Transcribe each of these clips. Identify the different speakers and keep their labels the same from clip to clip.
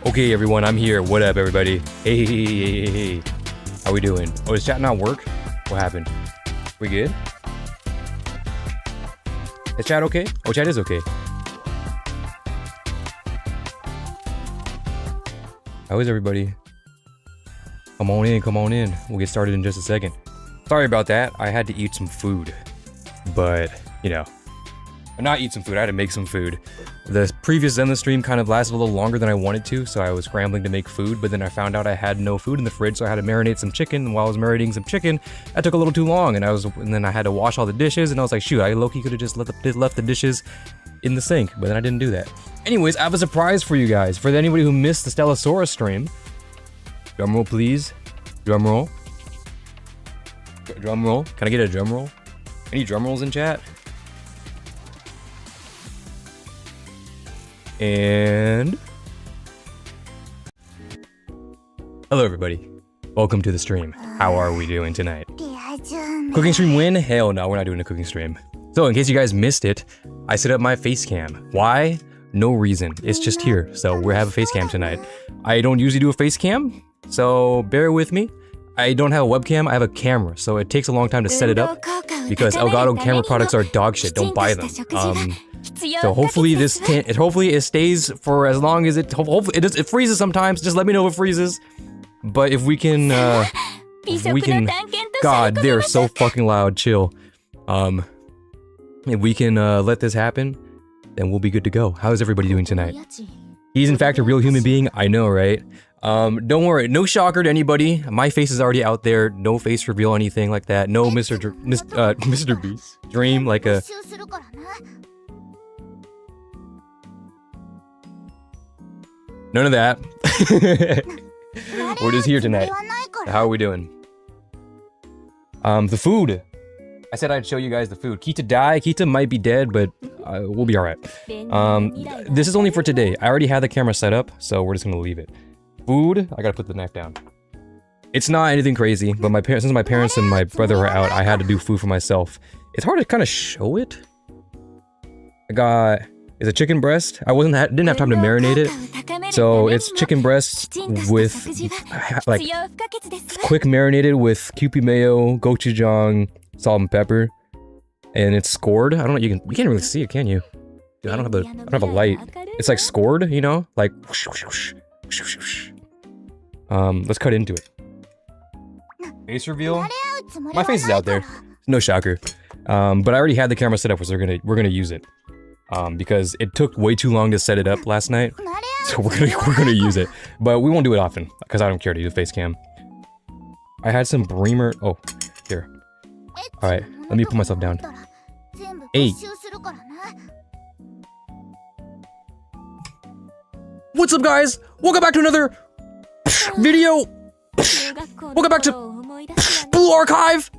Speaker 1: Okay, everyone, I'm here. What up, everybody? Hey. How we doing? Oh, is chat not work? What happened? We good? Is chat okay? Oh, chat is okay. How is everybody? Come on in. We'll get started in just a second. Sorry about that. I had to eat some food. But, you know. Not eat some food, I had to make some food. The previous Zen stream kind of lasted a little longer than I wanted to, so I was scrambling to make food, but then I found out I had no food in the fridge, so I had to marinate some chicken, and while I was marinating some chicken, that took a little too long, and then I had to wash all the dishes, and I was like, shoot, I low-key could've just left the dishes in the sink, but then I didn't do that. Anyways, I have a surprise for you guys. For anybody who missed the Stellosaurus stream, drumroll please, drumroll. Drumroll, can I get a drumroll? Any drumrolls in chat? And hello everybody, welcome to the stream. How are we doing tonight? Cooking stream win? Hell no, we're not doing a cooking stream. So in case you guys missed it, I set up my face cam. Why? No reason, it's just here. So we have a face cam tonight. I don't usually do a face cam, so bear with me. I don't have a webcam, I have a camera, so it takes a long time to set it up because Elgato camera products are dog shit, don't buy them. So hopefully it stays for as long as hopefully it freezes sometimes. Just let me know if it freezes. But if we can, God, they're so fucking loud. Chill. If we can let this happen, then we'll be good to go. How is everybody doing tonight? He's in fact a real human being. I know, right? Don't worry, no shocker to anybody. My face is already out there. No face reveal, anything like that. No Mr. Beast dream like a. None of that. We're just here tonight. How are we doing? The food. I said I'd show you guys the food. Kita died. Kita might be dead, but we'll be alright. This is only for today. I already had the camera set up, so we're just gonna leave it. Food. I gotta put the knife down. It's not anything crazy, but since my parents and my brother are out, I had to do food for myself. It's hard to kind of show it. I got. It's a chicken breast. Didn't have time to marinate it. So it's chicken breast with like quick marinated with Kewpie mayo, gochujang, salt and pepper, and it's scored. I don't know. You can't really see it, can you? Dude, I don't have a light. It's like scored, you know, like. Let's cut into it. Face reveal. My face is out there. No shocker. But I already had the camera set up, so we're gonna use it. Because it took way too long to set it up last night, so we're gonna use it, but we won't do it often because I don't care to use a face cam. I had some Bremer. Oh, here. All right, let me put myself down. 8. What's up, guys? Welcome back to another video. Welcome back to Blue Archive.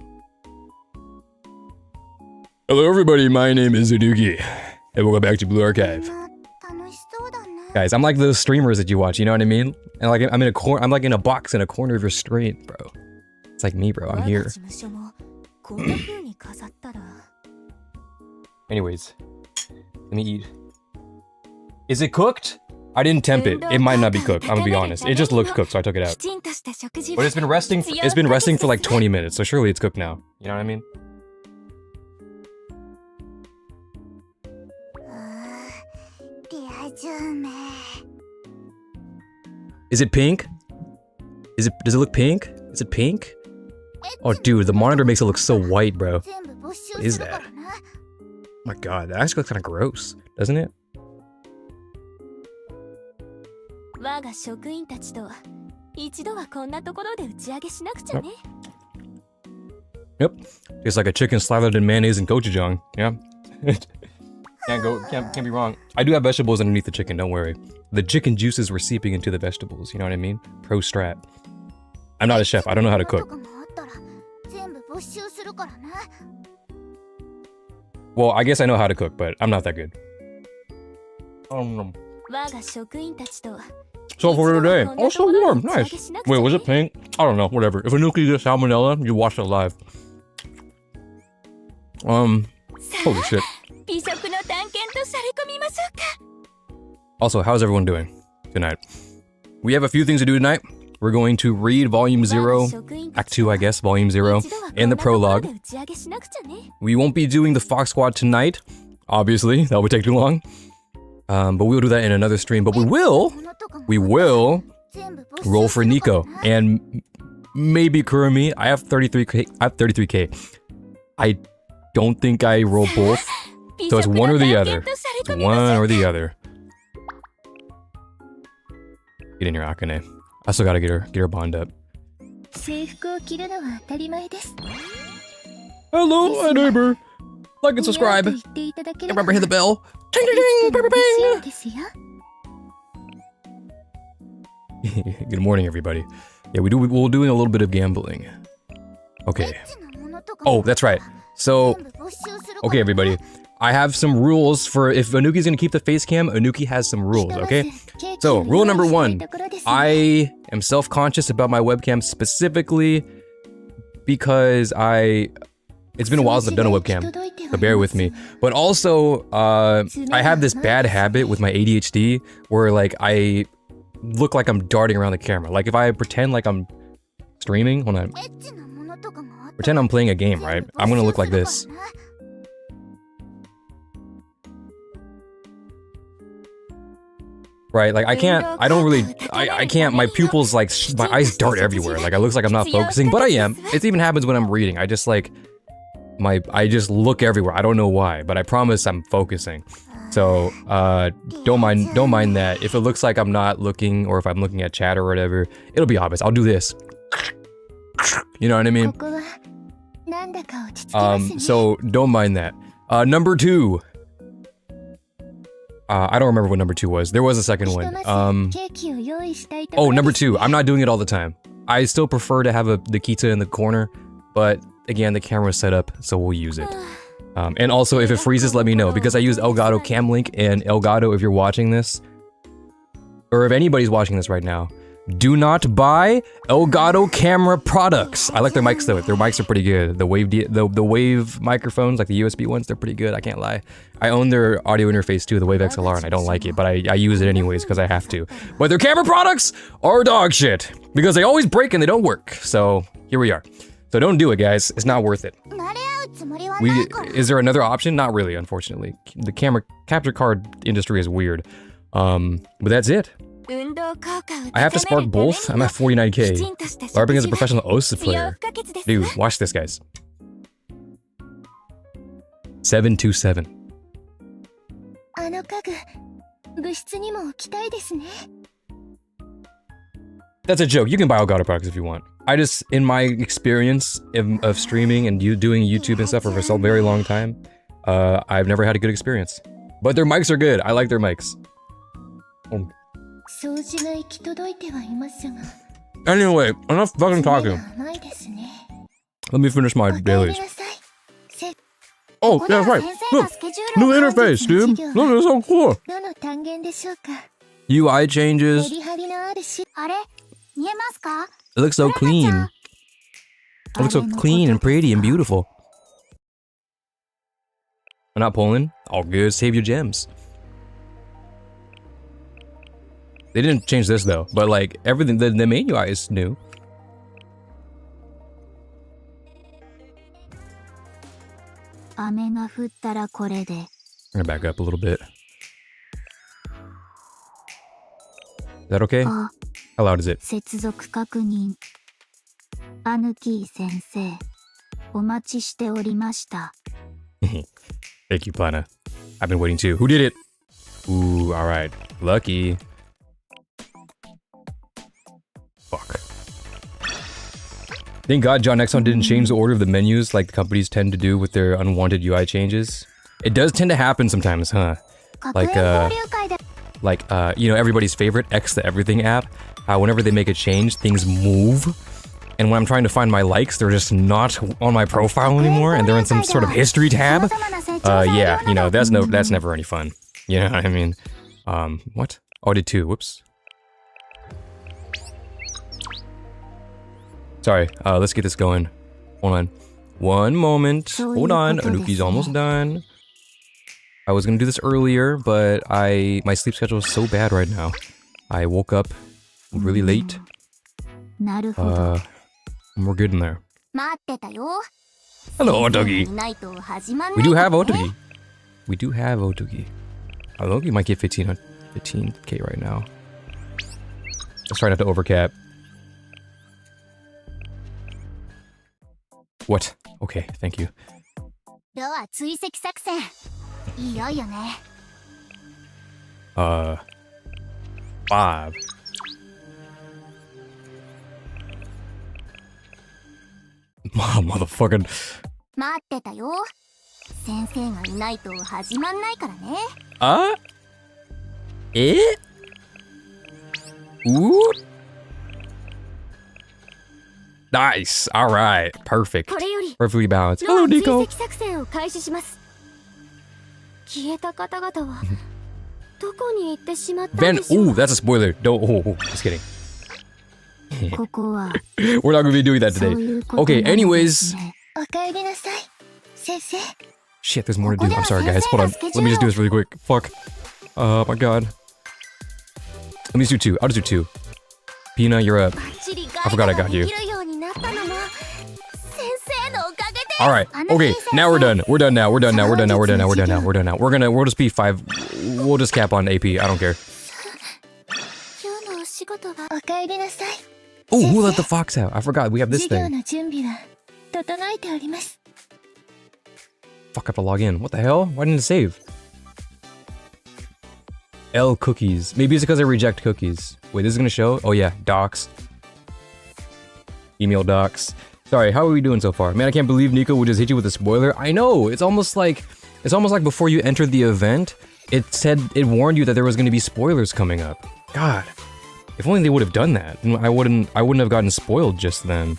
Speaker 1: Hello, everybody. My name is anuki. Hey, welcome back to Blue Archive. Guys, I'm like those streamers that you watch, you know what I mean? And like I'm like in a box in a corner of your screen, bro. It's like me, bro. I'm here. Anyways, let me eat. Is it cooked? I didn't temp it. It might not be cooked. I'm gonna be honest. It just looked cooked, so I took it out. But it's been resting. It's been resting for like 20 minutes, so surely it's cooked now. You know what I mean? Is it pink? Does it look pink? Is it pink? Oh dude, the monitor makes it look so white, bro. What is that? Oh my god, that actually looks kind of gross, doesn't it? Yep. It's like a chicken slathered in mayonnaise and gochujang, yeah? Can't be wrong. I do have vegetables underneath the chicken, don't worry. The chicken juices were seeping into the vegetables, you know what I mean? Pro strat. I'm not a chef, I don't know how to cook. Well, I guess I know how to cook, but I'm not that good. So for today, oh, so warm, nice. Wait, was it pink? I don't know, whatever. If anuki gets salmonella, you watch it live. Holy shit. Also, how's everyone doing tonight? we have a few things to do tonight. We're going to read Volume 0, Act 2, I guess, Volume 0, and the Prologue. We won't be doing the Fox Squad tonight, obviously, that would take too long. But we'll do that in another stream. But we will roll for Nico, and maybe Kurumi. I have 33k. I don't think I roll both, so it's one or the other. It's one or the other. Get in here, Akane. I still gotta get her bond up. Hello, my neighbor. Like and subscribe. And remember, hit the bell. Ding, ding, ding, bing, bing. Good morning, everybody. Yeah, we're doing a little bit of gambling. Okay. Oh, that's right. So, okay, everybody. I have some rules for if Anuki's gonna keep the face cam. Anuki has some rules, okay? So, rule number 1. I am self-conscious about my webcam specifically because it's been a while since I've done a webcam, so bear with me. But also, I have this bad habit with my ADHD where like I look like I'm darting around the camera. Like if I pretend like I'm streaming, hold on. Pretend I'm playing a game, right? I'm gonna look like this. Right, like I can't, my pupils, like, my eyes dart everywhere. Like, it looks like I'm not focusing, but I am. It even happens when I'm reading. I just, like, I just look everywhere. I don't know why, but I promise I'm focusing. So, don't mind that. If it looks like I'm not looking, or if I'm looking at chat or whatever, it'll be obvious. I'll do this. You know what I mean? So, don't mind that. Number 2. I don't remember what number 2 was. There was a second one. Oh, number 2. I'm not doing it all the time. I still prefer to have the Kita in the corner, but again, the camera's set up, so we'll use it. And also, if it freezes, let me know, because I use Elgato Cam Link, and Elgato, if you're watching this, or if anybody's watching this right now, do not buy Elgato camera products. I like their mics though. Their mics are pretty good. The Wave microphones, like the USB ones, they're pretty good. I can't lie. I own their audio interface too, the Wave XLR, and I don't like it, but I use it anyways because I have to. But their camera products are dog shit because they always break and they don't work. So here we are. So don't do it, guys. It's not worth it. Is there another option? Not really, unfortunately. The capture card industry is weird. But that's it. I have to spark both. I'm at 49k. LARPing as a professional OSA player. Dude, watch this, guys. 727. That's a joke. You can buy Elgato products if you want. I just, in my experience of streaming and doing YouTube and stuff for a very long time, I've never had a good experience. But their mics are good. I like their mics. Anyway, enough fucking talking. Let me finish my dailies. Oh, yeah, that's right. Look, new interface, dude. Look, it's so cool. UI changes. It looks so clean. It looks so clean and pretty and beautiful. I'm not pulling. All good. Save your gems. They didn't change this though, but like everything, the main UI is new. I'm gonna back up a little bit. Is that okay? How loud is it? Thank you, Plana. I've been waiting too. Who did it? Ooh, alright. Lucky. Fuck. Thank God John Exxon didn't change the order of the menus like the companies tend to do with their unwanted UI changes. It does tend to happen sometimes, huh? Like, you know, everybody's favorite X the Everything app. Whenever they make a change, things move. And when I'm trying to find my likes, they're just not on my profile anymore, and they're in some sort of history tab. Yeah, you know, that's never any fun. You know what I mean? What? Oh, I did 2. Whoops. Sorry, let's get this going. Hold on. One moment. Hold on, Anuki's almost done. I was gonna do this earlier, but my sleep schedule is so bad right now. I woke up really late. We're good in there. Hello, Otogi. We do have Otogi. We do have Otogi. I think we might get 15k right now. Let's try not to overcap. What? Okay, thank you. 5. Motherfucking. Eh? Ooh. Nice. All right. Perfect. Perfectly balanced. Hello, Nico. Van. Ooh, that's a spoiler. Don't. Oh, just kidding. We're not gonna be doing that today. Okay. Anyways. Shit. There's more to do. I'm sorry, guys. Hold on. Let me just do this really quick. Fuck. Oh my god. Let me just do 2. I'll just do 2. Pina, you're up. I forgot I got you. Alright. Okay, now we're done. We're done now. We're done now. We're done now. We're done now. We're done now. We're done now. We'll just be 5. We'll just cap on AP. I don't care. Oh, who let the fox out? I forgot. We have this thing. Fuck, I have to log in. What the hell? Why didn't it save? L cookies. Maybe it's because I reject cookies. Wait, this is gonna show? Oh yeah, docs. Email docs. Sorry, how are we doing so far? Man, I can't believe Nico would just hit you with a spoiler. I know, it's almost like before you entered the event, it warned you that there was gonna be spoilers coming up. God. If only they would have done that. I wouldn't have gotten spoiled just then.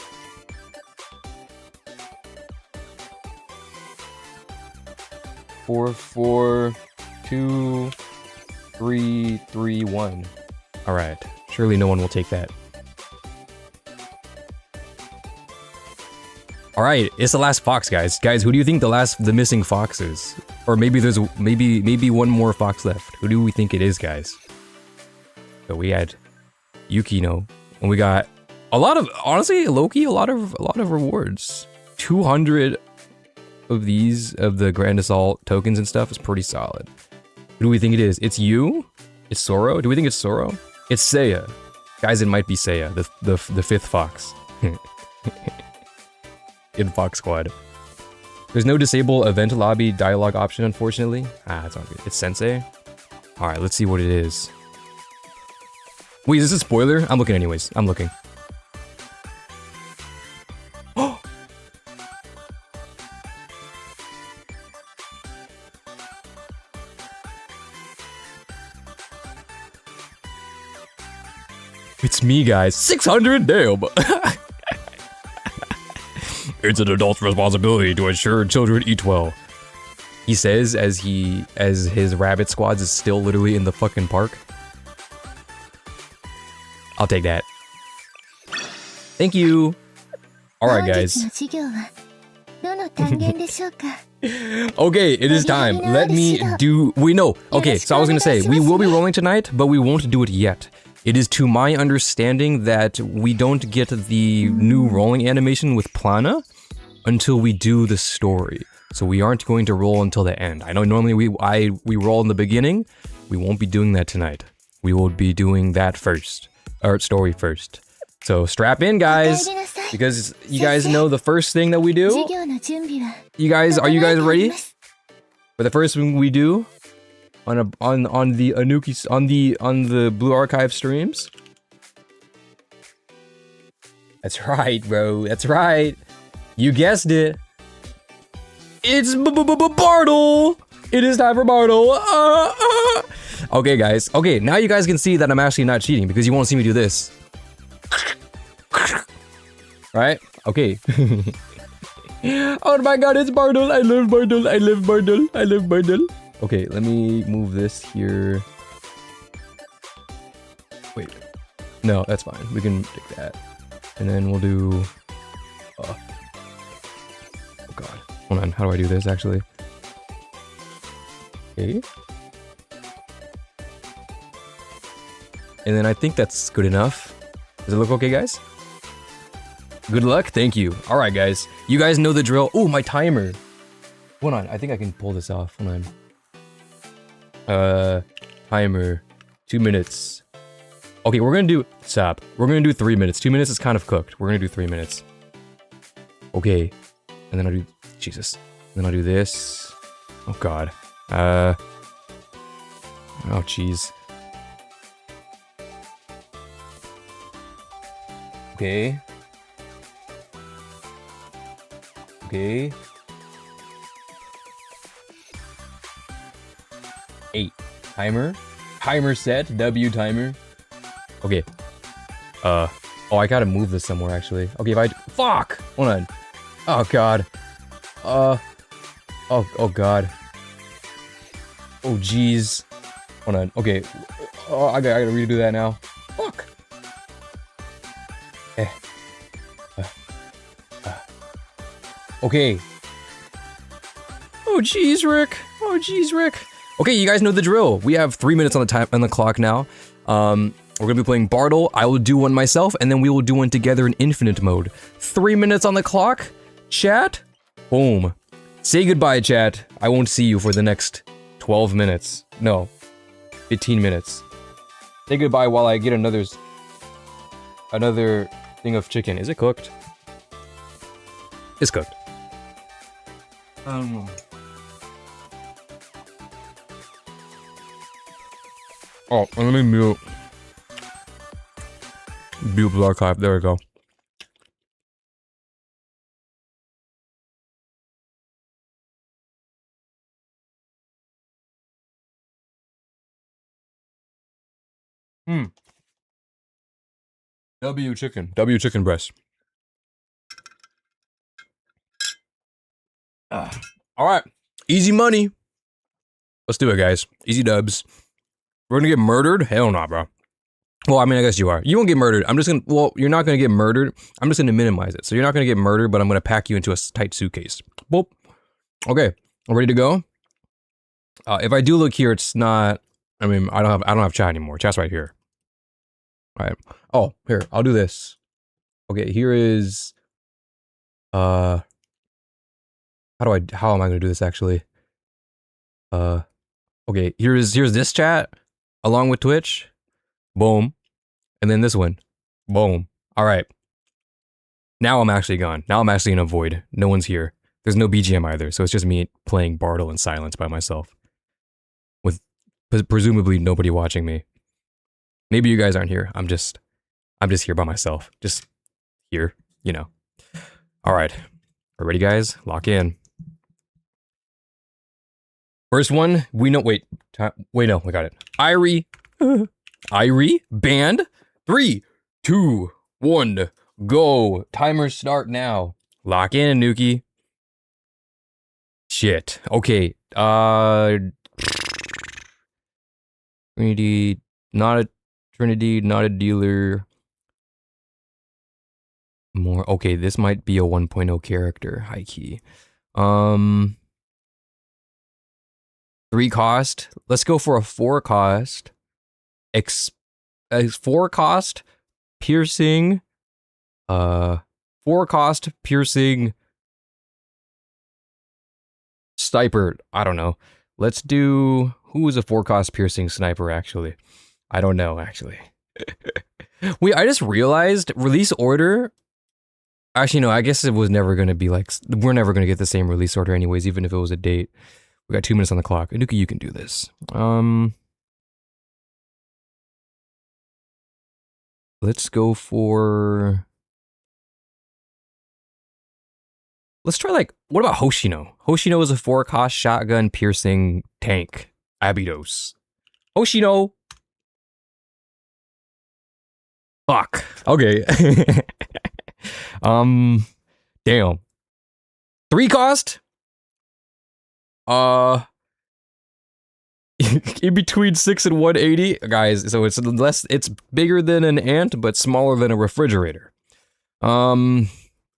Speaker 1: Four, 4, 2, 3, 3, 1. Alright. Surely no one will take that. Alright, it's the last fox, guys. Guys, who do you think the missing fox is? Or maybe there's maybe one more fox left. Who do we think it is, guys? So we had Yukino, and we got a lot of, honestly, Loki, a lot of rewards. 200 of these of the Grand Assault tokens and stuff is pretty solid. Who do we think it is? It's you? It's Soro? Do we think it's Soro? It's Seiya. Guys, it might be Seiya, the 5th fox. In Fox Squad. There's no disable event lobby dialogue option, unfortunately. Ah, that's not good. It's Sensei. Alright, let's see what it is. Wait, is this a spoiler? I'm looking anyways. I'm looking. It's me, guys. 600? Damn. It's an adult's responsibility to ensure children eat well. He says as his rabbit squads is still literally in the fucking park. I'll take that. Thank you. Alright, guys. Okay, it is time. Let me do... Okay, so I was gonna say, we will be rolling tonight, but we won't do it yet. It is to my understanding that we don't get the new rolling animation with Plana until we do the story. So we aren't going to roll until the end. I know normally we roll in the beginning. We won't be doing that tonight. We will be doing that first. Or story first. So strap in, guys, because you guys know the first thing that we do. You guys, are you guys ready for the first thing we do on the Anuki on the Blue Archive streams? That's right, bro. That's right. You guessed it. It's Bartle. It is time for Bartle. Okay, guys. Okay, now you guys can see that I'm actually not cheating because you won't see me do this. Right? Okay. Oh my god, it's Bartle. I love Bartle. I love Bartle. I love Bartle. Okay, let me move this here. Wait. No, that's fine. We can take that. And then we'll do... oh god. Hold on. How do I do this, actually? Okay. And then I think that's good enough. Does it look okay, guys? Good luck. Thank you. All right, guys. You guys know the drill. Oh, my timer. Hold on. I think I can pull this off. Hold on. Timer. 2 minutes. Okay, we're gonna do... Stop. We're gonna do 3 minutes. 2 minutes is kind of cooked. We're gonna do 3 minutes. Okay. And then I'll do... Jesus. Then I'll do this. Oh, God. Oh, jeez. Okay. Okay. 8. Timer. Timer set. W timer. Okay. Oh, I gotta move this somewhere, actually. Okay, if I... Fuck! Hold on. Oh, God. Oh, God. Oh, jeez. Hold on. Okay. Oh, I gotta redo that now. Fuck! Okay. Oh, jeez, Rick. Oh, jeez, Rick. Okay, you guys know the drill. We have 3 minutes on the clock now. We're gonna be playing Bartle. I will do one myself, and then we will do one together in infinite mode. 3 minutes on the clock. Chat. Boom. Say goodbye, chat. I won't see you for the next 12 minutes. No. 15 minutes. Say goodbye while I get another thing of chicken. Is it cooked? It's cooked. Oh, let me mute the archive. There we go. W chicken. W chicken breast. All right. Easy money. Let's do it, guys. Easy dubs. We're gonna get murdered? Hell nah, bro. Well, I mean, I guess you are. You won't get murdered. I'm just gonna... Well, you're not gonna get murdered. I'm just gonna minimize it. So you're not gonna get murdered, but I'm gonna pack you into a tight suitcase. Boop. Okay. Ready to go? If I do look here, it's not... I mean, I don't have chat anymore. Chat's right here. All right. Oh, here. I'll do this. Okay, here is... How am I gonna do this, actually? Okay, here's this chat, along with Twitch. Boom. And then this one. Boom. Alright. Now I'm actually gone. Now I'm actually in a void. No one's here. There's no BGM either, so it's just me playing Bartle in silence by myself. With presumably nobody watching me. Maybe you guys aren't here. I'm just here by myself. Just here, you know. Alright. Ready, guys? Lock in. First one, we know... Wait, no, we got it. Irie. Irie. Band. 3, 2, 1, go. Timer start now. Lock in, Anuki. Shit. Okay. Trinity. Not a Trinity. Not a dealer. More. Okay, this might be a 1.0 character. High key. 3 cost. Let's go for a 4 cost. 4 cost piercing. 4 cost piercing. Sniper. I don't know. Let's do... Who is a 4 cost piercing sniper, actually? I don't know, actually. Wait, I just realized release order... Actually, no, I guess it was never going to be like... We're never going to get the same release order anyways, even if it was a date. We got 2 minutes on the clock. Anuki, you can do this. Let's go for... Let's try like... What about Hoshino? Hoshino is a 4 cost shotgun piercing tank. Abydos. Hoshino! Fuck. Okay. Damn. 3 cost? In between 6 and 180, guys. So it's bigger than an ant, but smaller than a refrigerator. I'm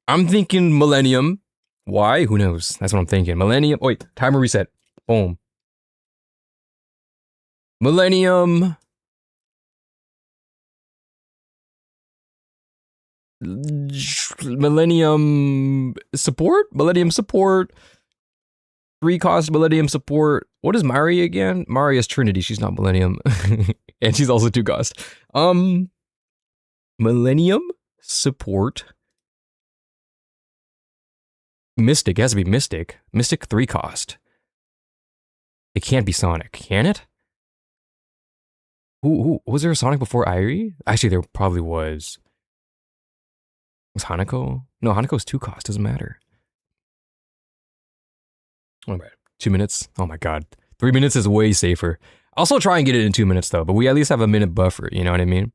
Speaker 1: thinking Millennium. Why? Who knows? That's what I'm thinking. Millennium. Wait, timer reset. Boom. Millennium. Millennium support? Millennium support. 3 cost Millennium support. What is Mari again? Mari is Trinity. She's not Millennium. And she's also 2 cost. Millennium support. Mystic. It has to be Mystic. Mystic 3 cost. It can't be Sonic. Can it? Who was there a Sonic before Irie? Actually, there probably was. Was Hanako? No, Hanako's 2 cost. Doesn't matter. Oh, right. 2 minutes. Oh my god. 3 minutes is way safer. I'll still try and get it in 2 minutes though, but we at least have a minute buffer. You know what I mean?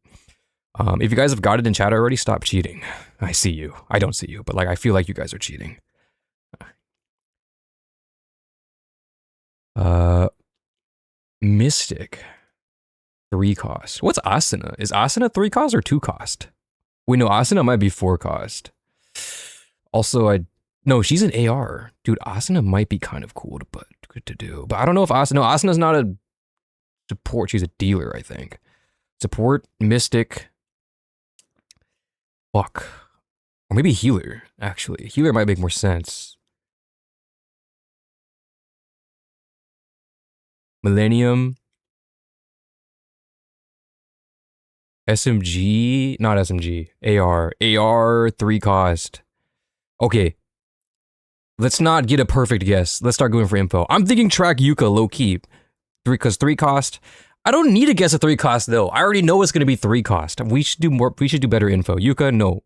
Speaker 1: If you guys have got it in chat already, stop cheating. I see you. I don't see you, but like I feel like you guys are cheating. Mystic. 3 cost. What's Asuna? Is Asuna 3 cost or 2 cost? Wait, no, Asuna might be 4 cost. Also, no, she's an AR. Dude, Asuna might be kind of cool to do. But I don't know if Asuna, no, Asuna's not a support. She's a dealer, I think. Support, Mystic. Fuck. Or maybe healer, actually. Healer might make more sense. Millennium. SMG, not SMG, AR 3 cost. Okay, let's not get a perfect guess. Let's start going for info. I'm thinking track Yuka low key, 3 cost. I don't need to guess a 3 cost though. I already know it's gonna be 3 cost. We should do more. We should do better info. Yuka, no.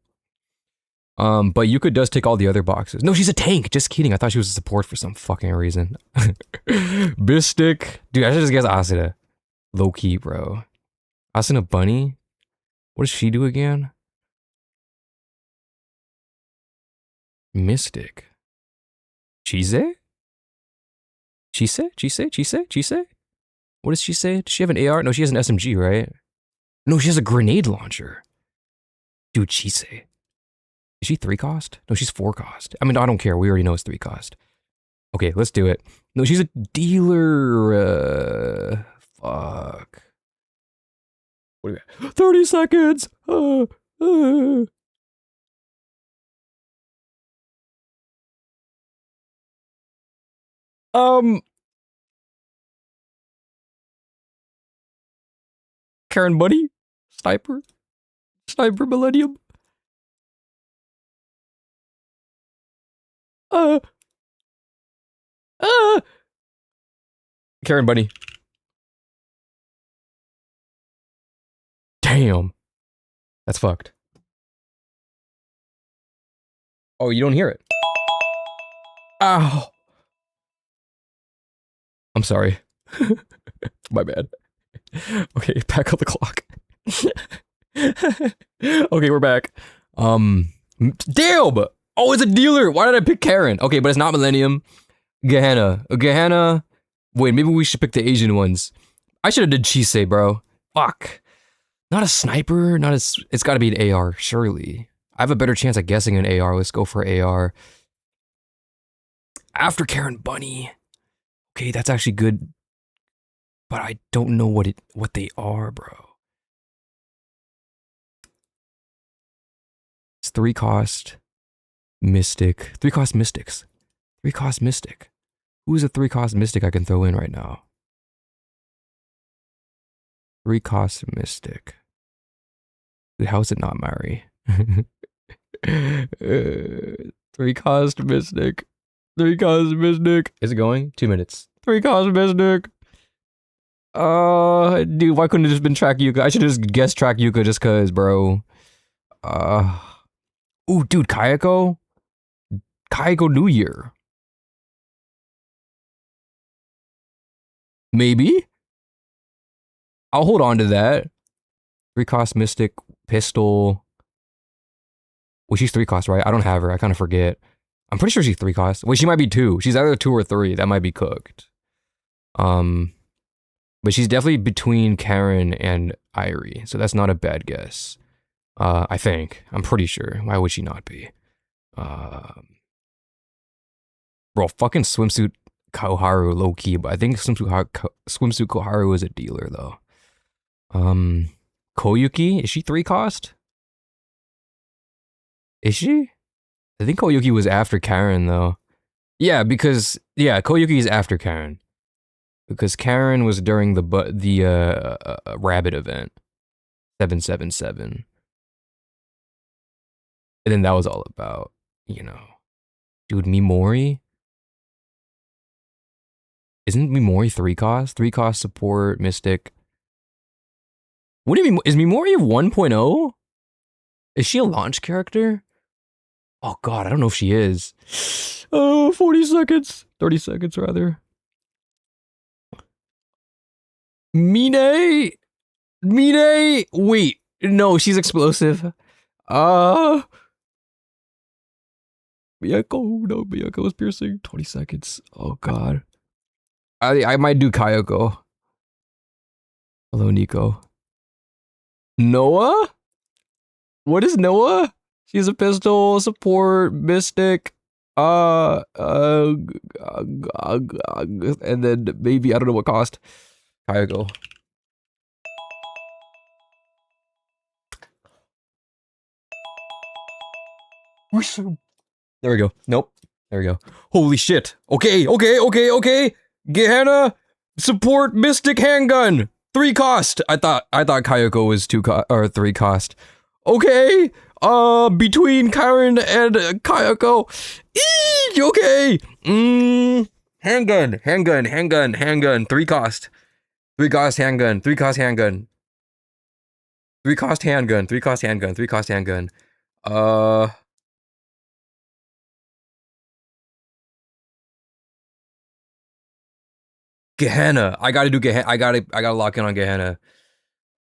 Speaker 1: But Yuka does tick all the other boxes. No, she's a tank. Just kidding. I thought she was a support for some fucking reason. Bistic, dude. I should just guess Asuna, low key, bro. Asuna Bunny. What does she do again? Mystic. Chise? Chise? What does she say? Does she have an AR? No, she has an SMG, right? No, she has a grenade launcher. Dude, Chise. Is she 3 cost? No, she's 4 cost. I mean, I don't care. We already know it's 3 cost. Okay, let's do it. No, she's a dealer. Fuck. What do we got? 30 seconds! Karen Buddy? Sniper Millennium? Karen Buddy. Damn. That's fucked. Oh, you don't hear it. Ow. I'm sorry. My bad. Okay, back on the clock. Okay, we're back. Damn! Oh, it's a dealer! Why did I pick Karen? Okay, but it's not Millennium. Gehenna. Wait, maybe we should pick the Asian ones. I should have did Chise, bro. Fuck. Not a sniper, it's gotta be an AR, surely. I have a better chance at guessing an AR. Let's go for AR. After Karen Bunny. Okay, that's actually good. But I don't know what they are, bro. It's 3 cost Mystic. 3 cost Mystics. 3 cost Mystic. Who's a 3 cost Mystic I can throw in right now? 3 cost Mystic. Dude, how is it not Mari? 3 cost Mystic. 3 cost Mystic. Is it going? 2 minutes. 3 cost Mystic. Dude, why couldn't it just been track Yuka? I should have just guessed track Yuka just cause, bro. Ooh, dude, Kayako? Kayako New Year. Maybe? I'll hold on to that. 3 cost Mystic, Pistol. Well, she's 3 cost, right? I don't have her. I kind of forget. I'm pretty sure she's 3 cost. Wait, she might be 2. She's either 2 or 3. That might be cooked. But she's definitely between Karen and Irie, so that's not a bad guess. I think. I'm pretty sure. Why would she not be? Bro, fucking swimsuit Koharu low key, but I think swimsuit Koharu is a dealer though. Koyuki, is she 3 cost? Is she? I think Koyuki was after Karen though. Yeah, because yeah, Koyuki is after Karen. Because Karen was during the rabbit event. 777. And then that was all about, you know. Dude, Mimori? Isn't Mimori 3 cost? 3 cost support, Mystic. What do you mean? Is Mimori 1.0? Is she a launch character? Oh god, I don't know if she is. Oh, 40 seconds. 30 seconds, rather. Mine? Mine? Wait. No, she's explosive. Miyako. No, Miyako is piercing. 20 seconds. Oh god. I might do Kayako. Hello, Nico. Noah? What is Noah? She's a pistol, support, mystic, and then maybe, I don't know what cost. Kayako. There we go. Nope. There we go. Holy shit. Okay. Gehenna, support, mystic, handgun. 3 cost. I thought Kayako was 2 cost or 3 cost. Okay. Between Karen and Kayako. Okay. Handgun. 3 cost. 3 cost handgun. 3 cost handgun. 3 cost handgun. 3 cost handgun. 3 cost handgun. Gehenna. I gotta do Gehenna. I gotta lock in on Gehenna.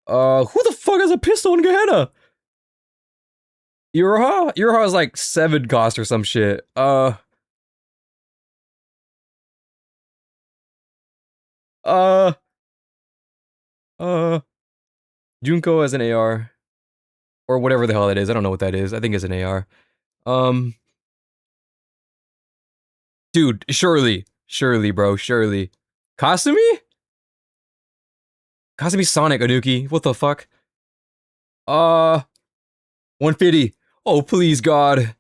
Speaker 1: Who the fuck has a pistol in Gehenna? Iroha? Iroha is like 7 cost or some shit. Junko as an AR. Or whatever the hell that is. I don't know what that is. I think it's an AR. Dude, surely, bro, surely. Kasumi? Kasumi Sonic, Anuki. What the fuck? 150. Oh, please, God.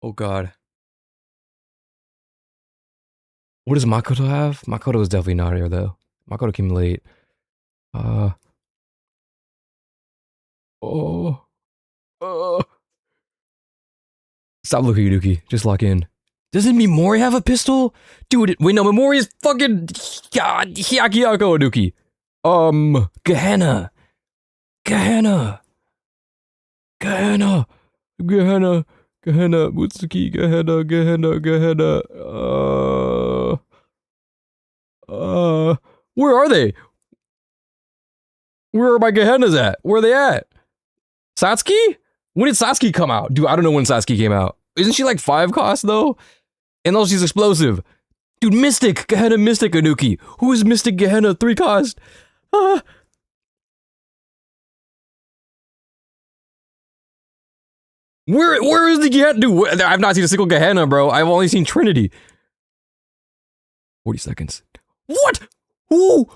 Speaker 1: Oh, God. What does Makoto have? Makoto is definitely not here, though. Makoto came late. Stop looking, Anuki. Just lock in. Doesn't Mimori have a pistol? Dude, wait, no, Mimori is fucking... God, Hyakiyako, Anuki. Gehenna. Mutsuki, Gehenna. Where are they? Where are my Gehennas at? Where are they at? Satsuki? When did Satsuki come out? Dude, I don't know when Satsuki came out. Isn't she like 5 cost though? And also she's explosive. Dude, Mystic, Gehenna Mystic Anuki. Who is Mystic Gehenna 3 cost? Where is the Gehenna? Dude, I've not seen a single Gehenna, bro. I've only seen Trinity. 40 seconds. What? Who?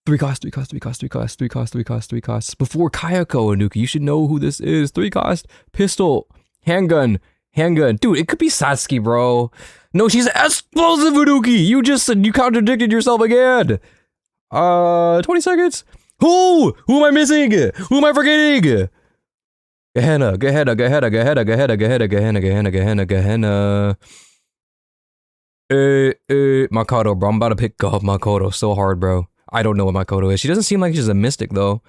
Speaker 1: 3 cost. Before Kayako, Anuki, you should know who this is. 3 cost, pistol, handgun. Dude, it could be Satsuki, bro. No, she's explosive, Anuki. You just said you contradicted yourself again. 20 seconds. Who am I missing? Who am I forgetting? Gehenna. Makoto, bro. I'm about to pick up Makoto so hard, bro. I don't know what Makoto is. She doesn't seem like she's a mystic, though.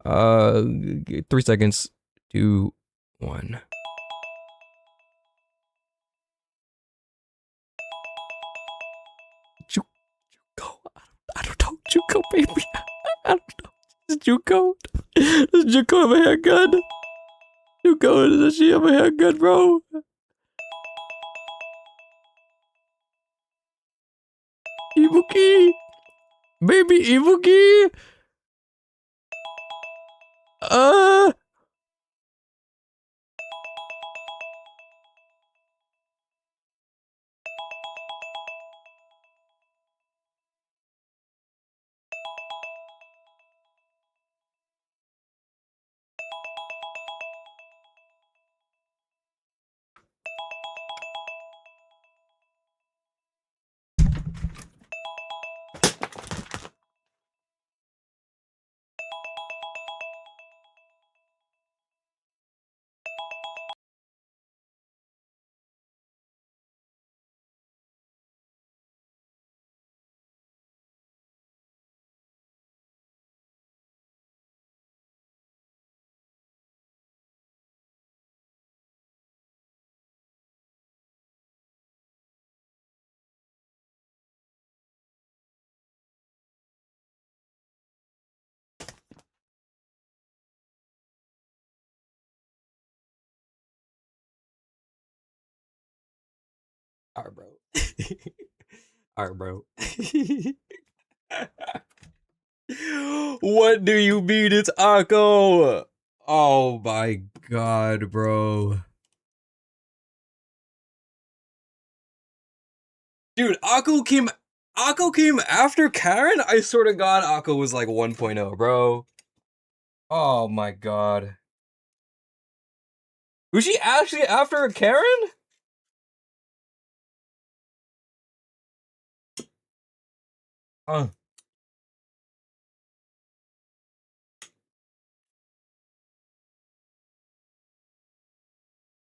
Speaker 1: 3 seconds. 2, 1. Juko. I don't know. Juko, baby. I don't know. Is Juko? Does Juko have a handgun? Does she have a handgun, bro? Ibuki! Baby Ibuki! Alright, bro. Alright, bro. What do you mean it's Akko? Oh my god, bro. Dude, Akko came after Karen? I swear to god Akko was like 1.0, bro. Oh my god. Was she actually after Karen?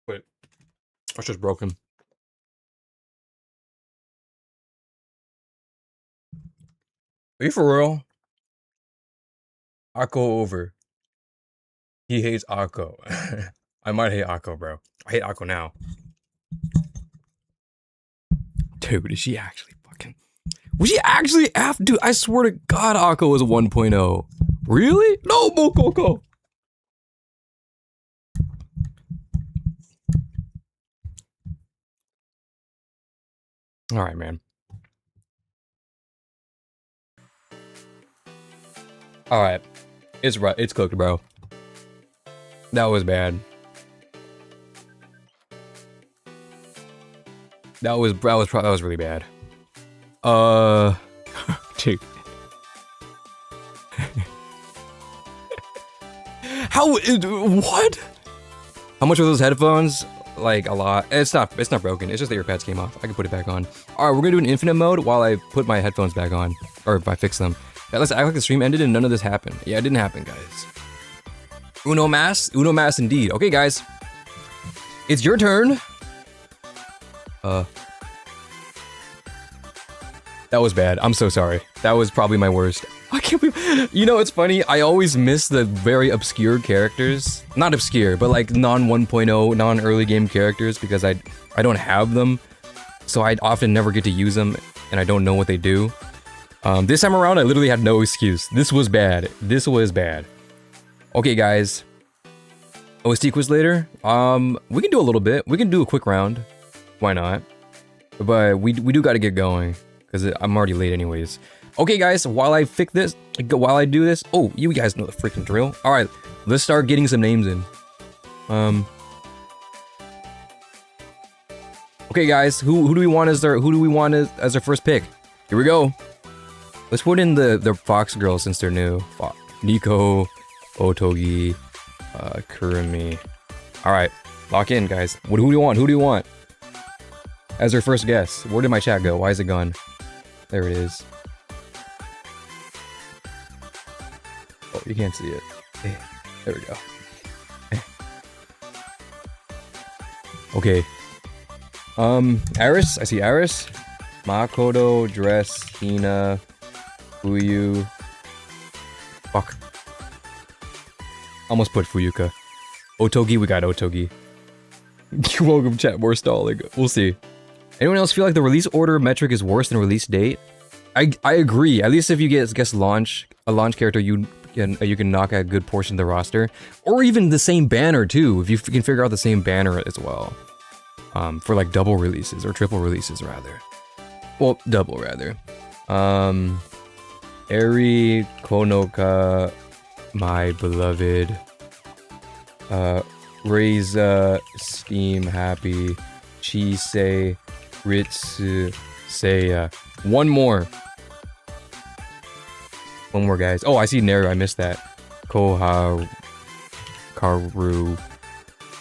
Speaker 1: Wait. That's just broken. Are you for real? Akko over. He hates Akko. I might hate Akko, bro. I hate Akko now. Dude, is she actually fucking... Was she actually after... Dude, I swear to god Akko was 1.0. Really? No, Mokoko! Alright, man. Alright. It's right. It's cooked, bro. That was bad. That was really bad. Dude. What? How much were those headphones? Like a lot. It's not broken. It's just the earpads came off. I can put it back on. Alright, we're gonna do an infinite mode while I put my headphones back on. Or if I fix them. Yeah, let's act like the stream ended and none of this happened. Yeah, it didn't happen, guys. Uno mas indeed. Okay, guys. It's your turn. That was bad. I'm so sorry. That was probably my worst. I can't believe... You know, it's funny. I always miss the very obscure characters. Not obscure, but like non-1.0, non-early game characters because I don't have them. So I often never get to use them and I don't know what they do. This time around, I literally had no excuse. This was bad. This was bad. Okay, guys. OST quiz later. We can do a little bit. We can do a quick round. Why not? But we do got to get going because I'm already late anyways. Okay, guys. While I do this. Oh, you guys know the freaking drill. All right, let's start getting some names in. Okay, guys. Who do we want as our first pick? Here we go. Let's put in the Fox girls since they're new. Nico, Otogi, Kurumi. Alright, lock in, guys. Who do you want? Who do you want? As our first guess. Where did my chat go? Why is it gone? There it is. Oh, you can't see it. There we go. Okay. Aris? I see Aris. Makoto, Dress, Hina, Fuyu. Fuck. Almost put Fuyuka. Otogi, we got Otogi. You're welcome, chat. More stalling. We'll see. Anyone else feel like the release order metric is worse than release date? I agree. At least if you guess a launch character, you can knock out a good portion of the roster, or even the same banner too. If you can figure out the same banner as well, for like double releases or triple releases rather. Well, double rather. Eri Konoka, my beloved. Reiza, Steam, Happy, Chisei, Ritsu, Seiya. One more, guys. Oh, I see Neru. I missed that. Koha, Karu,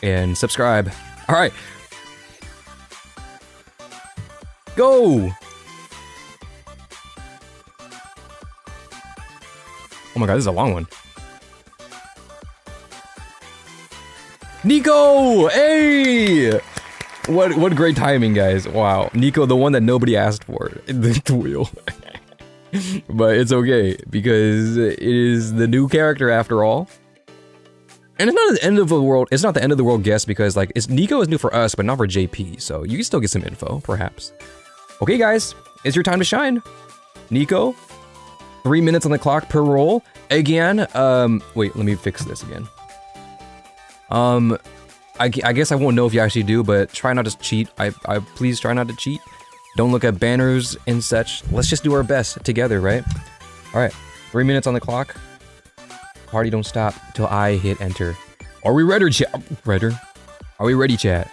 Speaker 1: and subscribe. All right, go. Oh my god, this is a long one. Nico! Hey! What great timing, guys. Wow. Nico, the one that nobody asked for. The wheel. But it's okay, because it is the new character after all. And it's not the end of the world. It's not the end of the world guess, because like Nico is new for us, but not for JP. So you can still get some info, perhaps. Okay, guys. It's your time to shine. Nico. 3 minutes on the clock per roll. Again, wait, let me fix this again. I guess I won't know if you actually do, but try not to cheat. I please try not to cheat. Don't look at banners and such. Let's just do our best together, right? All right, 3 minutes on the clock. Party don't stop till I hit enter. Are we ready, chat? Are we ready, chat?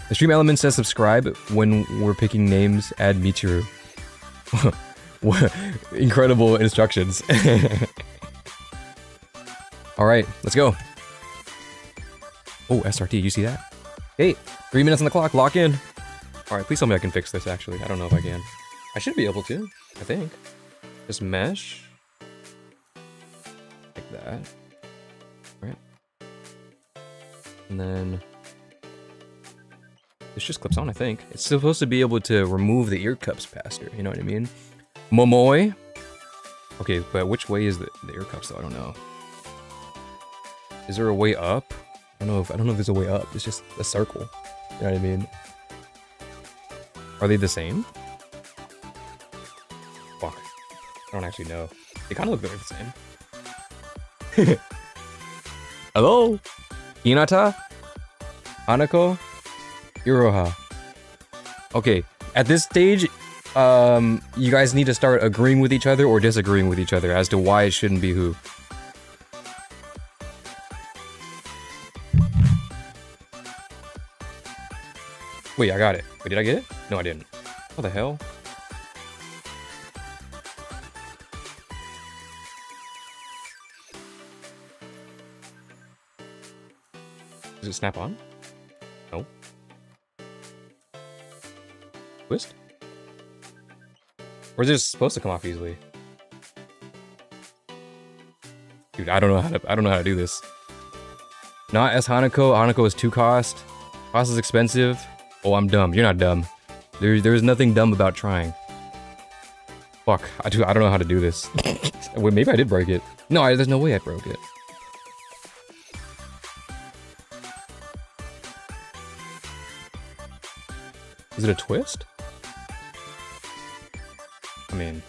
Speaker 1: The stream element says subscribe when we're picking names. Add Michiru. Incredible instructions. All right, let's go. Oh, SRT, you see that? Hey, 3 minutes on the clock, lock in. All right, please tell me I can fix this, actually. I don't know if I can. I should be able to, I think. Just mesh. Like that. All right. And then... this just clips on, I think. It's supposed to be able to remove the ear cups faster, you know what I mean? Momoy. Okay, but which way is the ear cups, though? I don't know. Is there a way up? I don't know if there's a way up. It's just a circle. You know what I mean? Are they the same? Fuck. I don't actually know. They kind of look very the same. Hello? Hinata? Hanako? Iroha. Okay, at this stage, you guys need to start agreeing with each other or disagreeing with each other as to why it shouldn't be who. Wait, I got it. Wait, did I get it? No, I didn't. What the hell? Does it snap on? No. Twist? Or is it supposed to come off easily? Dude, I don't know how to do this. Not as Hanako. Hanako is 2 cost. Cost is expensive. Oh, I'm dumb. You're not dumb. There's nothing dumb about trying. Fuck. I don't know how to do this. Wait, maybe I did break it. No, there's no way I broke it. Is it a twist? I mean...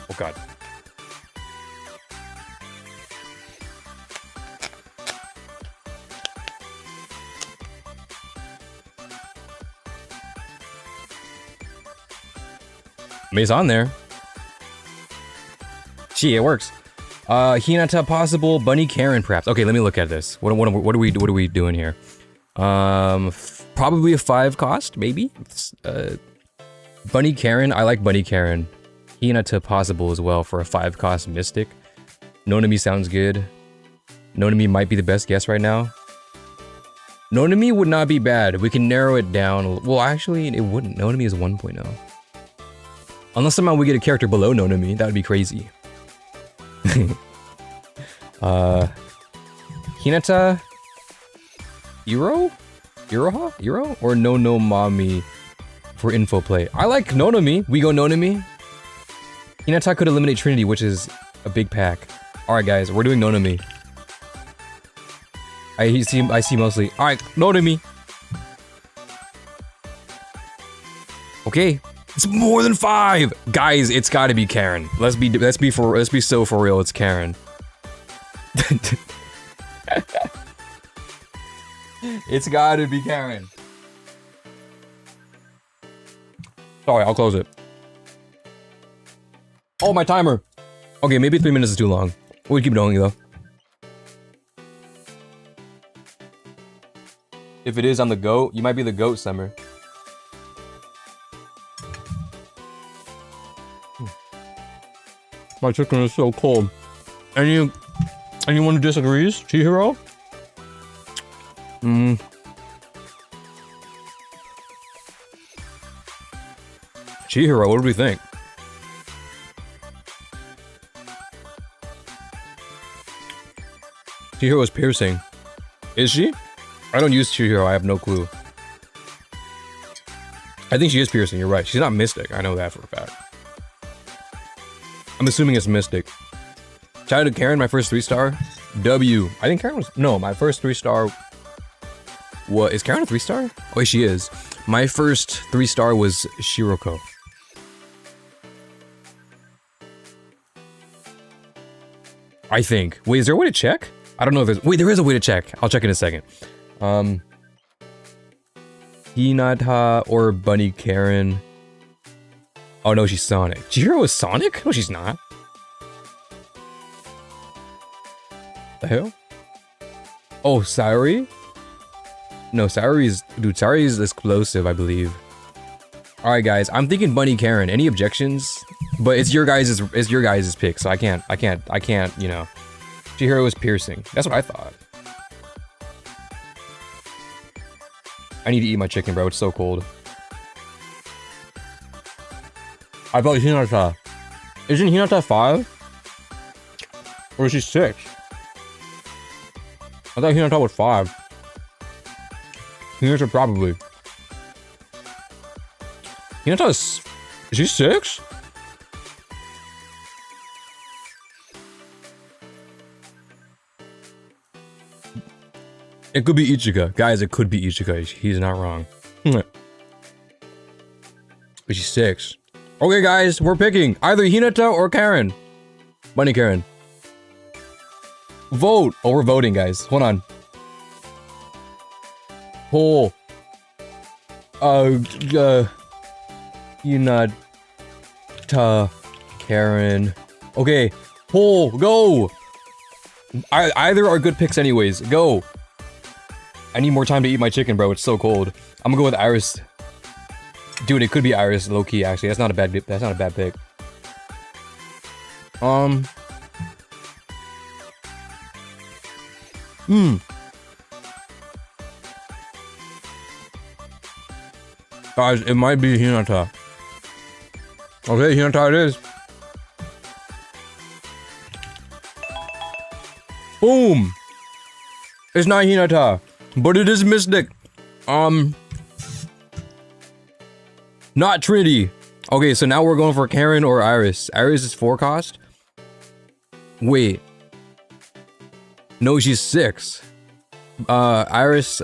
Speaker 1: oh god. I mean, it's on there. Gee, it works. Hinata possible, Bunny Karen perhaps. Okay, let me look at this. What are we doing here? Probably a 5 cost, maybe. Bunny Karen, I like Bunny Karen. Hinata possible as well for a 5 cost Mystic. Nonami sounds good. Nonami might be the best guess right now. Nonami would not be bad. We can narrow it down. Well, actually, it wouldn't. Nonami is 1.0. Unless somehow we get a character below Nonami, that would be crazy. Hinata? Iroha? Or No Mami for info play? I like Nonami. We go Nonami. Hinata could eliminate Trinity, which is a big pack. Alright guys, we're doing Nonami. I see mostly. Alright, Nonami. Okay. It's more than 5! Guys, it's gotta be Karen. Let's be so for real, it's Karen. It's gotta be Karen. Sorry, I'll close it. Oh, my timer! Okay, maybe 3 minutes is too long. We'll keep going though. If it is, I'm the GOAT. You might be the GOAT, Summer. My chicken is so cold. Anyone who disagrees? Chihiro? Chihiro, what do we think? Chihiro is piercing. Is she? I don't use Chihiro, I have no clue. I think she is piercing, you're right. She's not Mystic, I know that for a fact. I'm assuming it's Mystic. Shout out to Karen, my first 3-star. W. I think Karen was... no, my first 3-star... what? Is Karen a 3-star? Oh, wait, she is. My first 3-star was Shiroko. I think. Wait, is there a way to check? I don't know if there's... Wait, there is a way to check. I'll check in a second. Hinata or Bunny Karen. Oh no, she's Sonic. Chihiro is Sonic? No, she's not. The hell? Oh, Sayuri? No, Sayuri's... Dude, Sayuri's explosive, I believe. Alright guys, I'm thinking Bunny Karen. Any objections? But it's your guys' pick, so I can't, you know. Chihiro is piercing. That's what I thought. I need to eat my chicken, bro. It's so cold. I thought Hinata. Isn't Hinata 5? Or is she 6? I thought Hinata was 5. Hinata probably. Hinata is she 6? It could be Ichika. Guys, it could be Ichika. He's not wrong. But she's 6. Okay, guys, we're picking either Hinata or Karen. Bunny Karen. Vote. Oh, we're voting, guys. Hold on. Poll. Hinata. Karen. Okay. Poll. Go. Either are good picks anyways. Go. I need more time to eat my chicken, bro. It's so cold. I'm gonna go with Iris. Dude, it could be Iris, low-key, actually. That's not a bad pick. Guys, it might be Hinata. Okay, Hinata it is. Boom! It's not Hinata. But it is Mystic. Not Trinity. Okay, so now we're going for Karen or Iris. Iris is 4 cost? Wait. No, she's 6. Iris,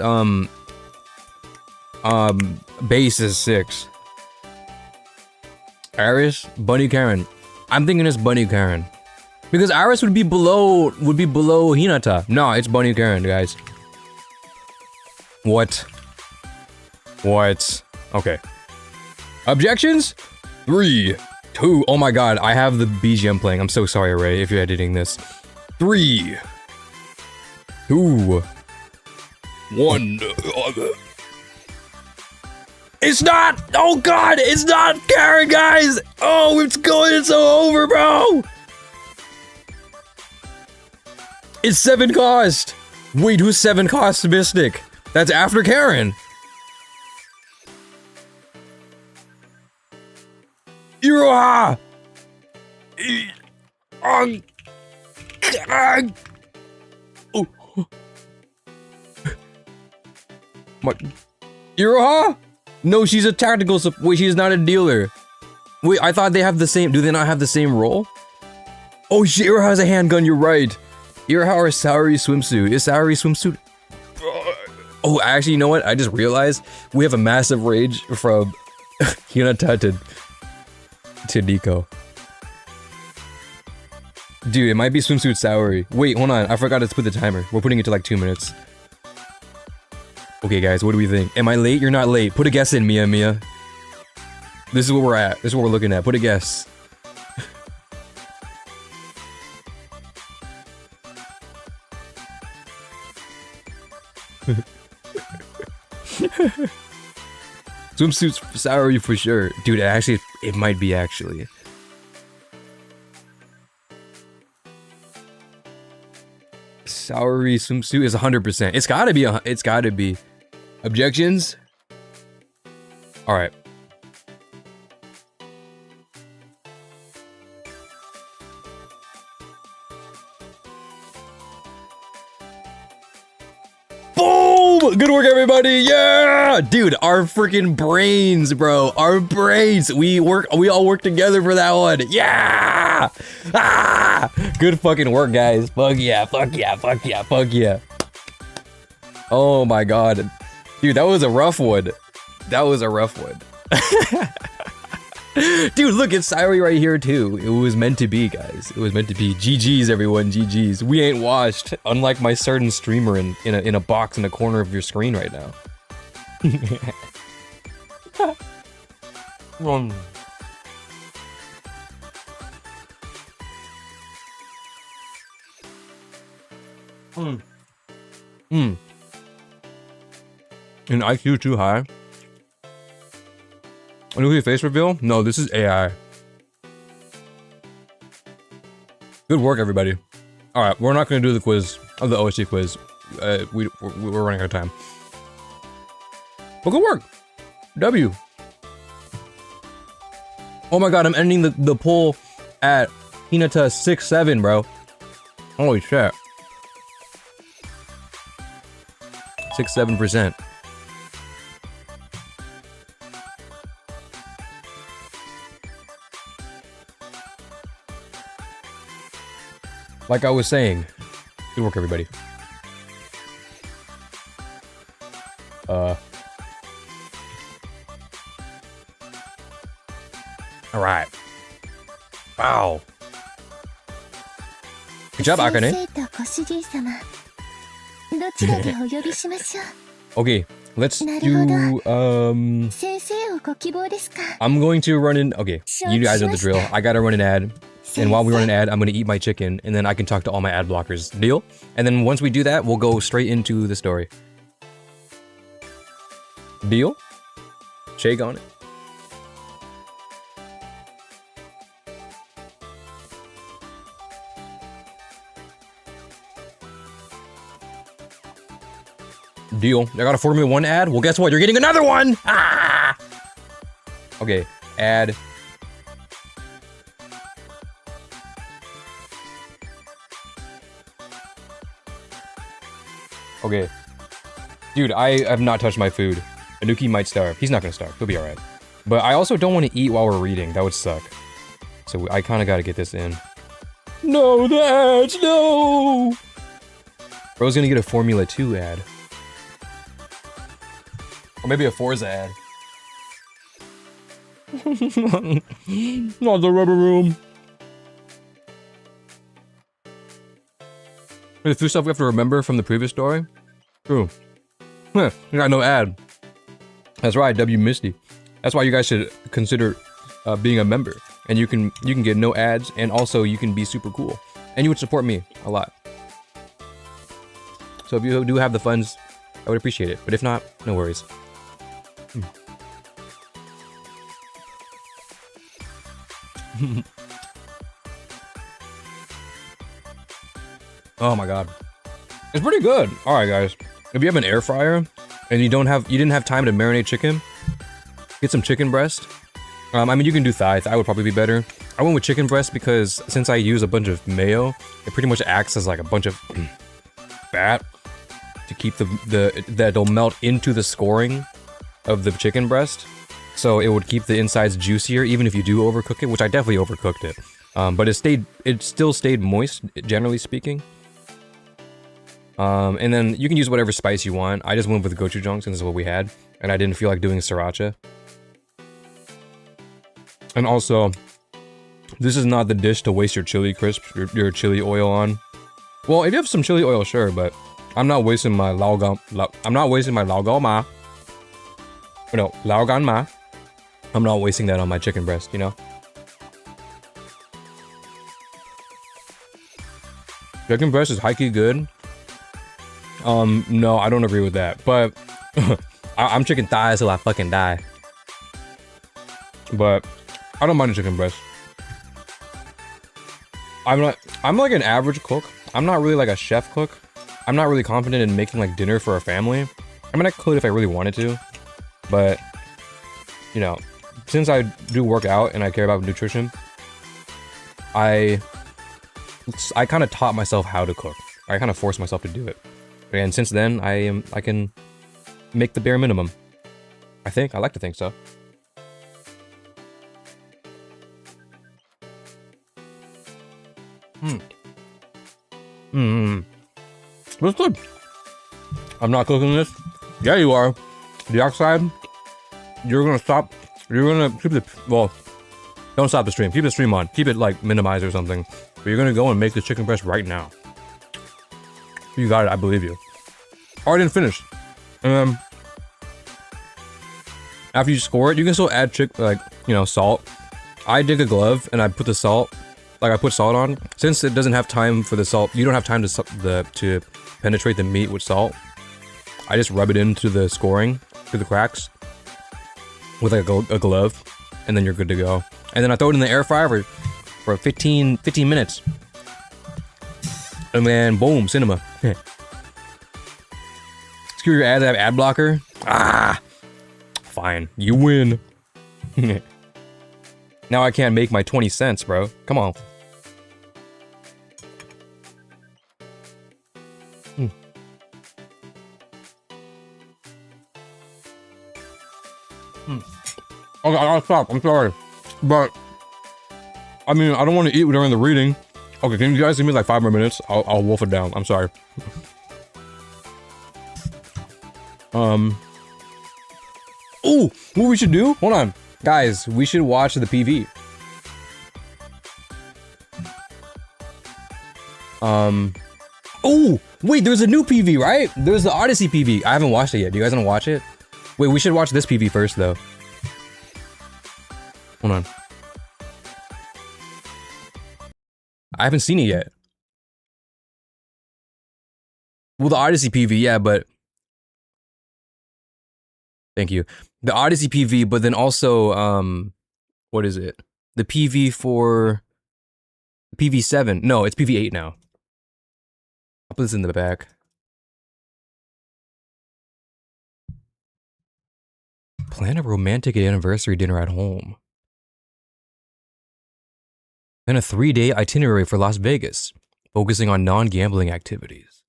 Speaker 1: base is 6. Iris, Bunny Karen. I'm thinking it's Bunny Karen. Because Iris would be below Hinata. No, it's Bunny Karen, guys. What? Okay. Objections? 3, 2. Oh my god, I have the BGM playing. I'm so sorry, Ray, if you're editing this. 3, 2, 1. It's not! Oh god, it's not Karen, guys! Oh, it's so over, bro! It's 7 cost! Wait, who's 7 cost Mystic? That's after Karen. Iroha! Oh. What? Iroha? No, she's a tactical wait, she's not a dealer. Wait, I thought they have the same. Do they not have the same role? Oh, Iroha has a handgun, you're right. Iroha or Sayuri swimsuit. Is Sayuri swimsuit? Oh, actually, you know what? I just realized we have a massive rage from Hinata to Nico. Dude, it might be swimsuit Sayuri. Wait, hold on. I forgot to put the timer. We're putting it to like 2 minutes. Okay, guys, what do we think? Am I late? You're not late. Put a guess in, Mia. This is where we're at. This is what we're looking at. Put a guess. Swimsuits Sayuri for sure. Dude, it might be actually. Sayuri swimsuit is 100%. It's gotta be. Objections? Alright. Boom! Good work, everybody! Yeah! Dude, our freaking brains, bro. Our brains. We all work together for that one. Yeah! Ah! Good fucking work, guys. Fuck yeah, fuck yeah, fuck yeah, fuck yeah. Oh my god. Dude, that was a rough one. That was a rough one. Dude, look, it's Syrie right here too. It was meant to be, guys. It was meant to be. GG's, everyone. GG's. We ain't washed. Unlike my certain streamer in a box in a corner of your screen right now. An IQ too high. Anuki face reveal? No, this is AI. Good work, everybody. All right, we're not going to do the quiz, the OSC quiz. We're running out of time. But good work. W. Oh my god, I'm ending the poll at Hinata 6-7, bro. Holy shit. 6-7%. Like I was saying, good work, everybody. All right. Wow. Good job, Akane. Okay, let's do, I'm going to run in, okay, you guys know the drill. I gotta run an ad. And while we run an ad, I'm gonna eat my chicken, and then I can talk to all my ad blockers. Deal? And then once we do that, we'll go straight into the story. Deal? Shake on it. Deal. I got a Formula 1 ad? Well, guess what? You're getting another one! Ah! Okay, ad. Okay. Dude, I have not touched my food. Anuki might starve. He's not gonna starve. He'll be alright. But I also don't want to eat while we're reading. That would suck. So I kind of got to get this in. No, the ads, no! Bro's gonna get a Formula 2 ad. Or maybe a Forza ad. Not the rubber room. The food stuff we have to remember from the previous story? True. Huh, you got no ad. That's right, W Misty. That's why you guys should consider being a member. And you can get no ads, and also you can be super cool. And you would support me a lot. So if you do have the funds, I would appreciate it. But if not, no worries. Oh my god. It's pretty good. Alright guys. If you have an air fryer and you didn't have time to marinate chicken, get some chicken breast. I mean, you can do thigh. Thigh would probably be better. I went with chicken breast because since I use a bunch of mayo, it pretty much acts as like a bunch of fat to keep that'll melt into the scoring of the chicken breast. So it would keep the insides juicier even if you do overcook it, which I definitely overcooked it. But it still stayed moist, generally speaking. And then you can use whatever spice you want. I just went with gochujang since this is what we had, and I didn't feel like doing sriracha. And also, this is not the dish to waste your chili crisps, your chili oil on. Well, if you have some chili oil, sure, but I'm not wasting my laogan ma. No, laogan ma. I'm not wasting that on my chicken breast, you know? Chicken breast is high-key good. No, I don't agree with that, but I'm chicken thighs till I fucking die. But I don't mind a chicken breast. I'm like an average cook. I'm not really like a chef cook. I'm not really confident in making like dinner for a family. I mean, I could if I really wanted to, but you know, since I do work out and I care about nutrition, I kind of taught myself how to cook. I kind of forced myself to do it. And since then, I can make the bare minimum. I like to think so. That's good. I'm not cooking this. Yeah, you are. The oxide, you're gonna stop. You're gonna keep the, well, Don't stop the stream. Keep the stream on. Keep it like minimized or something. But you're gonna go and make the chicken breast right now. You got it. I believe you. Already didn't finish. And then after you score it, you can still add salt. I dig a glove and I put the salt. Like I put salt on. Since it doesn't have time for the salt, you don't have time to penetrate the meat with salt. I just rub it into the scoring, to the cracks, with like a glove, and then you're good to go. And then I throw it in the air fryer for 15 minutes. And then boom, cinema. Screw your ads, I have ad blocker. Ah, fine, you win. Now I can't make my 20 cents, bro. Come on. Okay, I gotta stop. I'm sorry, but I mean, I don't want to eat during the reading. Okay, can you guys give me like 5 more minutes? I'll wolf it down. I'm sorry. Ooh, what we should do? Hold on, guys. We should watch the PV. Oh, wait. There's a new PV, right? There's the Odyssey PV. I haven't watched it yet. Do you guys want to watch it? Wait, we should watch this PV first, though. Hold on. I haven't seen it yet. Well, the Odyssey PV, yeah, but... Thank you. The Odyssey PV, but then also, what is it? The PV for... PV7. No, it's PV8 now. I'll put this in the back. Plan a romantic anniversary dinner at home. Then a 3-day itinerary for Las Vegas, focusing on non-gambling activities.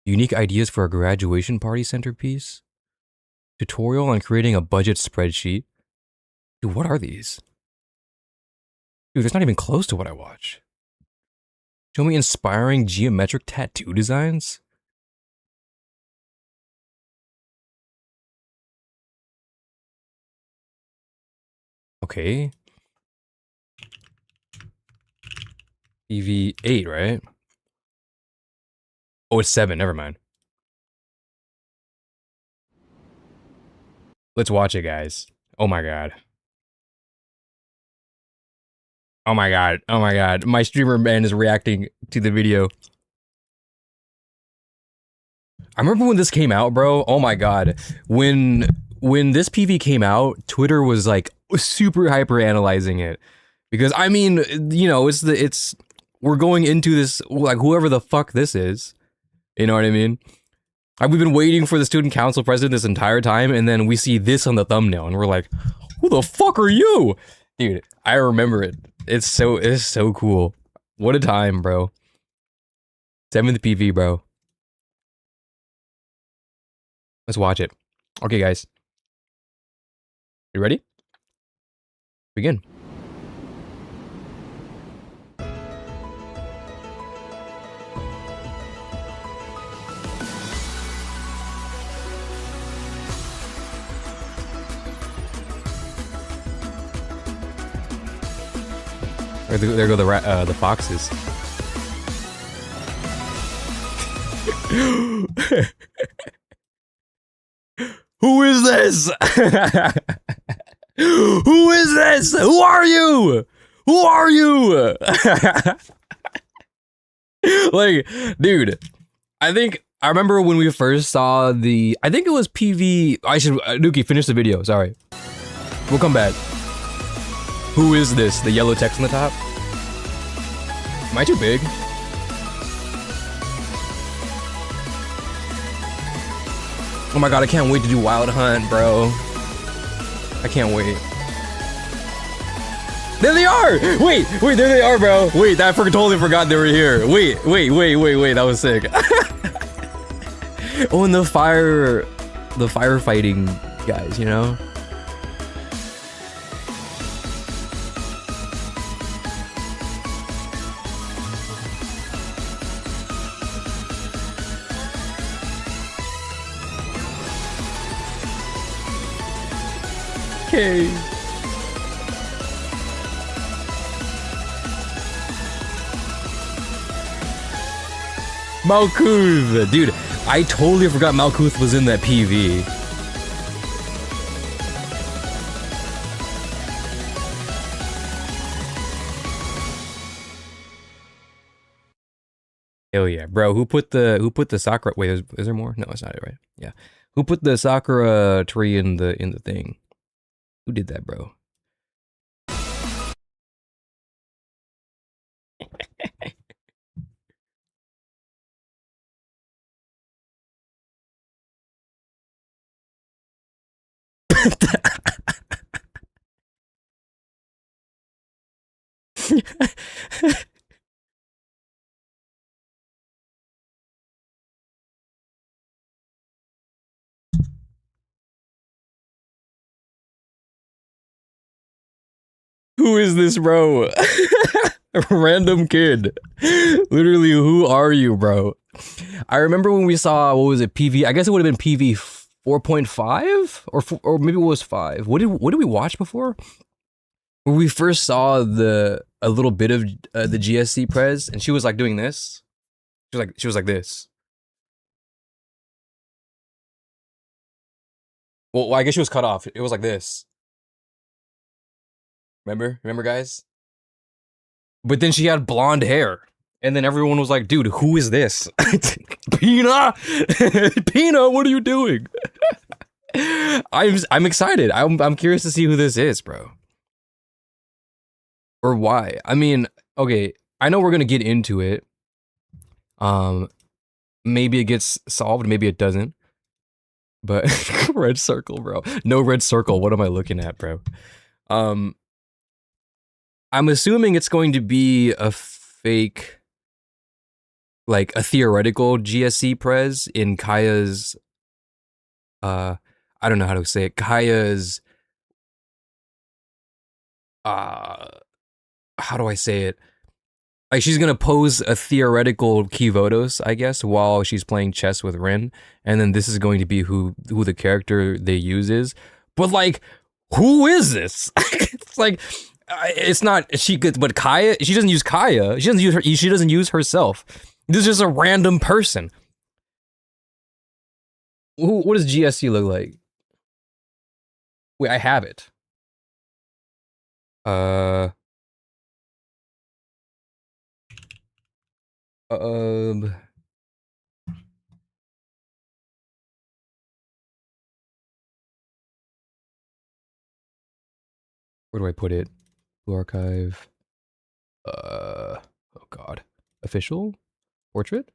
Speaker 1: Unique ideas for a graduation party centerpiece. Tutorial on creating a budget spreadsheet. Dude, what are these? Dude, that's not even close to what I watch. Show me inspiring geometric tattoo designs? Okay. EV8, right? Oh, it's 7, never mind. Let's watch it, guys. Oh my god. Oh my god. Oh my god. My streamer man is reacting to the video. I remember when this came out, bro. Oh my god. When this PV came out, Twitter was like super hyper analyzing it. Because I mean, you know, we're going into this like whoever the fuck this is. You know what I mean? We've been waiting for the student council president this entire time, and then we see this on the thumbnail, and we're like, who the fuck are you? Dude, I remember it. It's so cool. What a time, bro. 7th PV, bro. Let's watch it. Okay, guys. You ready? Begin. There go the foxes. Who is this? Who is this? Who are you? Who are you? Like, dude, I remember when we first saw I think it was PV. Nuki, finish the video. Sorry. We'll come back. Who is this? The yellow text on the top? Am I too big? Oh my god, I can't wait to do Wild Hunt, bro. I can't wait. There they are! Wait, there they are, bro. Wait, I totally forgot they were here. Wait, that was sick. Oh, and the firefighting guys, you know? Okay. Malkuth! Dude, I totally forgot Malkuth was in that PV. Hell yeah, bro. Who put the Sakura? Wait, is there more? No, it's not it, right? Yeah. Who put the Sakura tree in the thing? Who did that, bro? Who is this, bro? Random kid. Literally, who are you, bro? I remember when we saw, what was it, PV? I guess it would have been PV 4.5 or maybe it was 5. What did we watch before? When we first saw a little bit of the GSC prez, and she was like doing this. She was like this. Well, I guess she was cut off. It was like this. Remember, guys? But then she had blonde hair. And then everyone was like, dude, who is this? Pina! Pina, what are you doing? I'm excited. I'm curious to see who this is, bro. Or why. I mean, okay, I know we're gonna get into it. Maybe it gets solved, maybe it doesn't. But red circle, bro. No red circle. What am I looking at, bro? I'm assuming it's going to be a fake, like a theoretical GSC prez in Kaya's, I don't know how to say it. Kaya's, how do I say it? Like, she's gonna pose a theoretical Kivotos, I guess, while she's playing chess with Rin, and then this is going to be who the character they use is. But like, who is this? It's like, it's not she could, but Kaya. She doesn't use Kaya. She doesn't use her. She doesn't use herself. This is just a random person. What does GSC look like? Wait, I have it. Where do I put it? Blue archive. Oh god. Official? Portrait?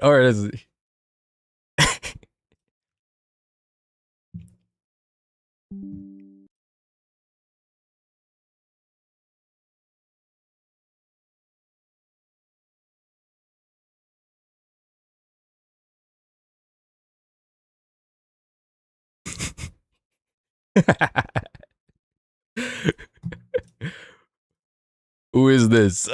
Speaker 1: Alright, who is this?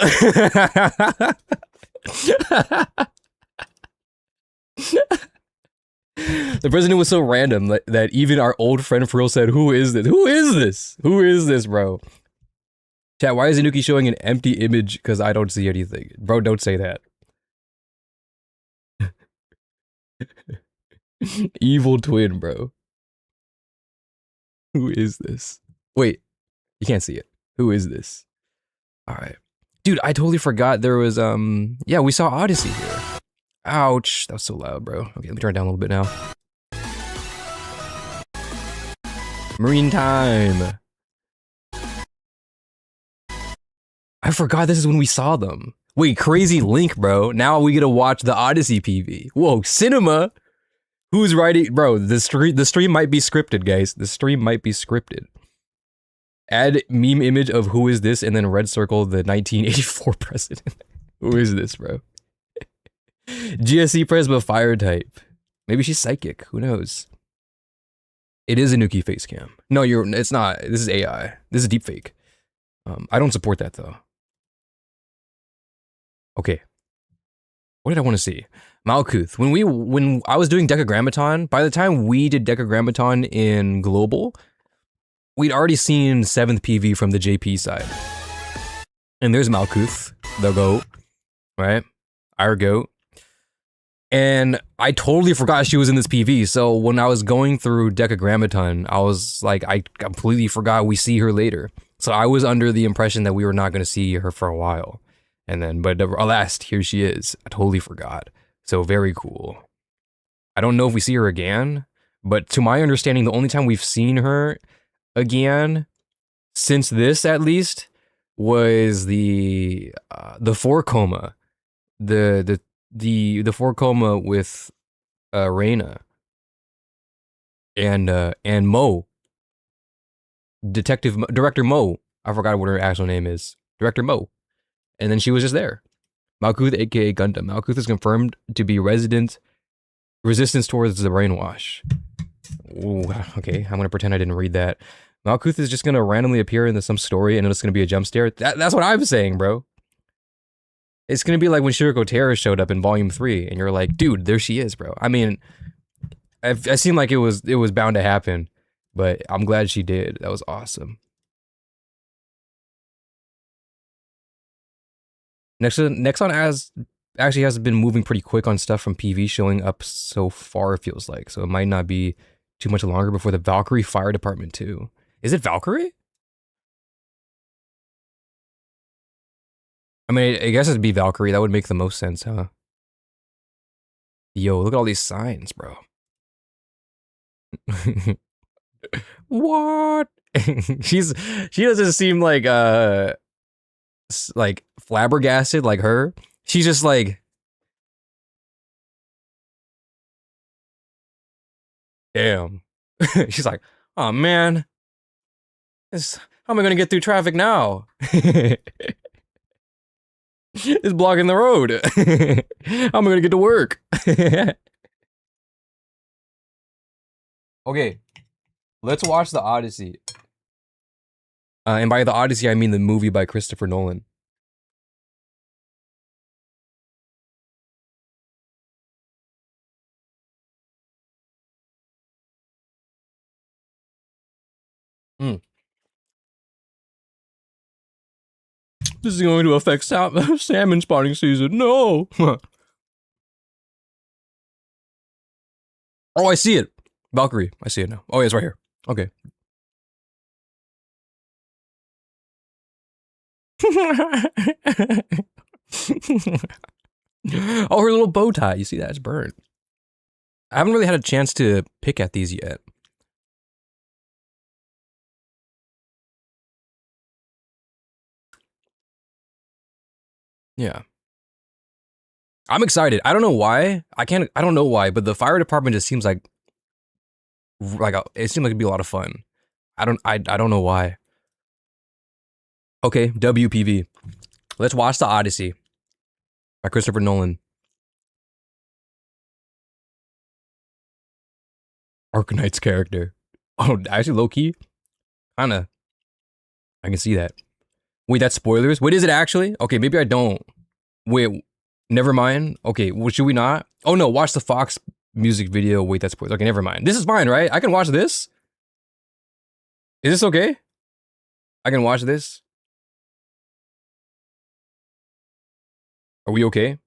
Speaker 1: The president was so random that even our old friend Frill said, who is this? Who is this? Who is this, bro? Chat, why is Anuki showing an empty image? Because I don't see anything. Bro, don't say that. Evil twin, bro. Who is this? Wait, you can't see it. Who is this? Alright. Dude, I totally forgot there was, yeah, we saw Odyssey here. Ouch, that was so loud, bro. Okay, let me turn it down a little bit now. Marine time. I forgot this is when we saw them. Wait, crazy link, bro. Now we get to watch the Odyssey PV. Whoa, cinema? Who's writing? Bro, the stream might be scripted, guys. The stream might be scripted. Add meme image of who is this and then red circle the 1984 president. Who is this, bro? GSC prez but fire type. Maybe she's psychic. Who knows? It is anuki face cam. No, it's not. This is AI. This is deepfake. I don't support that though. Okay. What did I want to see? Malkuth. When I was doing Decagrammaton, by the time we did Decagrammaton in global, we'd already seen 7th PV from the JP side. And there's Malkuth, the goat, right? Our goat. And I totally forgot she was in this PV. So when I was going through Decagrammaton, I was like, I completely forgot we see her later. So I was under the impression that we were not going to see her for a while. And then, but alas, here she is. I totally forgot. So very cool. I don't know if we see her again, but to my understanding, the only time we've seen her again, since this at least, was the 4 coma. The 4 coma with Reina and Mo, Director Mo. I forgot what her actual name is. Director Mo. And then she was just there. Malkuth, aka Gundam. Malkuth is confirmed to be resistance towards the brainwash. Ooh, okay, I'm gonna pretend I didn't read that. Malkuth is just gonna randomly appear in some story and it's gonna be a jump scare. That's what I'm saying, bro. It's gonna be like when Shiriko Terra showed up in Volume 3, and you're like, dude, there she is, bro. I mean, I seemed like it was bound to happen, but I'm glad she did. That was awesome. Nexon actually has been moving pretty quick on stuff from PV showing up so far, it feels like. So it might not be too much longer before the Valkyrie Fire Department too. Is it Valkyrie? I mean, I guess it'd be Valkyrie. That would make the most sense, huh? Yo, look at all these signs, bro. What? She doesn't seem like flabbergasted like her. She's just like, damn. She's like, oh man, how am I gonna get through traffic now? It's blocking the road. How am I gonna get to work? Okay, let's watch the Odyssey. And by the Odyssey, I mean the movie by Christopher Nolan. This is going to affect salmon spawning season. No. Oh, I see it. Valkyrie. I see it now. Oh, yeah, it's right here. Okay. Oh, her little bow tie. You see that? It's burnt. I haven't really had a chance to pick at these yet. Yeah. I'm excited. I don't know why. I don't know why, but the fire department just seems like it seems like it'd be a lot of fun. I don't know why. Okay, WPV. Let's watch The Odyssey by Christopher Nolan. Arcanite's character. Oh, actually, low key, kinda. I can see that. Wait, that's spoilers. Wait, is it actually? Okay, maybe I don't. Wait, never mind. Okay, well, should we not? Oh no, watch the Fox music video. Wait, that's spoilers. Okay, never mind. This is fine, right? I can watch this. Is this okay? I can watch this. Are we okay?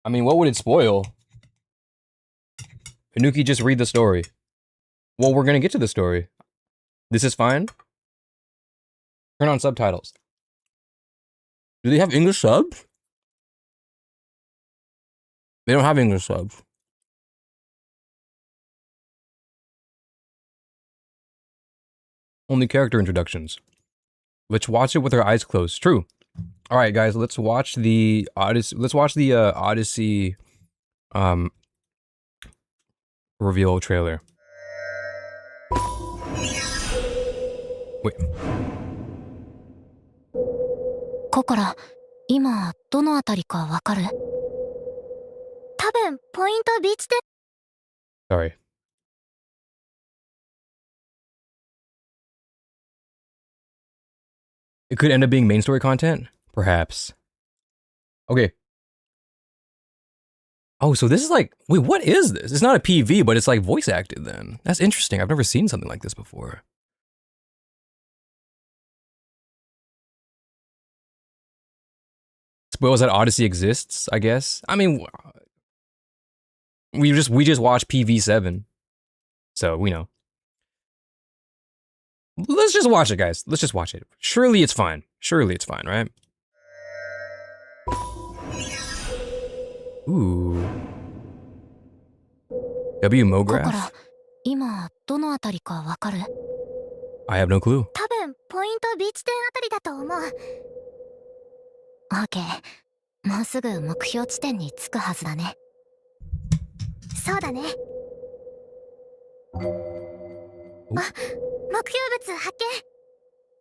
Speaker 1: I mean, what would it spoil? Anuki, just read the story. Well, we're gonna get to the story. This is fine. Turn on subtitles. Do they have English subs? They don't have English subs. Only character introductions. Let's watch it with our eyes closed. True. All right, guys, let's watch the Odyssey. Let's watch the Odyssey reveal trailer. Wait.
Speaker 2: ここら、今どのあたりかわかる？多
Speaker 1: Sorry. It could end up being main story content? Perhaps. Okay. Oh, so this is like, wait, what is this? It's not a PV, but it's like voice acted then. That's interesting. I've never seen something like this before. Spoils that Odyssey exists, I guess. I mean, we just watched PV7. So, we know. Let's just watch it, guys. Let's just watch it. Surely it's fine. Surely it's fine, right? Ooh. W Mograph? I have no clue.
Speaker 2: Okay. もうすぐ目標地点に着くはずだね。そうだね。あ、目標物発見。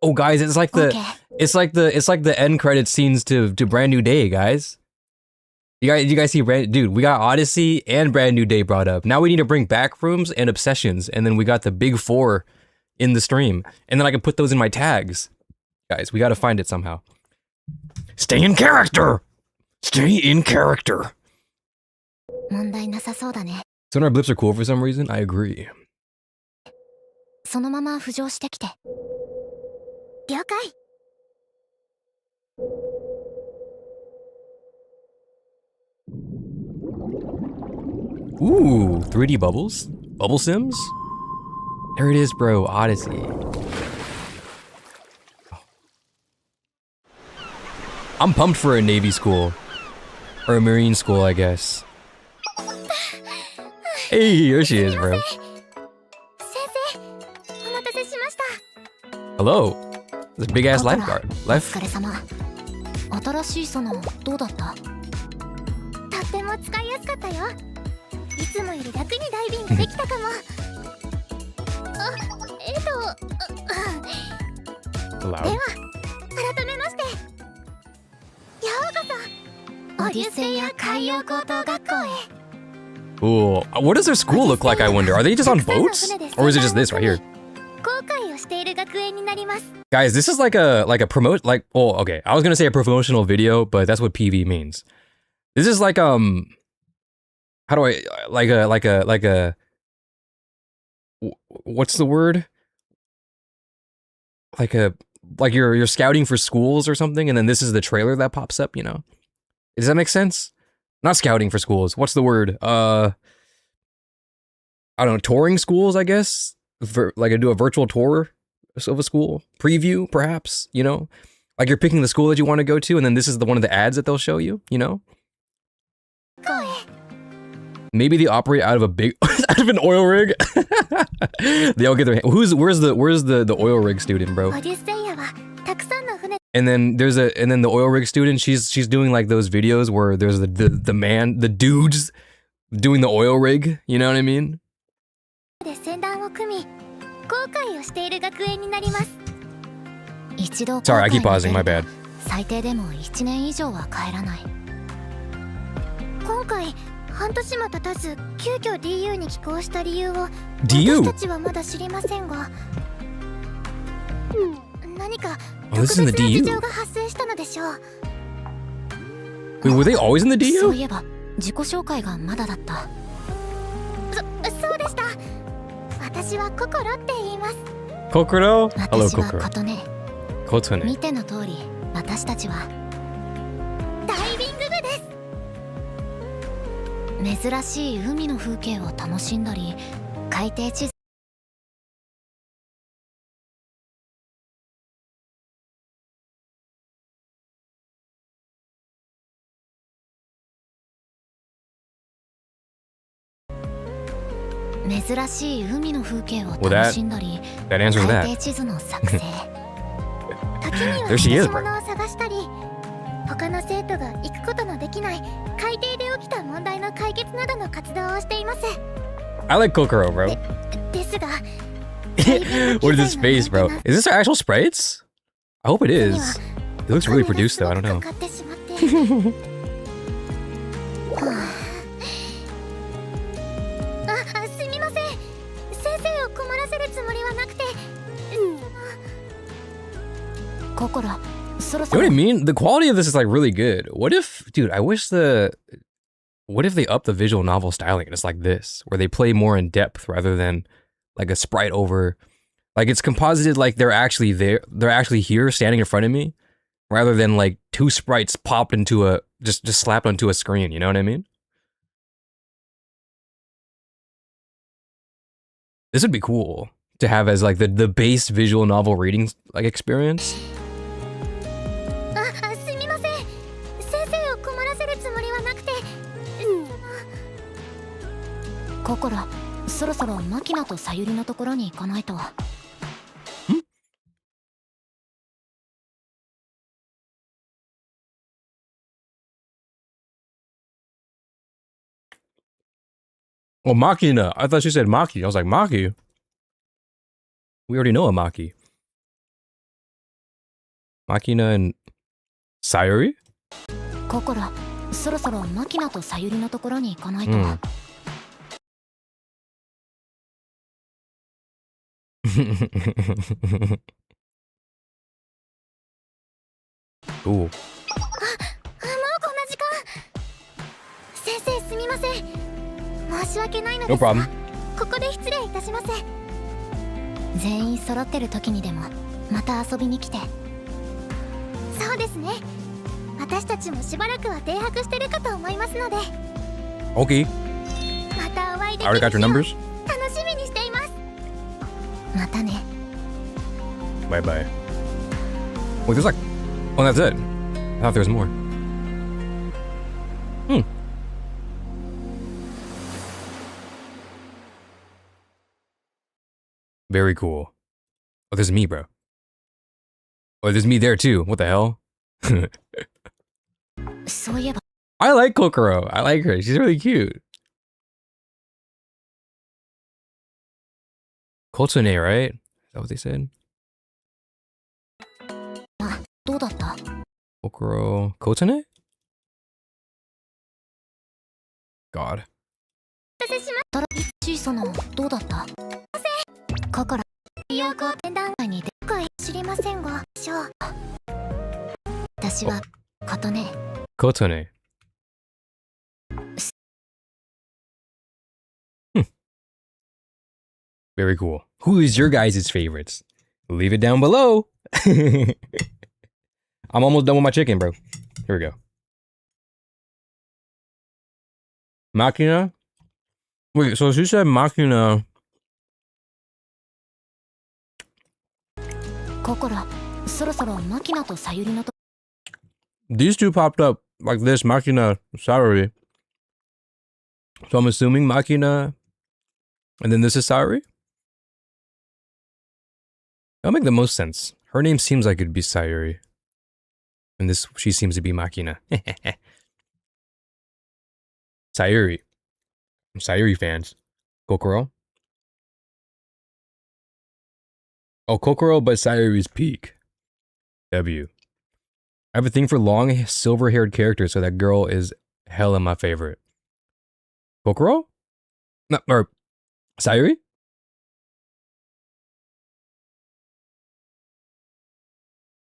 Speaker 1: Oh, guys, it's like the it's like the end credit scenes to Brand New Day, guys. You guys see dude, we got Odyssey and Brand New Day brought up. Now we need to bring Backrooms and Obsessions, and then we got the big four in the stream. And then I can put those in my tags. Guys, we gotta find it somehow. Stay in character! Stay in character!
Speaker 2: 問題なさそうだね。
Speaker 1: Sonar blips are cool for some reason. I agree.
Speaker 2: そのまま浮上してきて。了解。
Speaker 1: Ooh, 3D bubbles? Bubble sims? There it is, bro. Odyssey. I'm pumped for a Navy school. Or a Marine school, I guess. Hey, here she is, bro. Hello. This big ass lifeguard.
Speaker 2: お疲れ様。新しいソナーどうだった？とっても使いやすかったよ。いつもより楽にダイビングできたかも。あ、では、改めまして。ようこそ。オデュッセイア海洋高等学校へ。
Speaker 1: Ooh, what does their school look like, I wonder? Are they just on boats? Or is it just this right here? Guys, this is like a oh, okay. I was gonna say a promotional video, but that's what PV means. This is like how do I like a what's the word? Like you're scouting for schools or something, and then this is the trailer that pops up, you know? Does that make sense? Not scouting for schools. What's the word? I don't know, touring schools, I guess? Like I do a virtual tour of a school. Preview, perhaps, you know? Like you're picking the school that you want to go to, and then this is one of the ads that they'll show you, you know? Maybe they operate out of a big out of an oil rig. They all get their where's the oil rig student, bro? And then the oil rig student, she's doing like those videos where there's the dudes doing the oil rig, you know what I mean? Sorry, I keep pausing, my bad. DU? Oh, this is in the DU. Wait, were they always in the DU? Kokoro? Hello, Kokoro. Kotone.
Speaker 2: 見ての通り、私たちはダイビング部です。珍しい海の風景を楽しんだり、海底地図珍しい海の風景を楽しんだり、海底地図の作成。時には落とし物を探したり、他の生徒が行くことのできない海底で起きた問題の解決などの活動をしています。
Speaker 1: I like Kokoro, bro.
Speaker 2: ですが、
Speaker 1: what is this face, bro? Is this our actual sprites? I hope it is. It looks really produced, though. I don't know. You know what I mean? The quality of this is like really good. What if, dude, what if they up the visual novel styling and it's like this, where they play more in depth rather than like a sprite over, like it's composited like they're actually there, they're actually here standing in front of me, rather than like two sprites popped into a, just slapped onto a screen, you know what I mean? This would be cool to have as like the base visual novel reading like experience.
Speaker 2: すみません。先生を困らせるつもりはなくて。ココラ、そろそろマキナとサユリのところに行かないと。
Speaker 1: Oh, Machina. I thought she said Maki. I was like, Maki? We already know a Maki. Machina and Sayuri?
Speaker 2: ココラ、そろそろマキナとサユリのところに行かないと。
Speaker 1: Ooh.
Speaker 2: もうこんな時間。先生すみません。申し訳ないのですが、
Speaker 1: No problem.
Speaker 2: ここで失礼いたします。全員揃ってる時にでもまた遊びに来て。そうですね。私たちもしばらくは停泊してるかと思いますので。
Speaker 1: Okay.
Speaker 2: またお会いでき
Speaker 1: I
Speaker 2: る
Speaker 1: already got your
Speaker 2: 日を
Speaker 1: numbers.
Speaker 2: 楽しみにしています。またね。
Speaker 1: Bye bye. Wait, there's like, oh, that's it. I thought there was more. Very cool. Oh, there's me, bro. Oh, there's me there too. What the hell?
Speaker 2: そういえば。
Speaker 1: I like Kokoro. I like her. She's really cute. Kotsune, right? Is that what they said?
Speaker 2: どうだった？
Speaker 1: Kokoro. Kotsune? God.
Speaker 2: 小さなどうだった？ココラ、陽光展覧会に出会い知りませんが、しょう。私は琴音。
Speaker 1: Kotsune. Very cool. Who is your guys' favorites? Leave it down below. I'm almost done with my chicken, bro. Here we go. Machina? Wait, so she said Machina.
Speaker 2: ココラ、そろそろマキナとサユリのと。
Speaker 1: These two popped up like this, Machina, Sayuri. So I'm assuming Machina, and then this is Sayuri? That'll make the most sense. Her name seems like it'd be Sayuri. And this, she seems to be Machina. Sayuri. Sayuri fans. Kokoro? Oh, Kokoro, but Sayuri's peak. W. I have a thing for long, silver-haired characters, so that girl is hella my favorite. Kokoro? No, or Sayuri?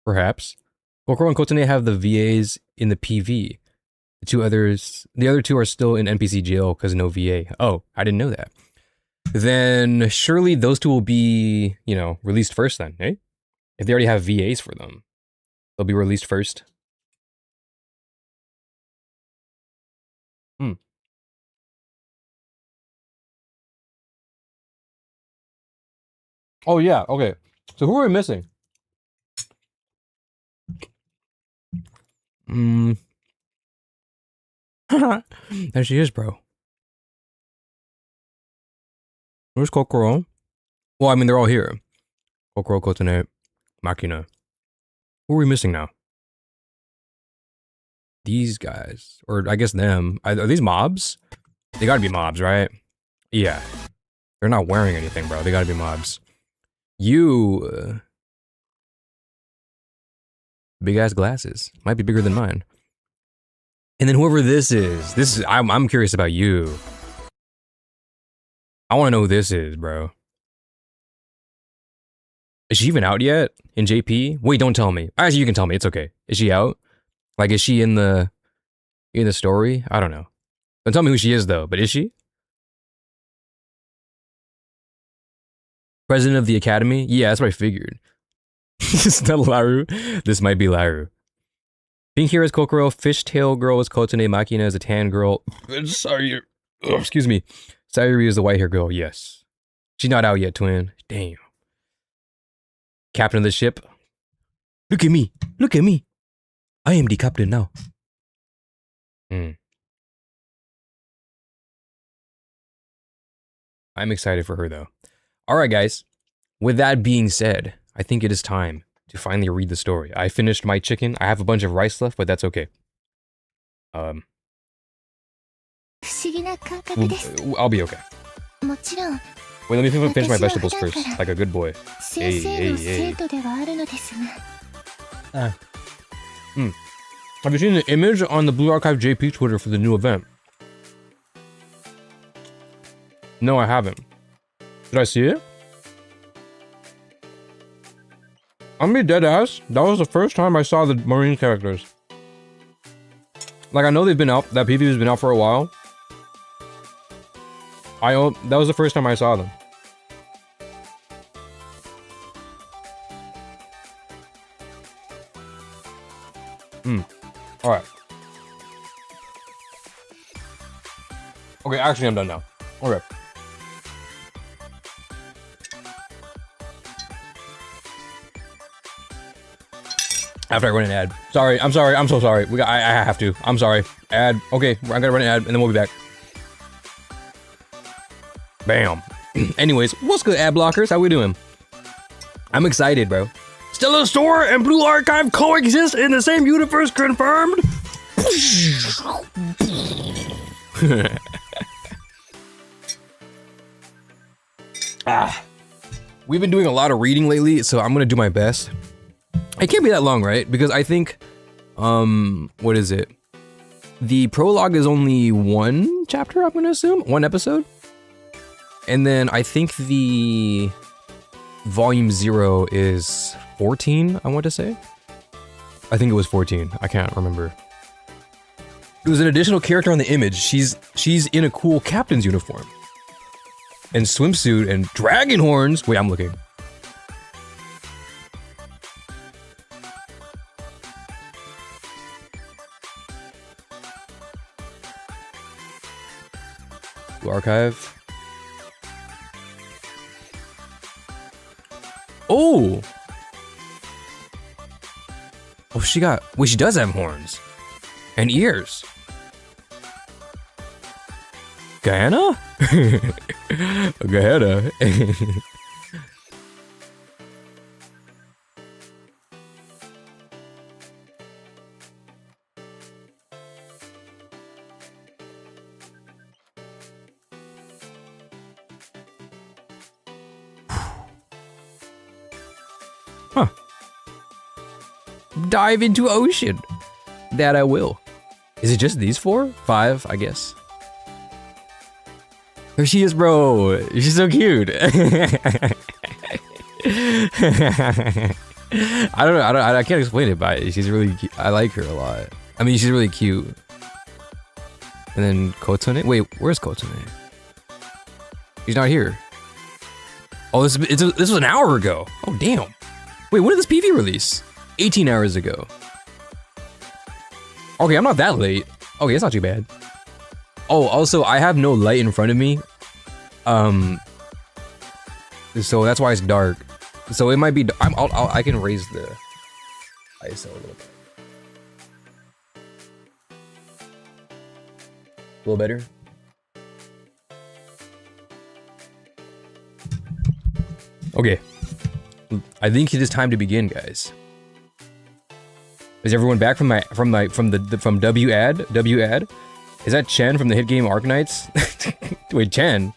Speaker 1: Perhaps. Kokoro and Kotane have the VAs in the PV. The other two are still in NPC jail because no VA. Oh, I didn't know that. Then surely those two will be, you know, released first then, eh? If they already have VAs for them, they'll be released first. Oh yeah, okay. So who are we missing? There she is, bro. Where's Kokoro? Well, I mean, they're all here. Kokoro, Kotane, Machina. Who are we missing now? These guys. Or I guess them. Are these mobs? They gotta be mobs, right? Yeah. They're not wearing anything, bro. They gotta be mobs. You... big-ass glasses. Might be bigger than mine. And then whoever this is, I'm curious about you. I want to know who this is, bro. Is she even out yet in JP? Wait, don't tell me. Actually, you can tell me. It's okay. Is she out? Like, is she in the story? I don't know. Don't tell me who she is though. But is she? President of the Academy? Yeah, that's what I figured. It's not Laru. This might be Laru. Pink hair is Kokoro. Fishtail girl is Kotone. Makina is a tan girl. Sorry. Oh, excuse me. Sayuri is the white hair girl. Yes. She's not out yet, twin. Damn. Captain of the ship. Look at me. Look at me. I am the captain now. I'm excited for her though. Alright guys. With that being said, I think it is time to finally read the story. I finished my chicken. I have a bunch of rice left, but that's okay. I'll be okay. Wait, let me finish my vegetables first, like a good boy. Hey, hey, hey. Have you seen the image on the Blue Archive JP Twitter for the new event? No, I haven't. Did I see it? I'm gonna be dead ass. That was the first time I saw the Marine characters. Like, I know they've been out, that PvP has been out for a while. That was the first time I saw them. Alright. Okay, actually I'm done now. Okay. After I run an ad. Sorry, I'm sorry, I'm so sorry. I have to. I'm sorry. Ad. Okay, I'm gonna run an ad and then we'll be back. Bam. Anyways, what's good, ad blockers? How we doing? I'm excited, bro. Stellar Store and Blue Archive coexist in the same universe, confirmed? We've been doing a lot of reading lately, so I'm gonna do my best. It can't be that long, right? Because I think, what is it? The prologue is only one chapter, I'm gonna assume? One episode? And then I think the volume 0 is 14, I want to say. I think it was 14. I can't remember. It was an additional character on the image. She's in a cool captain's uniform. And swimsuit and dragon horns. Wait, I'm looking. Archive. Oh! Oh, she does have horns. And ears. Guyana? Guyana. Huh. Dive into ocean. That I will. Is it just these 4? 5, I guess. There she is, bro. She's so cute. I don't know. I can't explain it, but she's really cute. I like her a lot. I mean, she's really cute. And then Kotone. Wait, where's Kotone? She's not here. Oh, this was an hour ago. Oh, damn. Wait, when did this PV release? 18 hours ago. Okay, I'm not that late. Okay, it's not too bad. Oh, also, I have no light in front of me. So that's why it's dark. So it might be. I can raise the ISO a little bit. A little better. Okay. I think it is time to begin, guys. Is everyone back from W ad? W ad? Is that Chen from the hit game Arknights? Wait, Chen?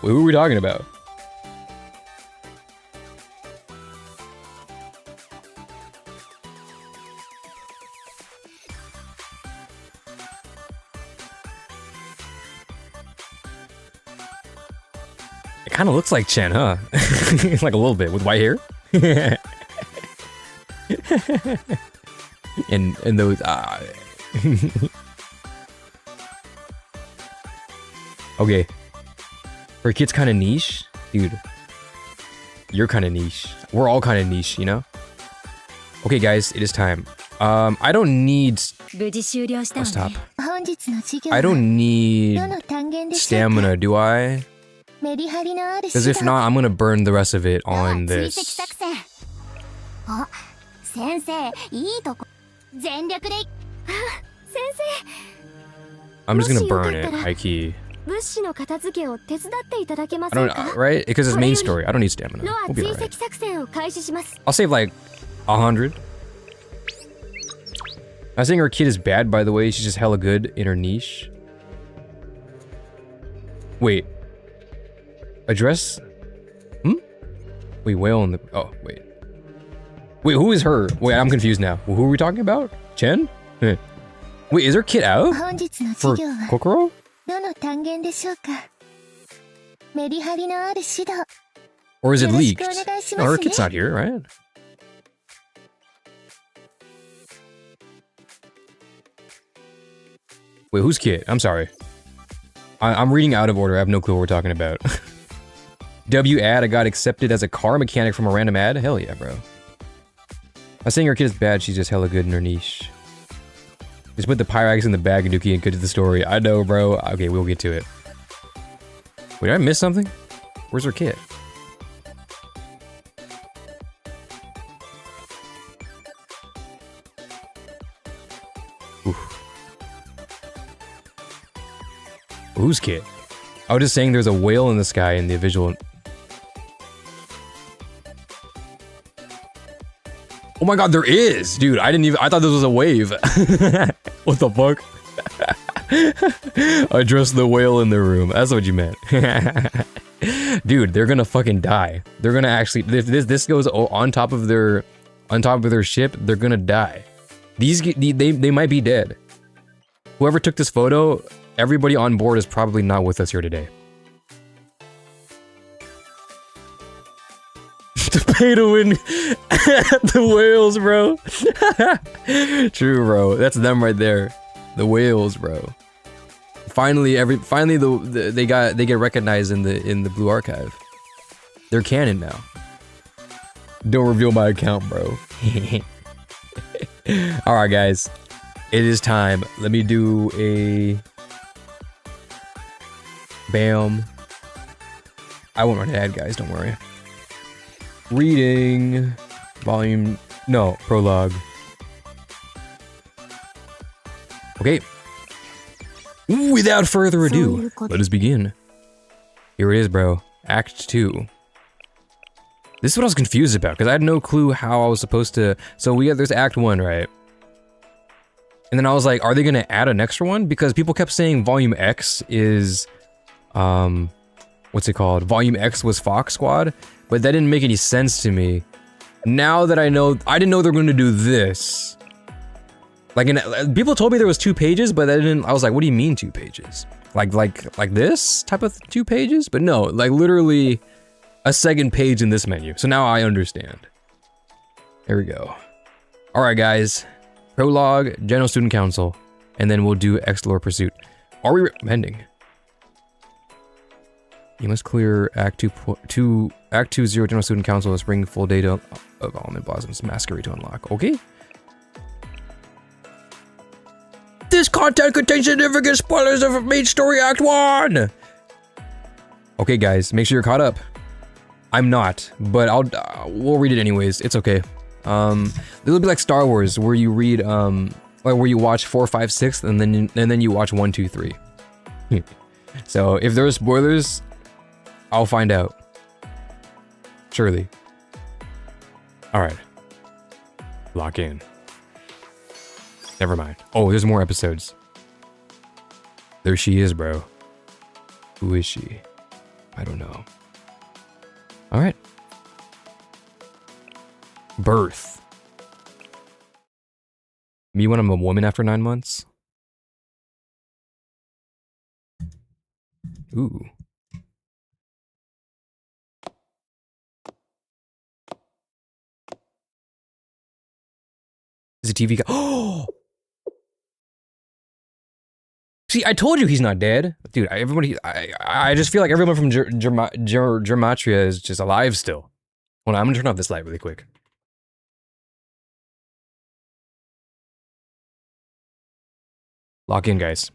Speaker 1: Wait, who are we talking about? It kind of looks like Chen, huh? Like a little bit with white hair. and those okay. Her kid's kind of niche, dude. You're kind of niche. We're all kind of niche, you know. Okay, guys, it is time. I don't need. Oh, stop. I don't need stamina, do I? Because if not, I'm gonna burn the rest of it on this. I'm just gonna burn it, high key. I don't, right? Because it's main story. I don't need stamina. We'll be alright. I'll save like 100. I'm saying her kid is bad, by the way. She's just hella good in her niche. Wait. Address? Wait, whale in the... Oh, wait. Wait, who is her? Wait, I'm confused now. Who are we talking about? Chen? Wait, is her kid out? For Kokoro? Or is it leaked? No, her kid's not here, right? Wait, whose kid? I'm sorry. I'm reading out of order. I have no clue what we're talking about. W ad, I got accepted as a car mechanic from a random ad? Hell yeah, bro. I'm saying her kid is bad, she's just hella good in her niche. Just put the Pyrax in the bag, Anuki, and get to the story. I know, bro. Okay, we'll get to it. Wait, did I miss something? Where's her kid? Oof. Whose kid? I was just saying there's a whale in the sky in the visual. Oh my god, there is! Dude, I thought this was a wave. What the fuck? Address the whale in the room. That's what you meant. Dude, they're gonna fucking die. They're gonna actually, if this goes on top of their ship, they're gonna die. They might be dead. Whoever took this photo, everybody on board is probably not with us here today. To pay to win the whales, bro. True, bro. That's them right there. The whales, bro. Finally, they get recognized in the Blue Archive. They're canon now. Don't reveal my account, bro. All right, guys. It is time. Let me do a bam. I won't run an ad, guys. Don't worry. Reading volume, no, prologue. Okay. Without further ado, let us begin. Here it is, bro. Act 2. This is what I was confused about, because I had no clue how I was supposed to... So there's Act 1, right? And then I was like, are they going to add an extra one? Because people kept saying Volume X is... what's it called? Volume X was Fox Squad, but that didn't make any sense to me. Now that I know, I didn't know they were going to do this. Like, people told me there was 2 pages, but I was like, what do you mean 2 pages? Like this type of 2 pages? But no, like literally a second page in this menu. So now I understand. There we go. All right, guys. Prologue, General Student Council, and then we'll do Explore Pursuit. Are we ending? You must clear Act 2 0 General Student Council to bring full data of Almond Blossom's Masquerade to unlock. Okay. This content contains significant spoilers of main story Act 1! Okay, guys, make sure you're caught up. I'm not, but we'll read it anyways. It's okay. It'll be like Star Wars, where you read, like where you watch 4, 5, 6, and then you watch 1, 2, 3. So if there are spoilers, I'll find out. Surely. Alright. Lock in. Never mind. Oh, there's more episodes. There she is, bro. Who is she? I don't know. Alright. Birth. Me when I'm a woman after 9 months? Ooh. TV guy. Oh! See, I told you he's not dead. Dude, I just feel like everyone from Gematria is just alive still. Hold on, I'm gonna turn off this light really quick. Lock in, guys.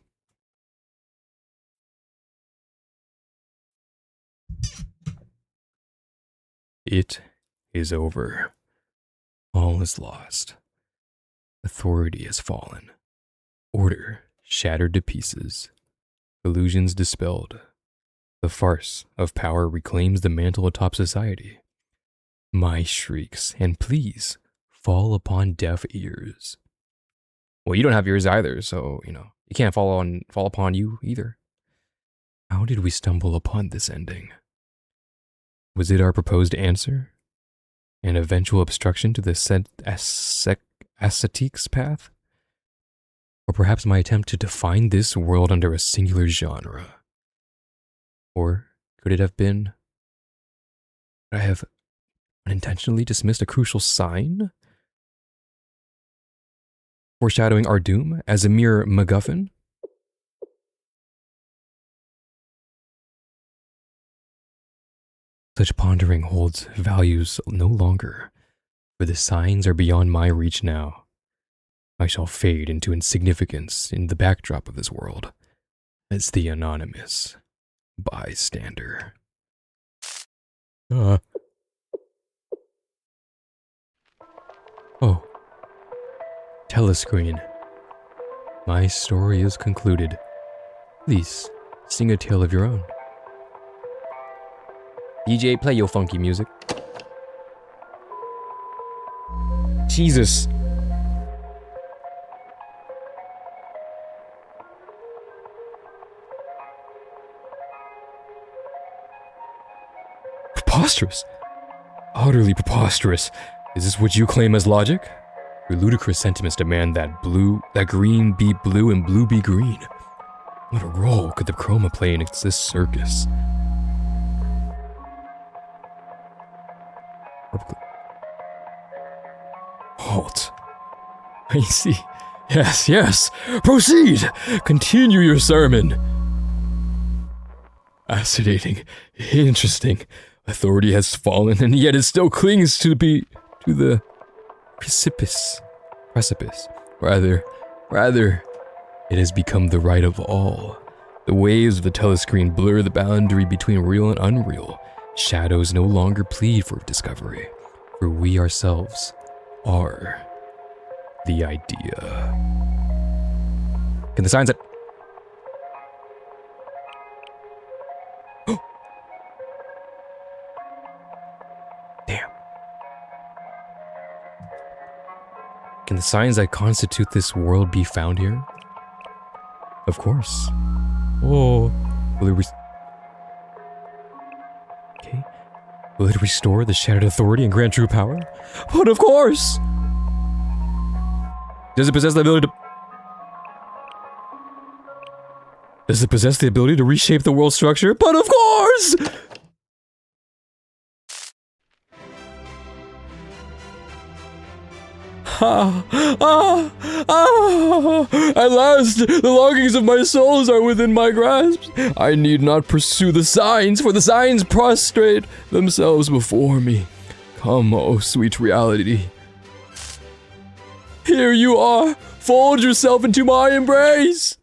Speaker 1: It is over. All is lost. Authority has fallen. Order shattered to pieces. Illusions dispelled. The farce of power reclaims the mantle atop society. My shrieks and pleas fall upon deaf ears. Well, you don't have ears either, so, you know, it can't fall upon you either. How did we stumble upon this ending? Was it our proposed answer? An eventual obstruction to the ascetics path? Or perhaps my attempt to define this world under a singular genre? Or could it have been that I have unintentionally dismissed a crucial sign? Foreshadowing our doom as a mere MacGuffin? Such pondering holds values no longer, for the signs are beyond my reach now. I shall fade into insignificance in the backdrop of this world as the anonymous bystander. Oh. Telescreen. My story is concluded. Please, sing a tale of your own. DJ, play your funky music. Jesus. Preposterous. Utterly preposterous. Is this what you claim as logic? Your ludicrous sentiments demand that green be blue and blue be green. What role could the chroma play in this circus? Halt. I see. Yes. Proceed. Continue your sermon. Fascinating. Interesting. Authority has fallen, and yet it still clings to the precipice. Rather, it has become the right of all. The waves of the telescreen blur the boundary between real and unreal. Shadows no longer plead for discovery, for we ourselves are the idea. Can the signs that... Damn. Can the signs that constitute this world be found here? Of course. Oh. Will it restore the shattered authority and grant true power? But of course! Does it possess the ability to reshape the world structure? But of course! At last, the longings of my souls are within my grasp. I need not pursue the signs, for the signs prostrate themselves before me. Come, oh sweet reality. Here you are. Fold yourself into my embrace.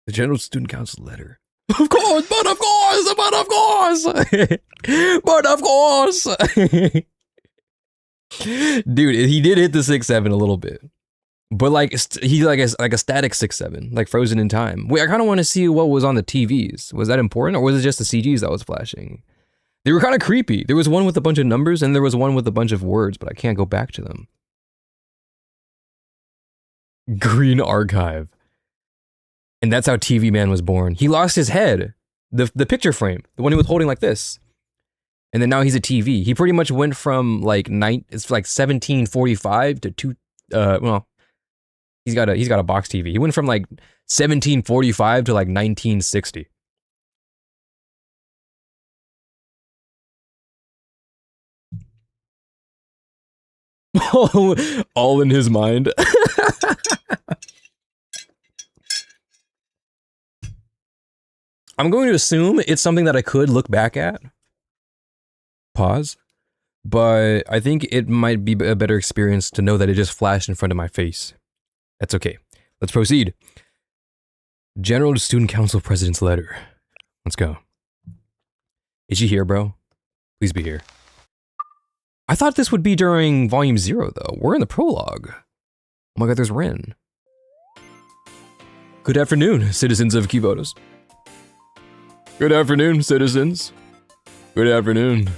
Speaker 1: The General Student Council letter. Of course, but of course, but of course, but of course. Dude, he did hit the 6-7 a little bit, but like he like a static 6-7, like frozen in time. Wait, I kind of want to see what was on the TVs. Was that important, or was it just the CGs that was flashing? They were kind of creepy. There was one with a bunch of numbers, and there was one with a bunch of words, but I can't go back to them. Green Archive. And that's how TV Man was born. He lost his head, the picture frame, the one he was holding like this. And then now he's a TV. He pretty much went from like 1745 to well, he's got a box TV. He went from like 1745 to like 1960. All in his mind. I'm going to assume it's something that I could look back at. Pause. But I think it might be a better experience to know that it just flashed in front of my face. That's okay. Let's proceed. General Student Council President's letter. Let's go. Is she here, bro? Please be here. I thought this would be during Volume 0, though. We're in the prologue. Oh my god, there's Rin. Good afternoon, citizens of Kivotos. Good afternoon, citizens. Good afternoon.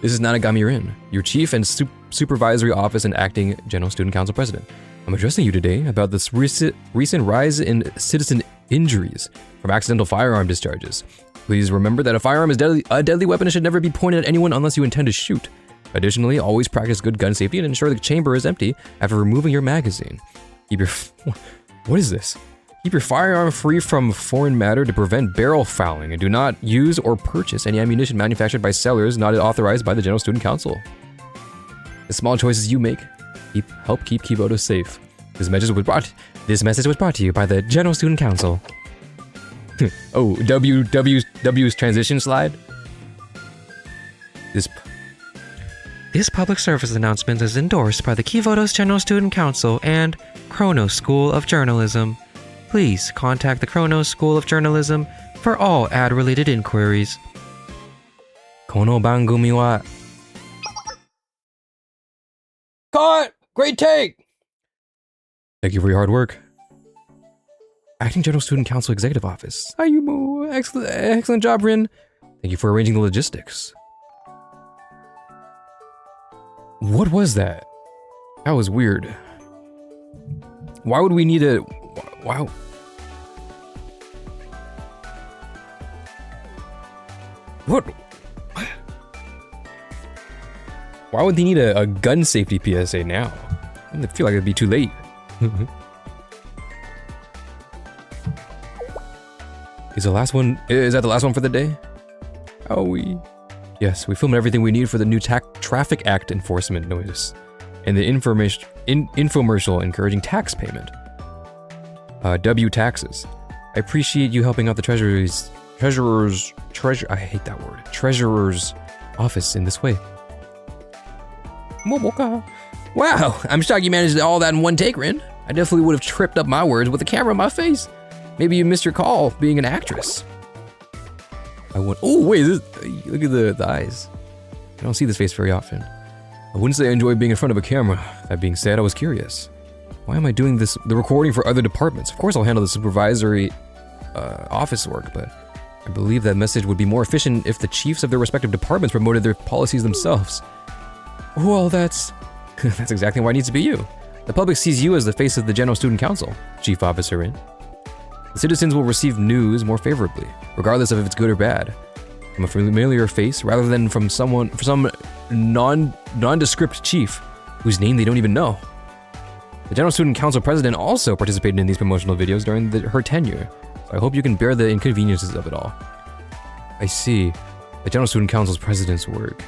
Speaker 1: This is Nanagami Rin, your Chief and Supervisory Office and Acting General Student Council President. I'm addressing you today about this recent rise in citizen injuries from accidental firearm discharges. Please remember that a firearm is a deadly weapon and should never be pointed at anyone unless you intend to shoot. Additionally, always practice good gun safety and ensure the chamber is empty after removing your magazine. Keep your... What is this? Keep your firearm free from foreign matter to prevent barrel fouling, and do not use or purchase any ammunition manufactured by sellers not authorized by the General Student Council. The small choices you make help keep Kivotos safe. This message was brought to you by the General Student Council. Oh, W's transition slide? This public service announcement is endorsed by the Kivotos General Student Council and Kronos School of Journalism. Please contact the Kronos School of Journalism for all ad-related inquiries. Kono bangumi wa... Cut! Great take! Thank you for your hard work. Acting General Student Council Executive Office. Ayumu, excellent job, Rin. Thank you for arranging the logistics. What was that? That was weird. Why would we need a... Wow. What? Why would they need a gun safety PSA now? I feel like it'd be too late. Is that the last one for the day? Yes, we filmed everything we need for the new Traffic Act enforcement notice and the infomercial encouraging tax payment. W taxes. I appreciate you helping out the treasurer's office in this way. Wow, I'm shocked you managed all that in one take, Rin. I definitely would have tripped up my words with a camera in my face. Maybe you missed your call being an actress. Oh wait, look at the eyes. I don't see this face very often. I wouldn't say I enjoy being in front of a camera. That being said, I was curious. Why am I doing the recording for other departments? Of course I'll handle the supervisory office work, but I believe that message would be more efficient if the chiefs of their respective departments promoted their policies themselves. Well, that's exactly why it needs to be you. The public sees you as the face of the General Student Council, Chief Officer Rin. The citizens will receive news more favorably, regardless of if it's good or bad, from a familiar face rather than from some nondescript chief whose name they don't even know. The General Student Council President also participated in these promotional videos during her tenure, so I hope you can bear the inconveniences of it all. I see. The General Student Council's President's work.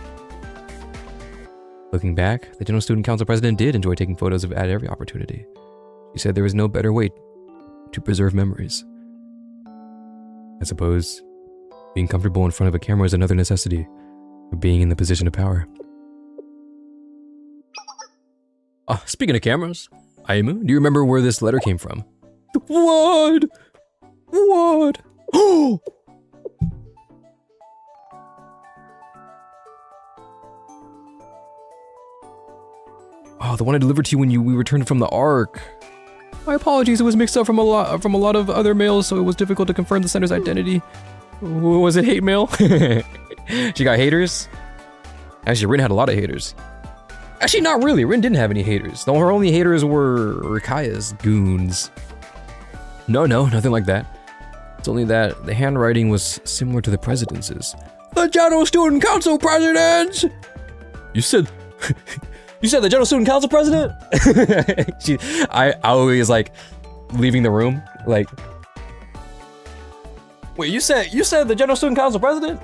Speaker 1: Looking back, the General Student Council President did enjoy taking photos at every opportunity. She said there was no better way to preserve memories. I suppose being comfortable in front of a camera is another necessity for being in the position of power. Speaking of cameras, Aimu, do you remember where this letter came from? What? Oh! Oh, the one I delivered to you when we returned from the Ark. My apologies, it was mixed up from a lot of other mails, so it was difficult to confirm the sender's identity. Was it hate mail? She got haters? Actually, Rin had a lot of haters. Actually, not really. Rin didn't have any haters. Her only haters were Rikaya's goons. No, nothing like that. It's only that the handwriting was similar to the president's. The General Student Council President! You said the General Student Council President? I always like leaving the room, like, wait, you said the General Student Council President?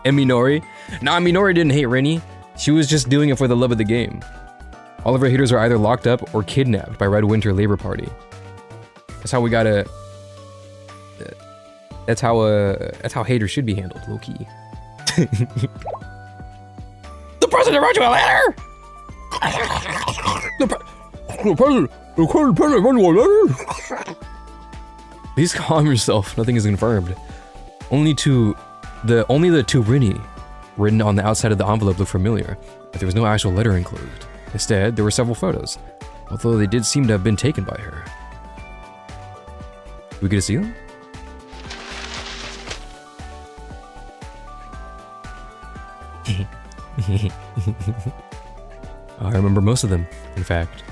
Speaker 1: And Minori? Nah, Minori didn't hate Rinny. She was just doing it for the love of the game. All of our haters are either locked up or kidnapped by Red Winter Labor Party. That's how we gotta... That's how haters should be handled, low-key. The president wrote you a letter! The president wrote you a letter? Please calm yourself, nothing is confirmed. Only the two Rini written on the outside of the envelope look familiar, but there was no actual letter enclosed. Instead, there were several photos, although they did seem to have been taken by her. We get to see them? I remember most of them, in fact.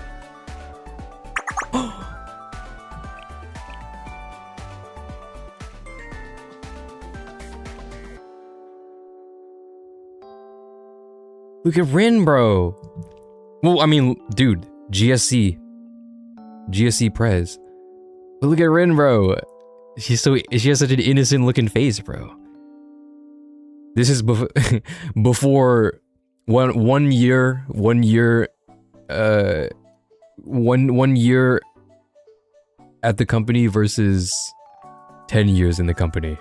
Speaker 1: Look at Rin, bro. Well, I mean, dude, GSC Prez. But look at Rin, bro. She has such an innocent looking face, bro. This is before one year at the company versus 10 years in the company.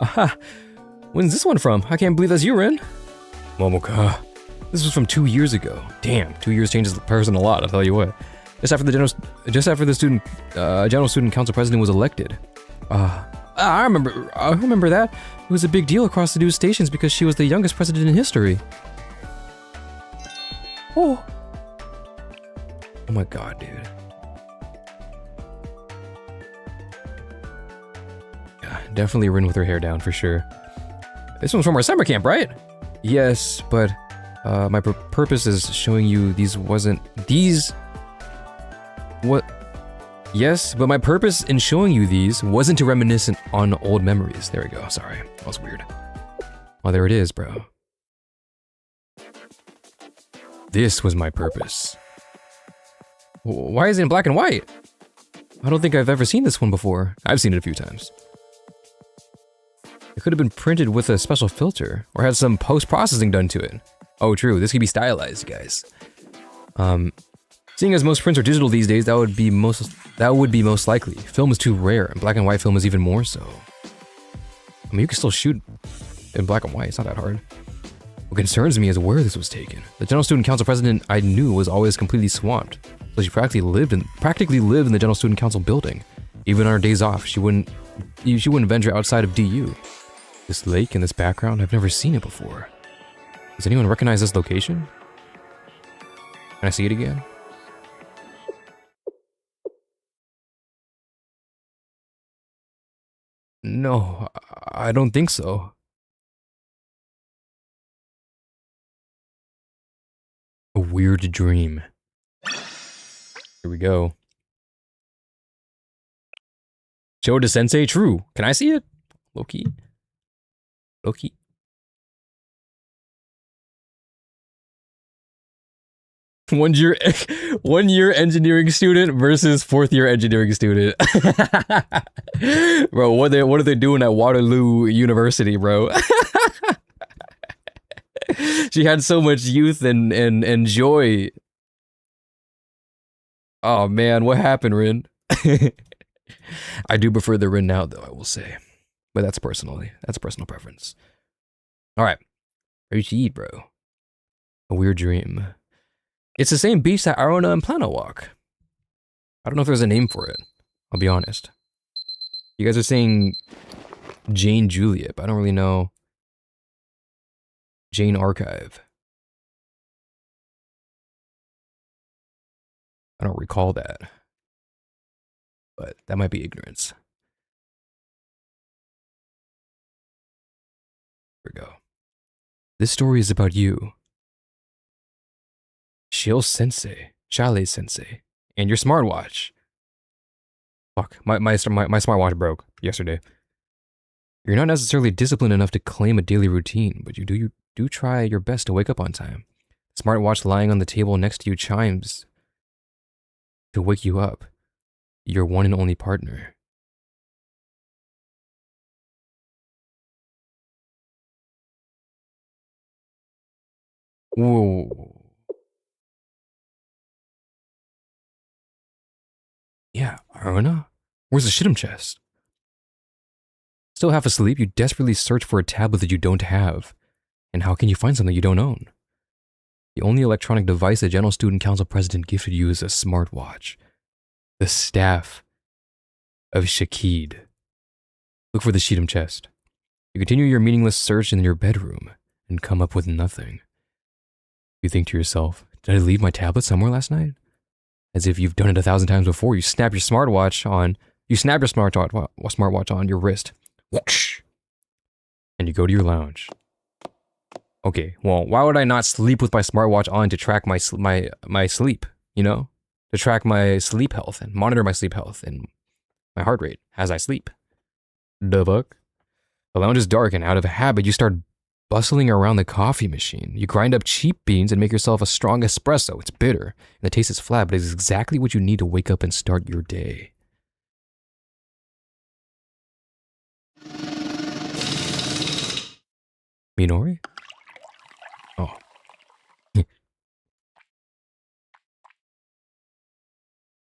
Speaker 1: Aha. When's this one from? I can't believe that's you, Rin. Momoka. This was from 2 years ago. Damn, 2 years changes the person a lot, I'll tell you what. Just after the general student council president was elected. I remember that. It was a big deal across the news stations because she was the youngest president in history. Oh. Oh my god, dude. Yeah, definitely Rin with her hair down for sure. This one's from our summer camp, right? Yes, but my purpose is showing you Yes, but my purpose in showing you these wasn't to reminisce on old memories. There we go, sorry. That was weird. Oh, there it is, bro. This was my purpose. Why is it in black and white? I don't think I've ever seen this one before. I've seen it a few times. It could have been printed with a special filter, or had some post-processing done to it. Oh, true, this could be stylized, guys. Seeing as most prints are digital these days, that would be most likely. Film is too rare, and black and white film is even more so. I mean, you can still shoot in black and white, it's not that hard. What concerns me is where this was taken. The General Student Council president I knew was always completely swamped, so she practically lived in the General Student Council building. Even on her days off, she wouldn't venture outside of DU. This lake in this background, I've never seen it before. Does anyone recognize this location? Can I see it again? No, I don't think so. A weird dream. Here we go. Shoda Sensei, true. Can I see it? Loki. Loki. One year engineering student versus 4th year engineering student. Bro, what are they doing at Waterloo University, bro? She had so much youth and joy. Oh man, what happened, Rin? I do prefer the Rin now, though, I will say. But that's personal preference. Alright. Ready to eat, bro. A weird dream. It's the same beach that Arona and Plano walk. I don't know if there's a name for it. I'll be honest. You guys are saying Jane Juliet, but I don't really know. Jane Archive. I don't recall that. But that might be ignorance. Here we go. This story is about you. Shale Sensei, and your smartwatch. Fuck, my smartwatch broke yesterday. You're not necessarily disciplined enough to claim a daily routine, but you do try your best to wake up on time. The smartwatch lying on the table next to you chimes to wake you up. Your one and only partner. Whoa. Yeah, Aruna? Where's the shitum chest? Still half asleep, you desperately search for a tablet that you don't have. And how can you find something you don't own? The only electronic device the General Student Council President gifted you is a smartwatch. The staff of Shakid. Look for the shitum chest. You continue your meaningless search in your bedroom and come up with nothing. You think to yourself, did I leave my tablet somewhere last night? As if you've done it 1,000 times before, you snap your smartwatch on. You snap your smartwatch on your wrist. Whoosh! And you go to your lounge. Okay, well, why would I not sleep with my smartwatch on to track my sleep, you know? To track my sleep health and monitor my sleep health and my heart rate as I sleep. The fuck? The lounge is dark and out of habit, you start bustling around the coffee machine. You grind up cheap beans and make yourself a strong espresso. It's bitter, and the taste is flat, but it's exactly what you need to wake up and start your day. Minori? Oh.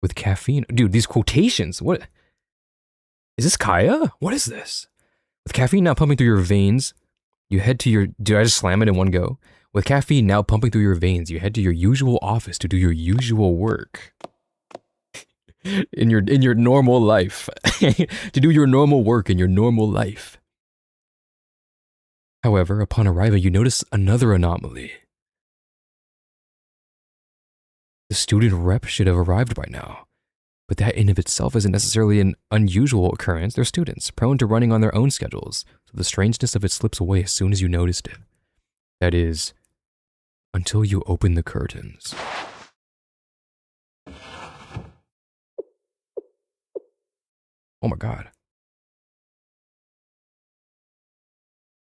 Speaker 1: With caffeine. Dude, these quotations. What? Is this Kaya? What is this? With caffeine now pumping through your veins, you head to your... Did I just slam it in one go? With caffeine now pumping through your veins, you head to your usual office to do your usual work. in your normal life. To do your normal work in your normal life. However, upon arriving, you notice another anomaly. The student rep should have arrived by now. But that in of itself isn't necessarily an unusual occurrence. They're students, prone to running on their own schedules, so the strangeness of it slips away as soon as you noticed it. That is, until you open the curtains. Oh my god.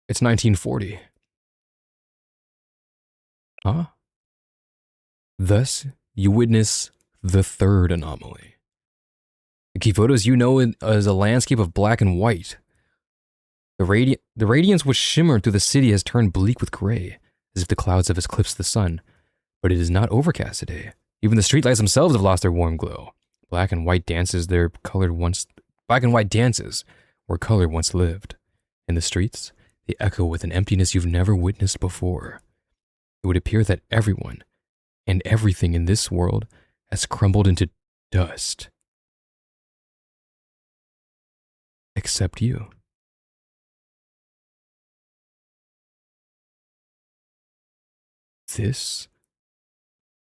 Speaker 1: It's 1940. Huh? Thus, you witness the third anomaly. The key photos you know as a landscape of black and white. The radiance which shimmered through the city has turned bleak with gray, as if the clouds have eclipsed the sun. But it is not overcast today. Even the streetlights themselves have lost their warm glow. Black and white dances where color once lived. In the streets, they echo with an emptiness you've never witnessed before. It would appear that everyone and everything in this world has crumbled into dust. Except you. This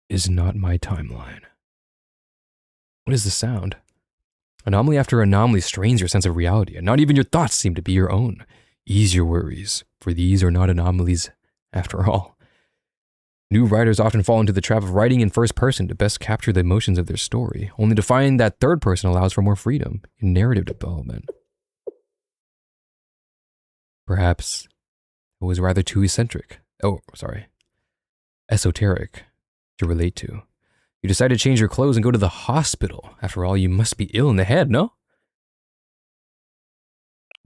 Speaker 1: is not my timeline. What is the sound? Anomaly after anomaly strains your sense of reality, and not even your thoughts seem to be your own. Ease your worries, for these are not anomalies after all. New writers often fall into the trap of writing in first person to best capture the emotions of their story, only to find that third person allows for more freedom in narrative development. Perhaps it was rather too esoteric to relate to. You decide to change your clothes and go to the hospital. After all, you must be ill in the head, no?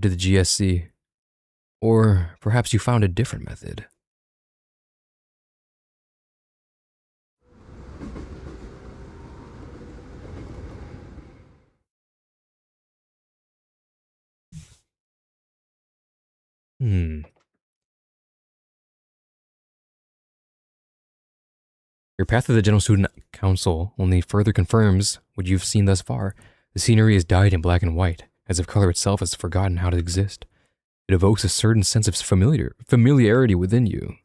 Speaker 1: To the GSC. Or perhaps you found a different method. Your path to the General Student Council only further confirms what you've seen thus far. The scenery is dyed in black and white, as if color itself has forgotten how to exist. It evokes a certain sense of familiarity within you.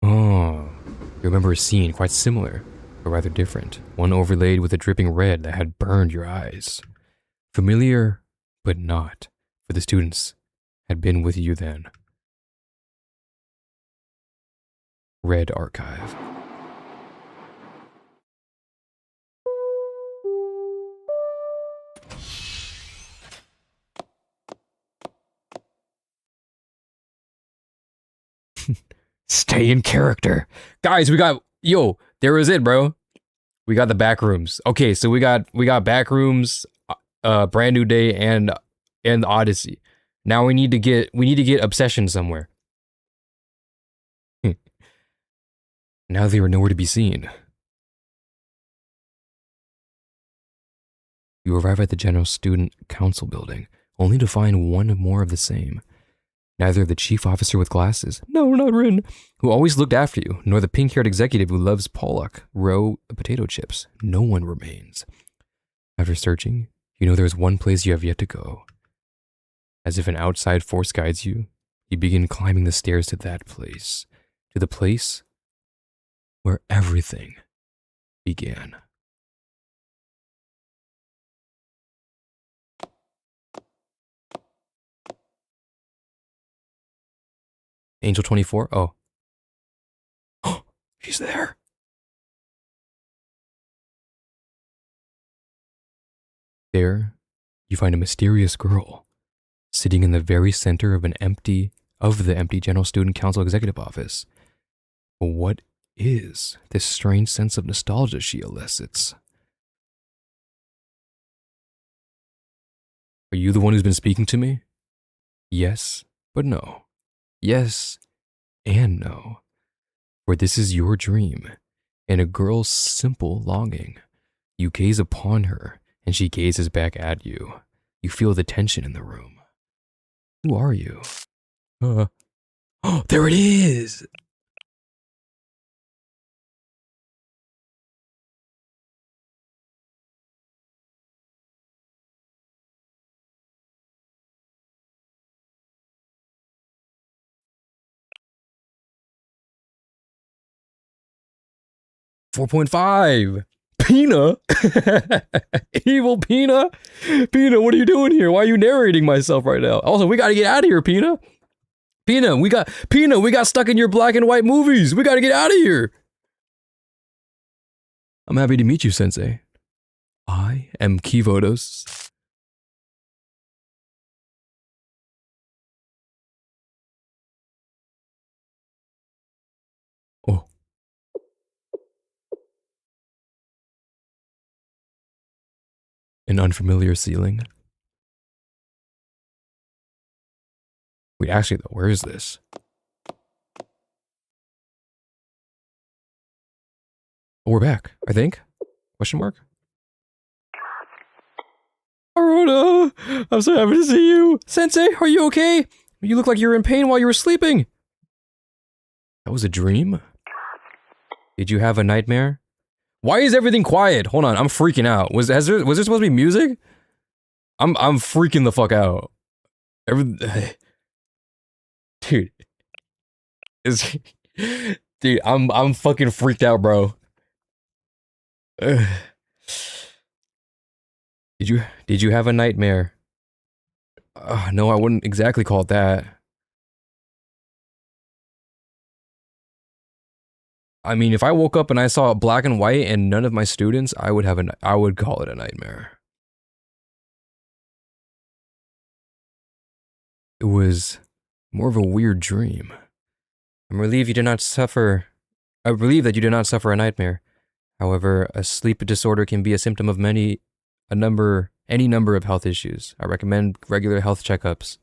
Speaker 1: Oh, you remember a scene quite similar, but rather different. One overlaid with a dripping red that had burned your eyes. Familiar, but not, for the students had been with you then. Red Archive. Stay in character. Guys, we got, there is it, bro. We got the back rooms. Okay, so we got back rooms, Brand New Day and Odyssey. Now we need to get Obsession somewhere. Now they were nowhere to be seen. You arrive at the General Student Council building, only to find one more of the same. Neither the chief officer with glasses, no, not Rin, who always looked after you, nor the pink-haired executive who loves Pollock, row potato chips. No one remains. After searching, you know there is one place you have yet to go. As if an outside force guides you, you begin climbing the stairs to that place. To the place where everything began. Angel 24? Oh. She's there. There, you find a mysterious girl sitting in the very center of the empty General Student Council Executive Office. But what is this strange sense of nostalgia she elicits? Are you the one who's been speaking to me? Yes, but no. Yes and no. For this is your dream, and a girl's simple longing. You gaze upon her, and she gazes back at you. You feel the tension in the room. Who are you? Oh, there it is! $4.5. Pina? Evil Pina? Pina, what are you doing here? Why are you narrating myself right now? Also, we gotta get out of here, Pina. Pina, we got stuck in your black and white movies. We gotta get out of here. I'm happy to meet you, Sensei. I am Kivodos. Oh. An unfamiliar ceiling. Wait, actually though, where is this? Oh, we're back, I think? Question mark? Arona! I'm so happy to see you! Sensei, are you okay? You look like you were in pain while you were sleeping! That was a dream? Did you have a nightmare? Why is everything quiet? Hold on, I'm freaking out. Was there supposed to be music? I'm freaking the fuck out. Dude. Dude, I'm fucking freaked out, bro. Did you have a nightmare? No, I wouldn't exactly call it that. I mean, if I woke up and I saw black and white and none of my students, I would call it a nightmare. It was more of a weird dream. I'm relieved you did not suffer. I'm relieved that you did not suffer a nightmare. However, a sleep disorder can be a symptom of any number of health issues. I recommend regular health checkups.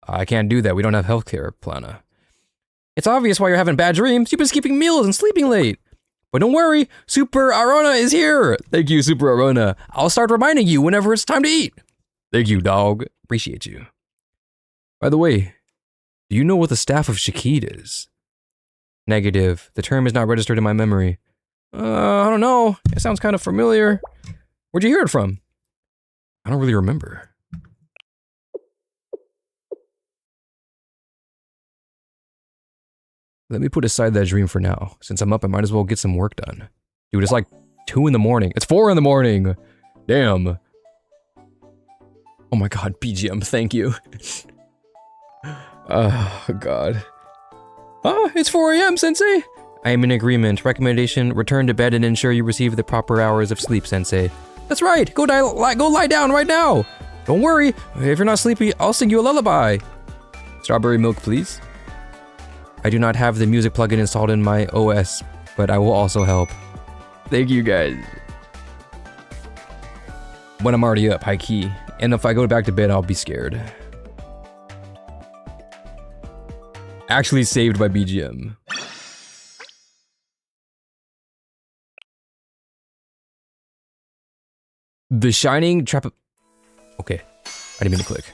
Speaker 1: I can't do that. We don't have healthcare, Plana. It's obvious why you're having bad dreams. You've been skipping meals and sleeping late. But don't worry, Super Arona is here. Thank you, Super Arona. I'll start reminding you whenever it's time to eat. Thank you, dog. Appreciate you. By the way, do you know what the staff of Shakid is? Negative. The term is not registered in my memory. I don't know. It sounds kind of familiar. Where'd you hear it from? I don't really remember. Let me put aside that dream for now. Since I'm up, I might as well get some work done. Dude, it's like 2 in the morning. It's 4 in the morning! Damn. Oh my god, BGM, thank you. Oh, god. Ah, it's 4 AM, Sensei! I am in agreement. Recommendation, return to bed and ensure you receive the proper hours of sleep, Sensei. That's right! Go lie down right now! Don't worry, if you're not sleepy, I'll sing you a lullaby. Strawberry milk, please. I do not have the music plugin installed in my OS, but I will also help. Thank you guys. When I'm already up, high key. And if I go back to bed, I'll be scared. Actually saved by BGM. The Shining Okay, I didn't mean to click.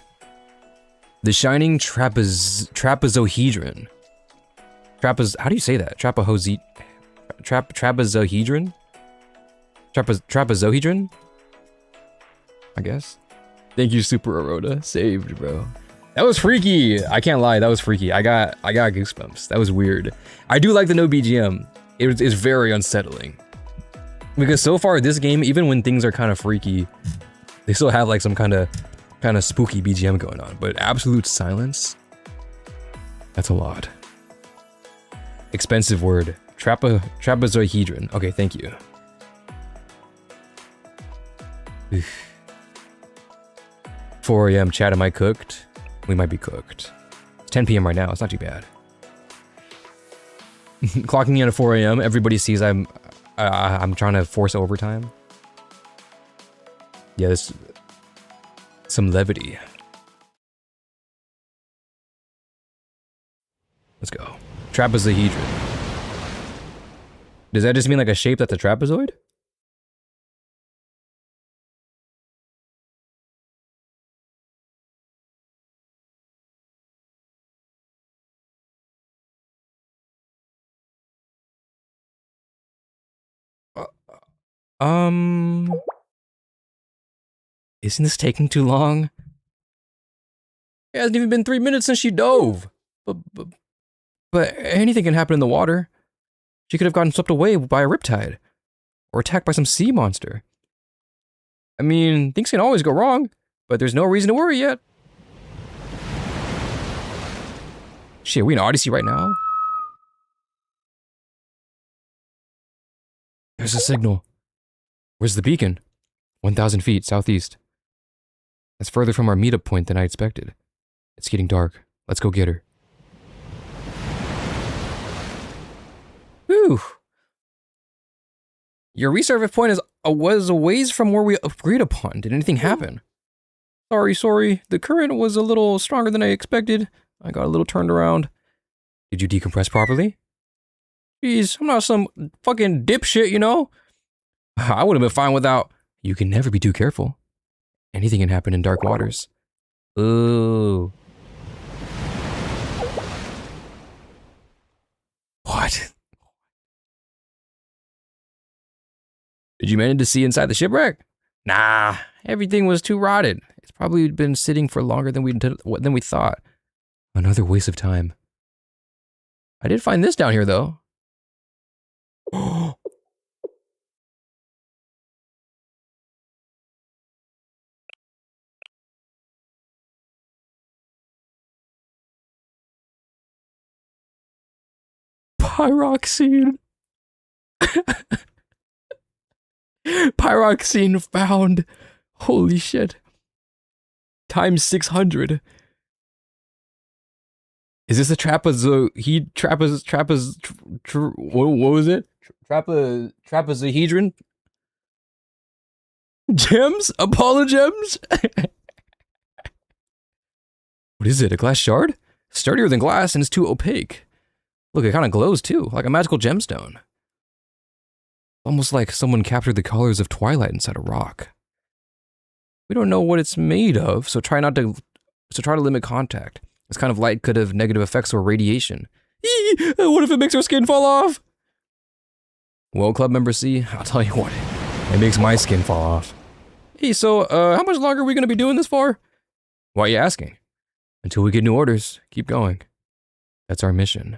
Speaker 1: The Shining Trapezohedron. How do you say that? Trapezohedron? Trapezohedron? I guess. Thank you, Super Aroda. Saved, bro. That was freaky. I can't lie, that was freaky. I got goosebumps. That was weird. I do like the no BGM. It's very unsettling. Because so far this game, even when things are kind of freaky, they still have like some kind of spooky BGM going on. But absolute silence? That's a lot. Expensive word. Trapezohedron. Okay, thank you. 4 AM, chat, am I cooked? We might be cooked. It's 10 PM right now, it's not too bad. Clocking in at 4 AM, everybody sees I'm trying to force overtime. Yeah, there's some levity. Let's go. Trapezohedron. Does that just mean like a shape that's a trapezoid? Isn't this taking too long? It hasn't even been 3 minutes since she dove. But anything can happen in the water. She could have gotten swept away by a riptide. Or attacked by some sea monster. I mean, things can always go wrong, but there's no reason to worry yet. Shit, are we in Odyssey right now? There's a signal. Where's the beacon? 1,000 feet southeast. That's further from our meetup point than I expected. It's getting dark. Let's go get her. Whew. Your resurface point was a ways from where we agreed upon. Did anything happen? Sorry. The current was a little stronger than I expected. I got a little turned around. Did you decompress properly? Jeez, I'm not some fucking dipshit, you know? I would have been fine without... You can never be too careful. Anything can happen in dark waters. Ooh. What? Did you manage to see inside the shipwreck? Nah, everything was too rotted. It's probably been sitting for longer than we thought. Another waste of time. I did find this down here, though. Pyroxene. Pyroxene found. Holy shit. Times 600. Is this a what was it? Trapezohedron? Gems? Apollo gems? What is it, a glass shard? Sturdier than glass and it's too opaque. Look, it kind of glows too, like a magical gemstone. Almost like someone captured the colors of twilight inside a rock. We don't know what it's made of, so try to limit contact. This kind of light could have negative effects or radiation. Eee, what if it makes our skin fall off? Well, club member C, I'll tell you what, it makes my skin fall off. Hey, so, how much longer are we gonna be doing this for? Why are you asking? Until we get new orders, keep going. That's our mission.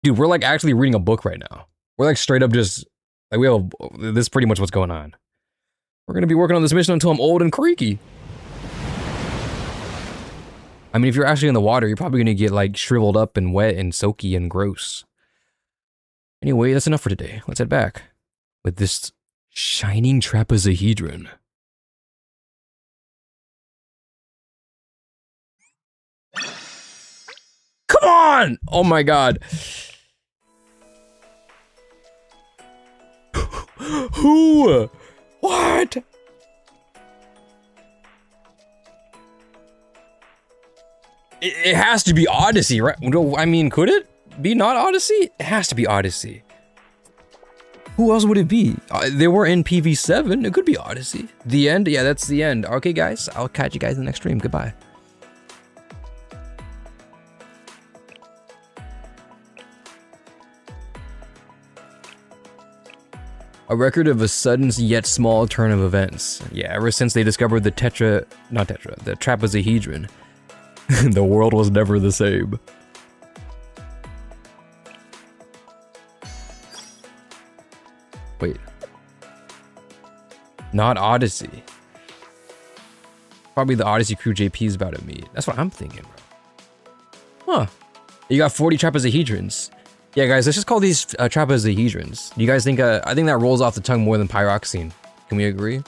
Speaker 1: Dude, we're like actually reading a book right now. We're like straight up just, like this is pretty much what's going on. We're gonna be working on this mission until I'm old and creaky. I mean, if you're actually in the water, you're probably gonna get like shriveled up and wet and soaky and gross. Anyway, that's enough for today. Let's head back with this shining trapezohedron. Come on! Oh my god. Who? What? It has to be Odyssey, right? No, I mean, could it be not Odyssey? It has to be Odyssey. Who else would it be? They were in PV7. It could be Odyssey. The end? Yeah, that's the end. Okay, guys. I'll catch you guys in the next stream. Goodbye. A record of a sudden yet small turn of events. Yeah, ever since they discovered the the trapezohedron, the world was never the same. Wait. Not Odyssey. Probably the Odyssey crew JP is about to meet. That's what I'm thinking, bro. Huh. You got 40 trapezohedrons. Yeah, guys, let's just call these trapezohedrons. Do you guys think, I think that rolls off the tongue more than pyroxene. Can we agree?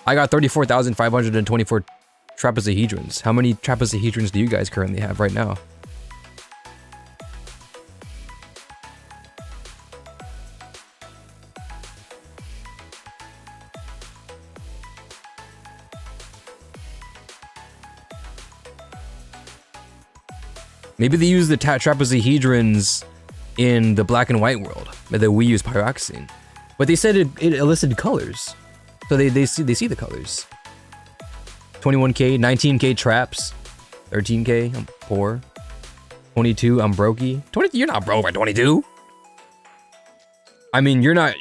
Speaker 1: I got 34,524 trapezohedrons. How many trapezohedrons do you guys currently have right now? Maybe they use the trapezohedrons in the black and white world, but that we use pyroxene. But they said it elicited colors, so they see the colors. 21k, 19k traps, 13k. I'm poor. 22. I'm brokey. 20. You're not broke by 22. I mean, you're not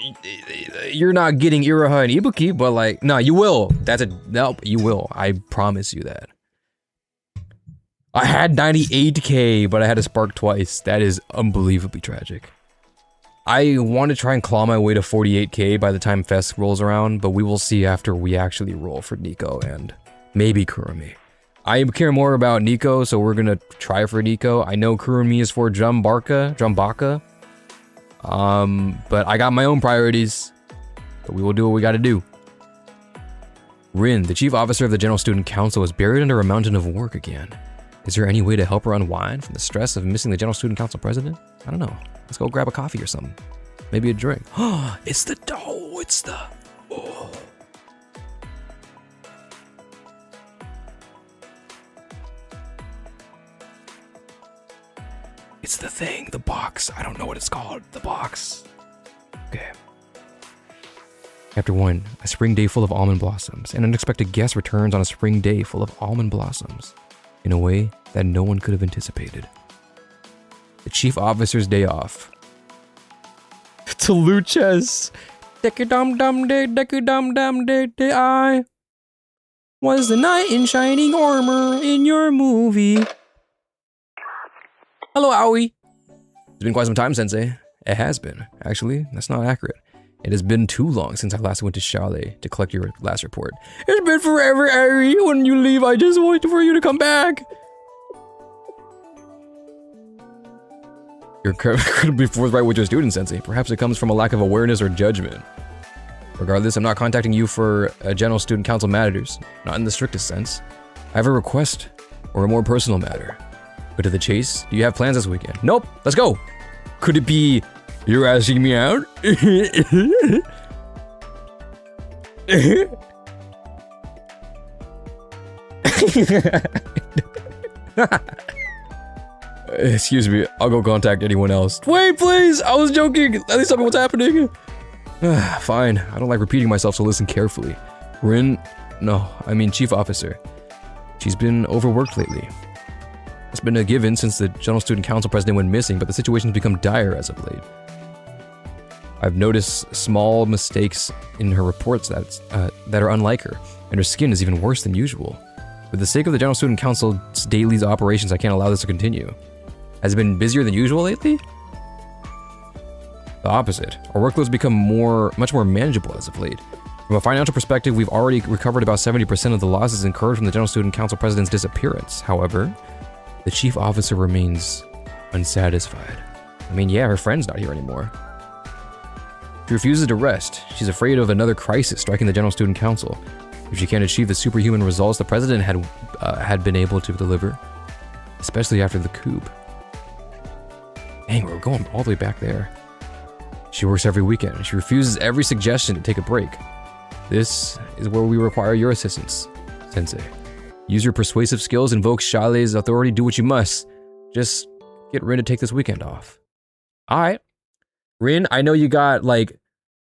Speaker 1: getting Iraha and Ibuki, but like, no, you will. Nope, you will. I promise you that. I had 98k, but I had a spark twice. That is unbelievably tragic. I want to try and claw my way to 48k by the time Fest rolls around, but we will see after we actually roll for Nico and maybe Kurumi. I care more about Nico, so we're gonna try for Nico. I know Kurumi is for Drumbaka. But I got my own priorities. But we will do what we gotta do. Rin, the chief officer of the General Student Council, is buried under a mountain of work again. Is there any way to help her unwind from the stress of missing the General Student Council president? I don't know. Let's go grab a coffee or something. Maybe a drink. Oh, it's the dough. It's the... Oh. It's the thing, the box. I don't know what it's called. The box. Okay. Chapter 1. A spring day full of almond blossoms. An unexpected guest returns on a spring day full of almond blossoms. In a way that no one could have anticipated. The chief officer's day off. To Luches. Deku-dum-dum day, deku-dum-dum day, I was the knight in shining armor in your movie. Hello, Aoi. It's been quite some time, Sensei. It has been. Actually, that's not accurate. It has been too long since I last went to Chalet to collect your last report. It's been forever, Ari. When you leave, I just wait for you to come back. You're incredibly forthright with your student, Sensei. Perhaps it comes from a lack of awareness or judgment. Regardless, I'm not contacting you for a General Student Council matters. Not in the strictest sense. I have a request, or a more personal matter. Go to the chase. Do you have plans this weekend? Nope. Let's go. Could it be... You're asking me out? Excuse me, I'll go contact anyone else. Wait, please! I was joking! At least tell me what's happening! Fine, I don't like repeating myself, so listen carefully. Rin... No, I mean Chief Officer. She's been overworked lately. It's been a given since the General Student Council president went missing, but the situation's become dire as of late. I've noticed small mistakes in her reports that are unlike her, and her skin is even worse than usual. For the sake of the General Student Council's daily operations, I can't allow this to continue. Has it been busier than usual lately? The opposite. Our workload's become much more manageable as of late. From a financial perspective, we've already recovered about 70% of the losses incurred from the General Student Council president's disappearance. However, the chief officer remains unsatisfied. I mean, yeah, her friend's not here anymore. She refuses to rest. She's afraid of another crisis striking the General Student Council. If she can't achieve the superhuman results the president had been able to deliver, especially after the coup. Dang, we're going all the way back there. She works every weekend. She refuses every suggestion to take a break. This is where we require your assistance, Sensei. Use your persuasive skills, invoke Chalet's authority, do what you must. Just get Rin to take this weekend off. Alright. Rin, I know you got, like,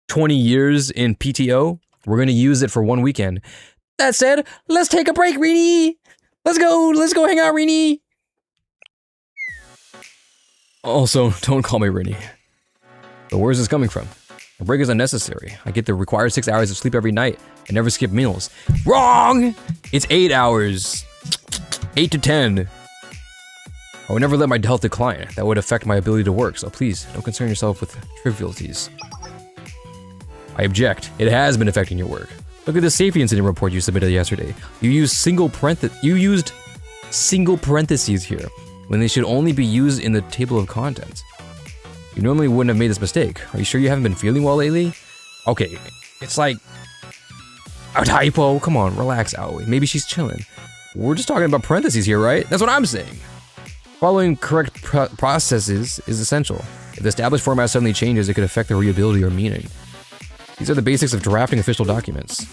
Speaker 1: 20 years in PTO. We're gonna use it for 1 weekend. That said, let's take a break, Rini. Let's go hang out, Rini. Also, don't call me Rini. But where is this coming from? A break is unnecessary. I get the required 6 hours of sleep every night and never skip meals. Wrong! It's 8 hours. 8 to 10. I would never let my health decline. That would affect my ability to work, so please, don't concern yourself with trivialities. I object. It has been affecting your work. Look at the safety incident report you submitted yesterday. You used single parentheses here, when they should only be used in the table of contents. You normally wouldn't have made this mistake. Are you sure you haven't been feeling well lately? Okay, it's like a typo. Come on, relax, Aoi. Maybe she's chilling. We're just talking about parentheses here, right? That's what I'm saying. Following correct processes is essential. If the established format suddenly changes, it could affect the readability or meaning. These are the basics of drafting official documents.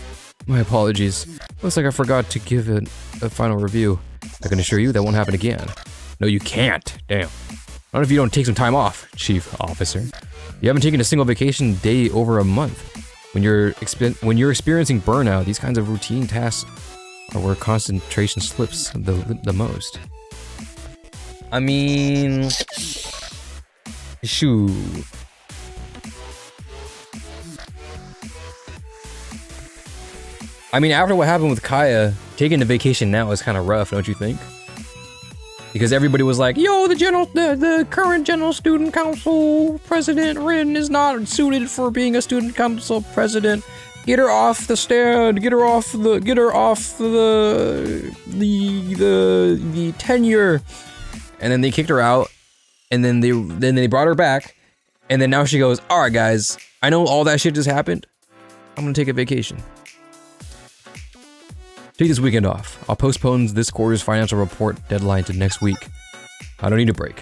Speaker 1: My apologies. Looks like I forgot to give it a final review. I can assure you that won't happen again. No, you can't. Damn. Not if you don't take some time off, Chief Officer. You haven't taken a single vacation day over a month. When you're experiencing burnout, these kinds of routine tasks are where concentration slips the most. I mean, shoo. I mean, after what happened with Kaya, taking a vacation now is kind of rough, don't you think? Because everybody was like, yo, the current General Student Council President Rin is not suited for being a Student Council President. Get her off the stand. Get her off the tenure. And then they kicked her out. And then they brought her back. And then now she goes, all right, guys, I know all that shit just happened. I'm gonna take a vacation. Take this weekend off. I'll postpone this quarter's financial report deadline to next week. I don't need a break.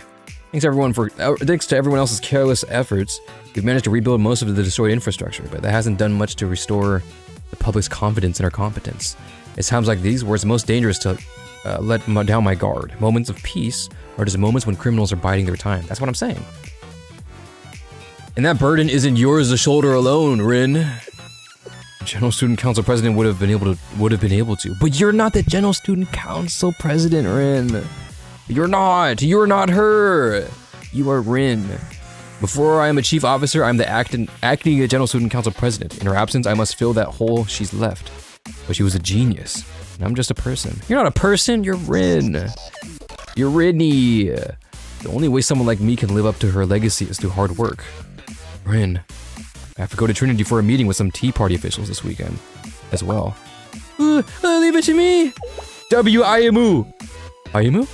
Speaker 1: Thanks to everyone else's careless efforts, we've managed to rebuild most of the destroyed infrastructure, but that hasn't done much to restore the public's confidence in our competence. It's times like these where it's most dangerous to let down my guard. Moments of peace are just moments when criminals are biding their time. That's what I'm saying. And that burden isn't yours to shoulder alone, Rin. General Student Council President would have been able to. But you're not the General Student Council President, Rin. You're not her. You are Rin. Before I am a chief officer, I'm the acting General Student Council President. In her absence, I must fill that hole she's left. But she was a genius. And I'm just a person. You're not a person, you're Rin. You're Rinny. The only way someone like me can live up to her legacy is through hard work. Rin. I have to go to Trinity for a meeting with some Tea Party officials this weekend, as well. Leave it to me! W-I-M-U! I-M-U?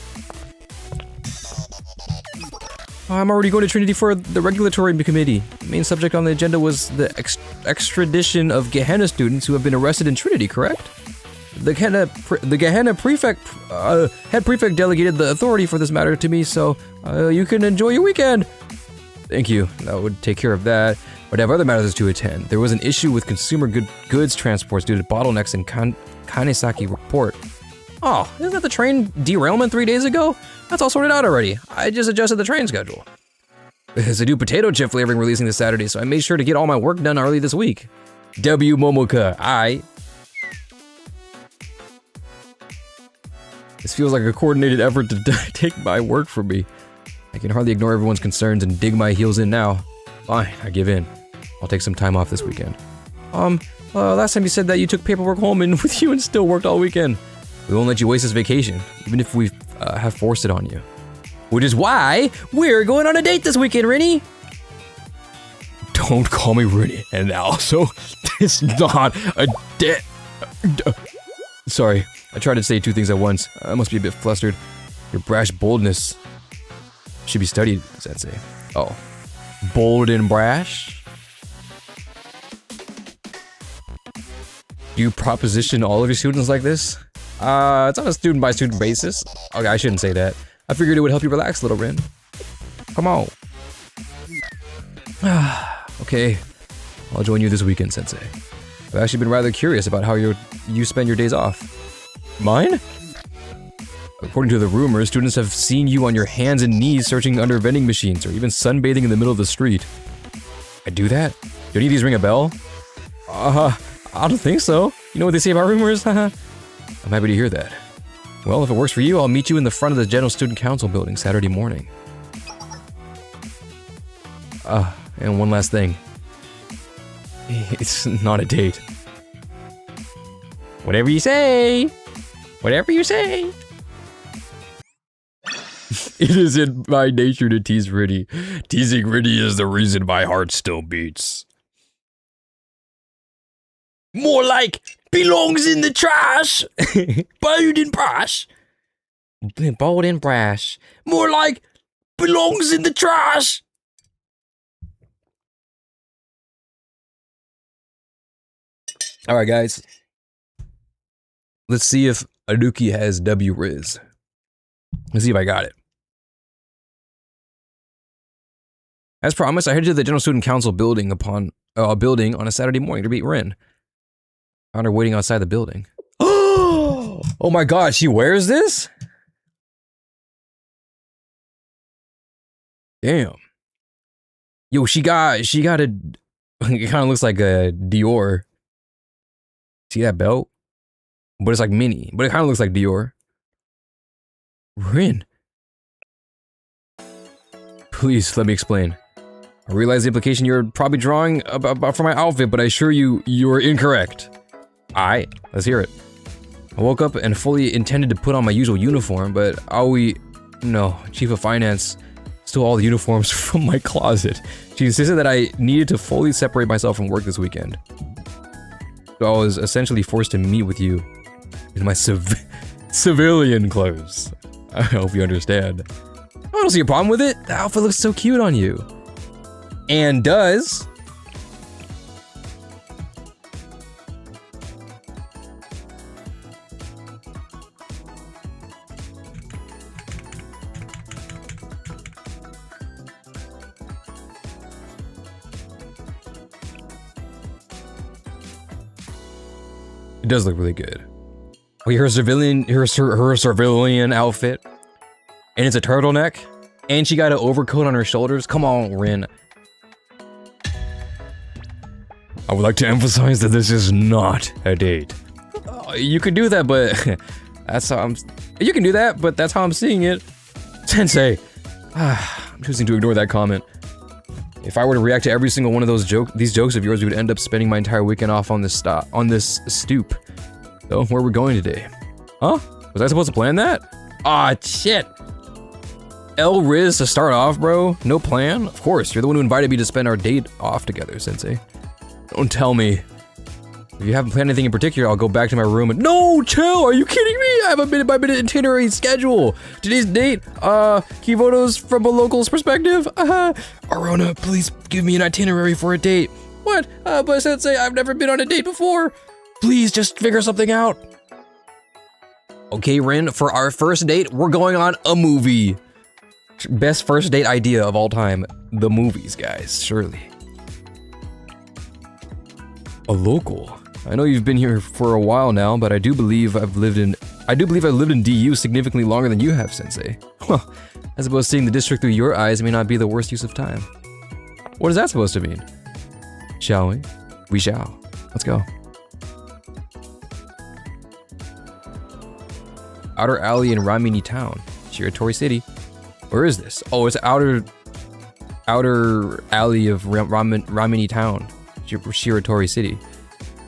Speaker 1: I'm already going to Trinity for the regulatory committee. The main subject on the agenda was the extradition of Gehenna students who have been arrested in Trinity, correct? The Gehenna prefect, head prefect delegated the authority for this matter to me, so you can enjoy your weekend. Thank you, that would take care of that. But I have other matters to attend. There was an issue with consumer goods transports due to bottlenecks in Kanesaki report. Oh, isn't that the train derailment 3 days ago? That's all sorted out already. I just adjusted the train schedule. There's a new potato chip flavoring releasing this Saturday, so I made sure to get all my work done early this week. W Momoka, This feels like a coordinated effort to take my work from me. I can hardly ignore everyone's concerns and dig my heels in now. Fine, I give in. I'll take some time off this weekend. Last time you said that you took paperwork home and with you and still worked all weekend. We won't let you waste this vacation, even if we have forced it on you. Which is why we're going on a date this weekend, Rinny! Don't call me Rinny. And also, it's not a date. Sorry, I tried to say two things at once. I must be a bit flustered. Your brash boldness should be studied, Sensei. Oh. Bold and brash? Do you proposition all of your students like this? It's on a student by student basis. Okay, I shouldn't say that. I figured it would help you relax a little, Rin. Come on. Okay, I'll join you this weekend, Sensei. I've actually been rather curious about how you spend your days off. Mine? According to the rumors, students have seen you on your hands and knees searching under vending machines or even sunbathing in the middle of the street. I do that? Do any of these ring a bell? I don't think so. You know what they say about rumors? I'm happy to hear that. Well, if it works for you, I'll meet you in the front of the General Student Council building Saturday morning. And one last thing. It's not a date. Whatever you say! Whatever you say! It is in my nature to tease Riddy. Teasing Riddy is the reason my heart still beats. More like belongs in the trash. Bold and brash. Bold and brash. More like belongs in the trash. All right, guys. Let's see if Anuki has W Riz. Let's see if I got it. As promised, I headed to the General Student Council building on a Saturday morning to meet Rin. Found her waiting outside the building. Oh my god, she wears this? Damn. Yo, she got a, it kind of looks like a Dior. See that belt? But it's like mini, but it kind of looks like Dior. Rin. Please, let me explain. I realize the implication you're probably drawing about for my outfit, but I assure you, you're incorrect. Alright, let's hear it. I woke up and fully intended to put on my usual uniform, but Chief of Finance stole all the uniforms from my closet. She insisted that I needed to fully separate myself from work this weekend. So I was essentially forced to meet with you in my civilian clothes. I hope you understand. I don't see a problem with it. The outfit looks so cute on you. And does. It does look really good. Oh, her civilian outfit. And it's a turtleneck. And she got an overcoat on her shoulders. Come on, Rin. I would like to emphasize that this is not a date. You could do that, but that's how you can do that, but that's how I'm seeing it. Sensei. I'm choosing to ignore that comment. If I were to react to every single one of these jokes of yours, we would end up spending my entire weekend off on this stoop. So, where are we going today? Huh? Was I supposed to plan that? Ah, shit. El Riz to start off, bro? No plan? Of course, you're the one who invited me to spend our date off together, Sensei. Don't tell me. If you haven't planned anything in particular, I'll go back to my room and— No, chill, are you kidding me? I have a minute-by-minute itinerary schedule. Today's date, key photos from a local's perspective. Arona, please give me an itinerary for a date. What? But Sensei, I've never been on a date before. Please, just figure something out. Okay, Rin, for our first date, we're going on a movie. Best first date idea of all time. The movies, guys, surely. A local. I know you've been here for a while now, but I do believe I've lived in DU significantly longer than you have, Sensei. Well, I suppose seeing the district through your eyes may not be the worst use of time. What is that supposed to mean? Shall we? We shall. Let's go. Outer Alley in Ramini Town, Shiratori City. Where is this? Oh, it's outer alley of Ramini Town, Shiratori City.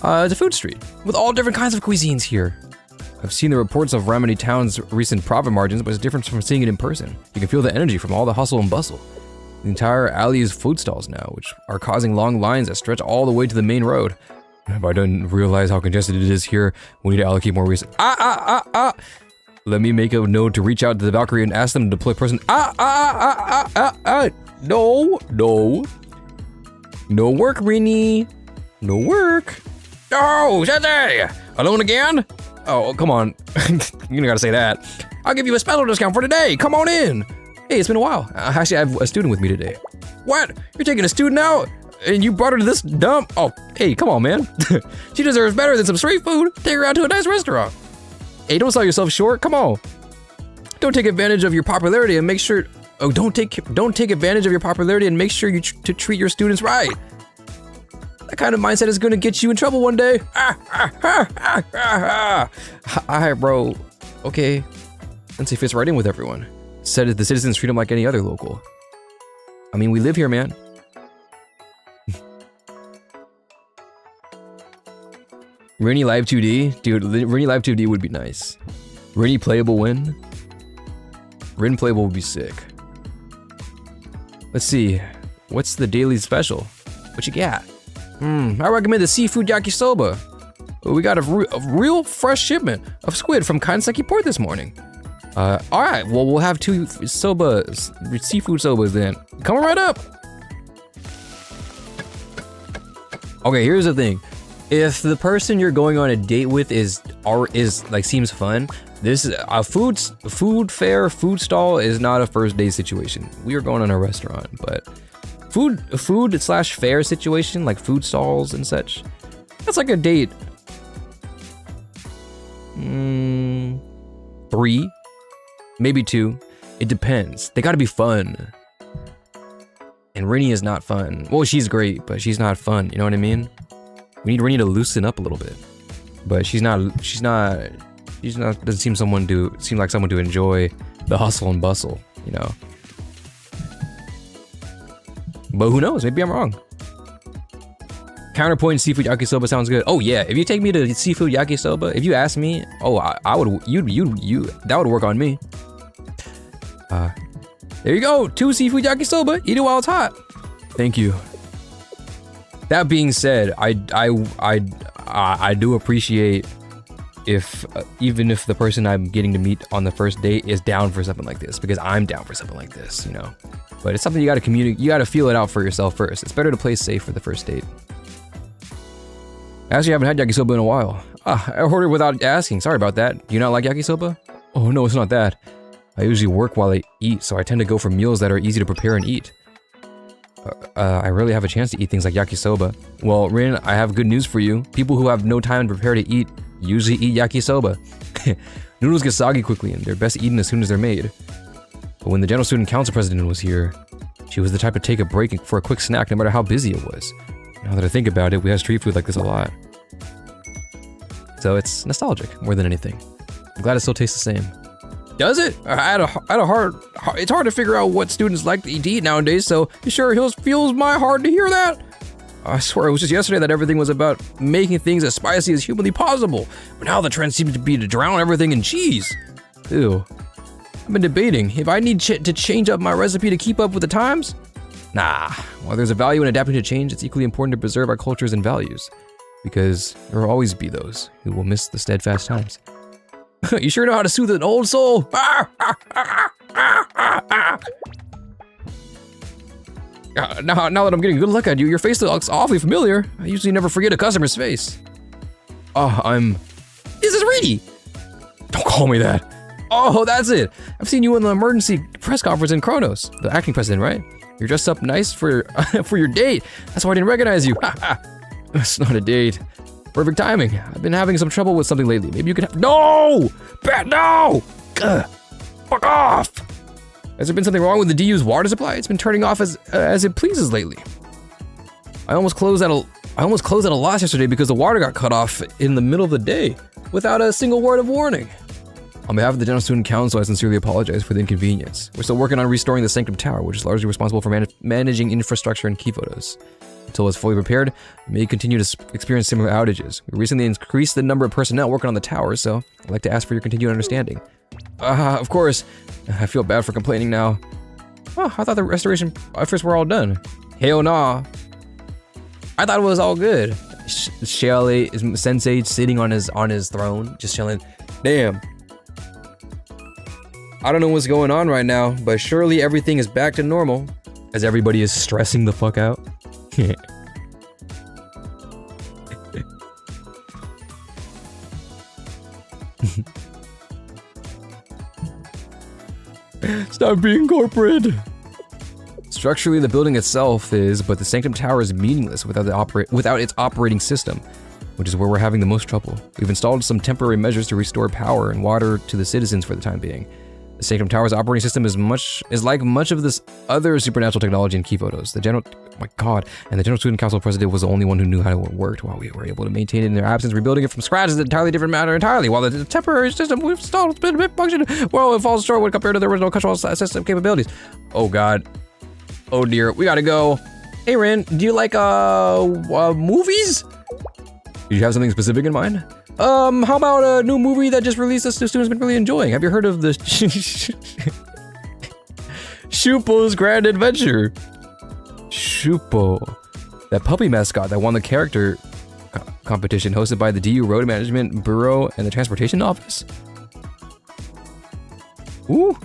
Speaker 1: It's a food street with all different kinds of cuisines here. I've seen the reports of Ramini Town's recent profit margins, but it's different from seeing it in person. You can feel the energy from all the hustle and bustle. The entire alley is food stalls now, which are causing long lines that stretch all the way to the main road. If I didn't realize how congested it is here, we need to allocate more resources. Let me make a note to reach out to the Valkyrie and ask them to deploy person. No. No work, Rini. No work. Oh, Sensei! Alone again? Oh, come on. You gotta say that. I'll give you a special discount for today. Come on in. Hey, it's been a while. Actually, I have a student with me today. What? You're taking a student out? And you brought her to this dump? Oh, hey, come on, man. She deserves better than some street food. Take her out to a nice restaurant. Hey, don't sell yourself short. Come on. Don't take advantage of your popularity and make sure. Oh, don't take advantage of your popularity and make sure to treat your students right. kind of mindset is gonna get you in trouble one day. Alright, bro. Okay. Sensei fits right in with everyone. Said the citizens treat him like any other local. I mean, we live here, man. Rainy Live 2D? Dude, Rainy Live 2D would be nice. Rainy playable win? Rin playable would be sick. Let's see. What's the daily special? What you got? I recommend the seafood yakisoba. We got a real fresh shipment of squid from Kanseki Port this morning. Alright, well, we'll have 2 sobas, seafood sobas then. Coming right up. Okay, here's the thing. If the person you're going on a date with is like seems fun, this is a food stall is not a first date situation. We are going on a restaurant, but food/fair situation, like food stalls and such, that's like a date. 3, maybe 2. It depends. They gotta be fun. And Rini is not fun. Well, she's great, but she's not fun. You know what I mean? We need Rini to loosen up a little bit. But she's not, doesn't seem like someone to enjoy the hustle and bustle, you know? But who knows? Maybe I'm wrong. Counterpoint seafood yakisoba sounds good. Oh yeah, if you take me to seafood yakisoba, if you ask me, oh, I would, that would work on me. There you go, 2 seafood yakisoba. Eat it while it's hot. Thank you. That being said, I do appreciate if even if the person I'm getting to meet on the first date is down for something like this, because I'm down for something like this, you know. But it's something you gotta communicate. You gotta feel it out for yourself first. It's better to play safe for the first date. Actually, I haven't had yakisoba in a while. I ordered without asking. Sorry about that. Do you not like yakisoba? Oh no, it's not that. I usually work while I eat, so I tend to go for meals that are easy to prepare and eat. I rarely have a chance to eat things like yakisoba. Well, Rin, I have good news for you. People who have no time to prepare to eat usually eat yakisoba. Noodles get soggy quickly and they're best eaten as soon as they're made. But when the General Student Council President was here, she was the type to take a break for a quick snack no matter how busy it was. Now that I think about it, we have street food like this a lot. So it's nostalgic more than anything. I'm glad it still tastes the same. Does it? It's hard to figure out what students like to eat nowadays, so it sure feels my heart to hear that. I swear it was just yesterday that everything was about making things as spicy as humanly possible, but now the trend seems to be to drown everything in cheese. Ew. I've been debating if I need to change up my recipe to keep up with the times. Nah, while there's a value in adapting to change, it's equally important to preserve our cultures and values, because there will always be those who will miss the steadfast times. You sure know how to soothe an old soul. Now that I'm getting a good look at you, your face looks awfully familiar. I usually never forget a customer's face. This is Reedy. Don't call me that. Oh, that's it. I've seen you in the emergency press conference in Kronos, the acting president, right? You're dressed up nice for your date. That's why I didn't recognize you. It's not a date. Perfect timing. I've been having some trouble with something lately. Maybe you could have— No! No! Ugh. Fuck off! Has there been something wrong with the DU's water supply? It's been turning off as it pleases lately. I almost closed at a loss yesterday because the water got cut off in the middle of the day without a single word of warning. On behalf of the General Student Council, I sincerely apologize for the inconvenience. We're still working on restoring the Sanctum Tower, which is largely responsible for managing infrastructure and key photos. Until it's fully repaired, we may continue to experience similar outages. We recently increased the number of personnel working on the tower, so I'd like to ask for your continued understanding. Of course. I feel bad for complaining now. Oh, I thought the restoration efforts were all done. Hell nah. I thought it was all good. Shelly is Sensei sitting on his throne, just chilling. Damn. I don't know what's going on right now, but surely everything is back to normal, as everybody is stressing the fuck out. Stop being corporate. Structurally, the building itself is, but the Sanctum Tower is meaningless without its operating system, which is where we're having the most trouble. We've installed some temporary measures to restore power and water to the citizens for the time being. The Sanctum Tower's operating system is like much of this other supernatural technology in key photos. The my god. And the General Student Council president was the only one who knew how it worked while we were able to maintain it in their absence. Rebuilding it from scratch is an entirely different matter entirely. While the temporary system we've installed has been a bit function, well, it falls short when compared to the original control system capabilities. Oh god. Oh dear, we gotta go. Hey Rin, do you like movies? Do you have something specific in mind? How about a new movie that just released that the students been really enjoying? Have you heard of the Shupo's Grand Adventure? Shupo, that puppy mascot that won the character competition hosted by the DU Road Management Bureau and the Transportation Office. Ooh.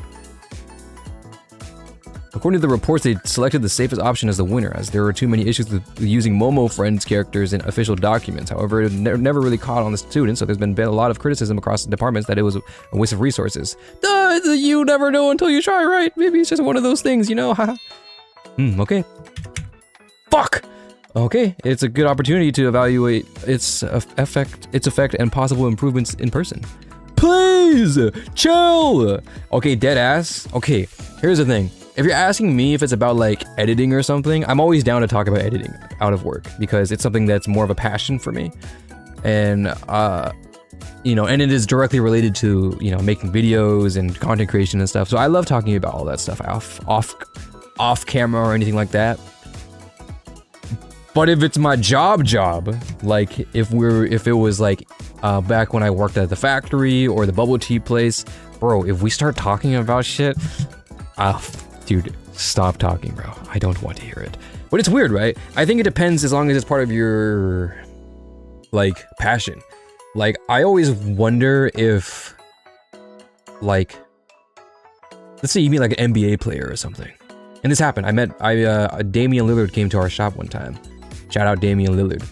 Speaker 1: According to the reports, they selected the safest option as the winner, as there were too many issues with using Momo Friends characters in official documents. However, it never really caught on the students, so there's been a lot of criticism across the departments that it was a waste of resources. You never know until you try, right? Maybe it's just one of those things, you know? Okay. Fuck! Okay, it's a good opportunity to evaluate its effect and possible improvements in person. Please! Chill! Okay, dead ass. Okay, here's the thing. If you're asking me if it's about like editing or something, I'm always down to talk about editing out of work because it's something that's more of a passion for me. And, you know, and it is directly related to, you know, making videos and content creation and stuff. So I love talking about all that stuff off camera or anything like that. But if it's my job, like if it was like back when I worked at the factory or the bubble tea place, bro, if we start talking about shit, dude, stop talking, bro. I don't want to hear it. But it's weird, right? I think it depends as long as it's part of your, like, passion. Like, I always wonder if, like, let's say you meet like an NBA player or something. And this happened. Damian Lillard came to our shop one time. Shout out Damian Lillard.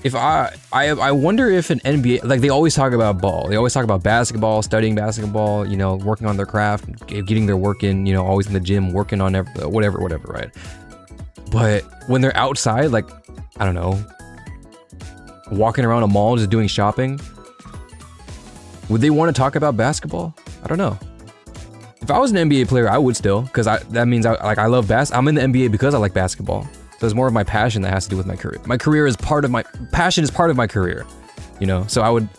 Speaker 1: If I wonder if an NBA, like they always talk about ball, they always talk about basketball, studying basketball, you know, working on their craft, getting their work in, you know, always in the gym, working on whatever, right? But when they're outside, like, I don't know, walking around a mall, just doing shopping, would they want to talk about basketball? I don't know. If I was an NBA player, I would still, because that means I love I'm in the NBA because I like basketball. So it's more of my passion that has to do with my career. My career is part of my passion is part of my career, you know? So I would,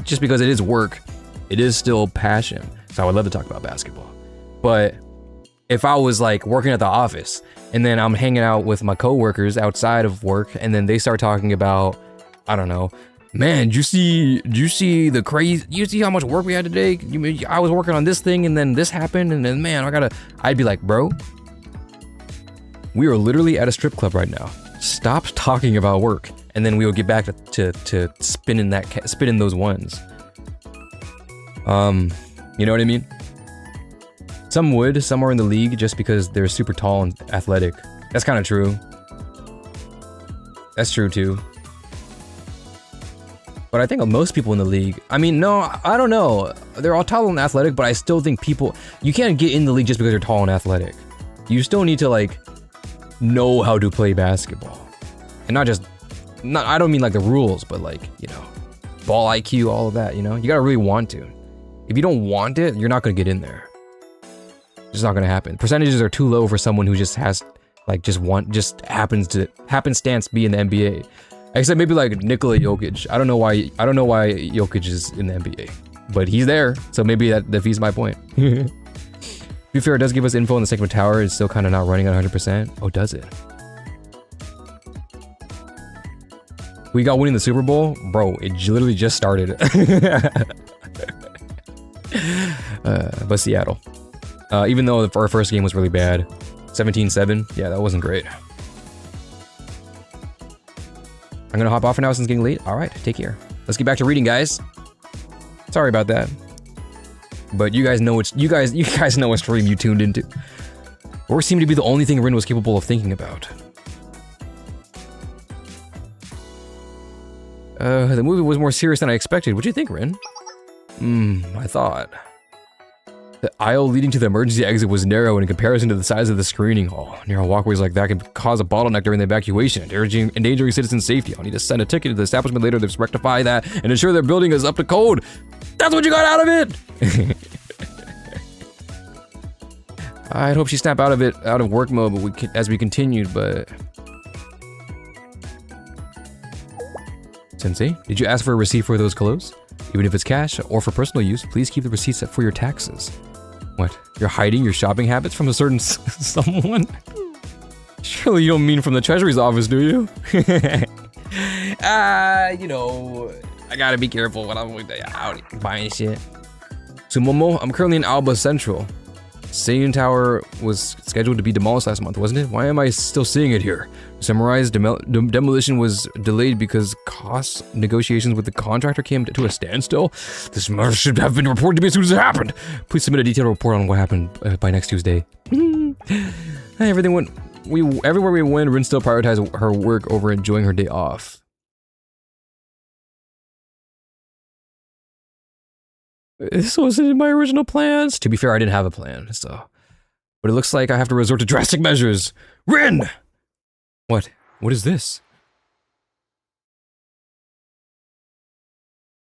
Speaker 1: just because it is work, it is still passion. So I would love to talk about basketball. But if I was like working at the office and then I'm hanging out with my coworkers outside of work and then they start talking about, I don't know, man, did you see you see how much work we had today? I was working on this thing and then this happened and then man, I'd be like, bro, we are literally at a strip club right now. Stop talking about work. And then we will get back to spinning those ones. You know what I mean? Some would, some are in the league just because they're super tall and athletic. That's kind of true. That's true too. But I think most people in the league, I mean, no, I don't know. They're all tall and athletic, but I still think you can't get in the league just because you're tall and athletic. You still need to like, know how to play basketball. And I don't mean like the rules, but like, you know, ball IQ, all of that, you know? You gotta really want to. If you don't want it, you're not gonna get in there. It's just not gonna happen. Percentages are too low for someone who just has, like, happenstance be in the NBA. Except maybe like Nikola Jokic. I don't know why Jokic is in the NBA. But he's there, so maybe that defeats my point. To be fair, it does give us info on the second tower. It's still kind of not running at 100%. Oh, does it? We got winning the Super Bowl? Bro, it literally just started. But Seattle. Even though our first game was really bad. 17-7. Yeah, that wasn't great. I'm gonna hop off for now since it's getting late. All right, take care. Let's get back to reading, guys. Sorry about that. But you guys know what stream you tuned into. Work seemed to be the only thing Rin was capable of thinking about. The movie was more serious than I expected. What'd you think, Rin? I thought. The aisle leading to the emergency exit was narrow in comparison to the size of the screening hall. Narrow walkways like that can cause a bottleneck during the evacuation, endangering citizen safety. I'll need to send a ticket to the establishment later to rectify that and ensure their building is up to code. That's what you got out of it! I'd hope she snapped out of work mode, but as we continued, but... Sensei, did you ask for a receipt for those clothes? Even if it's cash or for personal use, please keep the receipts for your taxes. What? You're hiding your shopping habits from a certain someone? Surely you don't mean from the Treasury's office, do you? You know, I gotta be careful when I'm out buying shit. Sumomo, I'm currently in Alba Central. Seiyun Tower was scheduled to be demolished last month, wasn't it? Why am I still seeing it here? To summarize, demolition was delayed because cost negotiations with the contractor came to a standstill. This matter should have been reported to me as soon as it happened. Please submit a detailed report on what happened by next Tuesday. Everything went... everywhere we went, Rin still prioritized her work over enjoying her day off. This wasn't in my original plans. To be fair, I didn't have a plan, so... But it looks like I have to resort to drastic measures. Rin! What? What is this?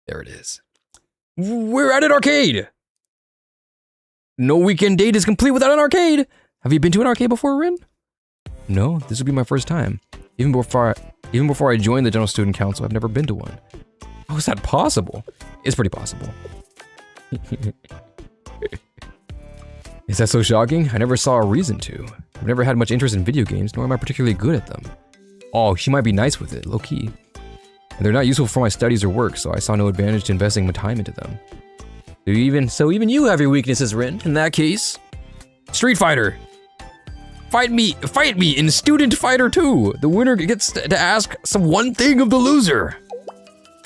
Speaker 1: There it is. We're at an arcade! No weekend date is complete without an arcade! Have you been to an arcade before, Rin? No, this will be my first time. Even before I joined the General Student Council, I've never been to one. How is that possible? It's pretty possible. Is that so shocking? I never saw a reason to. I've never had much interest in video games, nor am I particularly good at them. Oh, she might be nice with it, low-key. And they're not useful for my studies or work, so I saw no advantage to investing my time into them. So even you have your weaknesses, Rin. In that case, Street Fighter. Fight me in Student Fighter 2. The winner gets to ask some one thing of the loser.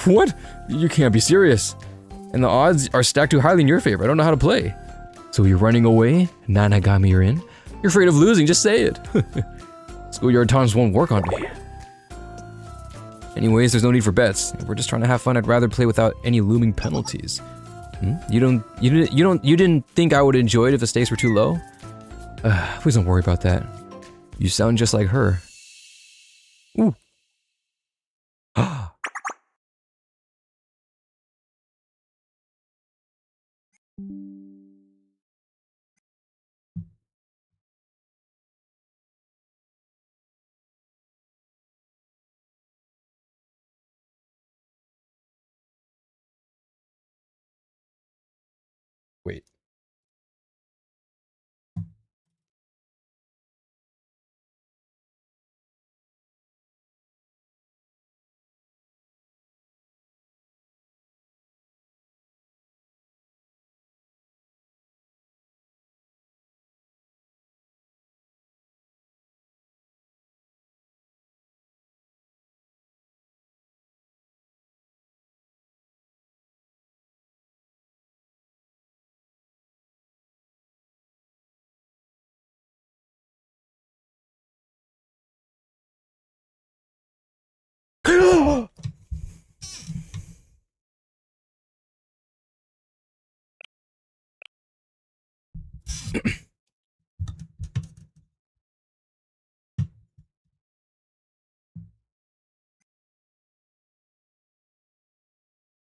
Speaker 1: What? You can't be serious. And the odds are stacked too highly in your favor. I don't know how to play. So you're running away? Nanagami, you're in? You're afraid of losing, just say it. Schoolyard times won't work on me. Anyways, there's no need for bets. If we're just trying to have fun, I'd rather play without any looming penalties. You didn't think I would enjoy it if the stakes were too low? Please don't worry about that. You sound just like her. Ooh. Wait.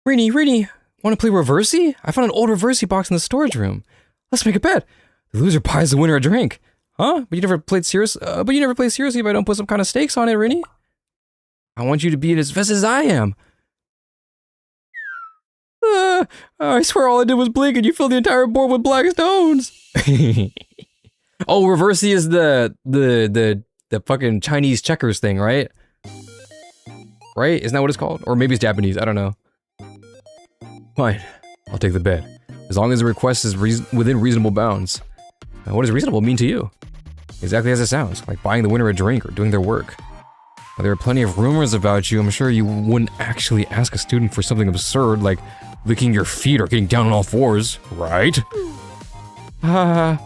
Speaker 1: Rini, want to play Reversey? I found an old Reversey box in the storage room. Let's make a bet. The loser buys the winner a drink. Huh? But you never played seriously if I don't put some kind of stakes on it, Rini. I want you to be as fast as I am. I swear all I did was blink and you filled the entire board with black stones. Oh, Reversey is the fucking Chinese checkers thing, right? Right? Isn't that what it's called? Or maybe it's Japanese, I don't know. Fine, I'll take the bet. As long as the request is within reasonable bounds. What does reasonable mean to you? Exactly as it sounds, like buying the winner a drink or doing their work. Well, there are plenty of rumors about you. I'm sure you wouldn't actually ask a student for something absurd like licking your feet or getting down on all fours, right? Yeah.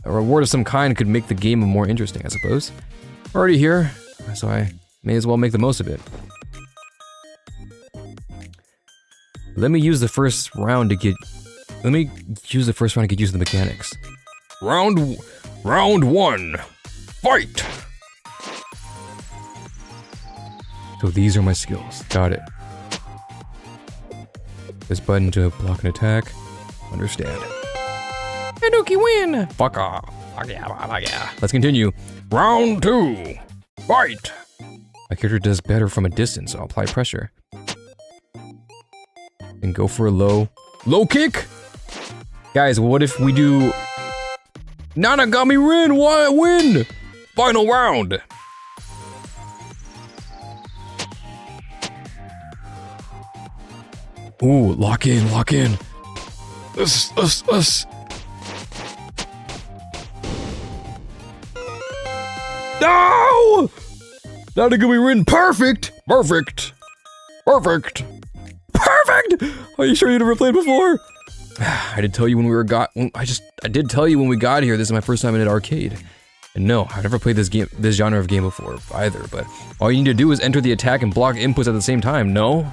Speaker 1: A reward of some kind could make the game more interesting, I suppose. We're already here, so I may as well make the most of it. Let me use the first round to get used to the mechanics. Round 1. Fight! So these are my skills. Got it. This button to block an attack. Understand. Anuki win! Fuck off. Fuck yeah, fuck yeah. Let's continue. Round 2. Fight! My character does better from a distance, so I'll apply pressure. And go for a low kick? Guys, what if we do... Nanagami Rin, win! Final round! Ooh, lock in. Us. No! Nanagami Rin, perfect! Are you sure you never played before? I did tell you when we got here. This is my first time in an arcade. And no, I've never played this genre of game before either, but all you need to do is enter the attack and block inputs at the same time. No?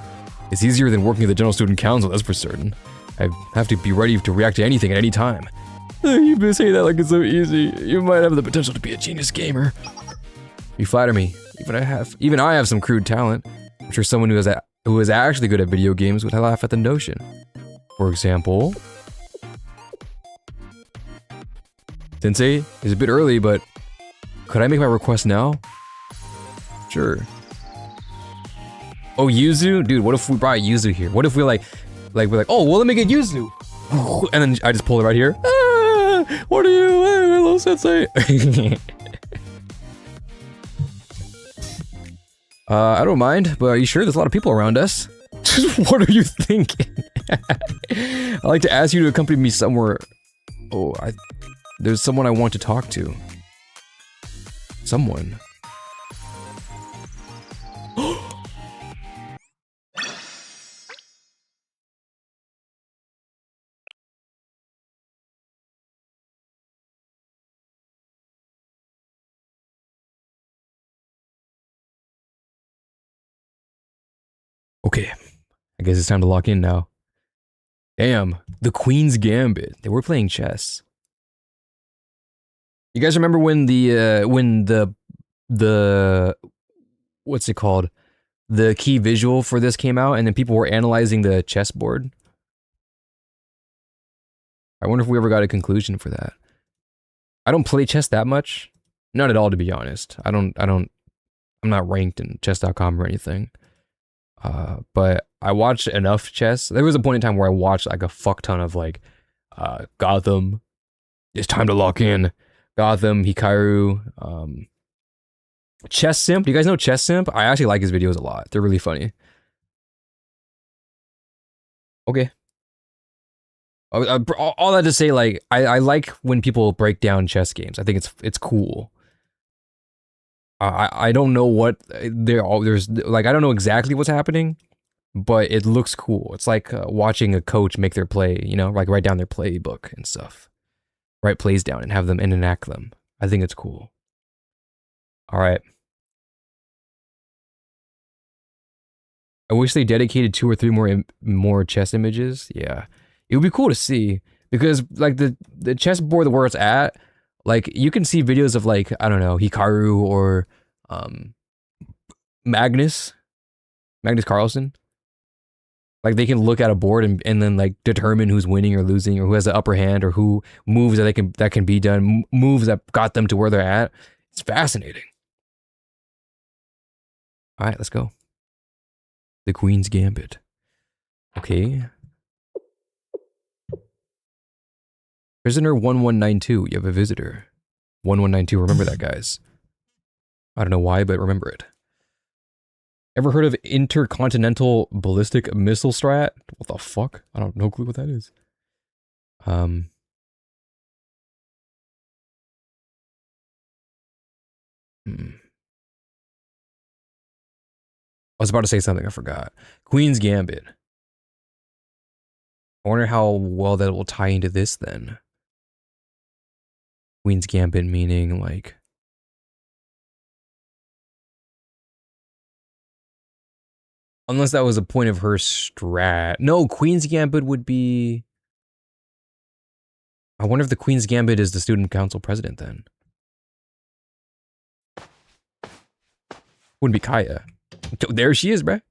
Speaker 1: It's easier than working at the General Student Council, that's for certain. I have to be ready to react to anything at any time. You've been saying that like it's so easy. You might have the potential to be a genius gamer. You flatter me. Even I have some crude talent. I'm sure someone who is actually good at video games would laugh at the notion. For example... Sensei, it's a bit early, but... Could I make my request now? Sure. Oh, Yuzu? Dude, what if we brought Yuzu here? What if we're like, oh, well, let me get Yuzu! And then I just pull it right here. Ah, what are you? Hey, hello, Sensei! I don't mind, but are you sure? There's a lot of people around us. What are you thinking? I'd like to ask you to accompany me somewhere. Oh, there's someone I want to talk to. Someone. Okay, I guess it's time to lock in now. Damn, the Queen's Gambit. They were playing chess. You guys remember when the what's it called? The key visual for this came out and then people were analyzing the chessboard? I wonder if we ever got a conclusion for that. I don't play chess that much. Not at all, to be honest. I'm not ranked in chess.com or anything. But I watched enough chess. There was a point in time where I watched like a fuck ton of like, Gotham. It's time to lock in. Gotham, Hikaru, Chess Simp. Do you guys know Chess Simp? I actually like his videos a lot. They're really funny. Okay. All that to say, like, I like when people break down chess games. I think it's cool. I don't know what there's like, I don't know exactly what's happening, but it looks cool. It's like watching a coach make their play, you know, like write down their playbook and stuff. Write plays down and have them enact them. I think it's cool. All right. I wish they dedicated 2 or 3 more chess images. Yeah, it would be cool to see because like the chessboard where it's at, like you can see videos of like, I don't know, Hikaru or Magnus Carlsen. Like they can look at a board and then like determine who's winning or losing or who has the upper hand or who moves that can be done, moves that got them to where they're at. It's fascinating. All right, let's go. The Queen's Gambit. Okay. Prisoner 1192, you have a visitor. 1192, remember that, guys. I don't know why, but remember it. Ever heard of intercontinental ballistic missile strat? What the fuck? I don't no clue what that is. I was about to say something, I forgot. Queen's Gambit. I wonder how well that will tie into this then. Queen's Gambit meaning like... Unless that was a point of her strat. No, Queen's Gambit would be... I wonder if the Queen's Gambit is the student council president then. Wouldn't be Kaya. There she is, bruh.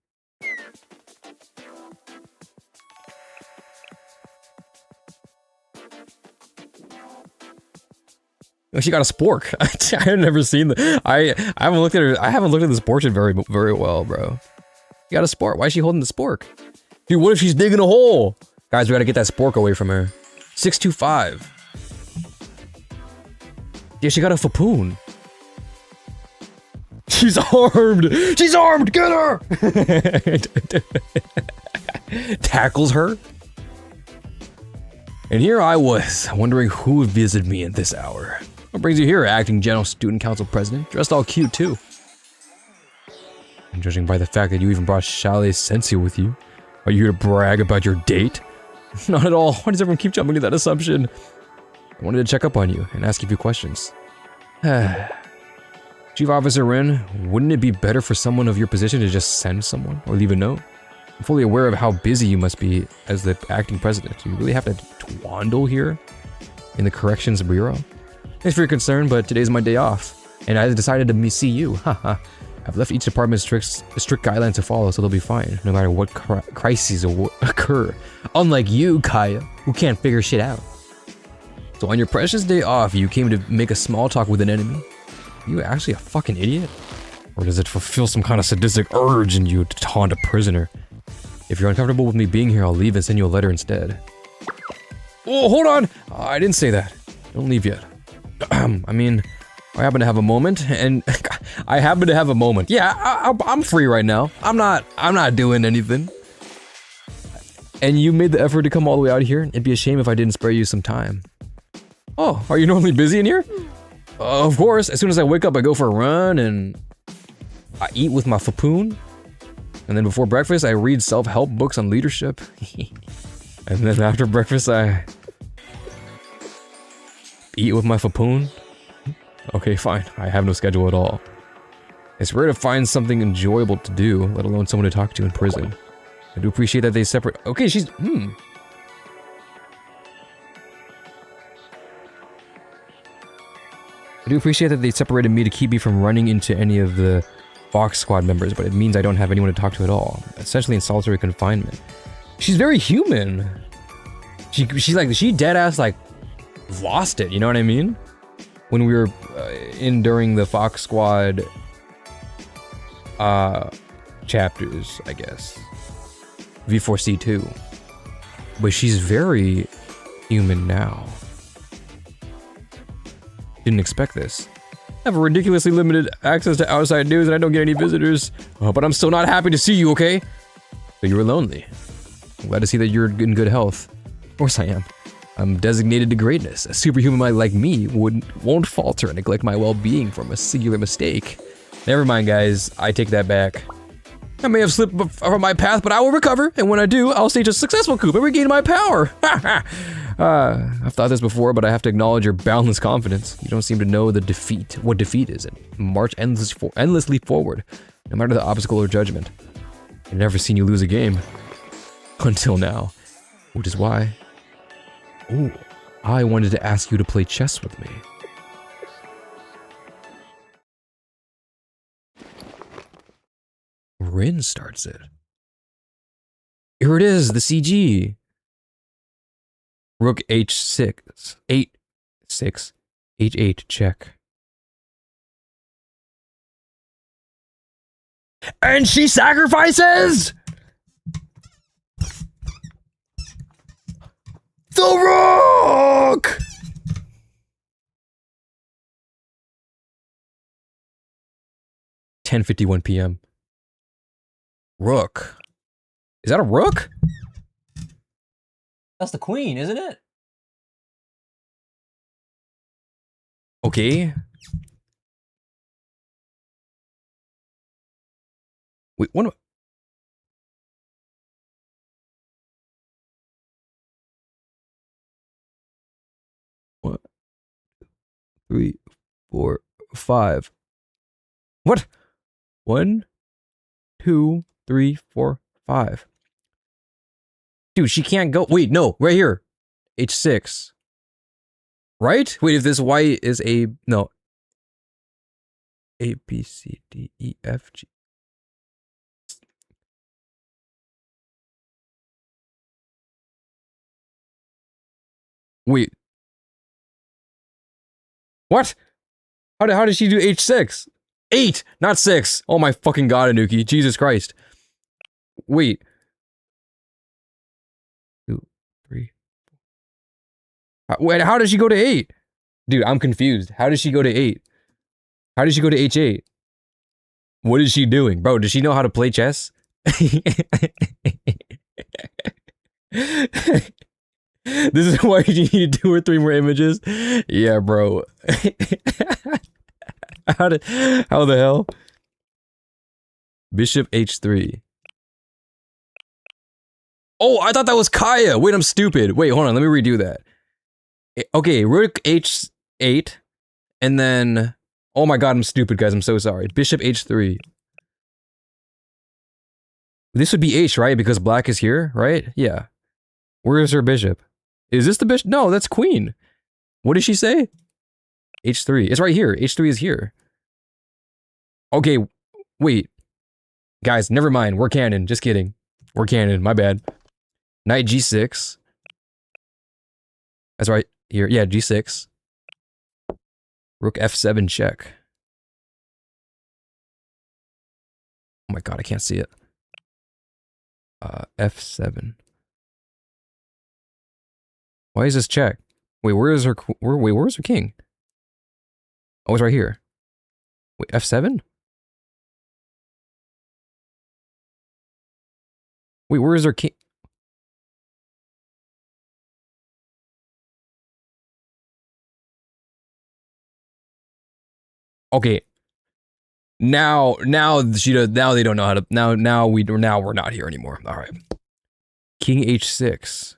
Speaker 1: She got a spork. I had never seen the. I haven't looked at her. I haven't looked at this portrait very well, bro. She got a spork. Why is she holding the spork? Dude, what if she's digging a hole? Guys, we gotta get that spork away from her. 625. Yeah, she got a fapoon. She's armed. She's armed. Get her. Tackles her. And here I was, wondering who would visit me at this hour. What brings you here, acting general student council president? Dressed all cute, too. And judging by the fact that you even brought Chalet Sensei with you, are you here to brag about your date? Not at all. Why does everyone keep jumping to that assumption? I wanted to check up on you and ask you a few questions. Chief Officer Rin, wouldn't it be better for someone of your position to just send someone or leave a note? I'm fully aware of how busy you must be as the acting president. Do you really have to twaddle here in the corrections bureau? Thanks for your concern, but today's my day off, and I decided to see you. Haha. I've left each department strict guidelines to follow, so they'll be fine, no matter what crises occur. Unlike you, Kaya, who can't figure shit out. So on your precious day off, you came to make a small talk with an enemy? Are you actually a fucking idiot? Or does it fulfill some kind of sadistic urge in you to taunt a prisoner? If you're uncomfortable with me being here, I'll leave and send you a letter instead. Oh, hold on! I didn't say that. Don't leave yet. I mean, I happen to have a moment, and I happen to have a moment. Yeah, I'm free right now. I'm not doing anything. And you made the effort to come all the way out here. It'd be a shame if I didn't spare you some time. Oh, are you normally busy in here? Of course. As soon as I wake up, I go for a run, and I eat with my fapoon. And then before breakfast, I read self-help books on leadership. And then after breakfast, I eat with my fapoon. Okay, fine. I have no schedule at all. It's rare to find something enjoyable to do, let alone someone to talk to in prison. I do appreciate that they separate. Okay, she's. I do appreciate that they separated me to keep me from running into any of the Fox Squad members, but it means I don't have anyone to talk to at all. Essentially in solitary confinement. She's very human. She dead ass like lost it. You know what I mean? When we were during the Fox Squad chapters, I guess. V4C2. But she's very human now. Didn't expect this. I have a ridiculously limited access to outside news and I don't get any visitors. But I'm still not happy to see you, okay? So you were lonely. I'm glad to see that you're in good health. Of course I am. I'm designated to greatness. A superhuman like me won't falter and neglect my well-being from a singular mistake. Never mind, guys. I take that back. I may have slipped from my path, but I will recover, and when I do, I'll stage a successful coup and regain my power. I've thought this before, but I have to acknowledge your boundless confidence. You don't seem to know what defeat is, and march endlessly forward, no matter the obstacle or judgment. I've never seen you lose a game. Until now. Which is why... Oh, I wanted to ask you to play chess with me. Rin starts it. Here it is, the CG. Rook H6. 8-6. H8 check. And she sacrifices! The Rook! (10:51 p.m.) Rook. Is that a rook? That's the queen, isn't it? Okay. Wait, what? 3, 4, 5. What? 1, 2, 3, 4, 5. Dude, she can't go. Wait, no, right here. H6. Right? Wait, if this Y is a no. A, B, C, D, E, F, G. Wait. What? How did she do h6? 8, not 6. Oh my fucking god, Anuki. Jesus Christ. Wait. 2, 3. Wait, how did she go to 8? Dude, I'm confused. How did she go to 8? How did she go to h8? What is she doing? Bro, does she know how to play chess? This is why you need 2 or 3 more images? Yeah, bro. How the hell? Bishop h3. Oh, I thought that was Kaya. Wait, I'm stupid. Wait, hold on. Let me redo that. Okay, rook h8. And then... Oh my god, I'm stupid, guys. I'm so sorry. Bishop h3. This would be h, right? Because black is here, right? Yeah. Where is her bishop? Is this the bishop? No, that's queen. What did she say? h3. It's right here. h3 is here. Okay, wait. Guys, never mind. We're canon. Just kidding. We're canon. My bad. Knight g6. That's right here. Yeah, g6. Rook f7 check. Oh my god, I can't see it. F7. Why is this check? Wait, where's her king? Oh, it's right here. Wait, F7? Wait, where is her king? Okay. Now they don't know how to. Now we're not here anymore. All right. King h6.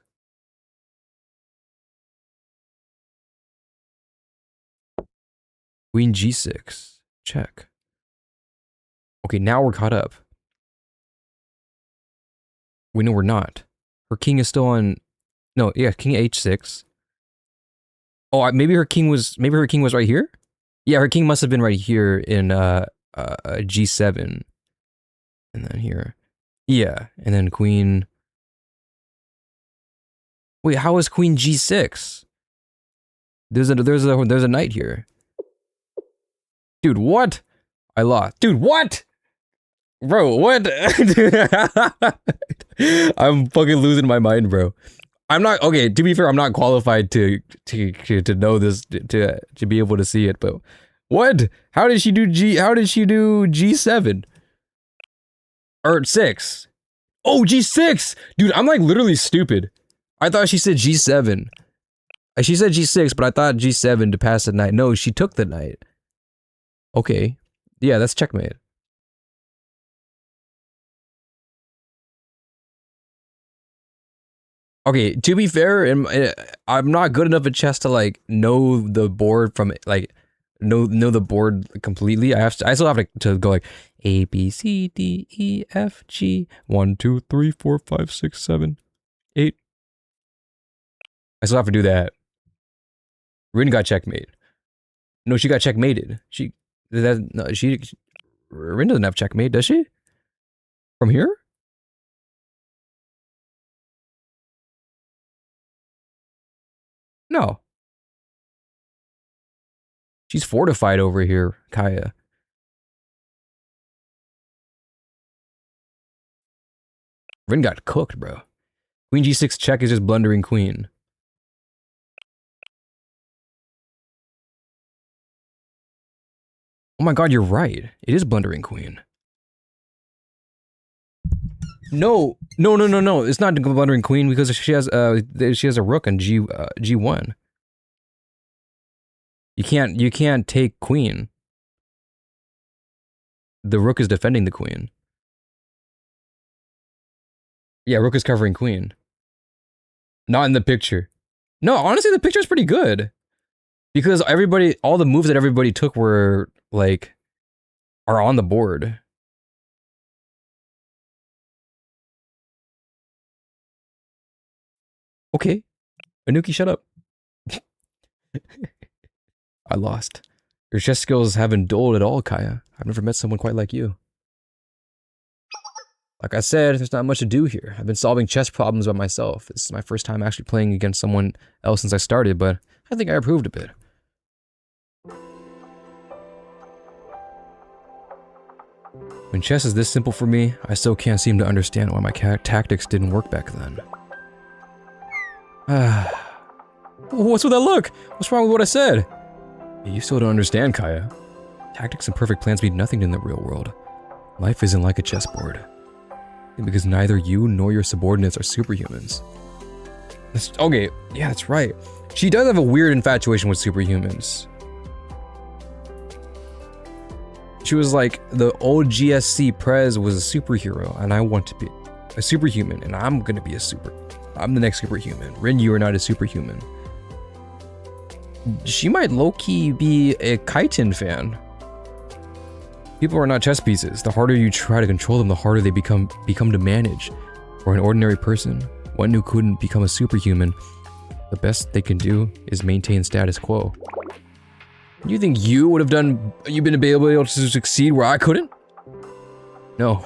Speaker 1: Queen g6. Check. Okay, now we're caught up. We know we're not. Her king is still on. No, yeah, king h6. Oh, maybe her king was right here. Yeah, her king must have been right here in g7, and then here. Yeah, and then queen. Wait, how is queen g6? There's a knight here. Dude, what? I lost. Dude, what? Bro, what? I'm fucking losing my mind, bro. I'm not okay. To be fair, I'm not qualified to know this to be able to see it. But what? How did she do G7 or 6? Oh, G6, dude. I'm like literally stupid. I thought she said G7. She said G6, but I thought G7 to pass the knight. No, she took the knight. Okay, yeah, that's checkmate. Okay, to be fair, I'm not good enough at chess to like know the board from like know the board completely. I still have to go like A B C D E F G 1 2 3 4 5 6 7 8. I still have to do that. Rin got checkmate. No, she got checkmated. Rin doesn't have checkmate, does she? From here? No. She's fortified over here, Kaya. Rin got cooked, bro. Queen g6 check is just blundering queen. Oh my god, you're right. It is blundering queen. No. It's not blundering queen because she has a rook on G1. You can't take queen. The rook is defending the queen. Yeah, rook is covering queen. Not in the picture. No, honestly, the picture's pretty good. Because all the moves that everybody took were, like, are on the board. Okay. Anuki, shut up. I lost. Your chess skills haven't dulled at all, Kaya. I've never met someone quite like you. Like I said, there's not much to do here. I've been solving chess problems by myself. This is my first time actually playing against someone else since I started, but I think I improved a bit. When chess is this simple for me, I still can't seem to understand why my tactics didn't work back then. What's with that look? What's wrong with what I said? You still don't understand, Kaya. Tactics and perfect plans mean nothing in the real world. Life isn't like a chessboard. Because neither you nor your subordinates are superhumans. Okay, yeah, that's right. She does have a weird infatuation with superhumans. She was like, the old GSC Prez was a superhero, and I want to be a superhuman, and I'm gonna be I'm the next superhuman. Rin, you are not a superhuman. She might low-key be a Kaiten fan. People are not chess pieces. The harder you try to control them, the harder they become to manage. For an ordinary person, one who couldn't become a superhuman, the best they can do is maintain status quo. You think you would have been able to succeed where I couldn't? No.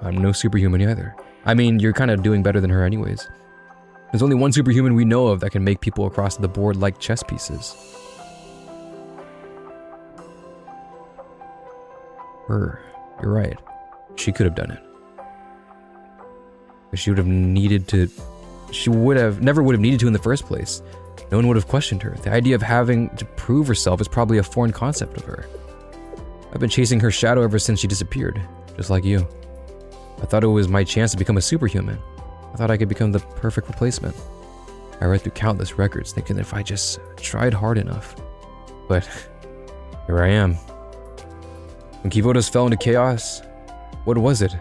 Speaker 1: I'm no superhuman either. I mean, you're kind of doing better than her anyways. There's only one superhuman we know of that can make people across the board like chess pieces. Her. You're right. She could have done it. But she would have needed to... never would have needed to in the first place. No one would have questioned her. The idea of having to prove herself is probably a foreign concept of her. I've been chasing her shadow ever since she disappeared, just like you. I thought it was my chance to become a superhuman. I thought I could become the perfect replacement. I read through countless records thinking that if I just tried hard enough. But here I am. When Kivodas fell into chaos, what was it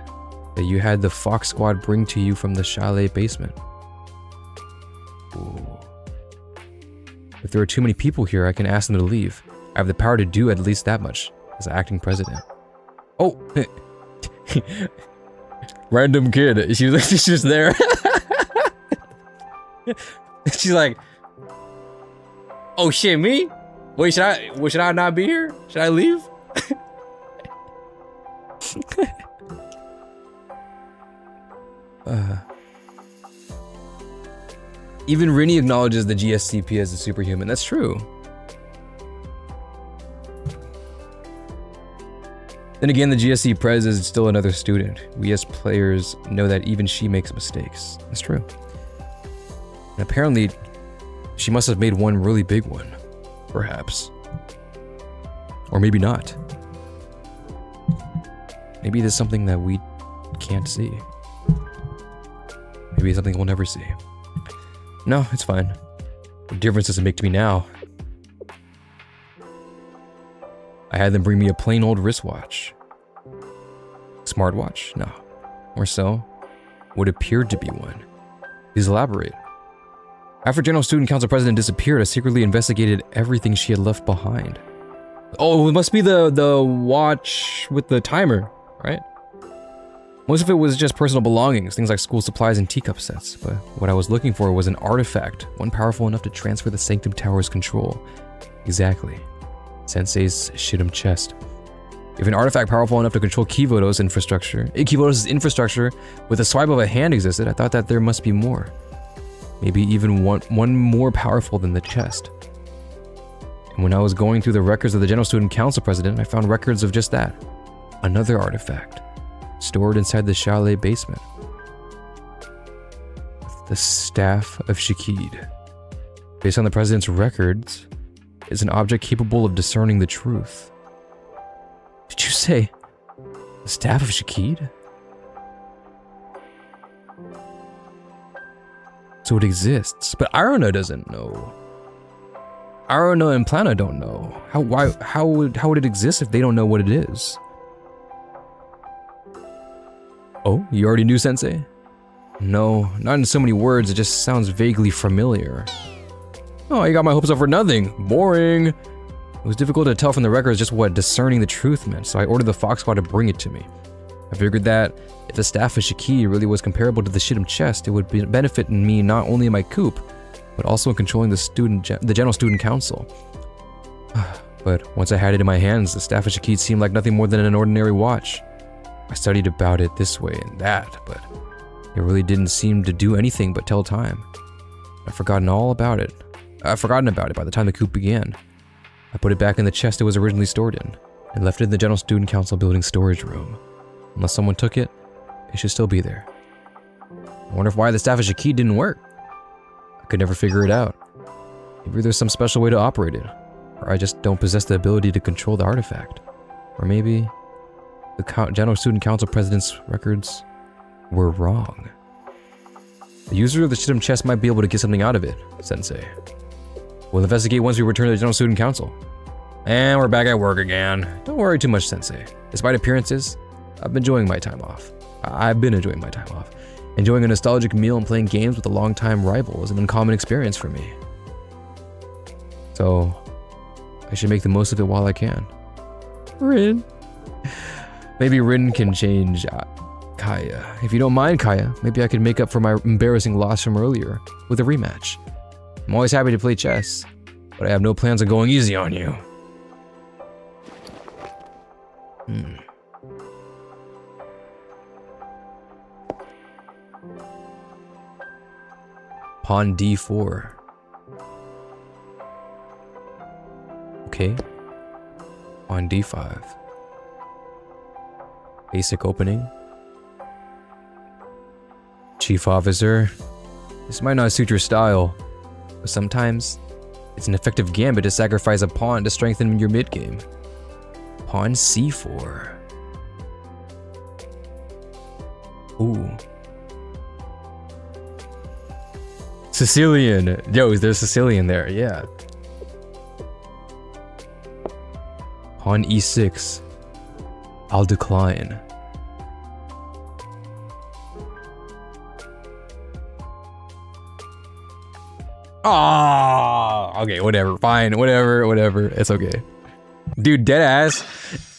Speaker 1: that you had the Fox Squad bring to you from the chalet basement? Ooh. If there are too many people here, I can ask them to leave. I have the power to do at least that much as acting president. Oh! Random kid. She's just there. She's like, oh shit, me? Wait, should I not be here? Should I leave? Even Rini acknowledges the GSCP as a superhuman. That's true. Then again, the GSC Prez is still another student. We as players know that even she makes mistakes. That's true. And apparently, she must have made one really big one. Perhaps. Or maybe not. Maybe there's something that we can't see. Maybe it's something we'll never see. No, it's fine. What difference does it make to me now? I had them bring me a plain old wristwatch. Smartwatch? No. Or so. What appeared to be one. Please elaborate. After General Student Council President disappeared, I secretly investigated everything she had left behind. Oh, it must be the watch with the timer, right? Most of it was just personal belongings, things like school supplies and teacup sets, but what I was looking for was an artifact, one powerful enough to transfer the Sanctum Tower's control. Exactly. Sensei's Shidum chest. If an artifact powerful enough to control Kivodos' infrastructure with a swipe of a hand existed, I thought that there must be more. Maybe even one more powerful than the chest. And when I was going through the records of the General Student Council President, I found records of just that. Another artifact. Stored inside the chalet basement. The Staff of Shakid. Based on the President's records, is an object capable of discerning the truth. Did you say the Staff of Shakid? So it exists, but Arona doesn't know. Arona and Plana don't know. How would it exist if they don't know what it is? Oh, you already knew, Sensei? No, not in so many words, it just sounds vaguely familiar. Oh, you got my hopes up for nothing. Boring. It was difficult to tell from the records just what discerning the truth meant, so I ordered the Fox Squad to bring it to me. I figured that if the Staff of Shakid really was comparable to the Shidum chest, it would benefit me not only in my coup, but also in controlling the General Student Council. But once I had it in my hands, the Staff of Shakid seemed like nothing more than an ordinary watch. I studied about it this way and that, but it really didn't seem to do anything but tell time. I'd forgotten about it by the time the coup began. I put it back in the chest it was originally stored in, and left it in the General Student Council building storage room. Unless someone took it, it should still be there. I wonder why the Staffage key didn't work. I could never figure it out. Maybe there's some special way to operate it. Or I just don't possess the ability to control the artifact. Or maybe the General Student Council President's records were wrong. The user of the Shidam chest might be able to get something out of it, Sensei. We'll investigate once we return to the General Student Council. And we're back at work again. Don't worry too much, Sensei. Despite appearances, I've been enjoying my time off. Enjoying a nostalgic meal and playing games with a longtime rival is an uncommon experience for me. So, I should make the most of it while I can. Rin. Maybe Rin can change Kaya. If you don't mind, Kaya, maybe I could make up for my embarrassing loss from earlier with a rematch. I'm always happy to play chess, but I have no plans on going easy on you. Pawn d4. Okay. Pawn d5. Basic opening. Chief Officer. This might not suit your style, but sometimes it's an effective gambit to sacrifice a pawn to strengthen your mid-game. Pawn c4. Ooh. Sicilian. Yo, there's Sicilian there, yeah. Pawn e6. I'll decline. Ah, okay, whatever, fine, whatever, it's okay. Dude, deadass,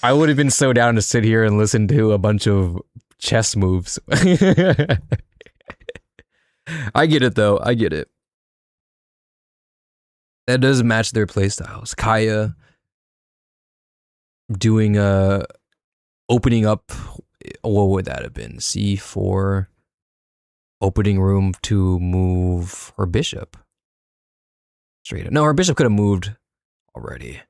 Speaker 1: I would have been so down to sit here and listen to a bunch of chess moves. I get it though, I get it. That does match their playstyles. Kaya doing opening up, what would that have been? C4, opening room to move her bishop. Straight up. No, her bishop could have moved already.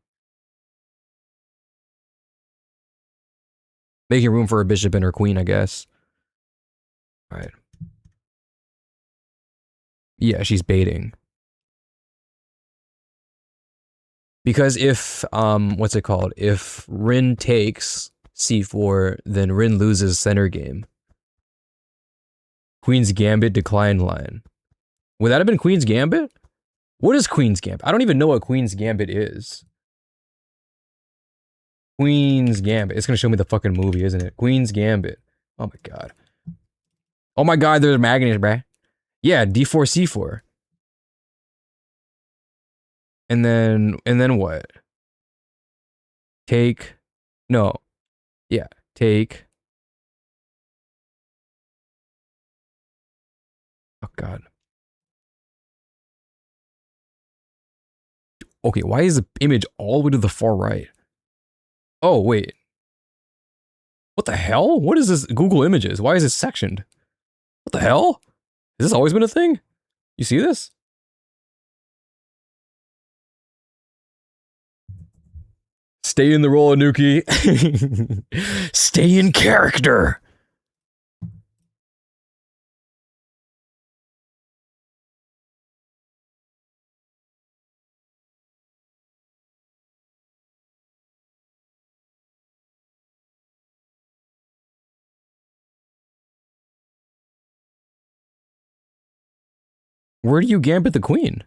Speaker 1: Making room for her bishop and her queen, I guess. Alright. Yeah, she's baiting. Because if, what's it called? If Rin takes c4, then Rin loses center game. Queen's Gambit decline line. Would that have been Queen's Gambit? What is Queen's Gambit? I don't even know what Queen's Gambit is. Queen's Gambit. It's gonna show me the fucking movie, isn't it? Queen's Gambit. Oh my god. Oh my god, there's magnets, bruh. Yeah, d4, c4. And then what? Take. No. Yeah, take. Oh god. Okay, why is the image all the way to the far right? Oh, wait. What the hell? What is this Google Images? Why is it sectioned? What the hell? Has this always been a thing? You see this? Stay in the role, Anuki. Stay in character. Where do you gambit the queen?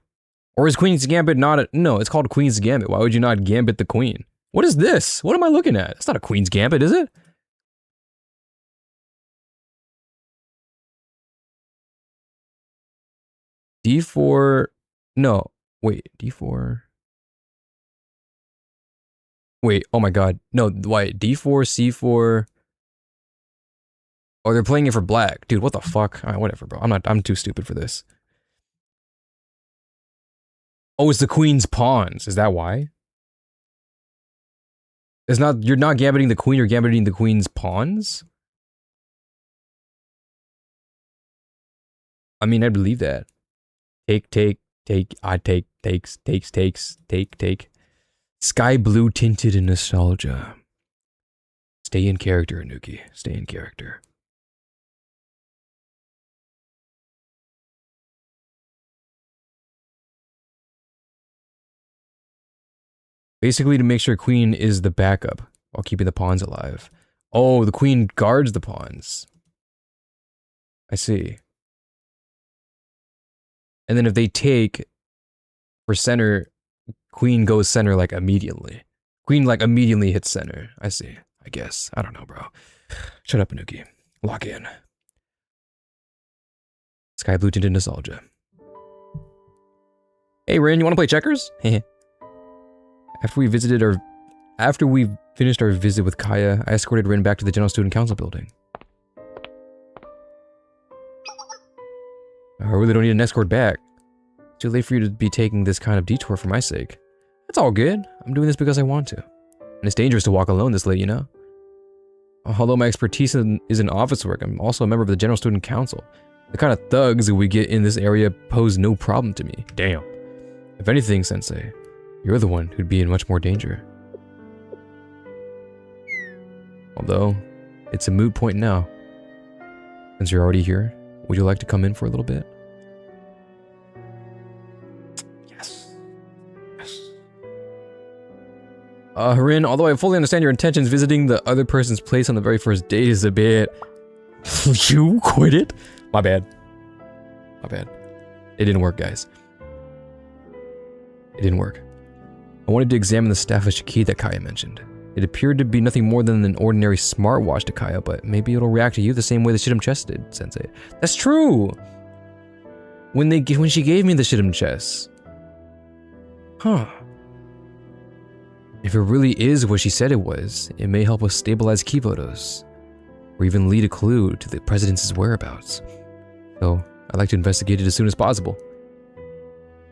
Speaker 1: Or is Queen's Gambit not a... No, it's called Queen's Gambit. Why would you not gambit the queen? What is this? What am I looking at? It's not a Queen's Gambit, is it? D4... No. Wait, D4... Wait, oh my god. No, why? D4, C4... Oh, they're playing it for black. Dude, what the fuck? Alright, whatever, bro. I'm too stupid for this. Oh, it's the queen's pawns. Is that why? It's not, you're not gambiting the queen, you're gambiting the queen's pawns? I mean, I believe that. Take, I take. Sky blue tinted in nostalgia. Stay in character, Anuki. Stay in character. Basically to make sure Queen is the backup while keeping the pawns alive. Oh, the Queen guards the pawns. I see. And then if they take for center, Queen goes center like immediately. Queen like immediately hits center. I see. I guess. I don't know, bro. Shut up, Anuki. Lock in. Sky blue tinted nostalgia. Hey, Rin, you want to play checkers? After we finished our visit with Kaya, I escorted Rin back to the General Student Council building. I really don't need an escort back. It's too late for you to be taking this kind of detour for my sake. That's all good. I'm doing this because I want to. And it's dangerous to walk alone this late, you know? Although my expertise is in office work, I'm also a member of the General Student Council. The kind of thugs that we get in this area pose no problem to me. Damn. If anything, Sensei, you're the one who'd be in much more danger. Although, it's a moot point now. Since you're already here, would you like to come in for a little bit? Yes. Yes. Rin, although I fully understand your intentions, visiting the other person's place on the very first date is a bit... You quit it? My bad. My bad. It didn't work, guys. It didn't work. I wanted to examine the staff of Shiki that Kaya mentioned. It appeared to be nothing more than an ordinary smartwatch to Kaya, but maybe it'll react to you the same way the Shidam chest did, Sensei. That's true! When she gave me the Shidam chest. Huh. If it really is what she said it was, it may help us stabilize Kivodos, or even lead a clue to the president's whereabouts. So, I'd like to investigate it as soon as possible.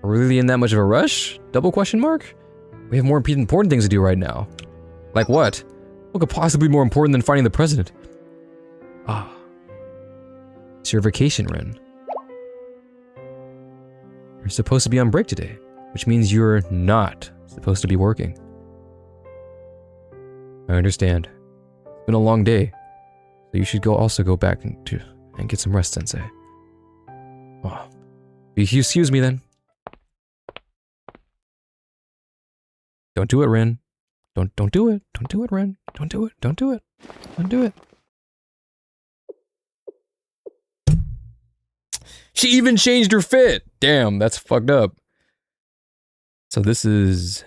Speaker 1: Are we really in that much of a rush? Double question mark? We have more important things to do right now. Like what? What could possibly be more important than finding the president? Ah. It's your vacation, Ren. You're supposed to be on break today, which means you're not supposed to be working. I understand. It's been a long day, so you should also go back and get some rest, Sensei. Oh. Excuse me then. Don't do it, Ren. Don't do it. Don't do it, Ren. Don't do it. Don't do it. Don't do it. She even changed her fit. Damn, that's fucked up. So this is...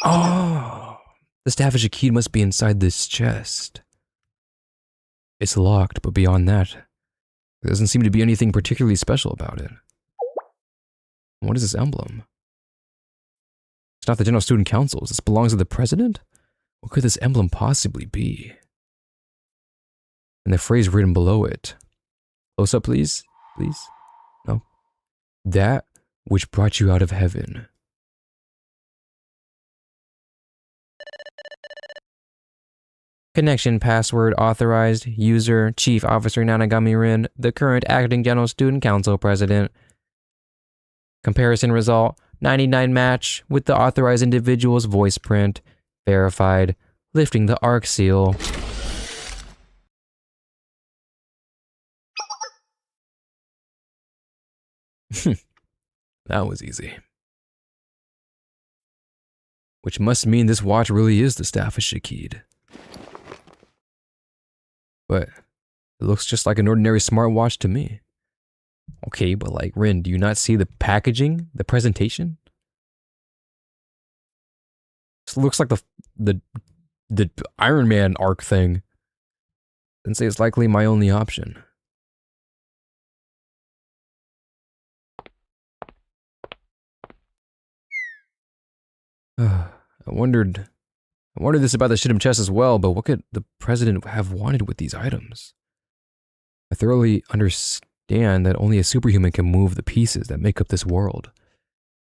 Speaker 1: Oh. The staff of Shakid must be inside this chest. It's locked, but beyond that, there doesn't seem to be anything particularly special about it. What is this emblem? It's not the General Student Council. This belongs to the president? What could this emblem possibly be? And the phrase written below it. Close up, please. Please. No. That which brought you out of heaven. Connection password authorized. User Chief Officer Nanagami Rin, the current acting General Student Council president. Comparison result. 99 match with the authorized individual's voice print. Verified. Lifting the ARC seal. That was easy. Which must mean this watch really is the staff of Shakid. But it looks just like an ordinary smartwatch to me. Okay, but like, Rin, do you not see the packaging? The presentation? This looks like the Iron Man arc thing. And say it's likely my only option. I wondered this about the Shidam chest as well, but what could the president have wanted with these items? I thoroughly understand that only a superhuman can move the pieces that make up this world.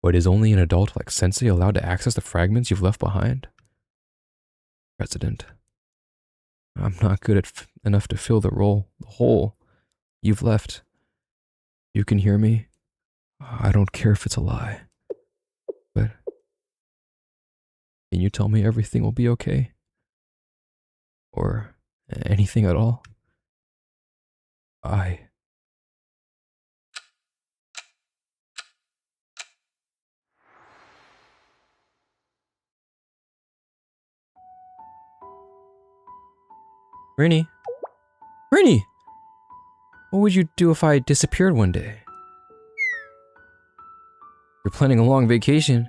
Speaker 1: But is only an adult like Sensei allowed to access the fragments you've left behind? President, I'm not good enough to fill the hole you've left. You can hear me? I don't care if it's a lie. But can you tell me everything will be okay? or anything at all. Rinny? Rinny! What would you do if I disappeared one day? You're planning a long vacation.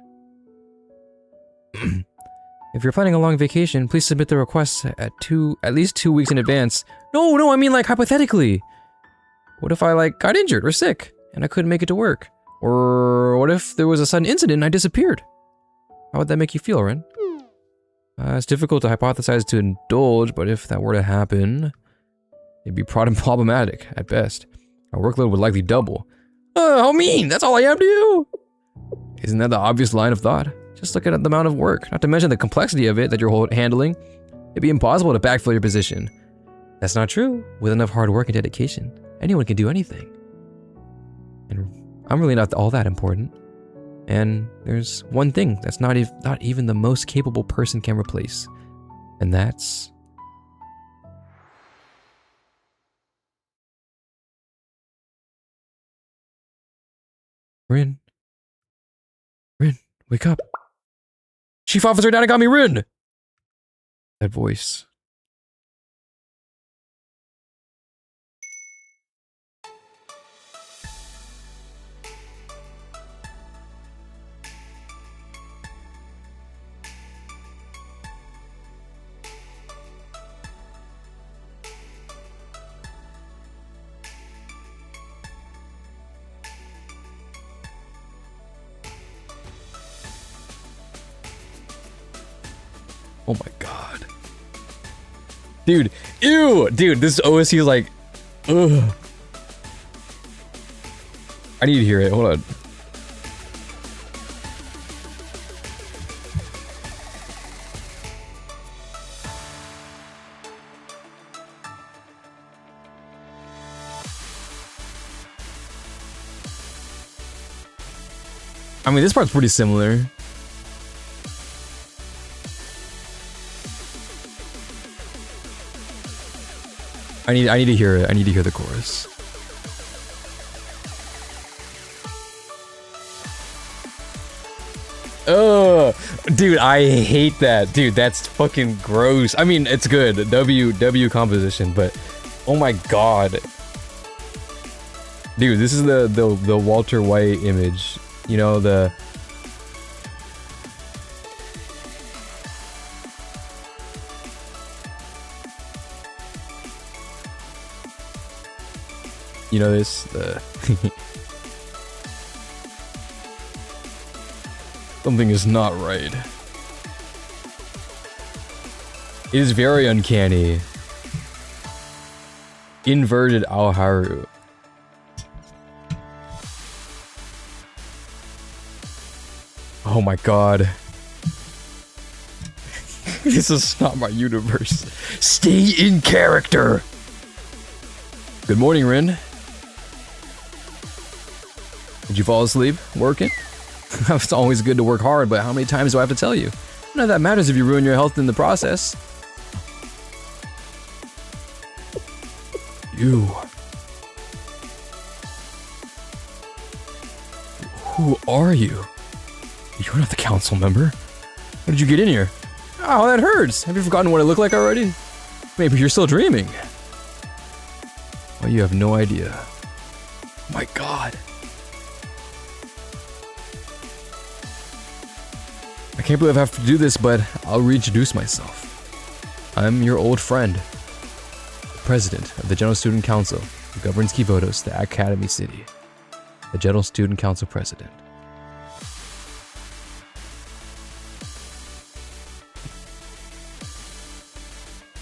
Speaker 1: If you're planning a long vacation, please submit the request at least 2 weeks in advance. No, I mean like hypothetically. What if I like got injured or sick and I couldn't make it to work? Or what if there was a sudden incident and I disappeared? How would that make you feel, Ren? It's difficult to hypothesize to indulge, but if that were to happen, it'd be problematic at best. Our workload would likely double. How mean? That's all I have to do? Isn't that the obvious line of thought? Just look at the amount of work, not to mention the complexity of it that you're handling. It'd be impossible to backfill your position. That's not true. With enough hard work and dedication, anyone can do anything. And I'm really not all that important. And there's one thing that's not even the most capable person can replace. And that's... Rin, wake up. Chief Officer Nanagami Rin! That voice. Oh my god. Dude, ew! Dude, this OSC is like... Ugh. I need to hear it, hold on. I mean, this part's pretty similar. I need to hear it. I need to hear the chorus. Oh, dude, I hate that. Dude, that's fucking gross. I mean, it's good. W composition, but oh my god. Dude, this is the Walter White image. You know, the... You know this, something is not right. It is very uncanny. Inverted Aoharu. Oh my god. This is not my universe. Stay in character! Good morning, Rin. Did you fall asleep working? It's always good to work hard, but how many times do I have to tell you? None of that matters if you ruin your health in the process. You. Who are you? You're not the council member. How did you get in here? Oh, that hurts. Have you forgotten what I look like already? Maybe you're still dreaming. Oh, you have no idea. My god. I can't believe I have to do this, but I'll reintroduce myself. I'm your old friend, the president of the General Student Council, who governs Kivotos, the Academy City. The General Student Council president.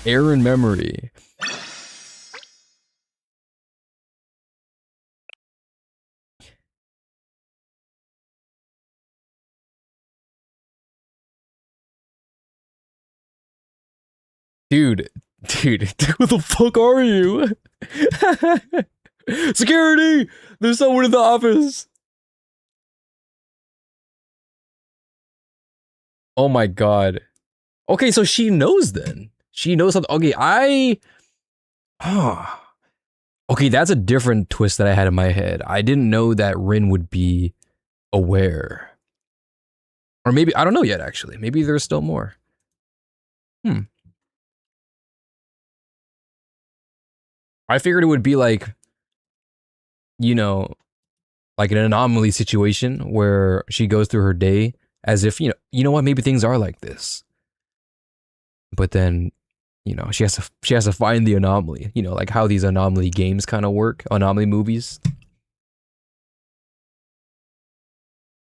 Speaker 1: Air in memory. Dude, who the fuck are you? Security! There's someone in the office! Oh my god. Okay, so she knows then. She knows something. Okay, okay, that's a different twist that I had in my head. I didn't know that Rin would be aware. Or maybe, I don't know yet, actually. Maybe there's still more. I figured it would be like, you know, like an anomaly situation where she goes through her day as if, you know what, maybe things are like this. But then, you know, she has to find the anomaly, you know, like how these anomaly games kind of work, anomaly movies.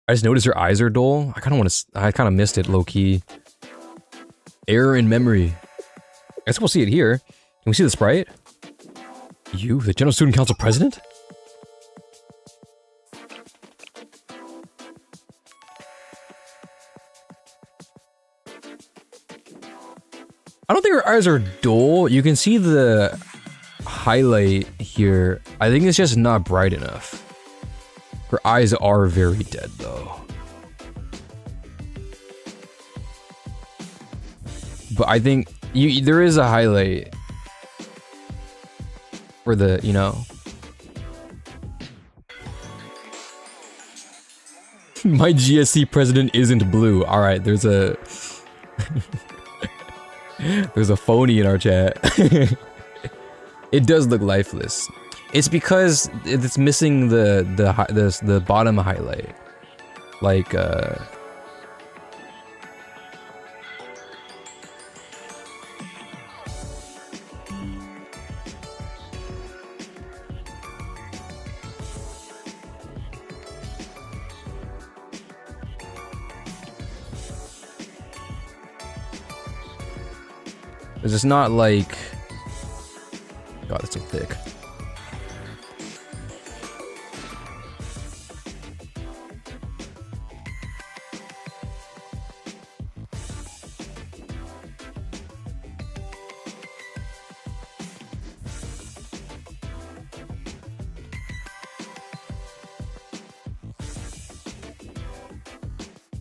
Speaker 1: I just noticed her eyes are dull. I kind of missed it low key. Error in memory. I guess we'll see it here. Can we see the sprite? You, the General Student Council president? I don't think her eyes are dull. You can see the highlight here. I think it's just not bright enough. Her eyes are very dead though. But I think there is a highlight for the, you know. My GSC president isn't blue. All right, there's a there's a phony in our chat. It does look lifeless. It's because it's missing the bottom highlight. Like it's just not like, God, it's so thick.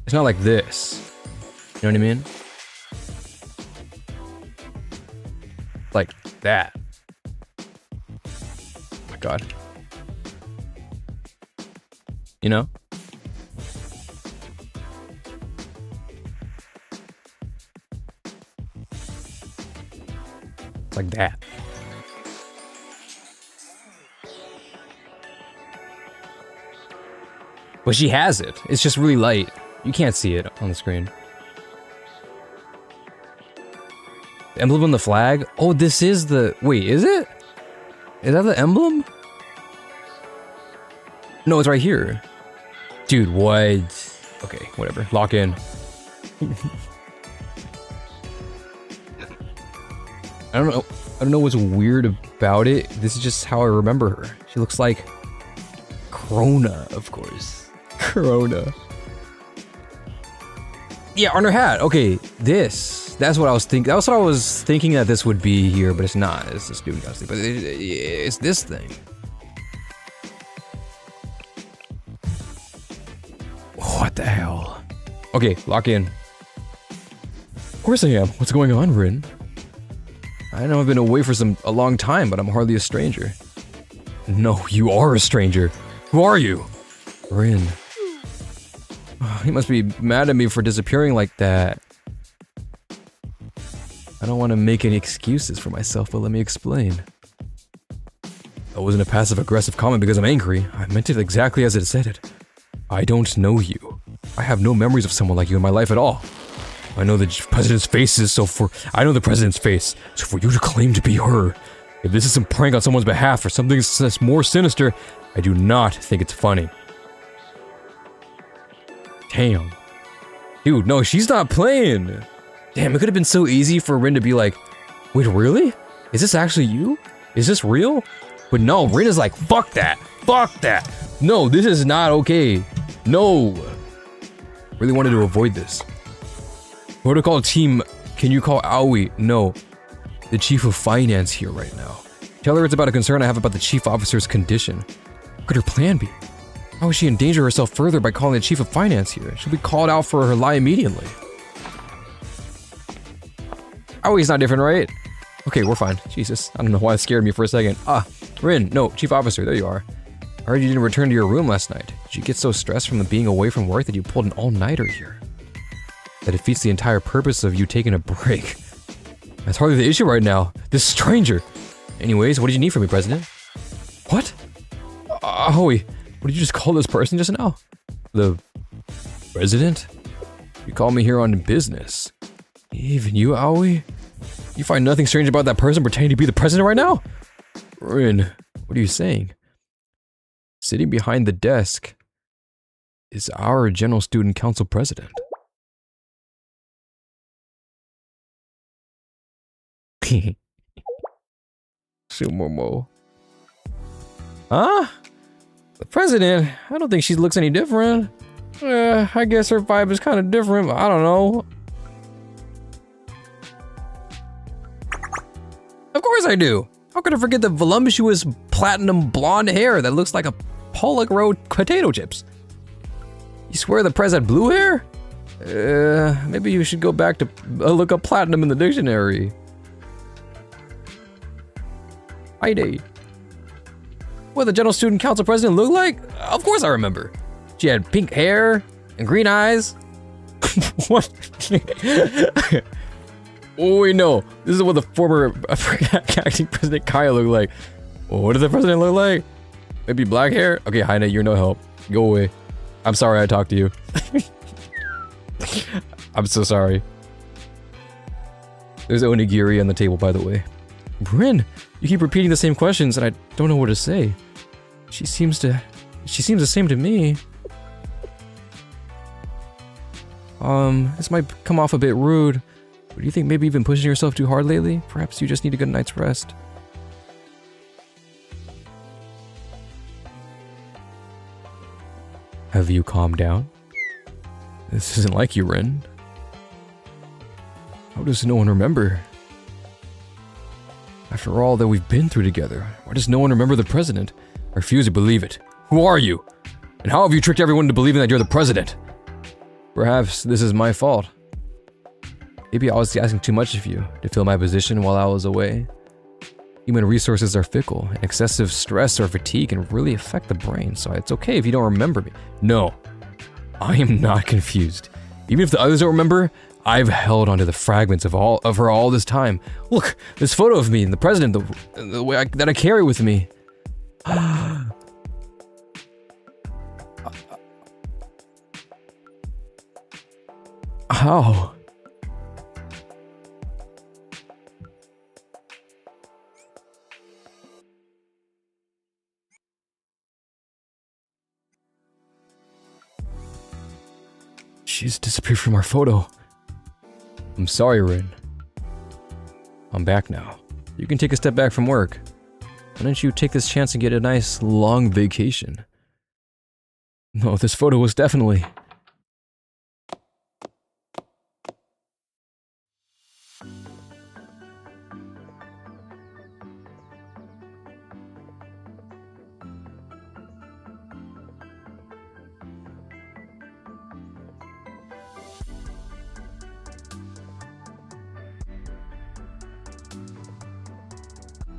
Speaker 1: It's not like this. You know what I mean? Like that. Oh my God. You know? It's like that. But she has it. It's just really light. You can't see it on the screen. The emblem on the flag? Oh, this is the... Wait, is it? Is that the emblem? No, it's right here. Dude, what? Okay, whatever. Lock in. I don't know what's weird about it. This is just how I remember her. She looks like Corona, of course. Corona. Yeah, on her hat. Okay, that's what I was thinking. That's what I was thinking that this would be here, but it's not. It's the student costume, but it's this thing. What the hell? Okay, lock in. Of course I am. What's going on, Rin? I know I've been away for a long time, but I'm hardly a stranger. No, you are a stranger. Who are you? Rin. He must be mad at me for disappearing like that. I don't want to make any excuses for myself, but let me explain. That wasn't a passive-aggressive comment because I'm angry. I meant it exactly as it said it. I don't know you. I have no memories of someone like you in my life at all. I know the president's face I know the president's face, so for you to claim to be her, if this is some prank on someone's behalf or something that's more sinister, I do not think it's funny. Damn. Dude, no, she's not playing. Damn, it could have been so easy for Rin to be like, wait, really? Is this actually you? Is this real? But no, Rin is like, fuck that. Fuck that. No, this is not okay. No. Really wanted to avoid this. Protocol team, can you call Aoi? No. The chief of finance here right now. Tell her it's about a concern I have about the chief officer's condition. What could her plan be? How would she endanger herself further by calling the chief of finance here? She'll be called out for her lie immediately. Oh, he's not different, right? Okay, we're fine. Jesus, I don't know why it scared me for a second. Ah, Rin, no, Chief Officer, there you are. I heard you didn't return to your room last night. Did you get so stressed from being away from work that you pulled an all-nighter here? That defeats the entire purpose of you taking a break. That's hardly the issue right now. This stranger. Anyways, what did you need from me, President? What? Howie, what did you just call this person just now? The President? You called me here on business. Even you, Aoi? You find nothing strange about that person pretending to be the president right now? Rin, what are you saying? Sitting behind the desk is our General Student Council president. Sumomo. Huh? The president? I don't think she looks any different. I guess her vibe is kind of different. I don't know. Of course I do. How could I forget the voluptuous platinum blonde hair that looks like a Pollock Road potato chips? You swear the prez had blue hair? Maybe you should go back to look up platinum in the dictionary. Heidi. What the General Student Council president looked like? Of course I remember. She had pink hair and green eyes. What? Oh wait, no. This is what the former acting president Kaya looked like. Well, what does the president look like? Maybe black hair? Okay, Heine, you're no help. Go away. I'm sorry I talked to you. I'm so sorry. There's onigiri on the table, by the way. Rin, you keep repeating the same questions and I don't know what to say. She seems the same to me. This might come off a bit rude, but do you think maybe you've been pushing yourself too hard lately? Perhaps you just need a good night's rest. Have you calmed down? This isn't like you, Rin. How does no one remember? After all that we've been through together, why does no one remember the president? I refuse to believe it. Who are you? And how have you tricked everyone into believing that you're the president? Perhaps this is my fault. Maybe I was asking too much of you to fill my position while I was away. Human resources are fickle, and excessive stress or fatigue can really affect the brain, so it's okay if you don't remember me. No, I am not confused. Even if the others don't remember, I've held onto the fragments of her all this time. Look, this photo of me and the president, the way that I carry with me. How? She's disappeared from our photo. I'm sorry, Rin. I'm back now. You can take a step back from work. Why don't you take this chance and get a nice, long vacation? No, this photo was definitely...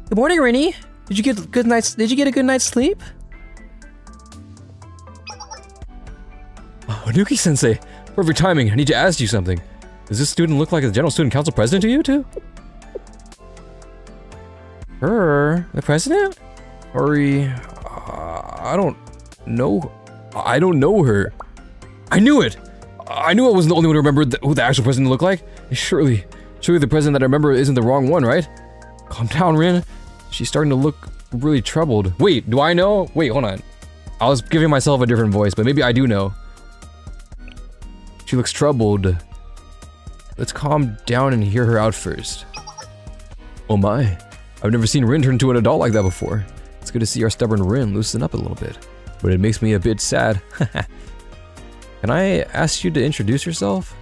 Speaker 1: Good morning, Rinny. Did you get a good night's sleep? Oh, Anuki-sensei, perfect timing. I need to ask you something. Does this student look like the General Student Council president to you too? Her? The president? Hurry. I don't know. I don't know her. I knew it! I knew I wasn't the only one who remembered who the actual president looked like. Surely the president that I remember isn't the wrong one, right? Calm down, Rin. She's starting to look really troubled. Wait, do I know? Wait, hold on. I was giving myself a different voice, but maybe I do know. She looks troubled. Let's calm down and hear her out first. Oh my. I've never seen Rin turn into an adult like that before. It's good to see our stubborn Rin loosen up a little bit. But it makes me a bit sad. Can I ask you to introduce yourself?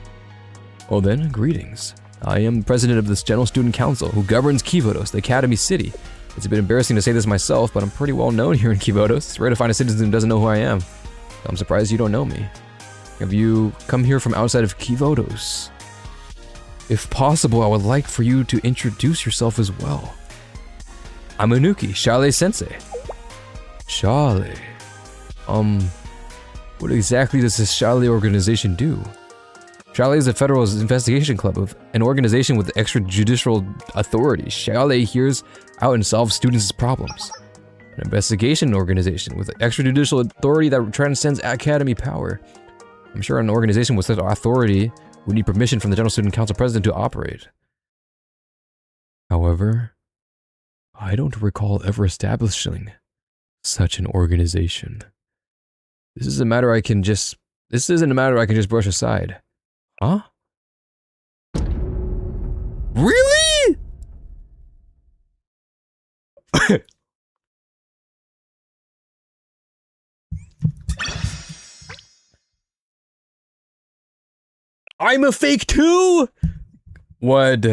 Speaker 1: Oh then, greetings. I am president of this General Student Council who governs Kivodos, the Academy City. It's a bit embarrassing to say this myself, but I'm pretty well known here in Kivodos. It's rare to find a citizen who doesn't know who I am. I'm surprised you don't know me. Have you come here from outside of Kivodos? If possible, I would like for you to introduce yourself as well. I'm Anuki, Chalet Sensei. Chalet. What exactly does this Chalet organization do? Chalet is a federal investigation club of an organization with extrajudicial authority. Chalet hears out and solves students' problems. An investigation organization with extrajudicial authority that transcends academy power. I'm sure an organization with such authority would need permission from the General Student Council President to operate. However, I don't recall ever establishing such an organization. This isn't a matter I can just brush aside. Huh? Really? I'm a fake too? What?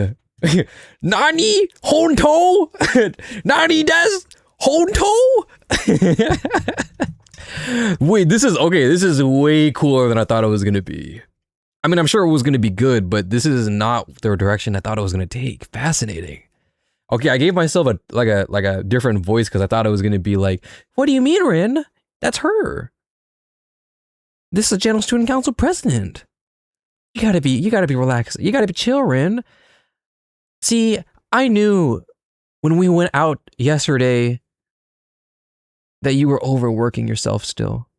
Speaker 1: Nani? Honto? Nani des? Honto? Wait, this is way cooler than I thought it was gonna be. I mean, I'm sure it was gonna be good, but this is not the direction I thought it was gonna take. Fascinating. Okay, I gave myself a different voice because I thought it was gonna be like, what do you mean, Rin? That's her. This is a General Student Council President. You gotta be relaxed. You gotta be chill, Rin. See, I knew when we went out yesterday that you were overworking yourself still.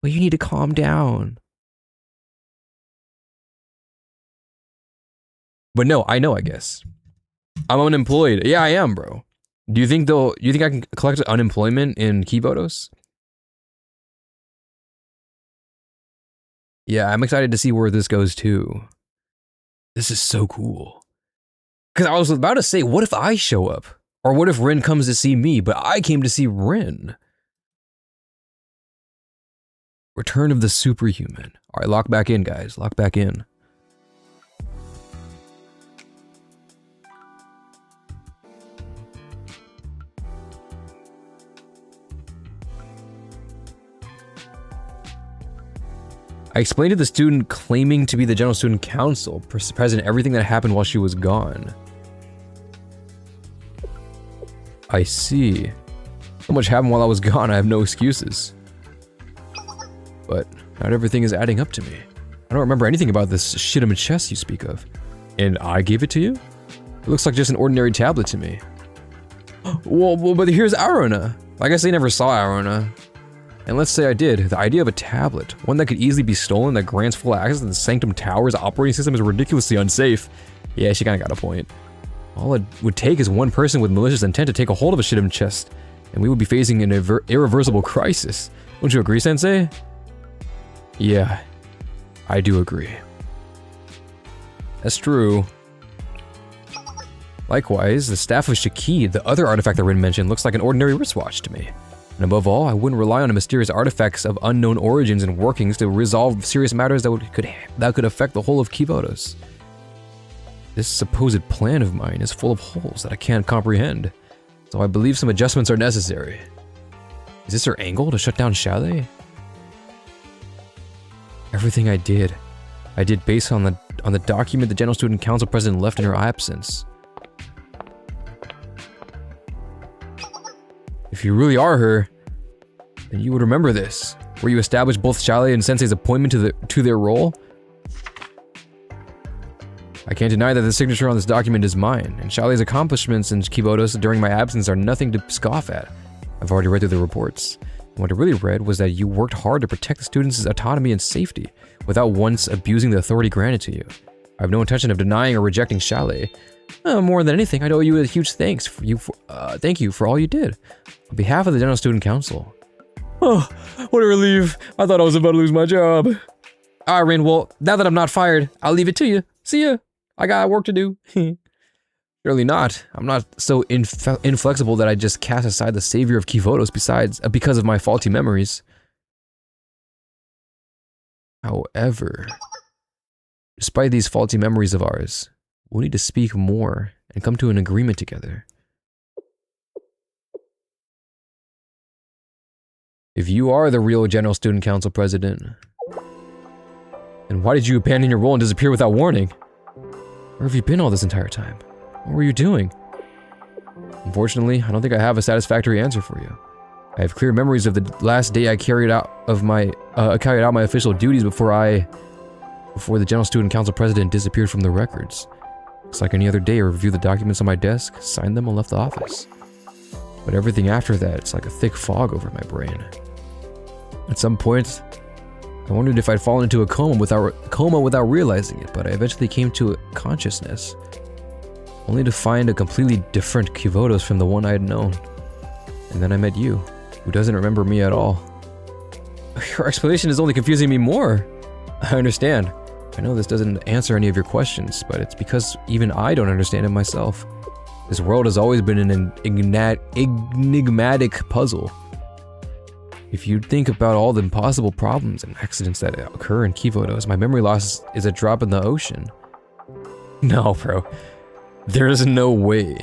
Speaker 1: But you need to calm down. But no, I know, I guess. I'm unemployed. Yeah, I am, bro. Do you think I can collect unemployment in Kibodos? Yeah, I'm excited to see where this goes too. This is so cool. Because I was about to say, what if I show up? Or what if Rin comes to see me, but I came to see Rin? Return of the Superhuman. All right, lock back in, guys. Lock back in. I explained to the student claiming to be the General Student Council President everything that happened while she was gone. I see. So much happened while I was gone, I have no excuses. But not everything is adding up to me. I don't remember anything about this shit chest you speak of. And I gave it to you? It looks like just an ordinary tablet to me. Well, but here's Arona. I guess they never saw Arona. And let's say I did. The idea of a tablet, one that could easily be stolen that grants full access to the Sanctum Tower's operating system is ridiculously unsafe. Yeah, she kinda got a point. All it would take is one person with malicious intent to take a hold of a shit chest, and we would be facing an irreversible crisis. Don't you agree, Sensei? Yeah, I do agree. That's true. Likewise, the Staff of Shakid, the other artifact that Rin mentioned, looks like an ordinary wristwatch to me. And above all, I wouldn't rely on mysterious artifacts of unknown origins and workings to resolve serious matters that could affect the whole of Kibodos. This supposed plan of mine is full of holes that I can't comprehend, so I believe some adjustments are necessary. Is this her angle to shut down Chalet? Everything I did based on the document the General Student Council President left in her absence. If you really are her, then you would remember this, where you established both Chalet and Sensei's appointment to their role. I can't deny that the signature on this document is mine, and Chalet's accomplishments in Kibodos during my absence are nothing to scoff at. I've already read through the reports. And what I really read was that you worked hard to protect the students' autonomy and safety, without once abusing the authority granted to you. I have no intention of denying or rejecting Chalet. More than anything, I owe you a huge thank you for all you did. On behalf of the General Student Council. Oh, what a relief. I thought I was about to lose my job. Alright, Rin, well, now that I'm not fired, I'll leave it to you. See ya. I got work to do. Surely not. I'm not so inflexible that I just cast aside the savior of Kibodos because of my faulty memories. However, despite these faulty memories of ours, we'll need to speak more and come to an agreement together. If you are the real General Student Council President, then why did you abandon your role and disappear without warning? Where have you been all this entire time? What were you doing? Unfortunately, I don't think I have a satisfactory answer for you. I have clear memories of the last day I carried out my official duties before the General Student Council President disappeared from the records. It's like any other day, I reviewed the documents on my desk, signed them, and left the office. But everything after that, it's like a thick fog over my brain. At some point, I wondered if I'd fallen into a coma without realizing it, but I eventually came to consciousness, only to find a completely different Kivotos from the one I had known. And then I met you, who doesn't remember me at all. Your explanation is only confusing me more. I understand. I know this doesn't answer any of your questions, but it's because even I don't understand it myself. This world has always been an enigmatic puzzle. If you think about all the impossible problems and accidents that occur in Kivotos, my memory loss is a drop in the ocean. No, bro. There's no way.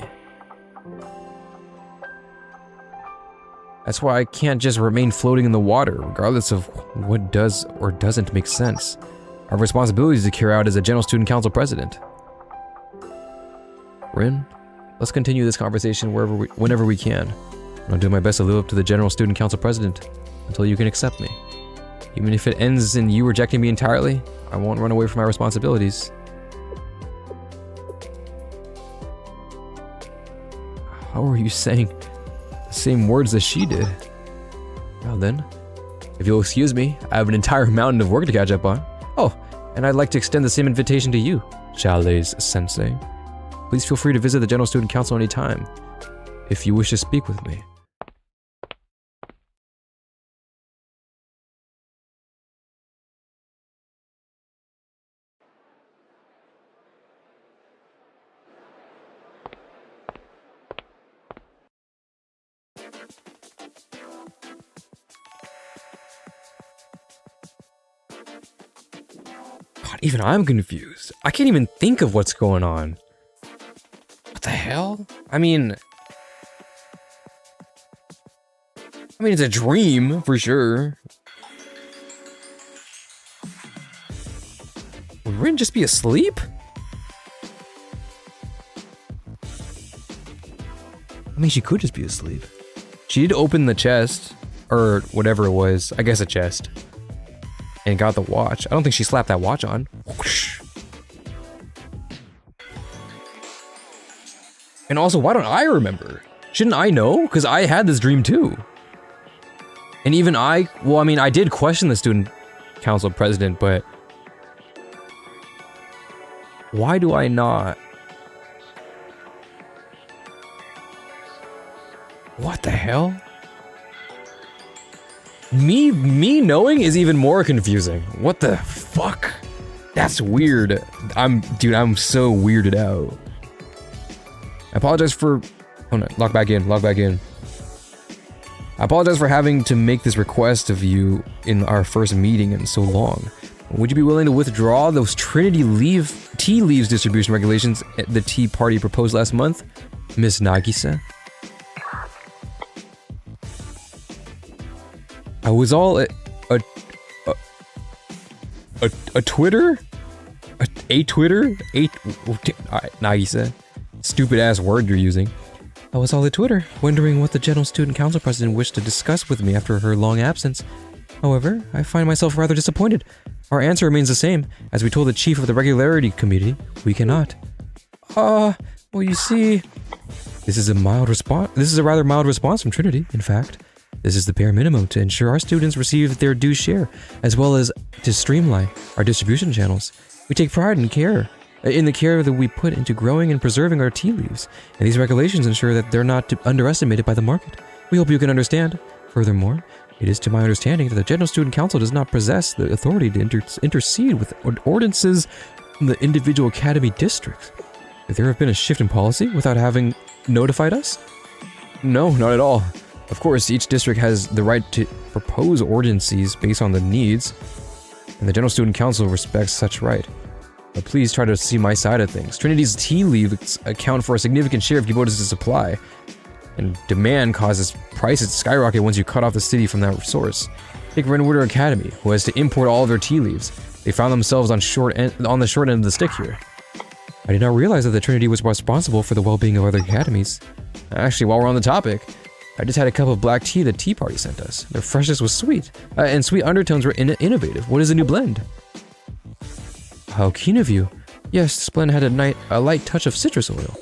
Speaker 1: That's why I can't just remain floating in the water, regardless of what does or doesn't make sense. Our responsibility is to carry out as a General Student Council President. Rin, let's continue this conversation whenever we can. I'll do my best to live up to the General Student Council President until you can accept me. Even if it ends in you rejecting me entirely, I won't run away from my responsibilities. How are you saying the same words as she did? Well then, if you'll excuse me, I have an entire mountain of work to catch up on. Oh, and I'd like to extend the same invitation to you, Chale's sensei. Please feel free to visit the General Student Council anytime, if you wish to speak with me. God, even I'm confused. I can't even think of what's going on. What the hell? I mean, it's a dream, for sure. Would Rin just be asleep? I mean, she could just be asleep. She did open the chest, or whatever it was. I guess a chest. And got the watch. I don't think she slapped that watch on. Whoosh. And also, why don't I remember? Shouldn't I know? Because I had this dream too. And even I did question the Student Council President, but why do I not? What the hell? Me knowing is even more confusing. What the fuck? That's weird. I'm so weirded out. I apologize for... Oh no, log back in. I apologize for having to make this request of you in our first meeting in so long. Would you be willing to withdraw those Trinity tea leaves distribution regulations the Tea Party proposed last month, Miss Nagisa? I was all a Twitter? A Twitter? Alright, Nagisa. Stupid ass word you're using. I was all at Twitter, wondering what the General Student Council President wished to discuss with me after her long absence. However, I find myself rather disappointed. Our answer remains the same. As we told the Chief of the Regularity Committee, we cannot. Well you see... This is a rather mild response from Trinity, in fact. This is the bare minimum to ensure our students receive their due share, as well as to streamline our distribution channels. We take pride in the care that we put into growing and preserving our tea leaves, and these regulations ensure that they're not underestimated by the market. We hope you can understand. Furthermore, it is to my understanding that the General Student Council does not possess the authority to intercede with ordinances in the individual academy districts. Could there have been a shift in policy without having notified us? No, not at all. Of course, each district has the right to propose ordinances based on the needs, and the General Student Council respects such right. But please try to see my side of things. Trinity's tea leaves account for a significant share of Kivotos' supply, and demand causes prices to skyrocket once you cut off the city from that source. Take Renwater Academy, who has to import all of their tea leaves. They found themselves on the short end of the stick here. I did not realize that the Trinity was responsible for the well-being of other academies. Actually, while we're on the topic, I just had a cup of black tea the tea party sent us. Their freshness was sweet, and sweet undertones were innovative. What is the new blend? How keen of you. Yes, this blend had a light touch of citrus oil.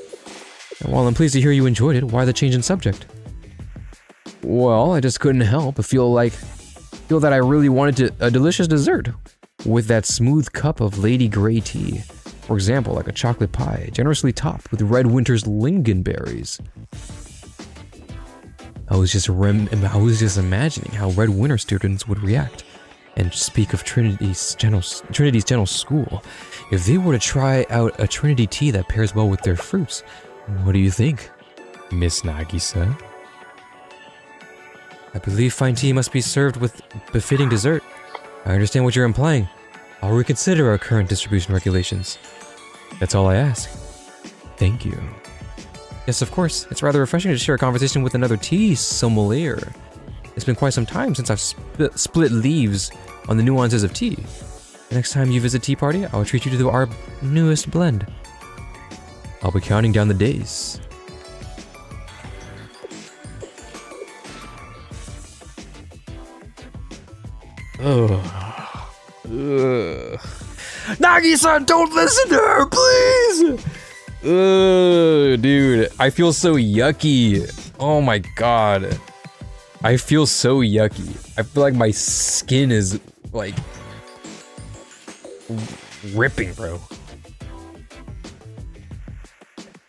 Speaker 1: And while I'm pleased to hear you enjoyed it, why the change in subject? Well, I just couldn't help but feel that I really wanted a delicious dessert with that smooth cup of Lady Grey tea. For example, like a chocolate pie, generously topped with Red Winter's lingonberries. I was just imagining how Red Winter students would react and speak of Trinity's General School if they were to try out a Trinity tea that pairs well with their fruits. What do you think, Miss Nagisa? I believe fine tea must be served with befitting dessert. I understand what you're implying. I'll reconsider our current distribution regulations. That's all I ask. Thank you. Yes, of course. It's rather refreshing to share a conversation with another tea sommelier. It's been quite some time since I've split leaves on the nuances of tea. The next time you visit Tea Party, I'll treat you to our newest blend. I'll be counting down the days. Nagi-san, don't listen to her, please! Dude, I feel so yucky. Oh my god. I feel so yucky. I feel like my skin is, like, ripping, bro.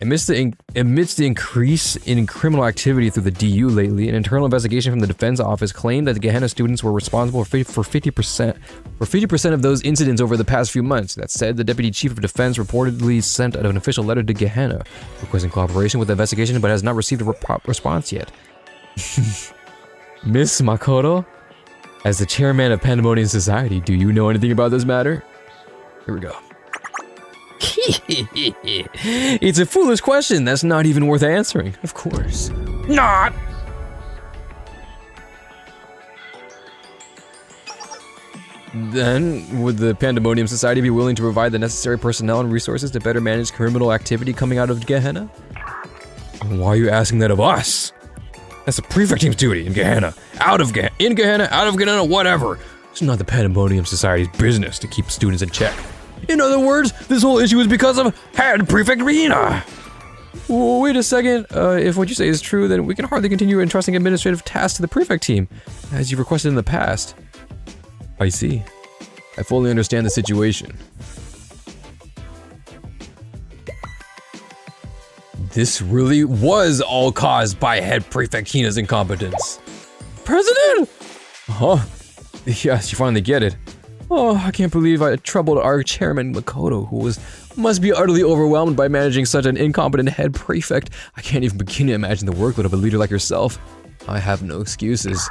Speaker 1: Amidst the increase in criminal activity through the DU lately, an internal investigation from the Defense Office claimed that the Gehenna students were responsible for 50% of those incidents over the past few months. That said, the Deputy Chief of Defense reportedly sent an official letter to Gehenna requesting cooperation with the investigation, but has not received a response yet. Miss Makoto, as the chairman of Pandemonium Society, do you know anything about this matter? Here we go. It's a foolish question that's not even worth answering. Of course. Not! Then, would the Pandemonium Society be willing to provide the necessary personnel and resources to better manage criminal activity coming out of Gehenna? Why are you asking that of us? That's the prefect team's duty in Gehenna. In Gehenna, out of Gehenna, whatever. It's not the Pandemonium Society's business to keep students in check. In other words, this whole issue is because of Head Prefect Rina. Wait a second, if what you say is true, then we can hardly continue entrusting administrative tasks to the prefect team, as you requested in the past. I see. I fully understand the situation. This really was all caused by Head Prefect Hina's incompetence. President? Huh? Yes, you finally get it. Oh, I can't believe I troubled our chairman Makoto, who must be utterly overwhelmed by managing such an incompetent head prefect. I can't even begin to imagine the workload of a leader like yourself. I have no excuses.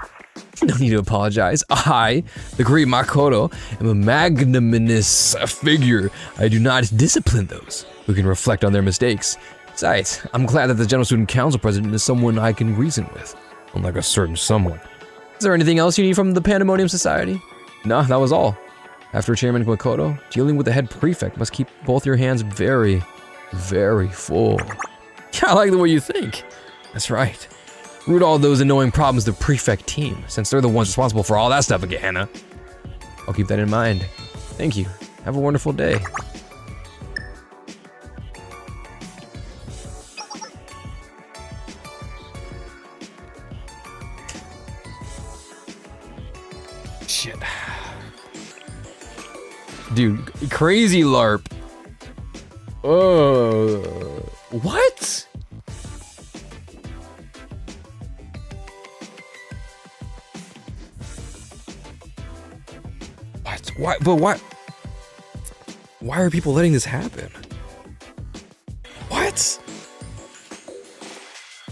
Speaker 1: No need to apologize. I, the great Makoto, am a magnanimous figure. I do not discipline those who can reflect on their mistakes. Besides, I'm glad that the General Student Council President is someone I can reason with, unlike a certain someone. Is there anything else you need from the Pandemonium Society? No, that was all. After Chairman Makoto, dealing with the head prefect must keep both your hands very, very full. Yeah, I like the way you think. That's right. Root all those annoying problems to the prefect team, since they're the ones responsible for all that stuff at Gehenna. I'll keep that in mind. Thank you. Have a wonderful day. Shit. Dude, crazy LARP. What? What? Why? But what? Why are people letting this happen? What?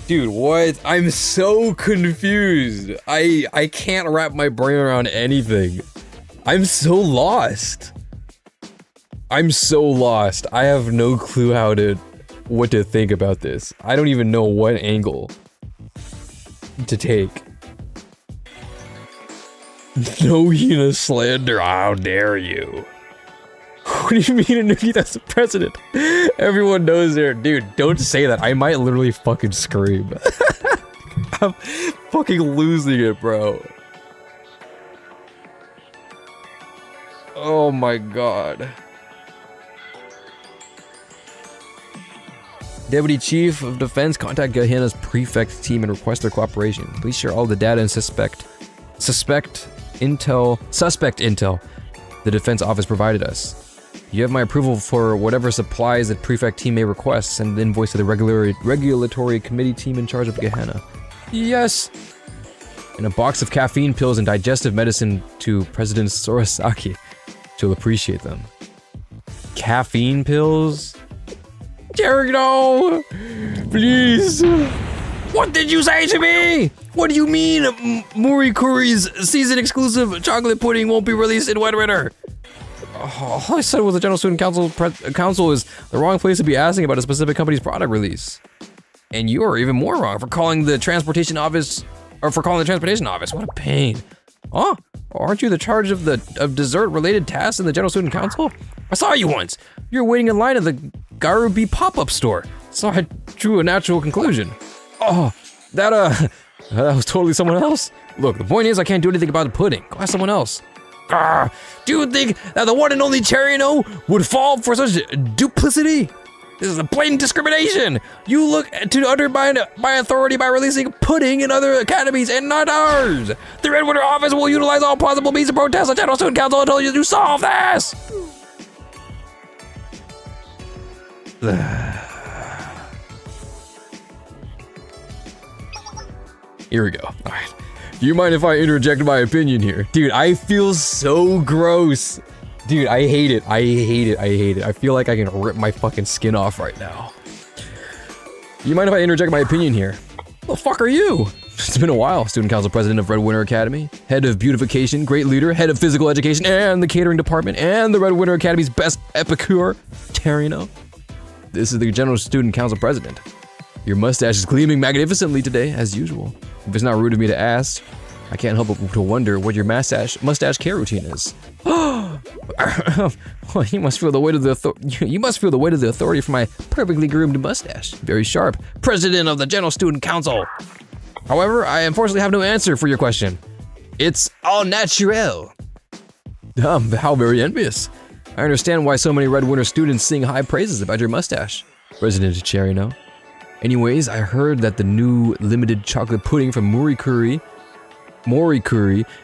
Speaker 1: Dude, what? I'm so confused. I can't wrap my brain around anything. I'm so lost. I'm so lost. I have no clue what to think about this. I don't even know what angle to take. No Hina slander, how dare you? What do you mean, Anuki? That's the president. Everyone knows there. Dude, don't say that. I might literally fucking scream. I'm fucking losing it, bro. Oh my god. Deputy Chief of Defense, contact Gehenna's prefect team and request their cooperation. Please share all the data and suspect intel the defense office provided us. You have my approval for whatever supplies the prefect team may request. Send the invoice to the regulatory committee team in charge of Gehenna. Yes! And a box of caffeine pills and digestive medicine to President Sorosaki. She'll appreciate them. Caffeine pills? Jerry, no! Please! What did you say to me? What do you mean Murikuri's season exclusive chocolate pudding won't be released in Winter? All I said was the General Student Council is the wrong place to be asking about a specific company's product release. And you are even more wrong for calling the transportation office, What a pain. Huh? Aren't you the charge of dessert-related tasks in the General Student Council? I saw you once. You were waiting in line at the Garubi pop-up store. So I drew a natural conclusion. Oh, that was totally someone else. Look, the point is I can't do anything about the pudding. Go ask someone else. Do you think that the one and only Cherino would fall for such duplicity? This is a blatant discrimination. You look to undermine my authority by releasing pudding in other academies and not ours. The Red Winter office will utilize all possible means to protest the General Student Council until you solve this. Here we go. All right. Do you mind if I interject my opinion here? Dude, I feel so gross. Dude, I hate it. I hate it. I hate it. I feel like I can rip my fucking skin off right now. You mind if I interject my opinion here? The fuck are you? It's been a while. Student Council President of Red Winter Academy, Head of Beautification, Great Leader, Head of Physical Education, and the Catering Department, and the Red Winter Academy's best epicure, Terino. This is the General Student Council President. Your mustache is gleaming magnificently today, as usual. If it's not rude of me to ask, I can't help but to wonder what your mustache care routine is. Well, you must feel the weight of the authority for my perfectly groomed mustache. Very sharp. President of the General Student Council. However, I unfortunately have no answer for your question. It's all natural. How very envious. I understand why so many Red Winter students sing high praises about your mustache, President Cherino. Anyways, I heard that the new limited chocolate pudding from Morikuri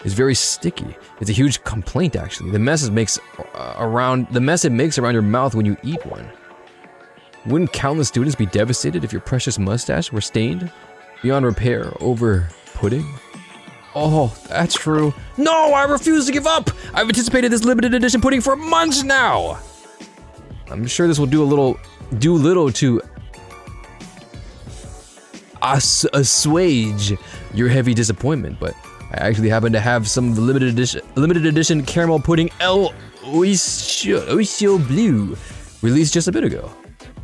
Speaker 1: is very sticky. It's a huge complaint, actually. The mess it makes around your mouth when you eat one. Wouldn't countless students be devastated if your precious mustache were stained beyond repair over pudding? Oh, that's true. No, I refuse to give up. I've anticipated this limited edition pudding for months now. I'm sure this will do little to assuage your heavy disappointment, but I actually happen to have some of the limited edition caramel pudding El Oisio Blue released just a bit ago.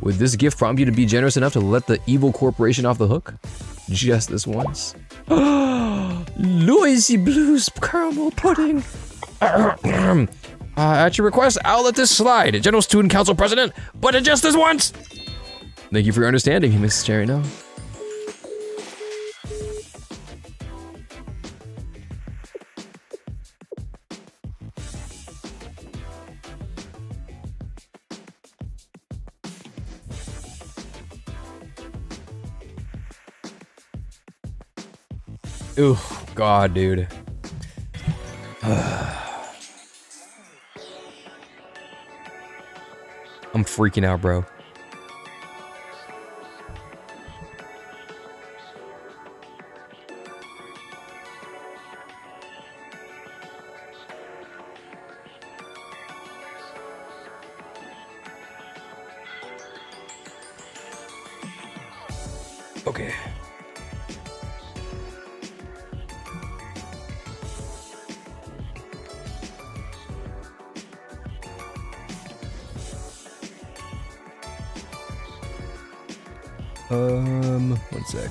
Speaker 1: Would this gift prompt you to be generous enough to let the evil corporation off the hook? Just this once. Loisy Blue's caramel pudding. At your request, I'll let this slide, General Student Council President, but just this once. Thank you for your understanding, Mrs. Cherino. Ooh, God, dude. I'm freaking out, bro. Okay. One sec.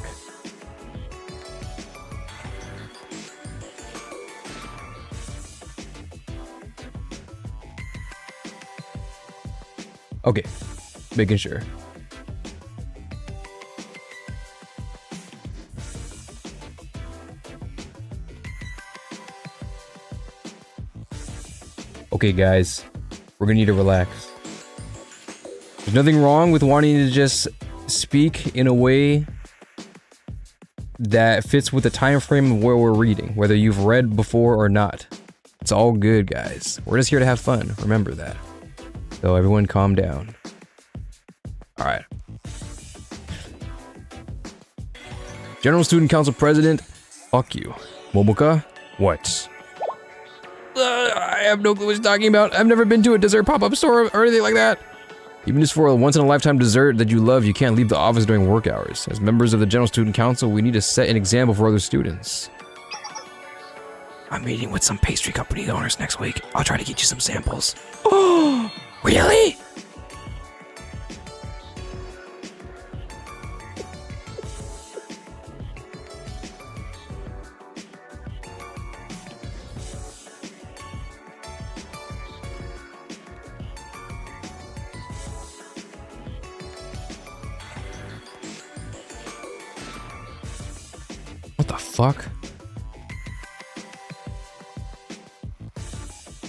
Speaker 1: Okay, making sure. Okay, guys, we're gonna need to relax. There's nothing wrong with wanting to just speak in a way that fits with the time frame of where we're reading, whether you've read before or not. It's all good, guys. We're just here to have fun. Remember that. So everyone calm down. All right. General Student Council President, fuck you. Momoka, what? I have no clue what you're talking about. I've never been to a dessert pop-up store or anything like that. Even just for a once-in-a-lifetime dessert that you love, you can't leave the office during work hours. As members of the General Student Council, we need to set an example for other students. I'm meeting with some pastry company owners next week. I'll try to get you some samples. Oh, really? What the fuck?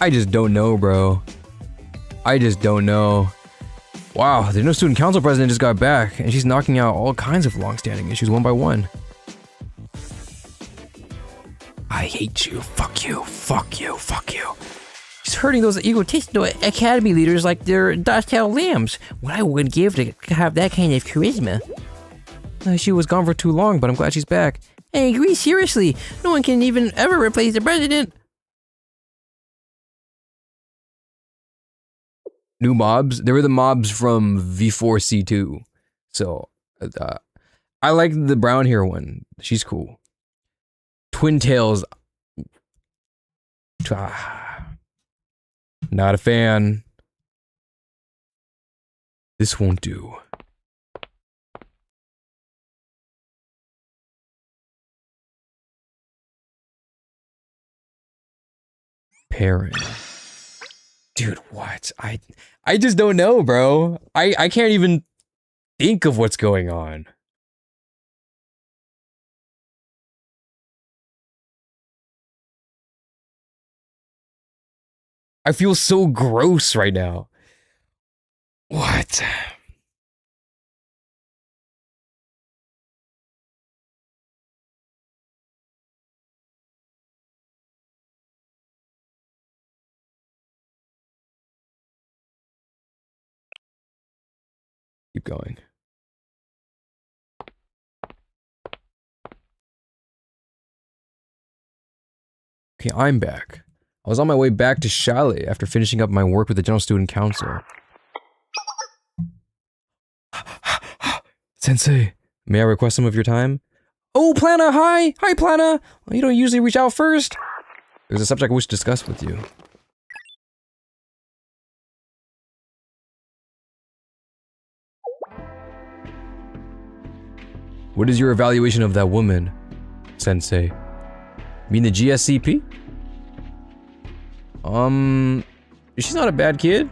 Speaker 1: I just don't know, bro. I just don't know. Wow, the new student council president just got back, and she's knocking out all kinds of long-standing issues one by one. I hate you. Fuck you. Fuck you. Fuck you. She's hurting those egotistical academy leaders like they're docile lambs. What I would give to have that kind of charisma. She was gone for too long, but I'm glad she's back. I agree, seriously. No one can even ever replace the president. New mobs? They were the mobs from V4C2. So, I like the brown hair one. She's cool. Twin Tails. Not a fan. This won't do. Parent. Dude, what? I just don't know, bro. I can't even think of what's going on. I feel so gross right now. What? Keep going. Okay, I'm back. I was on my way back to Chalet after finishing up my work with the General Student Council. Sensei, may I request some of your time? Oh, Plana, hi! Hi, Plana! You don't usually reach out first. There's a subject I wish to discuss with you. What is your evaluation of that woman, Sensei? Mean the GSCP? She's not a bad kid.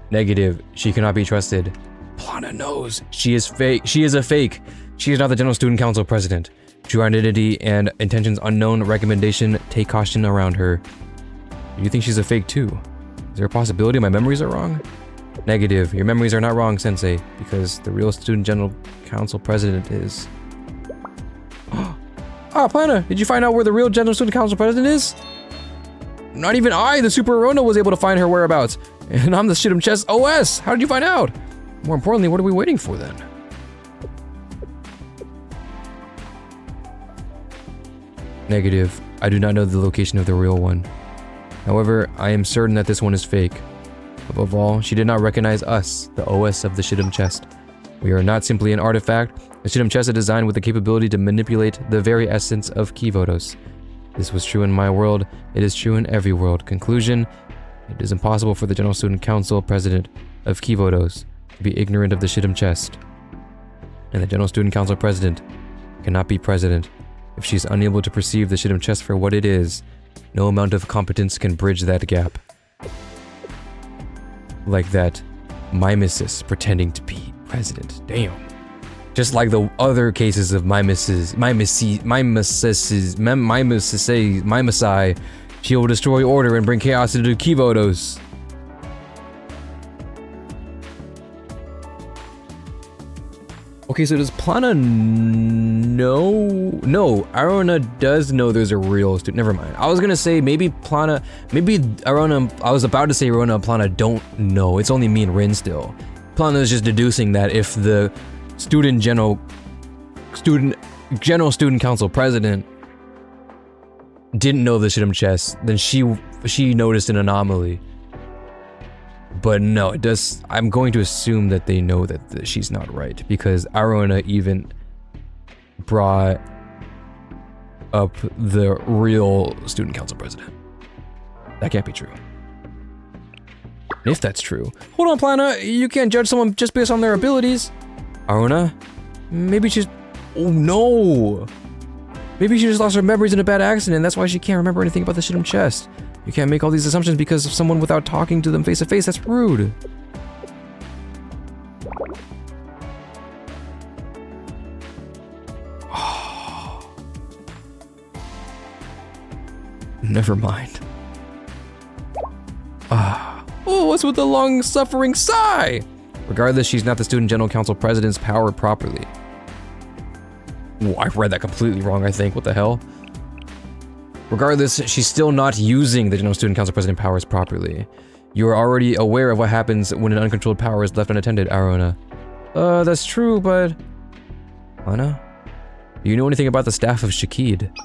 Speaker 1: Negative. She cannot be trusted. Plana knows. She is fake. She is a fake. She is not the General Student Council president. True identity and intentions unknown. Recommendation, take caution around her. Do you think she's a fake too? Is there a possibility my memories are wrong? Negative. Your memories are not wrong, Sensei, because the real Student General Council President is... Ah, Plana, did you find out where the real General Student Council President is? Not even I, the Super Arona, was able to find her whereabouts. And I'm the Shit'em Chess OS! How did you find out? More importantly, what are we waiting for then? Negative. I do not know the location of the real one. However, I am certain that this one is fake. Above all, she did not recognize us, the OS of the Shit'em Chest. We are not simply an artifact. The Shit'em Chest is designed with the capability to manipulate the very essence of Kivodos. This was true in my world. It is true in every world. Conclusion: it is impossible for the General Student Council President of Kivodos to be ignorant of the Shit'em Chest. And the General Student Council President cannot be president if she is unable to perceive the Shit'em Chest for what it is. No amount of competence can bridge that gap. Like that mimesis pretending to be president. Damn. Just like the other cases of mimicide, she will destroy order and bring chaos into Kivodos. Okay, so does Plana know? No, Arona does know there's a real student. Never mind. I was gonna say maybe Plana, maybe Arona, I was about to say Arona and Plana don't know. It's only me and Rin still. Plana is just deducing that if the general student council president didn't know the Shidam chest, then she noticed an anomaly. But no, it does. I'm going to assume that they know that she's not right, because Arona even brought up the real student council president. That can't be true. If that's true, hold on, Plana. You can't judge someone just based on their abilities. Arona, maybe she's. Oh no! Maybe she just lost her memories in a bad accident. That's why she can't remember anything about the Shidam chest. You can't make all these assumptions because of someone without talking to them face to face. That's rude. Never mind. Oh, what's with the long-suffering sigh? Regardless, she's not the Student General Council President's power properly. Whoa, I read that completely wrong, I think. What the hell? Regardless, she's still not using the General Student Council President powers properly. You are already aware of what happens when an uncontrolled power is left unattended, Arona. That's true, but... Anna? Do you know anything about the staff of Shakid?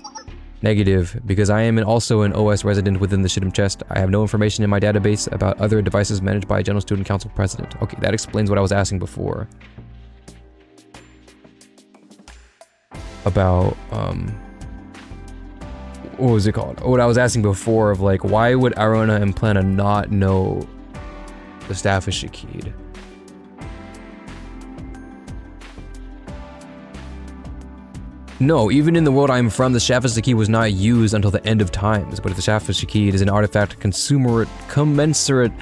Speaker 1: Negative, because I am also an OS resident within the Shidam chest. I have no information in my database about other devices managed by a General Student Council President. Okay, that explains what I was asking before. About, what was it called? What I was asking before of like, why would Arona and Plana not know the staff of Shakid? No, even in the world I'm from, the staff of Shakid was not used until the end of times. But if the staff of Shakid is an artifact commensurate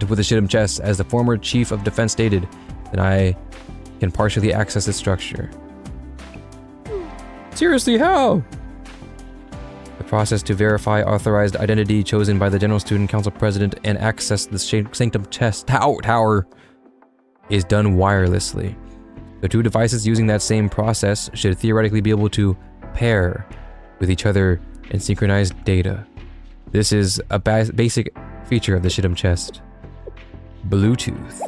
Speaker 1: with the Shidam chest, as the former chief of defense stated, then I can partially access its structure. Seriously, how? The process to verify authorized identity chosen by the General Student Council President and access the Sanctum Chest Tower is done wirelessly. The two devices using that same process should theoretically be able to pair with each other and synchronize data. This is a basic feature of the Shidam chest. Bluetooth.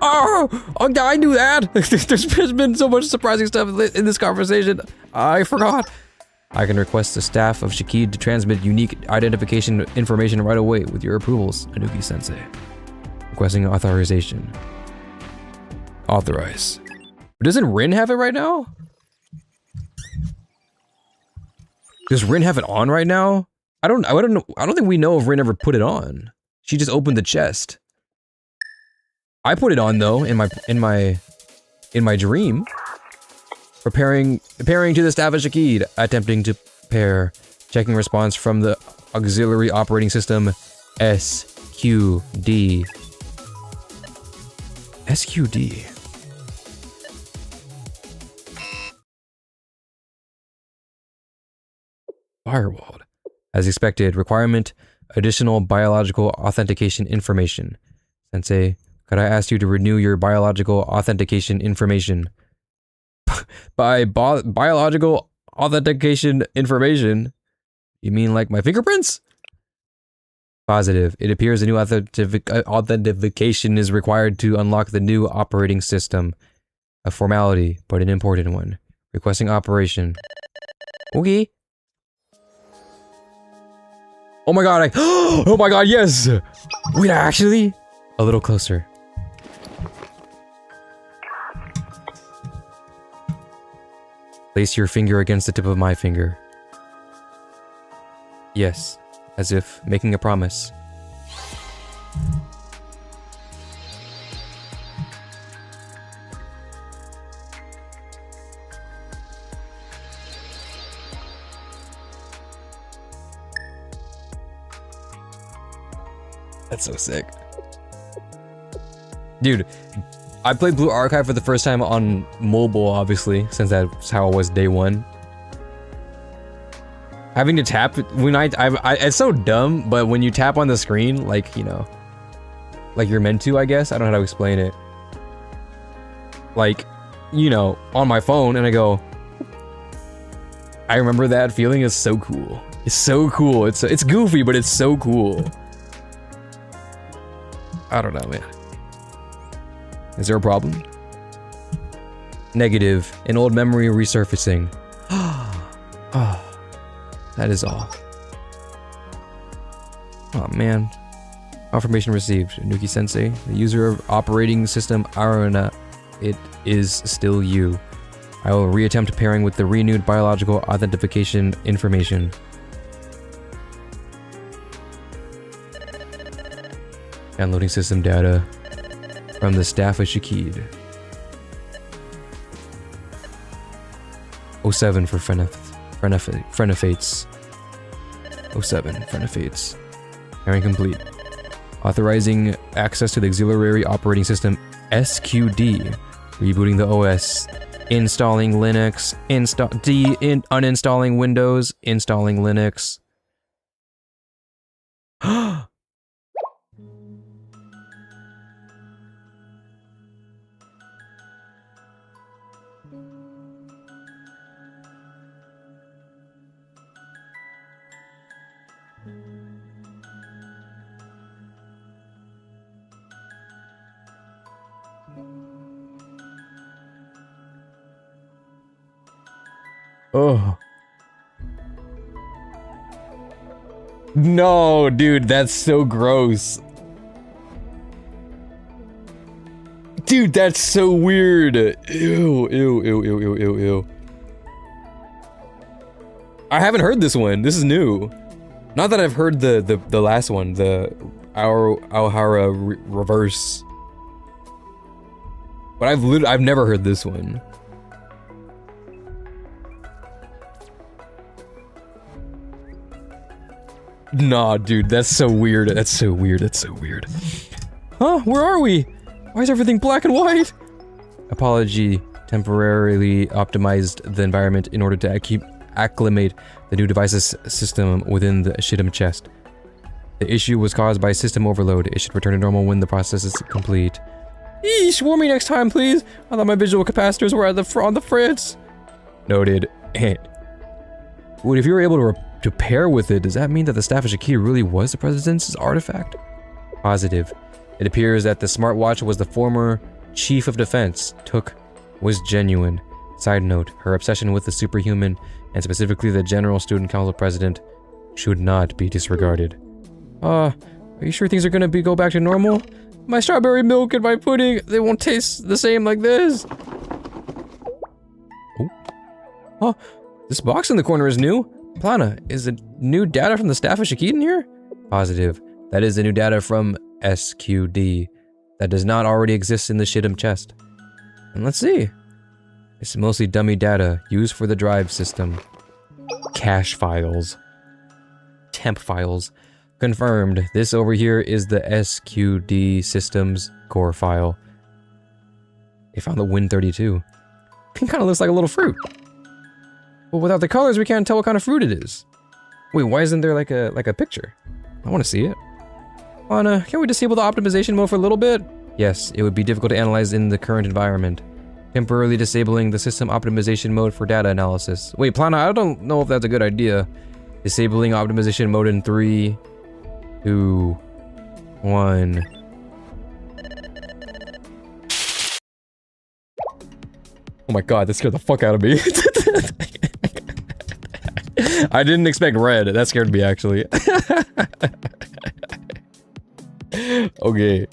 Speaker 1: Oh, I knew that! There's been so much surprising stuff in this conversation. I forgot. I can request the staff of Shakid to transmit unique identification information right away with your approvals, Anuki-sensei. Requesting authorization. Authorize. Doesn't Rin have it right now? Does Rin have it on right now? I don't think we know if Rin ever put it on. She just opened the chest. I put it on though in my dream. Preparing to the staff of Shakid, attempting to pair, checking response from the auxiliary operating system SQD. SQD. Firewalled. As expected, requirement, additional biological authentication information. Sensei, could I ask you to renew your biological authentication information? By biological authentication information, you mean like my fingerprints? Positive. It appears a new authentication is required to unlock the new operating system. A formality, but an important one. Requesting operation. Okay. Oh my god, oh my god, yes! Wait, actually? A little closer. Place your finger against the tip of my finger. Yes, as if making a promise. That's so sick. Dude, I played Blue Archive for the first time on mobile, obviously, since that's how it was day one. Having to tap, it's so dumb, but when you tap on the screen, like, you know, like you're meant to, I guess. I don't know how to explain it. Like, you know, on my phone, and I go, I remember that feeling is so cool. It's so cool. It's goofy, but it's so cool. I don't know, man. Is there a problem? Negative. An old memory resurfacing. Oh, that is all. Oh man. Confirmation received. Anuki-sensei, the user of operating system Aruna. It is still you. I will reattempt pairing with the renewed biological authentication information. Downloading system data from the staff of Shakid. 07 for Phrenefates. 07 Phrenefates. Pairing complete. Authorizing access to the auxiliary operating system SQD. Rebooting the OS. Installing Linux. Uninstalling Windows. Installing Linux. Oh. No, dude, that's so gross. Dude, that's so weird. Ew, ew, ew, ew, ew, ew, ew. I haven't heard this one. This is new. Not that I've heard the last one, the Aohara reverse. But I've never heard this one. Nah, dude, that's so weird. That's so weird. That's so weird. Huh? Where are we? Why is everything black and white? Apology. Temporarily optimized the environment in order to acclimate the new device's system within the Shidam chest. The issue was caused by system overload. It should return to normal when the process is complete. Eesh, warn me next time, please. I thought my visual capacitors were on the fritz. Noted. Wait, if you were able to pair with it, does that mean that the staff of Shakir really was the president's artifact? Positive. It appears that the smartwatch was the former chief of defense. Was genuine. Side note, her obsession with the superhuman, and specifically the General Student Council president, should not be disregarded. Are you sure things are gonna go back to normal? My strawberry milk and my pudding, they won't taste the same like this. Oh, this box in the corner is new. Plana, is the new data from the staff of Shakid in here? Positive. That is the new data from SQD. That does not already exist in the Shidam chest. And let's see. It's mostly dummy data used for the drive system. Cache files. Temp files. Confirmed. This over here is the SQD system's core file. They found the Win32. It kind of looks like a little fruit. But without the colors, we can't tell what kind of fruit it is. Wait, why isn't there like a picture? I want to see it. Anna, can we disable the optimization mode for a little bit? Yes, it would be difficult to analyze in the current environment. Temporarily disabling the system optimization mode for data analysis. Wait, Plana, I don't know if that's a good idea. Disabling optimization mode in 3, 2, 1. Oh my god, that scared the fuck out of me. I didn't expect red. That scared me, actually. Okay.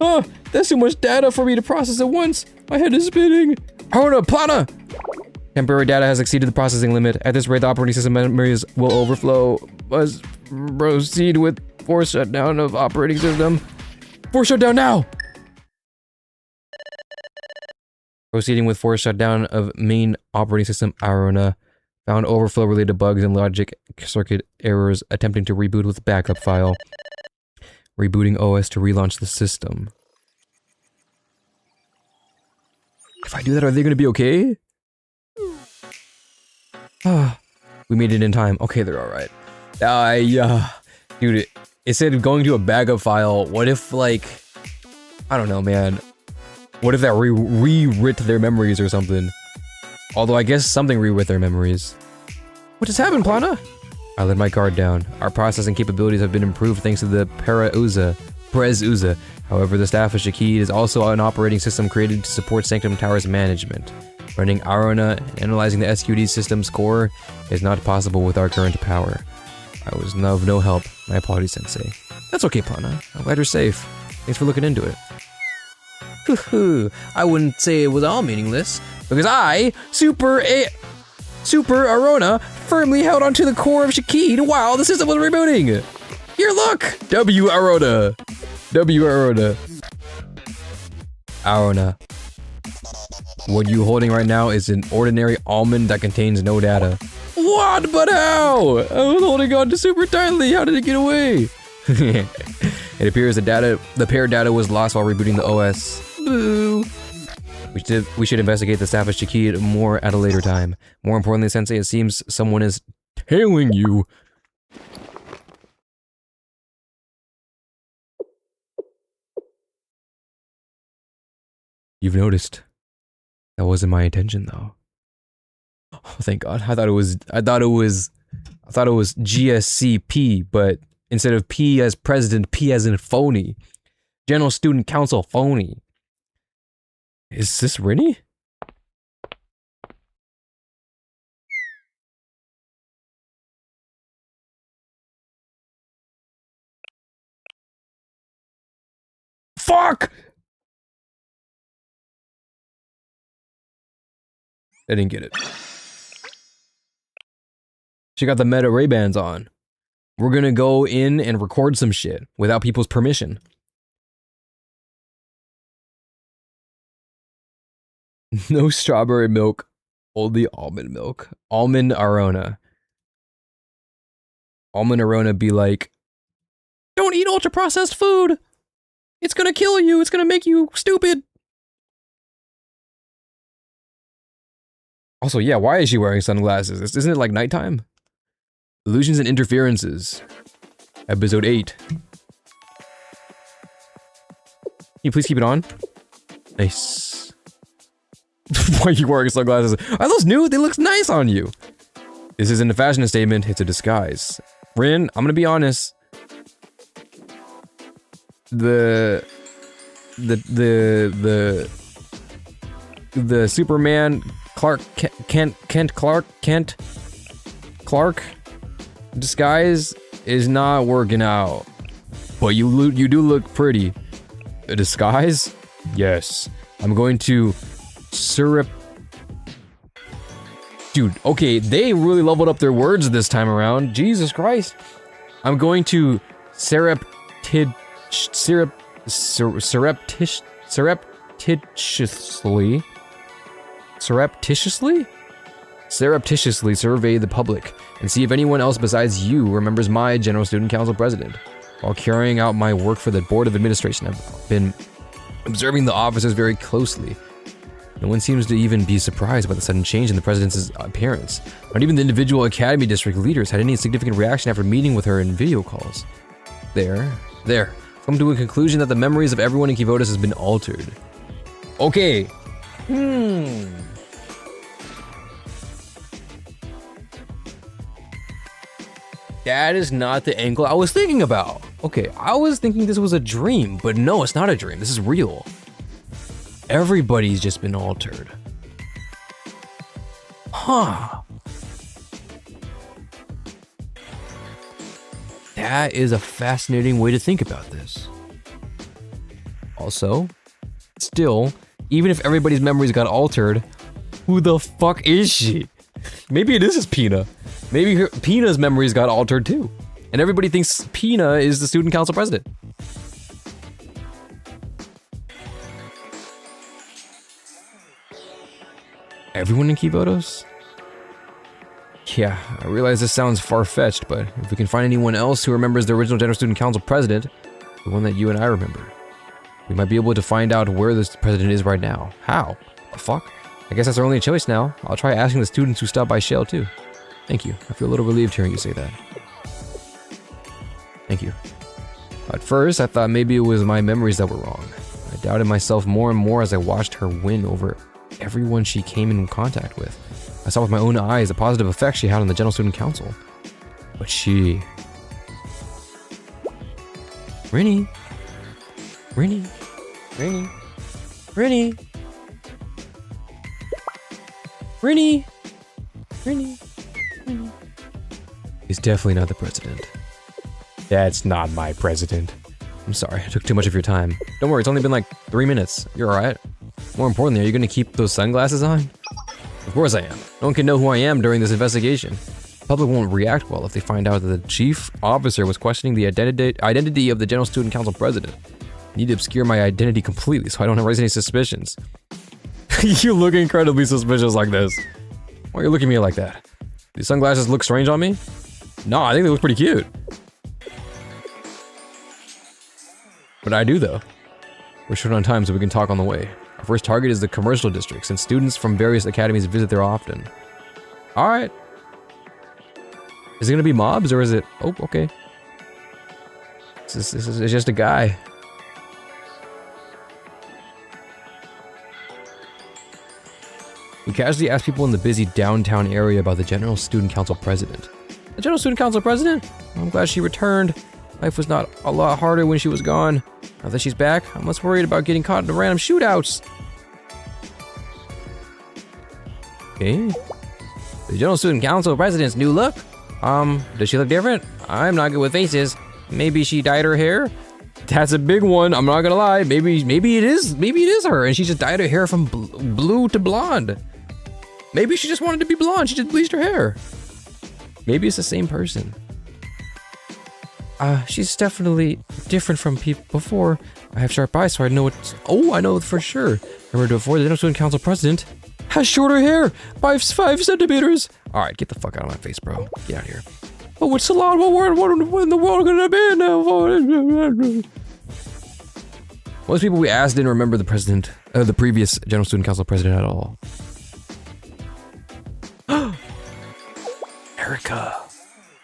Speaker 1: Oh, that's too much data for me to process at once. My head is spinning. Oh no, Plana! Temporary data has exceeded the processing limit. At this rate, the operating system memories will overflow. Must proceed with forced shutdown of operating system. Forced shutdown now! Proceeding with forced shutdown of main operating system Aruna. Found overflow-related bugs and logic circuit errors attempting to reboot with backup file. Rebooting OS to relaunch the system. If I do that, are they gonna be okay? We made it in time. Okay, they're alright. Dude, it said going to a backup file. What if, like... I don't know, man. What if that rewrit their memories or something? Although I guess something rewrit their memories. What just happened, Plana? I let my guard down. Our processing capabilities have been improved thanks to the Prez-Uza. However, the staff of Shakid is also an operating system created to support Sanctum Tower's management. Running Arona and analyzing the SQD system's core is not possible with our current power. I was of no help. My apologies, Sensei. That's okay, Plana. I'm glad you're safe. Thanks for looking into it. I wouldn't say it was all meaningless, because I, Super Arona, firmly held onto the core of Shakid while the system was rebooting. Here, look! W Arona. Arona. What you holding right now is an ordinary almond that contains no data. What? But how? I was holding on to super tightly. How did it get away? It appears the paired data was lost while rebooting the OS. Boo. We should investigate the staff of Shakid more at a later time. More importantly, Sensei, it seems someone is tailing you. You've noticed. That wasn't my intention, though. Oh, thank God. I thought it was GSCP, but instead of P as president, P as in phony. General Student Council phony. Is this Rinny? Fuck! I didn't get it. She got the Meta Ray-Bans on. We're gonna go in and record some shit without people's permission. No strawberry milk, only almond milk. Almond Arona. Almond Arona be like, don't eat ultra-processed food! It's gonna kill you, it's gonna make you stupid! Also, yeah, why is she wearing sunglasses? Isn't it like nighttime? Illusions and Interferences. Episode 8. Can you please keep it on? Nice. Why are you wearing sunglasses? Are those new? They look nice on you. This isn't a fashion statement, it's a disguise. Rin, I'm gonna be honest. The Superman Clark disguise is not working out. But you do look pretty. A disguise? Yes. I'm going to Dude, okay, they really leveled up their words this time around. Jesus Christ. I'm going to surreptitiously survey the public and see if anyone else besides you remembers my General Student Council president. While carrying out my work for the Board of Administration, I've been observing the officers very closely. No one seems to even be surprised by the sudden change in the president's appearance. Not even the individual academy district leaders had any significant reaction after meeting with her in video calls. There. Come to a conclusion that the memories of everyone in Kivotis has been altered. Okay. That is not the angle I was thinking about. Okay, I was thinking this was a dream, but no, it's not a dream. This is real. Everybody's just been altered. Huh. That is a fascinating way to think about this. Also, still, even if everybody's memories got altered, who the fuck is she? Maybe it is just Pina. Maybe Pina's memories got altered too. And everybody thinks Pina is the student council president. Everyone in Kivotos? Yeah, I realize this sounds far-fetched, but if we can find anyone else who remembers the original General Student Council president, the one that you and I remember, we might be able to find out where this president is right now. How? The fuck? I guess that's our only choice now. I'll try asking the students who stopped by Shell too. Thank you. I feel a little relieved hearing you say that. Thank you. At first, I thought maybe it was my memories that were wrong. I doubted myself more and more as I watched her win over everyone she came in contact with. I saw with my own eyes the positive effect she had on the General Student Council. But she... Rinny. Rinny. Rinny. Rinny. Rinny. Rinny. Rinny. He's definitely not the president. That's not my president. I'm sorry, I took too much of your time. Don't worry, it's only been like 3 minutes. You're alright. More importantly, are you gonna keep those sunglasses on? Of course I am. No one can know who I am during this investigation. The public won't react well if they find out that the chief officer was questioning the identity of the General Student Council president. I need to obscure my identity completely so I don't raise any suspicions. You look incredibly suspicious like this. Why are you looking at me like that? These sunglasses look strange on me? No, I think they look pretty cute. But I do though. We're short on time so we can talk on the way. Our first target is the commercial district, since students from various academies visit there often. Alright. Is it gonna be mobs or is it... Oh, okay. This is just a guy. We casually ask people in the busy downtown area about the General Student Council president. The General Student Council president? I'm glad she returned. Life was not a lot harder when she was gone. Now that she's back, I'm less worried about getting caught in random shootouts. Okay. The General Student Council president's new look? Does she look different? I'm not good with faces. Maybe she dyed her hair? That's a big one, I'm not gonna lie. Maybe it is her and she just dyed her hair from blue to blonde. Maybe she just wanted to be blonde, she just bleached her hair. Maybe it's the same person. She's definitely different from people before. I have sharp eyes, so I know it's... Oh, I know for sure. Remember before the General Student Council president has shorter hair by 5 centimeters. All right, get the fuck out of my face, bro. Get out of here. Oh, it's salon. What in the world gonna be now? Most people we asked didn't remember the president, the previous General Student Council president at all. Erica.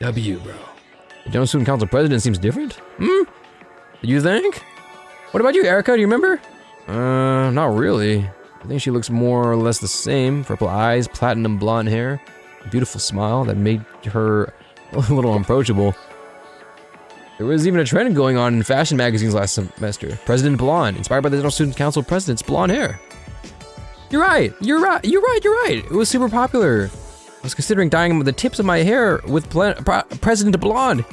Speaker 1: W, bro. The General Student Council president seems different? Hmm? You think? What about you, Erica? Do you remember? Not really. I think she looks more or less the same. Purple eyes, platinum blonde hair, a beautiful smile that made her a little unapproachable. There was even a trend going on in fashion magazines last semester. President Blonde, inspired by the General Student Council president's blonde hair. You're right. It was super popular. I was considering dyeing the tips of my hair with President Blonde.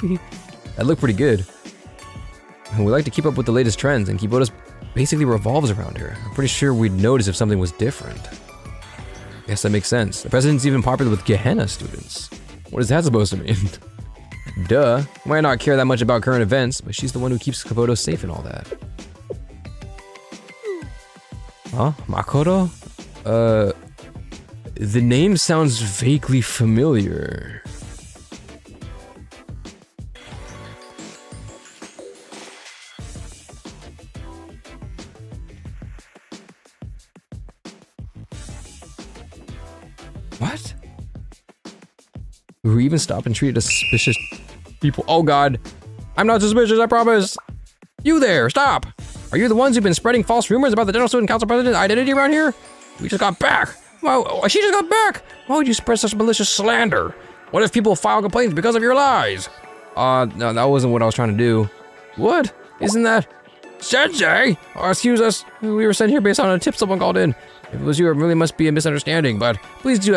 Speaker 1: That looked pretty good. And we like to keep up with the latest trends, and Kibota's basically revolves around her. I'm pretty sure we'd notice if something was different. Guess that makes sense. The president's even popular with Gehenna students. What is that supposed to mean? Duh. Might not care that much about current events, but she's the one who keeps Kabuto safe and all that. Huh? Makoto? The name sounds vaguely familiar. What? We even stopped and treated as suspicious people. Oh god. I'm not suspicious, I promise. You there, stop. Are you the ones who've been spreading false rumors about the General Student Council president's identity around here? We just got back. Wow, she just got back. Why would you spread such malicious slander? What if people file complaints because of your lies? No, that wasn't what I was trying to do. What? Isn't that... Sensei? Oh, excuse us. We were sent here based on a tip someone called in. If it was you, it really must be a misunderstanding, but please do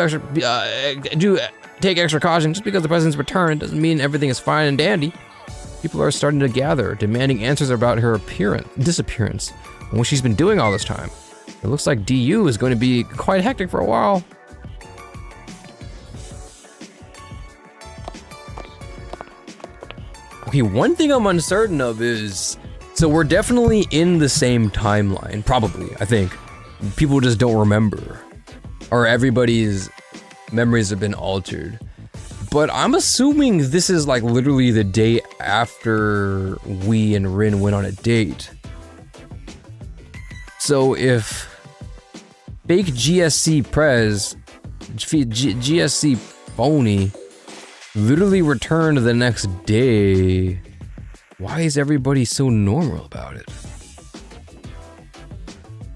Speaker 1: take extra caution. Just because the president's return doesn't mean everything is fine and dandy. People are starting to gather, demanding answers about her disappearance, and what she's been doing all this time. It looks like DU is going to be quite hectic for a while. Okay, one thing I'm uncertain of is, so we're definitely in the same timeline, probably, I think. People just don't remember. Or everybody's memories have been altered. But I'm assuming this is like literally the day after we and Rin went on a date. So if fake GSC Prez, GSC Phony literally returned the next day, why is everybody so normal about it?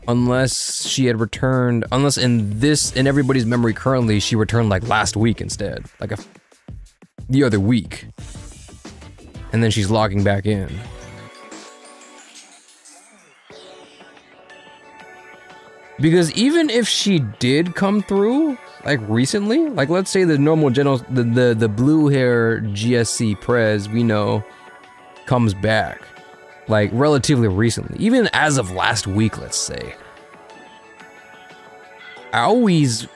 Speaker 1: Unless she had returned, unless in everybody's memory currently, she returned like last week instead, like the other week. And then she's logging back in. Because even if she did come through, like recently, like let's say the normal general, the blue hair GSC Prez we know comes back, like relatively recently, even as of last week, let's say. Aoi's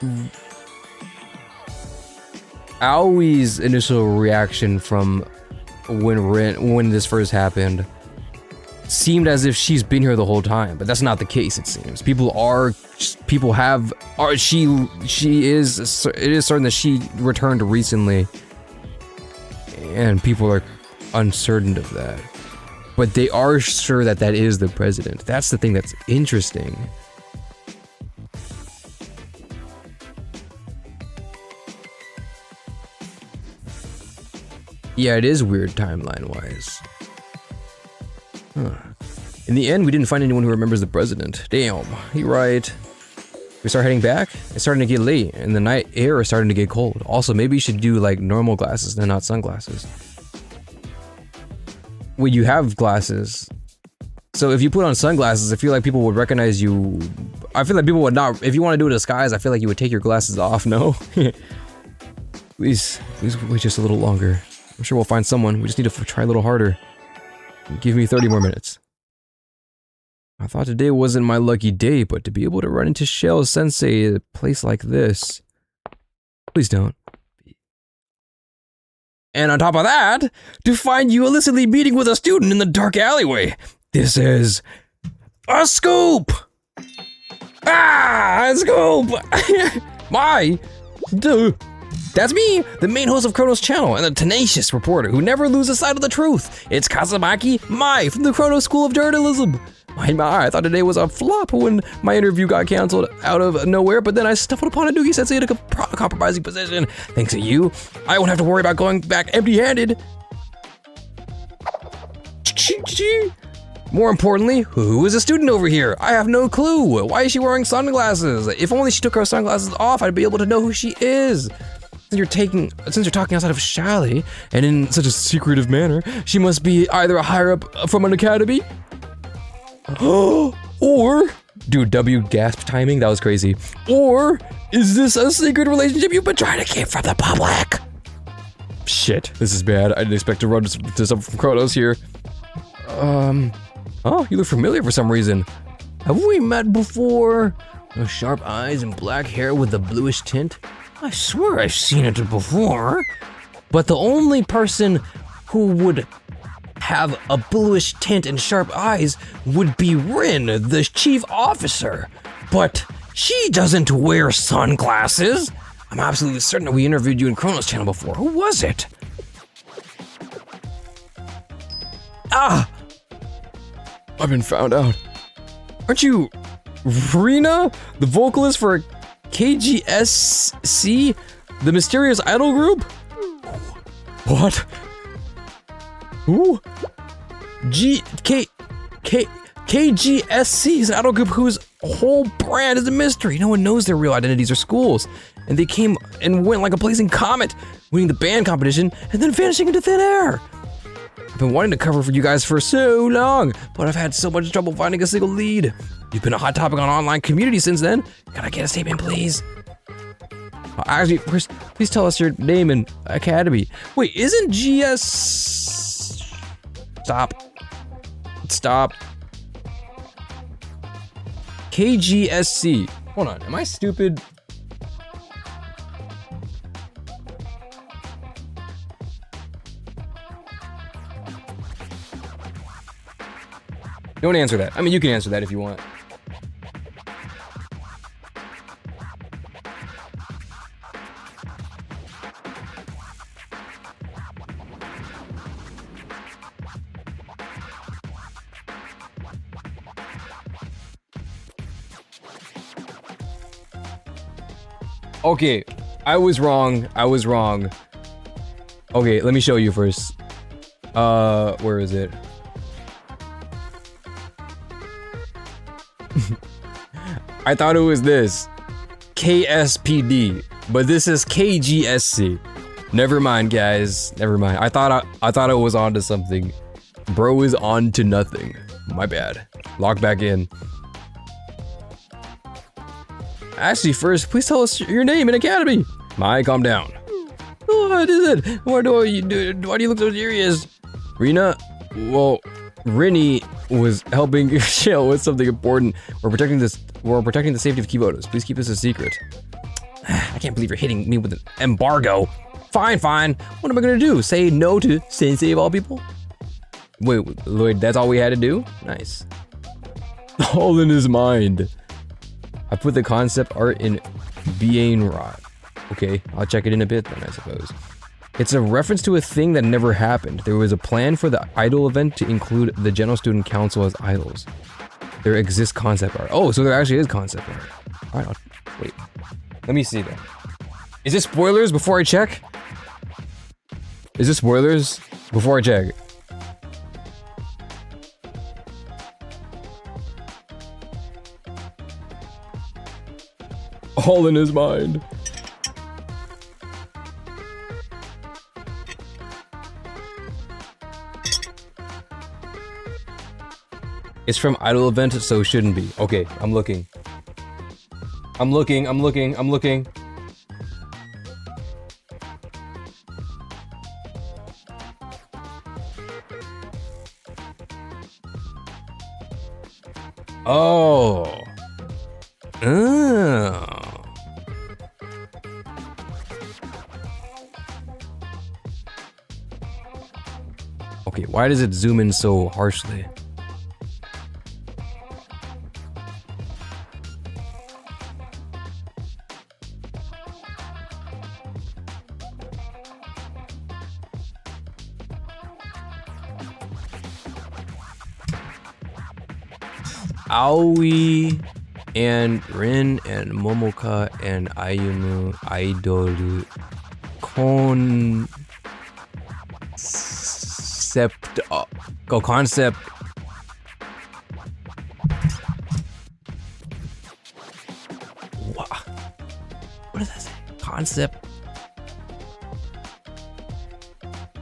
Speaker 1: initial reaction from when this first happened seemed as if she's been here the whole time, but that's not the case. It seems it is certain that she returned recently, and people are uncertain of that, but they are sure that that is the president. That's the thing that's interesting. Yeah, it is weird timeline-wise. Huh. In the end, we didn't find anyone who remembers the president. Damn, you're right. We start heading back. It's starting to get late, and the night air is starting to get cold. Also, maybe you should do like normal glasses and not sunglasses. Well, you have glasses. So if you put on sunglasses, I feel like people would recognize you. I feel like people would not. If you want to do a disguise, I feel like you would take your glasses off. No? Please wait just a little longer. I'm sure we'll find someone. We just need to try a little harder. Give me 30 more minutes. I thought today wasn't my lucky day, but to be able to run into Shell Sensei at a place like this. Please don't. And on top of that, to find you illicitly meeting with a student in the dark alleyway. This is a scoop! Ah, a scoop! That's me, the main host of Chronos channel and a tenacious reporter who never loses sight of the truth. It's Kazumaki Mai from the Chronos School of Journalism. I thought today was a flop when my interview got canceled out of nowhere, but then I stumbled upon a Anuki Sensei in a compromising position. Thanks to you, I won't have to worry about going back empty-handed. More importantly, who is a student over here? I have no clue. Why is she wearing sunglasses? If only she took her sunglasses off, I'd be able to know who she is. Since you're talking outside of Shally, and in such a secretive manner, she must be either a higher up from an academy, or, dude, W gasp timing, that was crazy. Or, is this a secret relationship you've been trying to keep from the public? Shit, this is bad. I didn't expect to run to something from Chronos here. Oh, you look familiar for some reason. Have we met before? Those sharp eyes and black hair with a bluish tint? I swear I've seen it before. But the only person who would have a bluish tint and sharp eyes would be Rin, the chief officer. But she doesn't wear sunglasses. I'm absolutely certain that we interviewed you in Chronos channel before. Who was it? Ah! I've been found out. Aren't you Rina, the vocalist for KGSC, the mysterious idol group? What? Who? KGSC is an idol group whose whole brand is a mystery. No one knows their real identities or schools. And they came and went like a blazing comet, winning the band competition and then vanishing into thin air. I've been wanting to cover for you guys for so long, but I've had so much trouble finding a single lead. You've been a hot topic on online community since then. Can I get a statement, please? Actually, first, please tell us your name and academy. Wait, isn't GS... Stop. KGSC. Hold on, am I stupid? Don't answer that. I mean, you can answer that if you want. Okay, I was wrong. Okay, let me show you first. Where is it? I thought it was this. KSPD, but this is KGSC. Never mind, guys. Never mind. I thought I was onto something. Bro is on to nothing. My bad. Log back in. Actually, first, please tell us your name and academy. Calm down. What is it? Why do you look so serious? Rena? Well, Rinny was helping Shell with something important. We're protecting the safety of key voters. Please keep this a secret. I can't believe you're hitting me with an embargo. Fine. What am I gonna do? Say no to Sensei of all people? Wait, that's all we had to do? Nice. All in his mind. I put the concept art in Bien Rot. Okay, I'll check it in a bit then, I suppose. It's a reference to a thing that never happened. There was a plan for the idol event to include the General Student Council as idols. There exists concept art. Oh, so there actually is concept art. All right, wait. Let me see that. Is this spoilers before I check? Is this spoilers before I check? All in his mind. It's from idol event, so it shouldn't be. Okay, I'm looking. I'm looking. Oh. Okay, why does it zoom in so harshly? Aoi and Rin and Momoka and Ayumu idol concept. What does that say? Concept.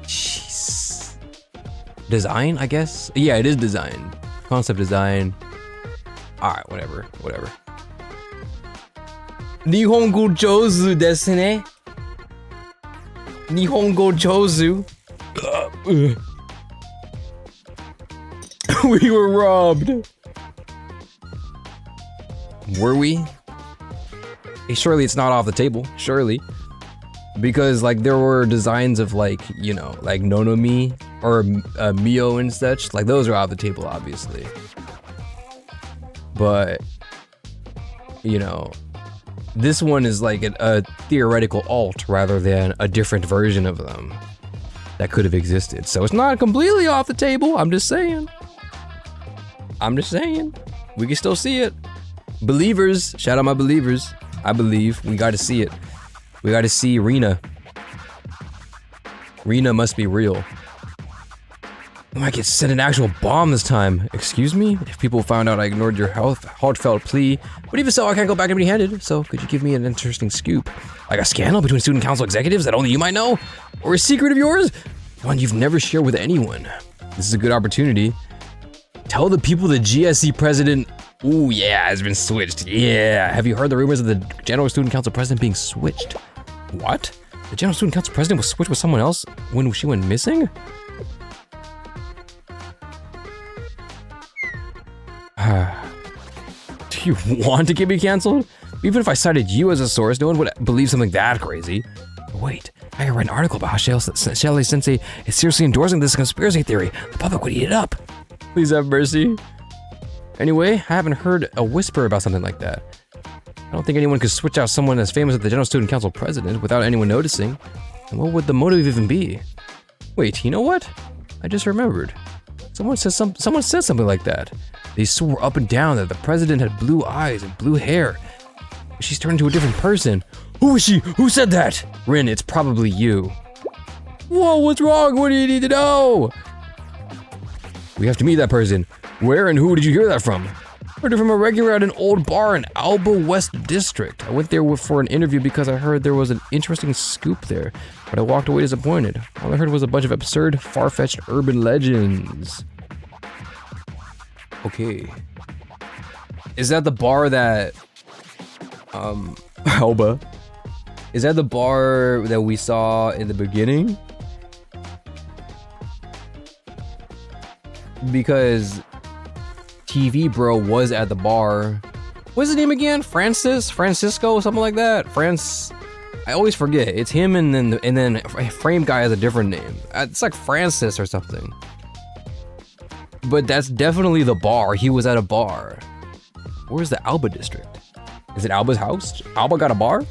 Speaker 1: Jeez. Design, I guess? Yeah, it is design. Concept design. Alright, whatever. Nihongo jouzu desu ne. Nihongo jouzu. We were robbed. Were we? Hey, surely it's not off the table. Surely. Because, like, there were designs of, like, you know, like Nonomi or Mio and such. Like, those are off the table, obviously. But, you know, this one is like a theoretical alt rather than a different version of them that could have existed. So it's not completely off the table. I'm just saying. We can still see it. Believers, shout out my believers. I believe we got to see it. We got to see Rena. Rena must be real. I might get sent an actual bomb this time. Excuse me? If people found out I ignored your heartfelt plea, but even so, I can't go back empty-handed. So could you give me an interesting scoop? Like a scandal between student council executives that only you might know? Or a secret of yours? One you've never shared with anyone. This is a good opportunity. Tell the people the GSC president, ooh yeah, has been switched. Yeah, have you heard the rumors of the General Student Council president being switched? What? The General Student Council president was switched with someone else when she went missing? Do you want to get me canceled? Even if I cited you as a source, no one would believe something that crazy. Wait, I read an article about how Shelly Sensei is seriously endorsing this conspiracy theory. The public would eat it up. Please have mercy. Anyway, I haven't heard a whisper about something like that. I don't think anyone could switch out someone as famous as the General Student Council president without anyone noticing. And what would the motive even be? Wait, you know what? I just remembered. Someone said something like that. They swore up and down that the president had blue eyes and blue hair. She's turned into a different person. Who is she? Who said that? Rin, it's probably you. Whoa, what's wrong? What do you need to know? We have to meet that person. Where and who did you hear that from? Heard it from a regular at an old bar in Alba West District. I went there for an interview because I heard there was an interesting scoop there, but I walked away disappointed. All I heard was a bunch of absurd, far-fetched urban legends. Okay. Is that the bar that... Alba? Is that the bar that we saw in the beginning? Because... TV bro was at the bar. What's his name again? Francisco, something like that. I always forget. It's him, and then Frame Guy has a different name. It's like Francis or something. But that's definitely the bar. He was at a bar. Where's the Alba district? Is it Alba's house? Alba got a bar?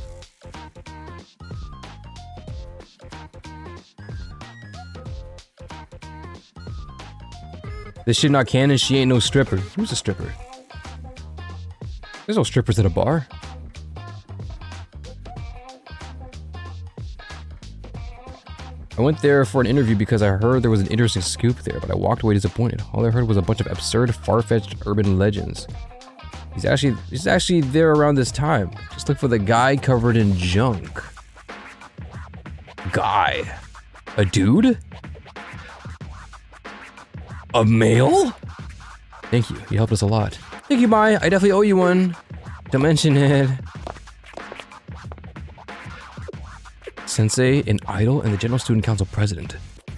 Speaker 1: This shit not canon, she ain't no stripper. Who's a stripper? There's no strippers at a bar. I went there for an interview because I heard there was an interesting scoop there, but I walked away disappointed. All I heard was a bunch of absurd, far-fetched urban legends. He's actually there around this time. Just look for the guy covered in junk. Guy. A dude? A male? Thank you. You helped us a lot. Thank you, Mai. I definitely owe you one. Don't mention it. Sensei, an idol, and the General Student Council president.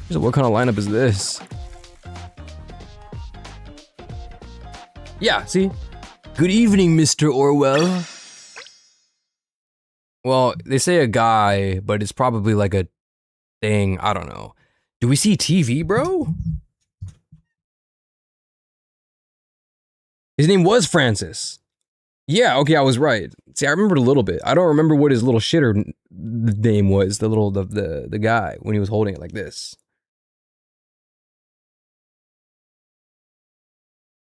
Speaker 1: What kind of lineup is this? Yeah, see? Good evening, Mr. Orwell. Well, they say a guy, but it's probably like a thing. I don't know. Do we see TV, bro? His name was Francis. Yeah, okay, I was right. See, I remembered a little bit. I don't remember what his little shitter name was, the guy, when he was holding it like this.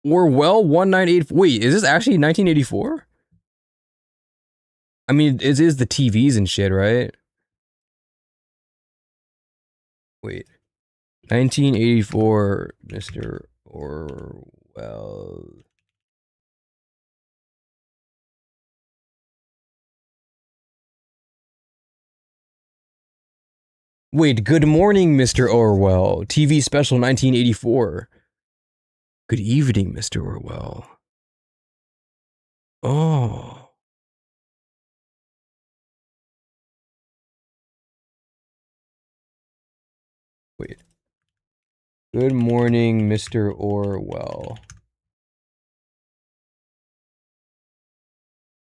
Speaker 1: Orwell 198. Wait, is this actually 1984? I mean, it is the TVs and shit, right? Wait. 1984, Mr. Orwell. Wait, good morning, Mr. Orwell. TV special 1984. Good evening, Mr. Orwell. Oh. Wait. Good morning, Mr. Orwell.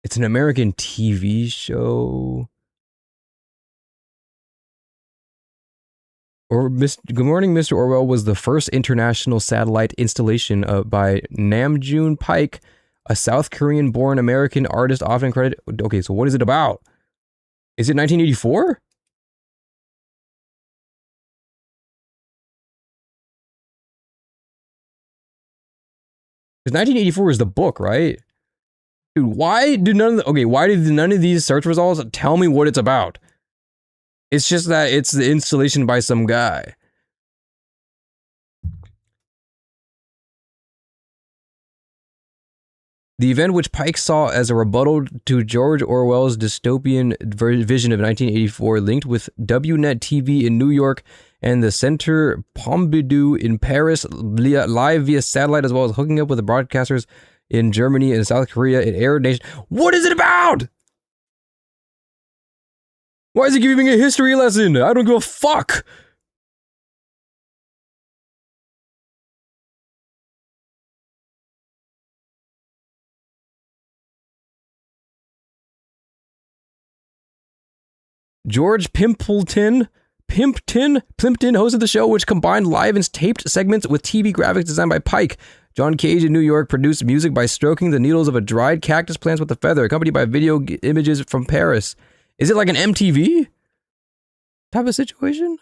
Speaker 1: It's an American TV show. Good Morning, Mr. Orwell was the first international satellite installation by Namjoon Paik, a South Korean-born American artist often credited... Okay, so what is it about? Is it 1984? Because 1984 is the book, right? Dude, why did none of these search results tell me what it's about? It's just that it's the installation by some guy. The event, which Pike saw as a rebuttal to George Orwell's dystopian vision of 1984, linked with WNet TV in New York and the Centre Pompidou in Paris, live via satellite, as well as hooking up with the broadcasters in Germany and South Korea. It aired nation. What is it about? Why is he giving me a history lesson? I don't give a fuck. George Plimpton hosted the show, which combined live and taped segments with TV graphics designed by Pike. John Cage in New York produced music by stroking the needles of a dried cactus plant with a feather, accompanied by video images from Paris. Is it like an MTV type of situation?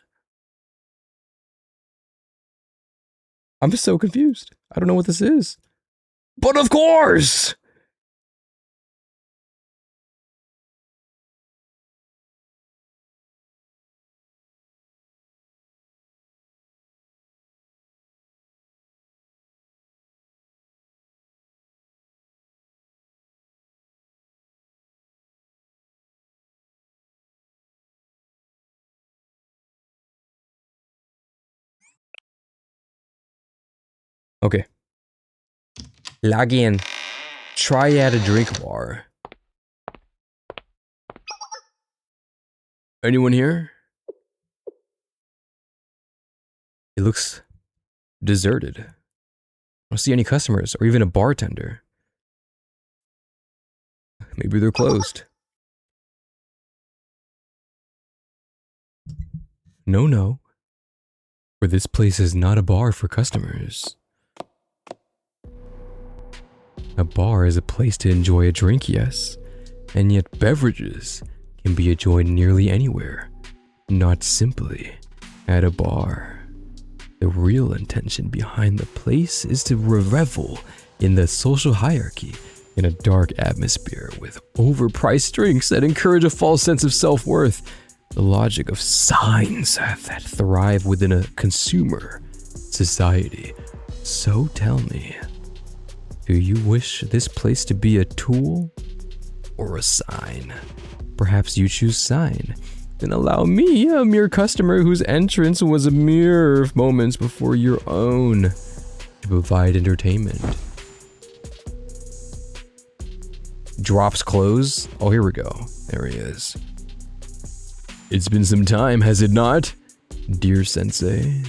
Speaker 1: I'm just so confused. I don't know what this is. But of course! Okay. Log in. Try at a drink bar. Anyone here? It looks deserted. I don't see any customers or even a bartender. Maybe they're closed. No. For this place is not a bar for customers. A bar is a place to enjoy a drink, yes, and yet beverages can be enjoyed nearly anywhere, not simply at a bar. The real intention behind the place is to revel in the social hierarchy in a dark atmosphere with overpriced drinks that encourage a false sense of self-worth. The logic of signs that thrive within a consumer society. So tell me, do you wish this place to be a tool or a sign? Perhaps you choose sign. Then allow me, a mere customer whose entrance was a mere of moments before your own, to provide entertainment. Drops close. Oh, here we go. There he is. It's been some time, has it not, dear sensei?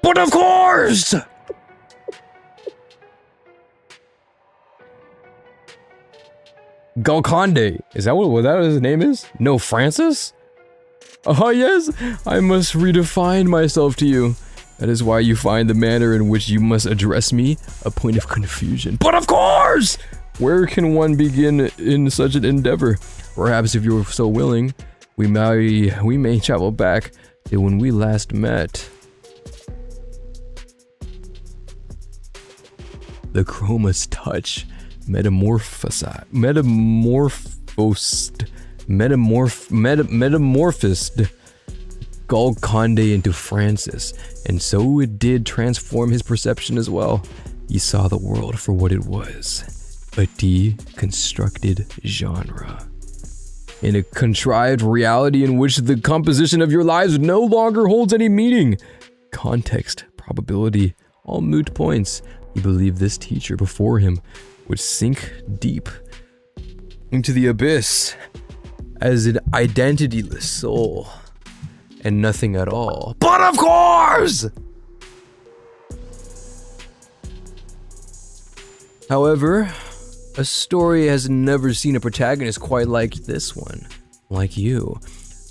Speaker 1: But of course! Galconde. Is that what his name is? No, Francis? Oh yes, I must redefine myself to you. That is why you find the manner in which you must address me a point of confusion. But of course! Where can one begin in such an endeavor? Perhaps if you're so willing, we may travel back to when we last met. The chroma's touch metamorphosed Galconde into Francis, and so it did transform his perception as well. He saw the world for what it was, a deconstructed genre. In a contrived reality in which the composition of your lives no longer holds any meaning. Context, probability, all moot points. He believed this teacher before him would sink deep into the abyss as an identityless soul and nothing at all. But of course! However, a story has never seen a protagonist quite like this one. Like you.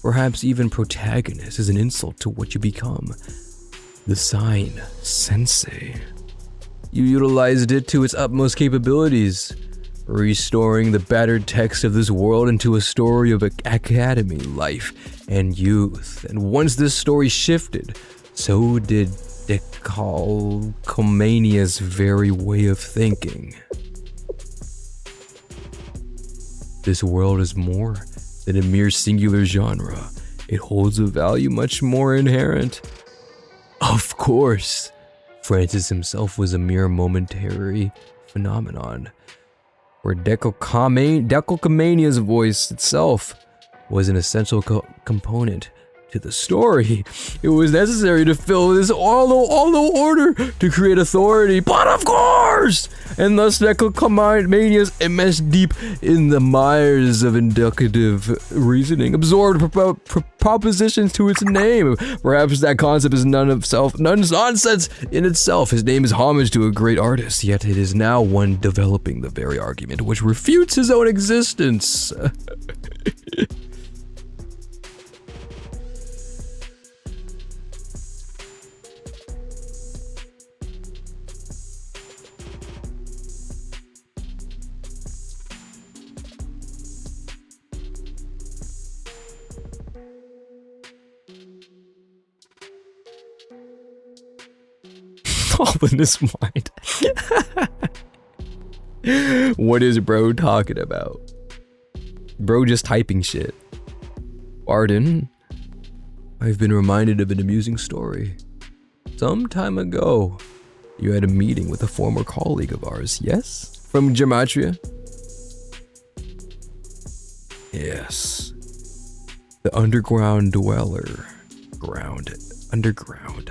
Speaker 1: Perhaps even protagonist is an insult to what you become. The sign, sensei. You utilized it to its utmost capabilities, restoring the battered text of this world into a story of academy, life, and youth. And once this story shifted, so did Decalcomania's very way of thinking. This world is more than a mere singular genre. It holds a value much more inherent. Of course, Francis himself was a mere momentary phenomenon, where Decalcomania's voice itself was an essential component to the story. It was necessary to fill this all the order to create authority, but of course! And thus Decalcomania's immersed deep in the mires of inductive reasoning, absorbed propositions to its name. Perhaps that concept is nonsense in itself. His name is homage to a great artist, yet it is now one developing the very argument which refutes his own existence. All in his mind. What is bro talking about? Bro just typing shit. Pardon? I've been reminded of an amusing story. Some time ago, you had a meeting with a former colleague of ours, yes? From Gematria? Yes. The underground dweller ground underground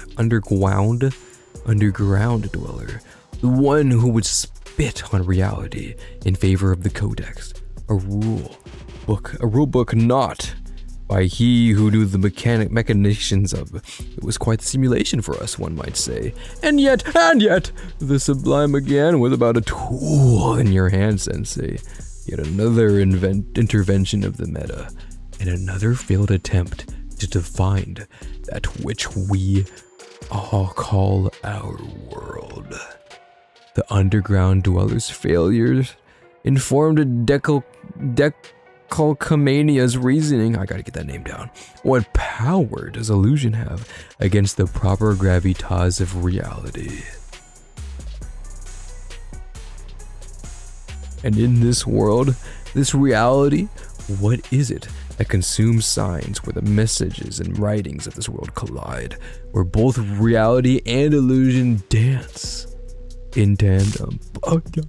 Speaker 1: dweller, the one who would spit on reality in favor of the codex, a rule book not by he who knew the machinations of. It was quite the simulation for us, one might say. And yet, the sublime again was about a tool in your hand, Sensei. Yet another intervention of the meta, and another failed attempt to define that which we all call our world. The underground dweller's failures informed Decalcomania's reasoning. I gotta get that name down. What power does illusion have against the proper gravitas of reality? And in this world, this reality, what is it that consumes signs where the messages and writings of this world collide, where both reality and illusion dance in tandem? Oh, God.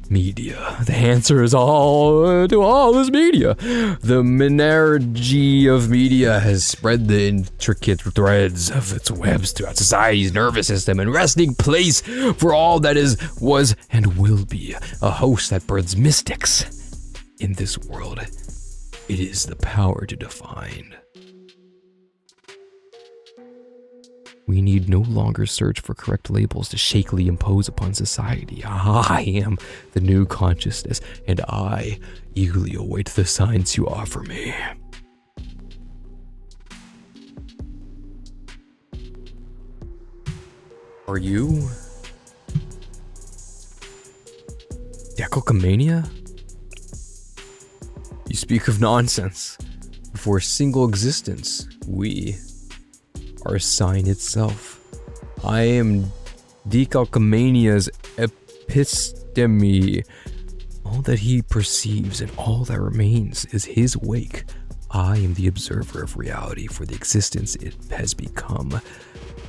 Speaker 1: Media. The answer is all to all this media. The menagerie of media has spread the intricate threads of its webs throughout society's nervous system and resting place for all that is, was, and will be. A host that births mystics. In this world, it is the power to define. We need no longer search for correct labels to shakily impose upon society. I am the new consciousness, and I eagerly await the signs you offer me. Are you Decalcomania? You speak of nonsense. For a single existence, we are a sign itself. I am Decalcomania's episteme. All that he perceives and all that remains is his wake. I am the observer of reality for the existence it has become.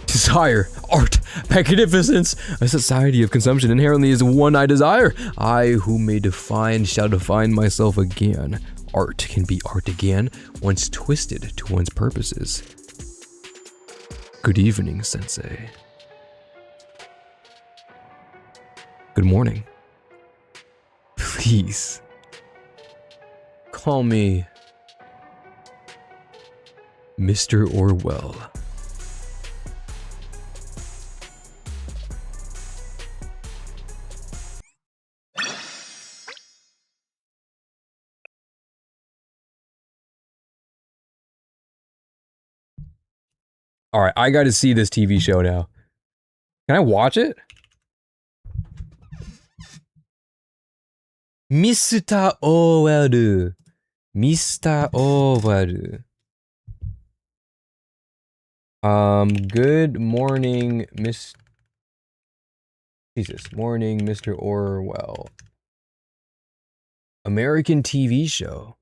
Speaker 1: Desire, art, magnificence, a society of consumption inherently is one I desire. I who may define shall define myself again. Art can be art again, once twisted to one's purposes. Good evening, Sensei. Good morning. Please, call me Mr. Orwell. All right, I got to see this TV show now. Can I watch it? Mr. Orwell. Mr. Orwell. Good morning, morning, Mr. Orwell. American TV show.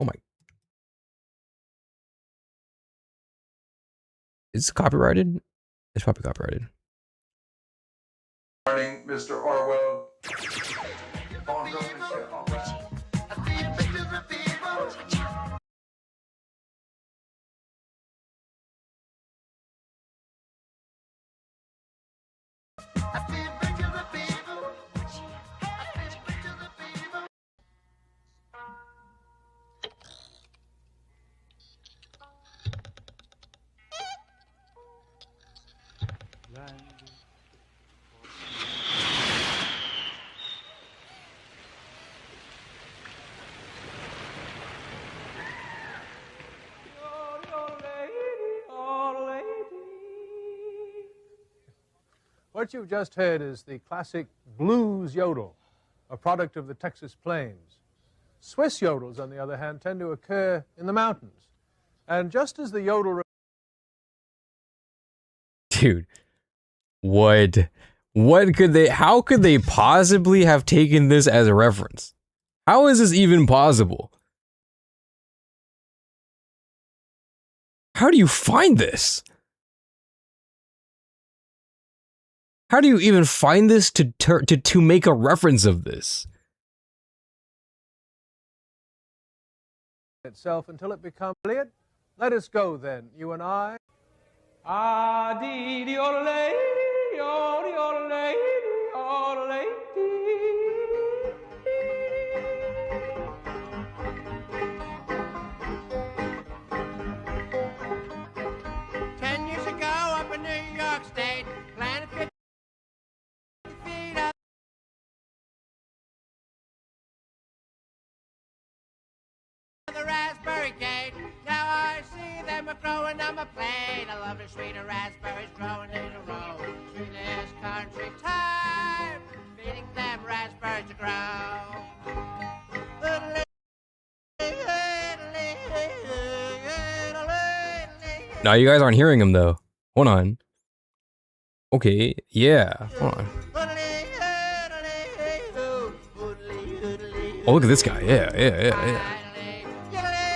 Speaker 1: Oh my. Is it copyrighted? It's probably copyrighted.
Speaker 3: Morning, Mr. Orwell.
Speaker 4: What you've just heard is the classic blues yodel, a product of the Texas plains. Swiss yodels, on the other hand, tend to occur in the mountains. And just as the yodel...
Speaker 1: Dude, how could they possibly have taken this as a reference? How is this even possible? How do you find this? How do you even find this to make a reference of this?
Speaker 4: itself until it becomes brilliant. Let us go then, you and I. Ah, dee, dee, oh, lady, oh, lady, oh, lady.
Speaker 3: 10 years ago up in New York State, planted 50 feet up the raspberry gate. Now I see them a-growing on my plate. A lovely suite of raspberries growing in a row. Through this country time, feeding them raspberries to grow.
Speaker 1: Now you guys aren't hearing him though. Hold on. Okay, yeah. Hold on. Oh, look at this guy. Yeah.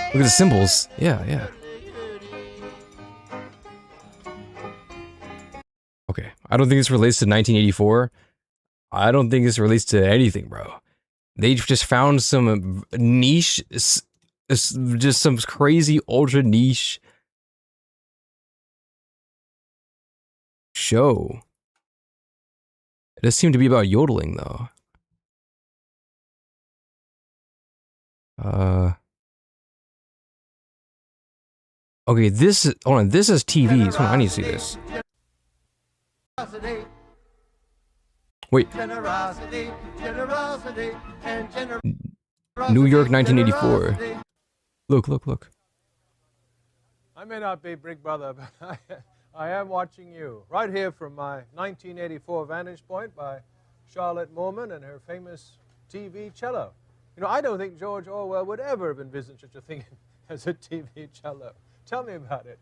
Speaker 1: Look at the symbols. Yeah. Okay, I don't think this relates to 1984. I don't think this relates to anything, bro. They just found some niche, just some crazy ultra niche show. It does seem to be about yodeling though. Okay, this is, hold on, this is TV. Hold on, I need to see this. Wait. New York 1984. Look.
Speaker 4: I may not be Big Brother, but I am watching you. Right here from my 1984 vantage point by Charlotte Moorman and her famous TV cello. You know, I don't think George Orwell would ever have envisioned such a thing as a TV cello. Tell me about it.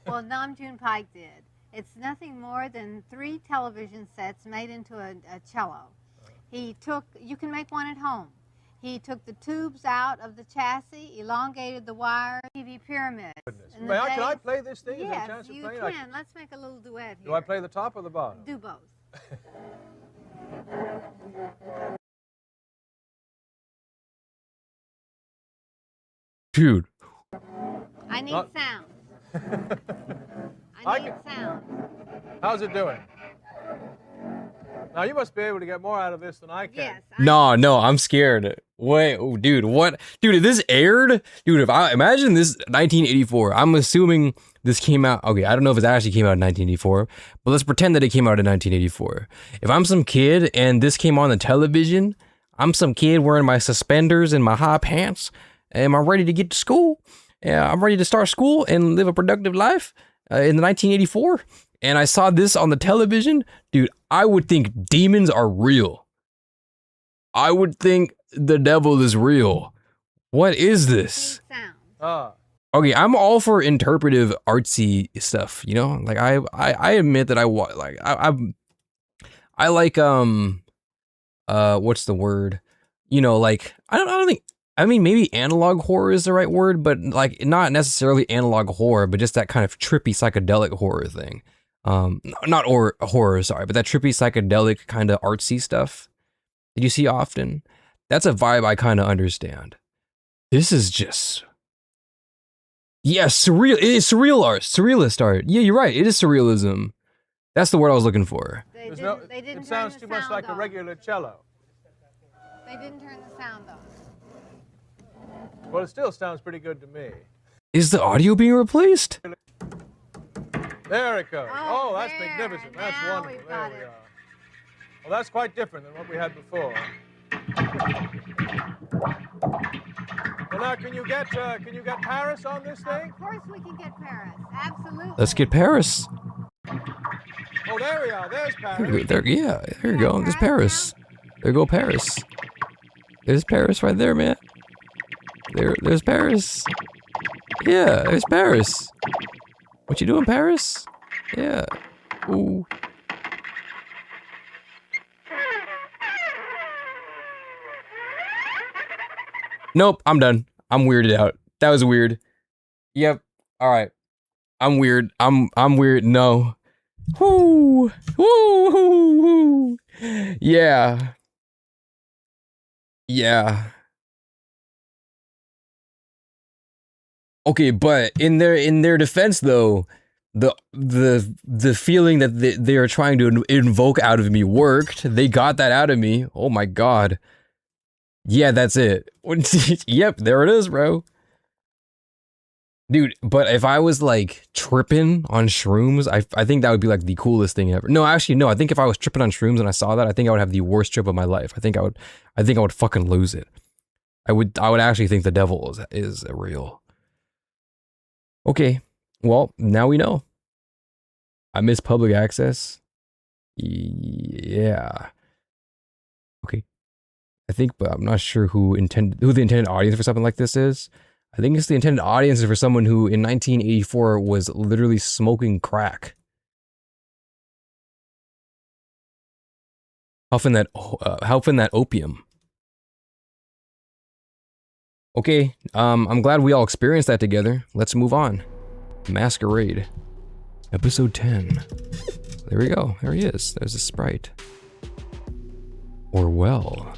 Speaker 5: Well, Nam June Paik did. It's nothing more than 3 television sets made into a cello. He took, you can make one at home. He took the tubes out of the chassis, elongated the wire, TV pyramid.
Speaker 4: Can I play this thing? Is there a chance
Speaker 5: Yes,
Speaker 4: of
Speaker 5: you
Speaker 4: playing?
Speaker 5: can. Let's make a little duet here.
Speaker 4: Do I play the top or the bottom?
Speaker 5: Do both.
Speaker 1: Dude.
Speaker 5: I need sound. I need sound.
Speaker 4: How's it doing? Now you must be able to get more out of this than I can.
Speaker 5: Yes.
Speaker 1: No, I'm scared. Wait, oh, dude, what? Dude, if this aired, dude, if I imagine this 1984, I'm assuming this came out. Okay, I don't know if it actually came out in 1984, but let's pretend that it came out in 1984. If I'm some kid and this came on the television, I'm some kid wearing my suspenders and my high pants, and I'm ready to get to school. I'm ready to start school and live a productive life in the 1984. And I saw this on the television, dude, I would think demons are real. I would think the devil is real. What is this?
Speaker 5: Sound.
Speaker 1: Okay, I'm all for interpretive artsy stuff, you know? Like I admit that I like what's the word? You know, like I don't think, I mean, maybe analog horror is the right word, but like not necessarily analog horror, but just that kind of trippy psychedelic horror thing. Not horror, sorry, but that trippy psychedelic kind of artsy stuff that you see often. That's a vibe I kind of understand. This is just, yeah, surreal. It is surreal art, surrealist art. Yeah, you're right. It is surrealism. That's the word I was looking for.
Speaker 5: They didn't
Speaker 4: it sounds too much like
Speaker 5: off.
Speaker 4: a regular cello.
Speaker 5: They didn't turn the sound off.
Speaker 4: Well, it still sounds pretty good to me.
Speaker 1: Is the audio being replaced?
Speaker 4: There it goes.
Speaker 5: Oh,
Speaker 4: that's
Speaker 5: there.
Speaker 4: magnificent. That's
Speaker 5: Now
Speaker 4: wonderful.
Speaker 5: we've
Speaker 4: There
Speaker 5: got
Speaker 4: we
Speaker 5: it.
Speaker 4: are. Well, that's quite different than what we had before. Well, now, can you get Paris on this thing?
Speaker 5: Of course we can get Paris. Absolutely.
Speaker 1: Let's get Paris.
Speaker 4: Oh, there we are. There's Paris.
Speaker 1: There you go. There's Paris. There go Paris. There's Paris right there, man. There's Paris. Yeah, there's Paris. What you doing, Paris? Yeah. Ooh. Nope, I'm done. I'm weirded out. That was weird. Yep. All right. I'm weird. I'm weird. No. Woo. Woo. Yeah. Yeah. Okay, but in their defense though, the feeling that they are trying to invoke out of me worked. They got that out of me. Oh my god. Yeah, that's it. Yep, there it is, bro. Dude, but if I was like tripping on shrooms, I think that would be like the coolest thing ever. No, actually, no. I think if I was tripping on shrooms and I saw that, I think I would have the worst trip of my life. I think I would fucking lose it. I would actually think the devil is real. Okay, well, now we know. I miss public access. Yeah. Okay. I think, but I'm not sure who the intended audience for something like this is. I think it's the intended audience is for someone who in 1984 was literally smoking crack. Huffing that opium. Okay, I'm glad we all experienced that together. Let's move on. Masquerade. Episode 10. There we go. There he is. There's a sprite. Orwell.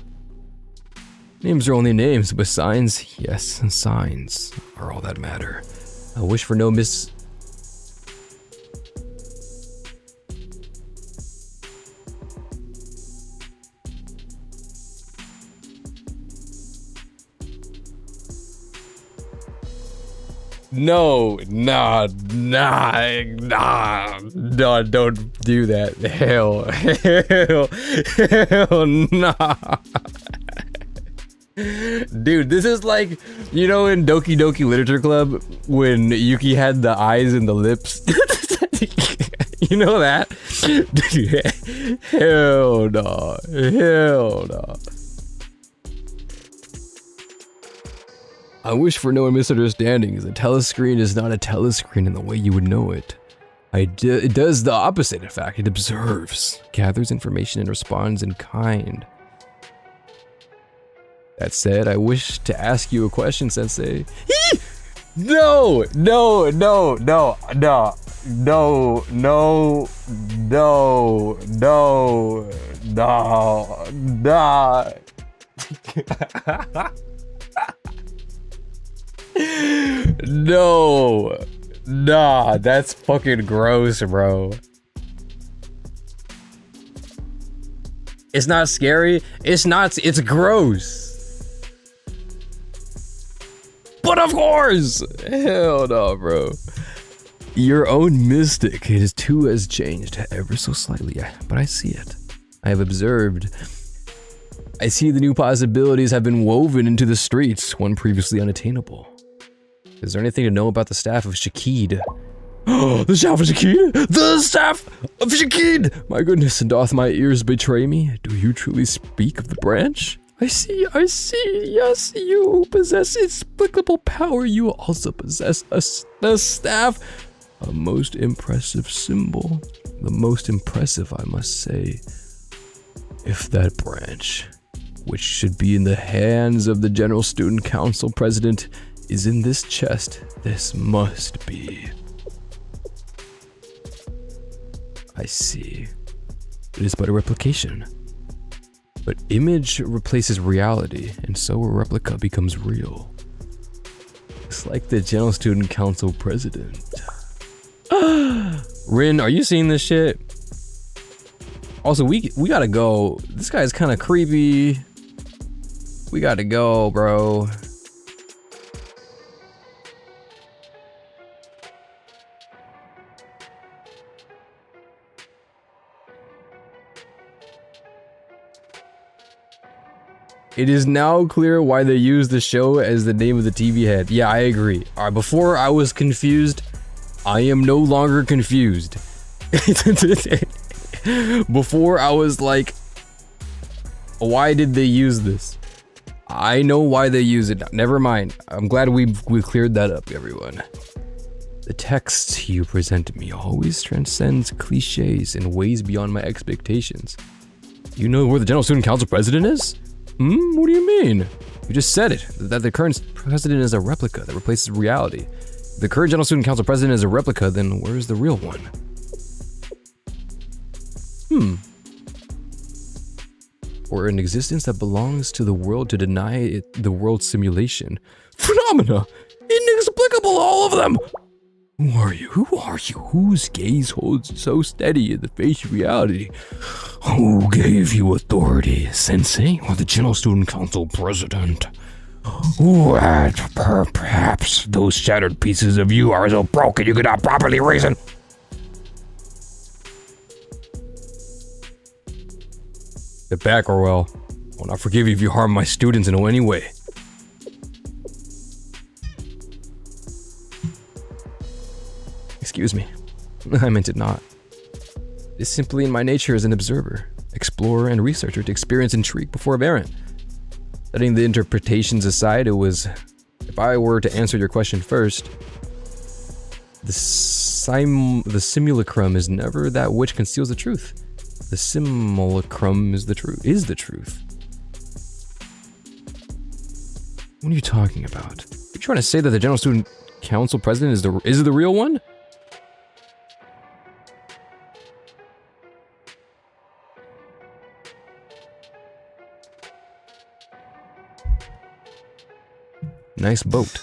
Speaker 1: Names are only names, but signs, yes, and signs are all that matter. I wish for no No, nah, don't do that. Hell, nah. Dude, this is like, you know, in Doki Doki Literature Club when Yuki had the eyes and the lips. You know that? Hell no. Hell no. I wish for no misunderstandings. A telescreen is not a telescreen in the way you would know it. It does the opposite, in fact. It observes, gathers information, and responds in kind. That said, I wish to ask you a question, Sensei. No! No! No! No! No! No! No! No! No! No! No! No! Nah, that's fucking gross, bro. It's not scary. It's not. It's gross. But of course! Hell no, bro. Your own mystic, it is too has changed ever so slightly, but I see it. I have observed. I see the new possibilities have been woven into the streets, one previously unattainable. Is there anything to know about the staff of Shakid? Oh, the staff of Shakid? The staff of Shakid! My goodness, and doth my ears betray me? Do you truly speak of the branch? I see, yes, you who possess inexplicable power, you also possess the staff. A most impressive symbol. The most impressive, I must say. If that branch, which should be in the hands of the General Student Council President, is in this chest, this must be. I see. It is but a replication. But image replaces reality, and so a replica becomes real. It's like the General Student Council President. Rin, are you seeing this shit? Also, we gotta go. This guy's kind of creepy. We gotta go, bro. It is now clear why they use the show as the name of the TV head. Yeah, I agree. All right, before I was confused, I am no longer confused. Before I was like, why did they use this? I know why they use it. Never mind. I'm glad we cleared that up, everyone. The text you present to me always transcends cliches in ways beyond my expectations. You know where the General Student Council President is? What do you mean? You just said it, that the current president is a replica that replaces reality. If the current General Student Council President is a replica, then where's the real one? Or an existence that belongs to the world to deny it the world's simulation. Phenomena! Inexplicable! applicable, all of them. Who are you? Who are you? Whose gaze holds so steady in the face of reality? Who gave you authority, Sensei, or the General Student Council President? Who perhaps those shattered pieces of you are so broken you cannot properly reason? Get back, Orwell. I will not forgive you if you harm my students in any way. Excuse me. I meant it not. It is simply in my nature as an observer, explorer, and researcher to experience intrigue before Baron. Setting the interpretations aside, it was, if I were to answer your question first, the simulacrum is never that which conceals the truth. The simulacrum is the truth. What are you talking about? Are you trying to say that the General Student Council President is the real one? Nice boat.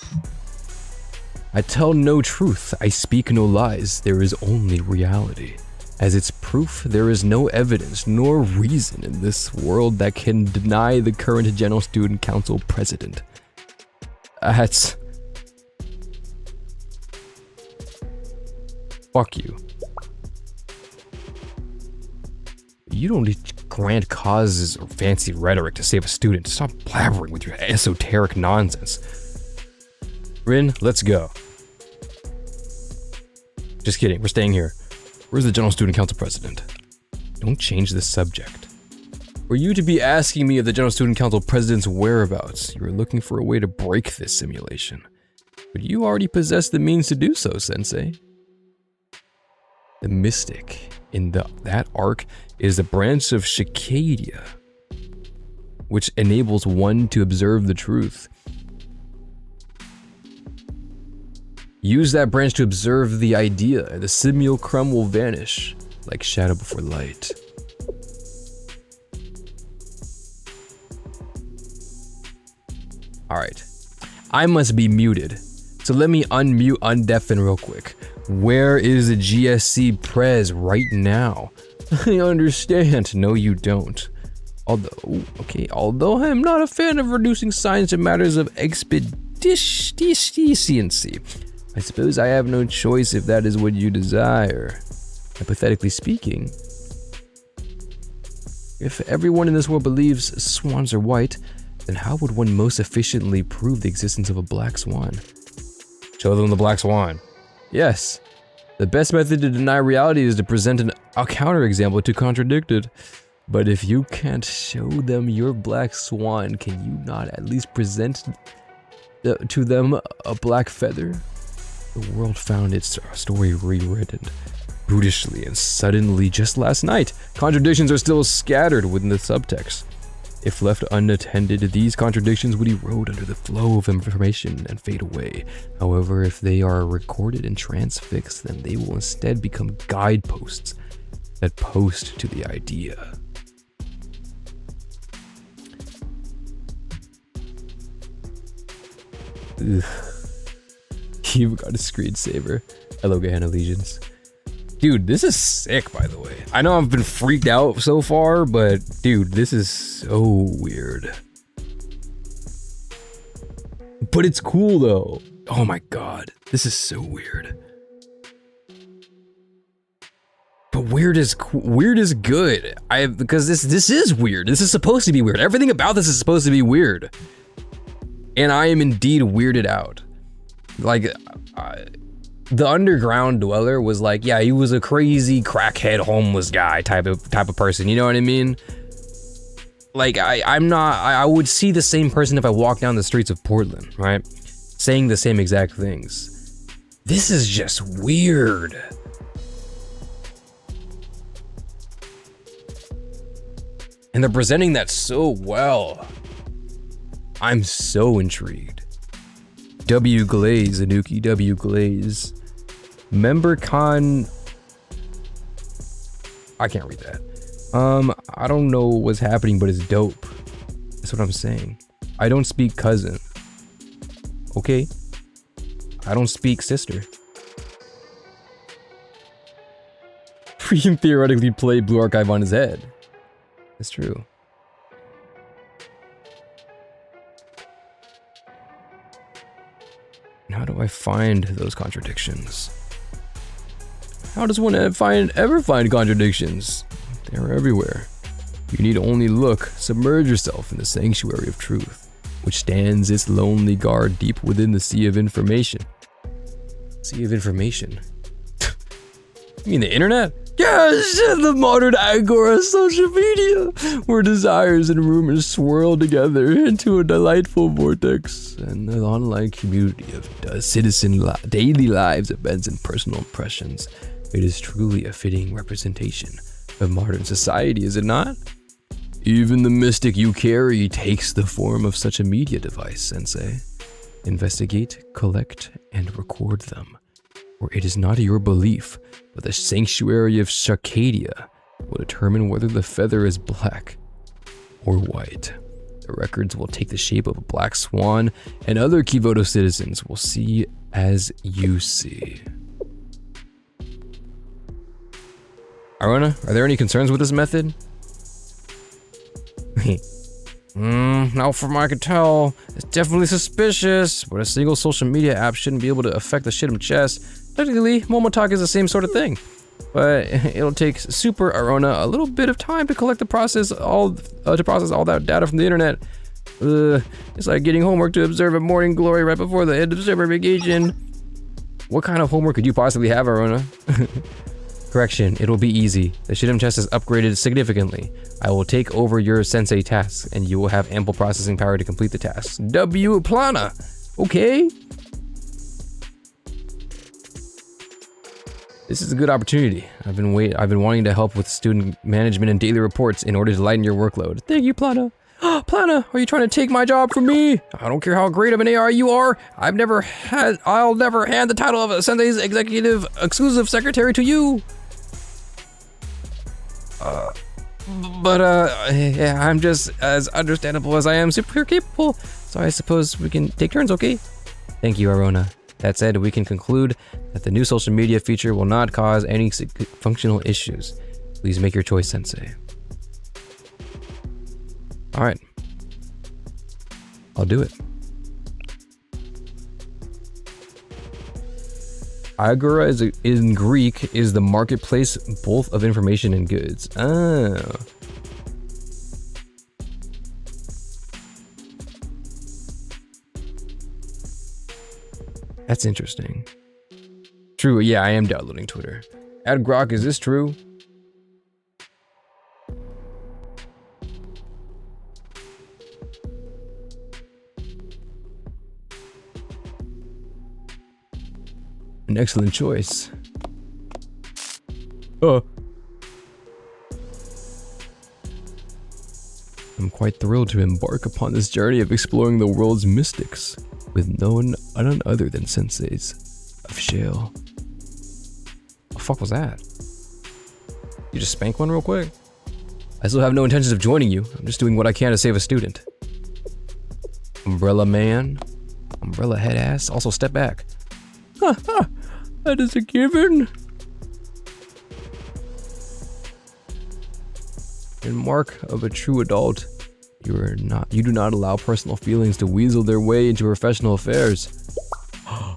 Speaker 1: I tell no truth, I speak no lies, there is only reality. As its proof, there is no evidence nor reason in this world that can deny the current General Student Council President. That's... Fuck you. You don't need grand causes or fancy rhetoric to save a student. Stop blabbering with your esoteric nonsense. Rin, let's go. Just kidding, we're staying here. Where's the General Student Council President? Don't change the subject. Were you to be asking me of the General Student Council President's whereabouts, you were looking for a way to break this simulation. But you already possess the means to do so, Sensei. The mystic in that arc is a branch of Cicadia, which enables one to observe the truth. Use that branch to observe the idea, and the simulacrum will vanish, like shadow before light. Alright, I must be muted, so let me undeafen real quick. Where is the GSC Prez right now? I understand, no you don't. Although I am not a fan of reducing science to matters of expediency, I suppose I have no choice if that is what you desire. Hypothetically speaking, if everyone in this world believes swans are white, then how would one most efficiently prove the existence of a black swan? Show them the black swan. Yes, the best method to deny reality is to present a counterexample to contradict it. But if you can't show them your black swan, can you not at least present to them a black feather? The world found its story rewritten, brutishly and suddenly just last night. Contradictions are still scattered within the subtext. If left unattended, these contradictions would erode under the flow of information and fade away. However, if they are recorded and transfixed, then they will instead become guideposts that post to the idea. Ugh. You've got a screensaver. Hello, Gehenna Legions. Dude, this is sick, by the way. I know I've been freaked out so far, but dude, this is so weird. But it's cool though. Oh my god, this is so weird. But weird is good. Because this is weird. This is supposed to be weird. Everything about this is supposed to be weird. And I am indeed weirded out. Like, the underground dweller was like, yeah, he was a crazy crackhead homeless guy type of person, you know what I mean? Like, I would see the same person if I walked down the streets of Portland, right? Saying the same exact things. This is just weird. And they're presenting that so well. I'm so intrigued. W Glaze, Anuki W Glaze. Member Con. I can't read that. I don't know what's happening, but it's dope. That's what I'm saying. I don't speak cousin. Okay? I don't speak sister. We can theoretically play Blue Archive on his head. That's true. And how do I find those contradictions? How does one ever find contradictions? They're everywhere. You need only look, submerge yourself in the sanctuary of truth, which stands its lonely guard deep within the sea of information. Sea of information? You mean the internet? Yes, the modern agora of social media, where desires and rumors swirl together into a delightful vortex, and the online community of daily lives, events, and personal impressions. It is truly a fitting representation of modern society, is it not? Even the mystic you carry takes the form of such a media device, Sensei. Investigate, collect, and record them. For it is not your belief, but the sanctuary of Sharkadia will determine whether the feather is black or white. The records will take the shape of a black swan, and other Kivoto citizens will see as you see. Arona, are there any concerns with this method? Now from what I could tell, it's definitely suspicious, but a single social media app shouldn't be able to affect the Shidam chess. Technically, Momotalk is the same sort of thing, but it'll take Super Arona a little bit of time to process all that data from the internet. It's like getting homework to observe a morning glory right before the end of summer vacation. What kind of homework could you possibly have, Arona? Correction, it'll be easy. The Shidam chest is upgraded significantly. I will take over your sensei tasks, and you will have ample processing power to complete the tasks. W Plana! Okay? This is a good opportunity. I've been wanting to help with student management and daily reports in order to lighten your workload. Thank you, Plana. Plana, are you trying to take my job from me? I don't care how great of an AR you are. I'll never hand the title of a sensei's executive exclusive secretary to you. Yeah, I'm just as understandable as I am super capable, so I suppose we can take turns, okay? Thank you, Arona. That said, we can conclude that the new social media feature will not cause any functional issues. Please make your choice, Sensei. Alright. I'll do it. Agora in Greek is the marketplace both of information and goods. Oh. That's interesting. True, yeah, I am downloading Twitter. Ad Grok, is this true? An excellent choice. I'm quite thrilled to embark upon this journey of exploring the world's mystics with none other than senseis of Shale. What the fuck was that? You just spank one real quick? I still have no intentions of joining you. I'm just doing what I can to save a student. Umbrella man. Umbrella head ass. Also step back. That is a given. In mark of a true adult, you do not allow personal feelings to weasel their way into professional affairs.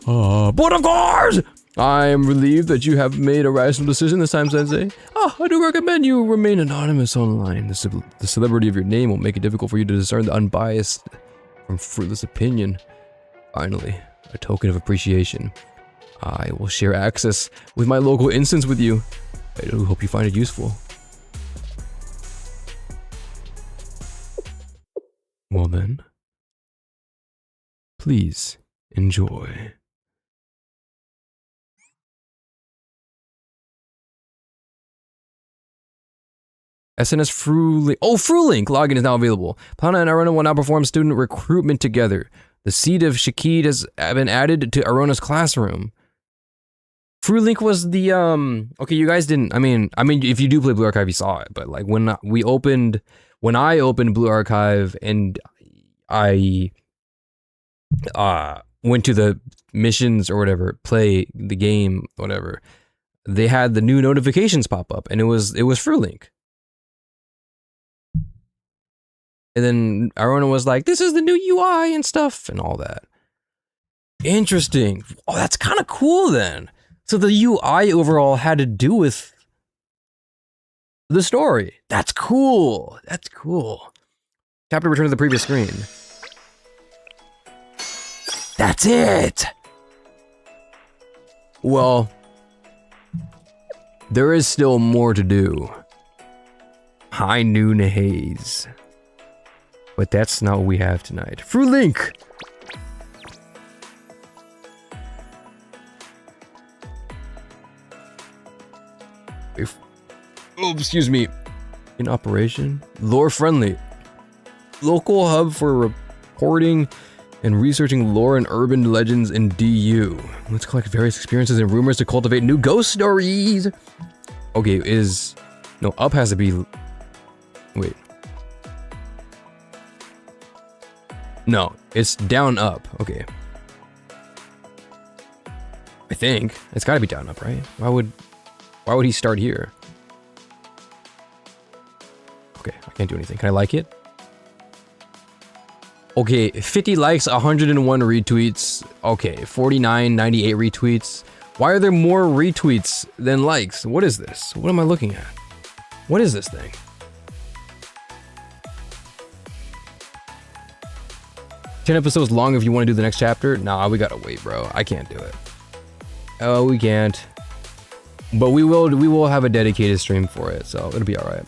Speaker 1: But of course! I am relieved that you have made a rational decision this time, Sensei. I do recommend you remain anonymous online. The celebrity of your name will make it difficult for you to discern the unbiased from fruitless opinion. Finally, a token of appreciation. I will share access with my local instance with you. I do hope you find it useful. Well then, please enjoy. SNS Frulink. Oh, Frulink login is now available. Plana and Arona will now perform student recruitment together. The seat of Shakid has been added to Arona's classroom. Frulink was the okay, you guys didn't. I mean, if you do play Blue Archive, you saw it. But like when I opened Blue Archive and I went to the missions or whatever, play the game, whatever, they had the new notifications pop up, and it was Prologue. And then everyone was like, "This is the new UI and stuff and all that." Interesting. Oh, that's kind of cool then. So the UI overall had to do with the story. That's cool. That's cool. Tap to return to the previous screen. That's it. Well, there is still more to do. High noon haze. But that's not what we have tonight. Prologue. Oh, excuse me. In operation. Lore friendly. Local hub for reporting and researching lore and urban legends in DU. Let's collect various experiences and rumors to cultivate new ghost stories. Okay, no, up has to be, wait. No, it's down up, okay. I think, it's gotta be down up, right? Why would he start here? Okay, I can't do anything. Can I like it? Okay, 50 likes, 101 retweets. Okay, 49, 98 retweets. Why are there more retweets than likes? What is this? What am I looking at? What is this thing? Ten episodes long if you want to do the next chapter? Nah, we gotta wait, bro. I can't do it. Oh, we can't. But we will have a dedicated stream for it, so it'll be alright.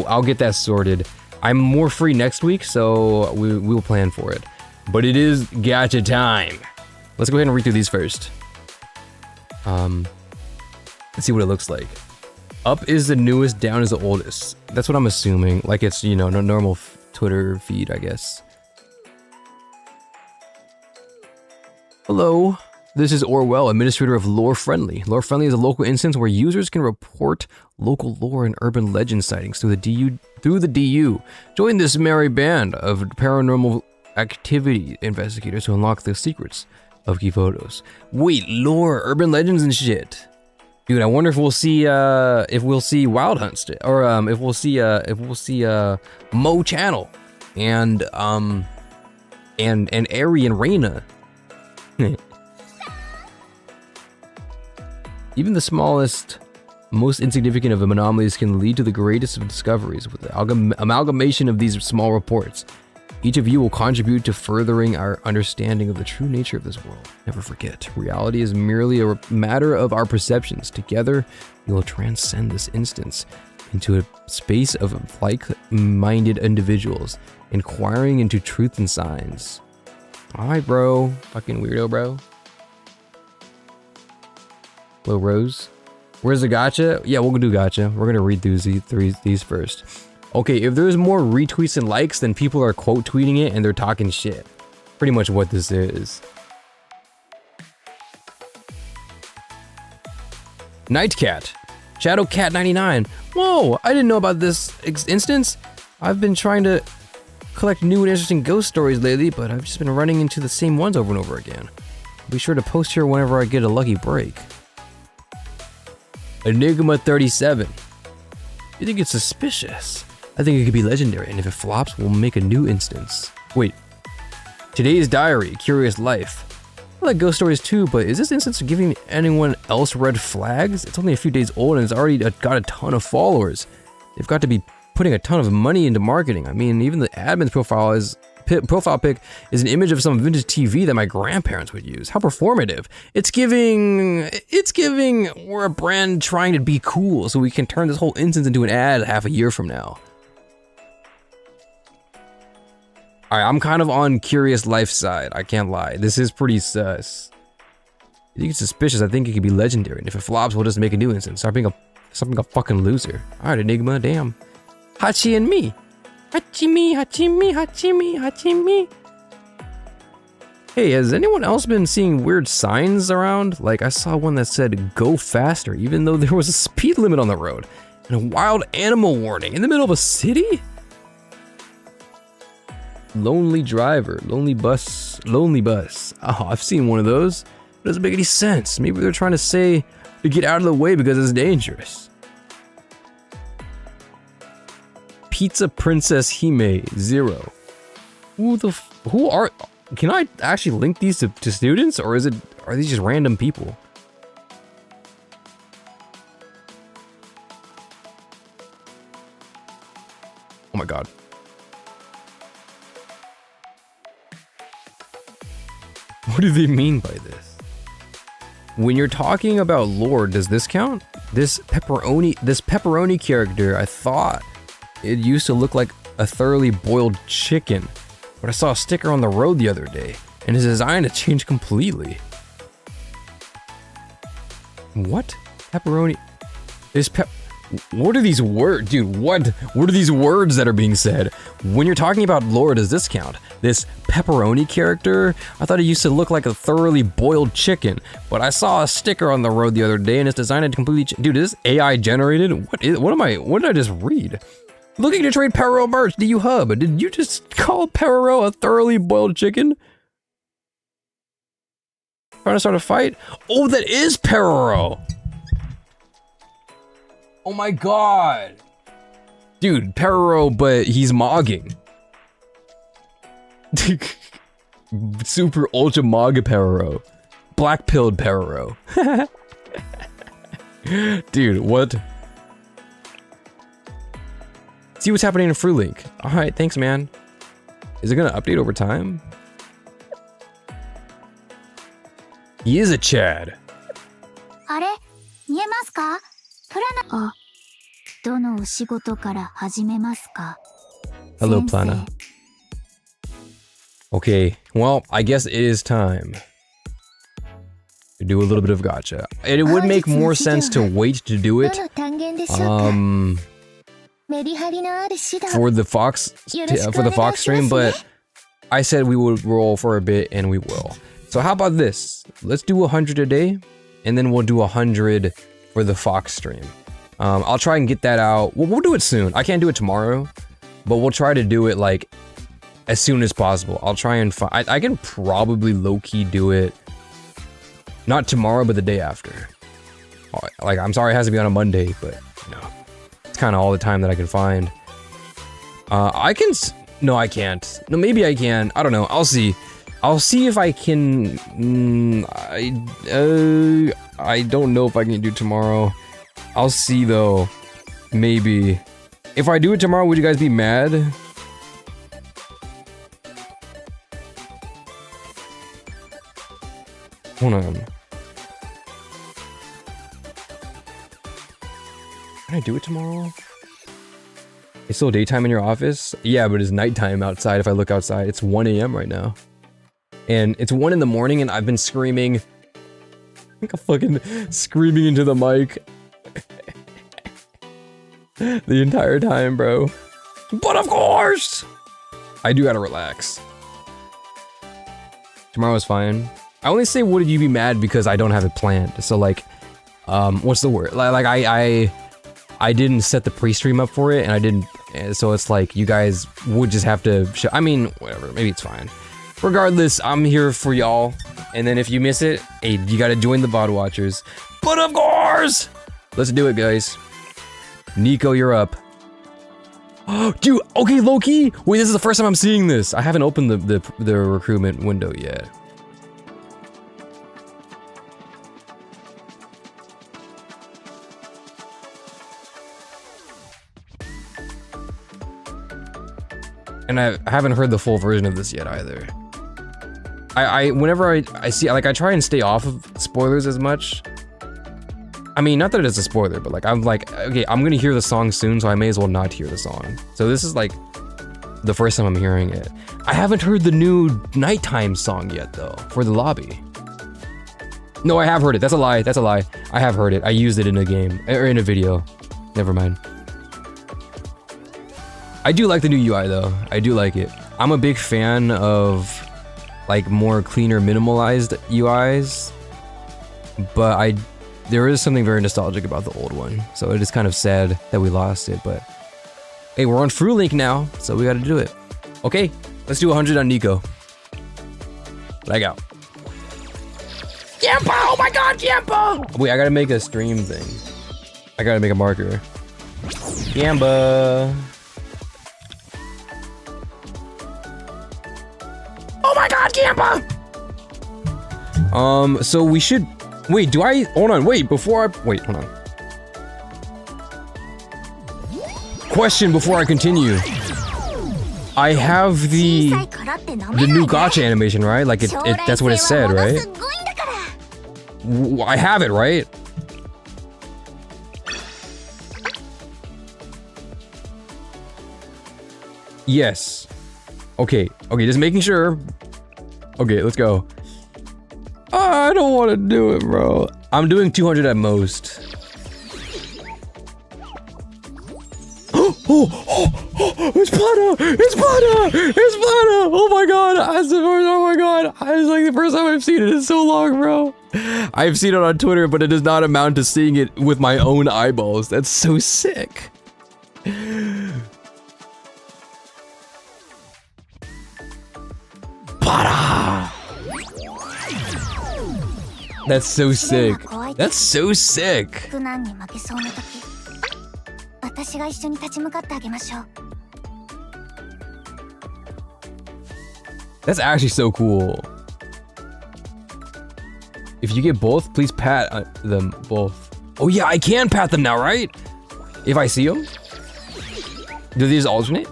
Speaker 1: I'll get that sorted. I'm more free next week, so we'll plan for it. But it is gacha time. Let's go ahead and read through these first. Let's see what it looks like. Up is the newest, down is the oldest. That's what I'm assuming. Like it's, you know, no normal Twitter feed, I guess. Hello. This is Orwell, administrator of Lore Friendly. Lore Friendly is a local instance where users can report local lore and urban legend sightings through the DU. Join this merry band of paranormal activity investigators to unlock the secrets of key photos. Wait, lore, urban legends and shit. Dude, I wonder if we'll see Wild Hunts or if we'll see Mo Channel and Ari and Reina. Even the smallest, most insignificant of anomalies can lead to the greatest of discoveries with the amalgamation of these small reports. Each of you will contribute to furthering our understanding of the true nature of this world. Never forget, reality is merely a matter of our perceptions. Together, we will transcend this instance into a space of like-minded individuals, inquiring into truth and signs. Alright, bro. Fucking weirdo, bro. Hello, Rose. Where's the gacha? Yeah, we'll do gacha. We're gonna read through these first. Okay, if there's more retweets and likes, then people are quote tweeting it and they're talking shit. Pretty much what this is. Nightcat. Shadowcat99. Whoa, I didn't know about this instance. I've been trying to collect new and interesting ghost stories lately, but I've just been running into the same ones over and over again. I'll be sure to post here whenever I get a lucky break. Enigma 37. You think it's suspicious? I think it could be legendary, and if it flops, we'll make a new instance. Wait. Today's diary, Curious Life. I like ghost stories too, but is this instance giving anyone else red flags? It's only a few days old and it's already got a ton of followers. They've got to be putting a ton of money into marketing. I mean, even the admin's profile pic is an image of some vintage TV that my grandparents would use. How performative. It's giving we're a brand trying to be cool so we can turn this whole instance into an ad half a year from now. Alright, I'm kind of on Curious Life side, I can't lie. This is pretty sus. You think it's suspicious, I think it could be legendary, and if it flops, we'll just make a new instance. Start being a fucking loser. Alright, Enigma, damn. Hachi and me. Hachimi, Hachimi, Hachimi, Hachimi. Hey, has anyone else been seeing weird signs around? Like, I saw one that said, go faster, even though there was a speed limit on the road. And a wild animal warning in the middle of a city? Lonely driver, lonely bus. Oh, I've seen one of those. It doesn't make any sense. Maybe they're trying to say to get out of the way because it's dangerous. Pizza Princess Hime 0. Who are? Can I actually link these to students, or are these just random people? Oh my god. What do they mean by this? When you're talking about lore, does this count? This pepperoni character, I thought it used to look like a thoroughly boiled chicken, but I saw a sticker on the road the other day, and his design had changed completely. What? Pepperoni? What are these words? Dude, what are these words that are being said? When you're talking about lore, does this count? This pepperoni character? I thought it used to look like a thoroughly boiled chicken, but I saw a sticker on the road the other day and its design had completely Dude, is this AI generated? What did I just read? Looking to trade Perro merch, do you hub? Did you just call Perro a thoroughly boiled chicken? Trying to start a fight? Oh, that is Perro! Oh my god! Dude, Perro, but he's mogging. Super ultra mog Perro. Black pilled Perro. Dude, what? See what's happening in Prologue. Alright, thanks man. Is it gonna update over time? He is a Chad. Hello, Plana. Okay, well, I guess it is time to do a little bit of gacha. And it would make more sense to wait to do it. For the Fox stream, but I said we would roll for a bit, and we will. So how about this? Let's do 100 a day, and then we'll do 100 for the Fox stream. I'll try and get that out. We'll do it soon. I can't do it tomorrow, but we'll try to do it like as soon as possible. I'll try and find. I can probably low-key do it. Not tomorrow, but the day after. Like, I'm sorry it has to be on a Monday, but you know, it's kind of all the time that I can find. No, I can't. No, maybe I can. I don't know. I'll see. I'll see if I can. I don't know if I can do tomorrow. I'll see though. Maybe. If I do it tomorrow, would you guys be mad? Hold on. Can I do it tomorrow? It's still daytime in your office? Yeah, but it's nighttime outside if I look outside. It's 1 a.m. right now. And it's 1 in the morning and I've been screaming. Like a fucking screaming into the mic. The entire time, bro. But of course! I do gotta relax. Tomorrow's fine. I only say would you be mad because I don't have it planned. So like, what's the word? Like I didn't set the pre-stream up for it and I didn't, so it's like you guys would just have to show, I mean, whatever, maybe it's fine. Regardless, I'm here for y'all. And then if you miss it, hey, you gotta join the VOD watchers. But of course! Let's do it, guys. Nico, you're up. Oh, dude, okay, Loki. Wait, this is the first time I'm seeing this. I haven't opened the recruitment window yet. And I haven't heard the full version of this yet either. Whenever I see, like, I try and stay off of spoilers as much. I mean, not that it's a spoiler, but like, I'm like, okay, I'm gonna hear the song soon, so I may as well not hear the song. So this is like the first time I'm hearing it. I haven't heard the new nighttime song yet though, for the lobby. No, I have heard it. That's a lie. That's a lie. I have heard it. I used it in a game, or in a video. Never mind. I do like the new UI though. I do like it. I'm a big fan of like more cleaner, minimalized UIs, but there is something very nostalgic about the old one. So it is kind of sad that we lost it, but hey, we're on Prologue now, so we gotta do it. Okay, Let's do 100 on Nico. Leg out. Gampa! Oh my god, Gampa! Wait, I gotta make a stream thing. I gotta make a marker. Gamba. Oh my god, Gampa! So we should... Wait, do I... Hold on, wait, before I... Wait, hold on. Question before I continue. I have the new gacha animation, right? Like, that's what it said, right? I have it, right? Yes. Okay, just making sure. Okay, let's go. I don't want to do it, bro. I'm doing 200 at most. It's Plata! It's Plata! It's Plata! Oh my god! Oh my god! It's like the first time I've seen it in so long, bro. I've seen it on Twitter, but it does not amount to seeing it with my own eyeballs. That's so sick. Plata! That's so sick. That's so sick. That's actually so cool. If you get both, please pat them both. Oh yeah, I can pat them now, right? If I see them? Do these alternate?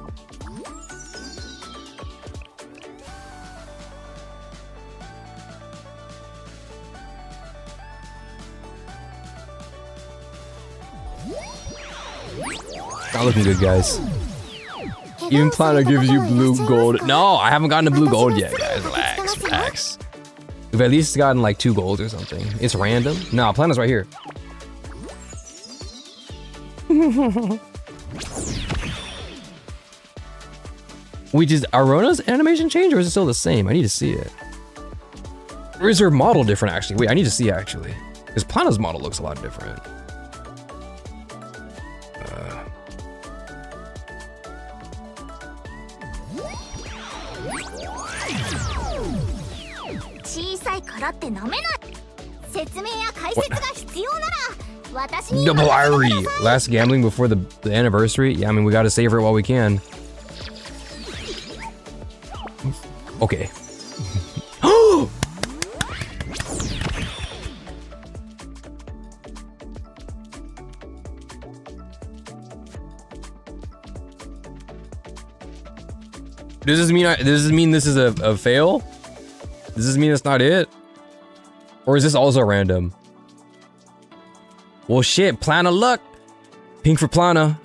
Speaker 1: Not looking good, guys. Even Plata gives you blue gold. No, I haven't gotten a blue gold yet, guys. Relax, relax. We've at least gotten like 2 golds or something. It's random. No, Plata's right here. Wait, does Arona's animation change or is it still the same? I need to see it. Or is her model different actually? Wait, I need to see actually. Because Plata's model looks a lot different. Double Irie! Last gambling before the anniversary? Yeah, I mean, we gotta savor it while we can. Okay. Does this mean this is a fail? Does this mean it's not it? Or is this also random? Well shit, Plana luck. Pink for Plana.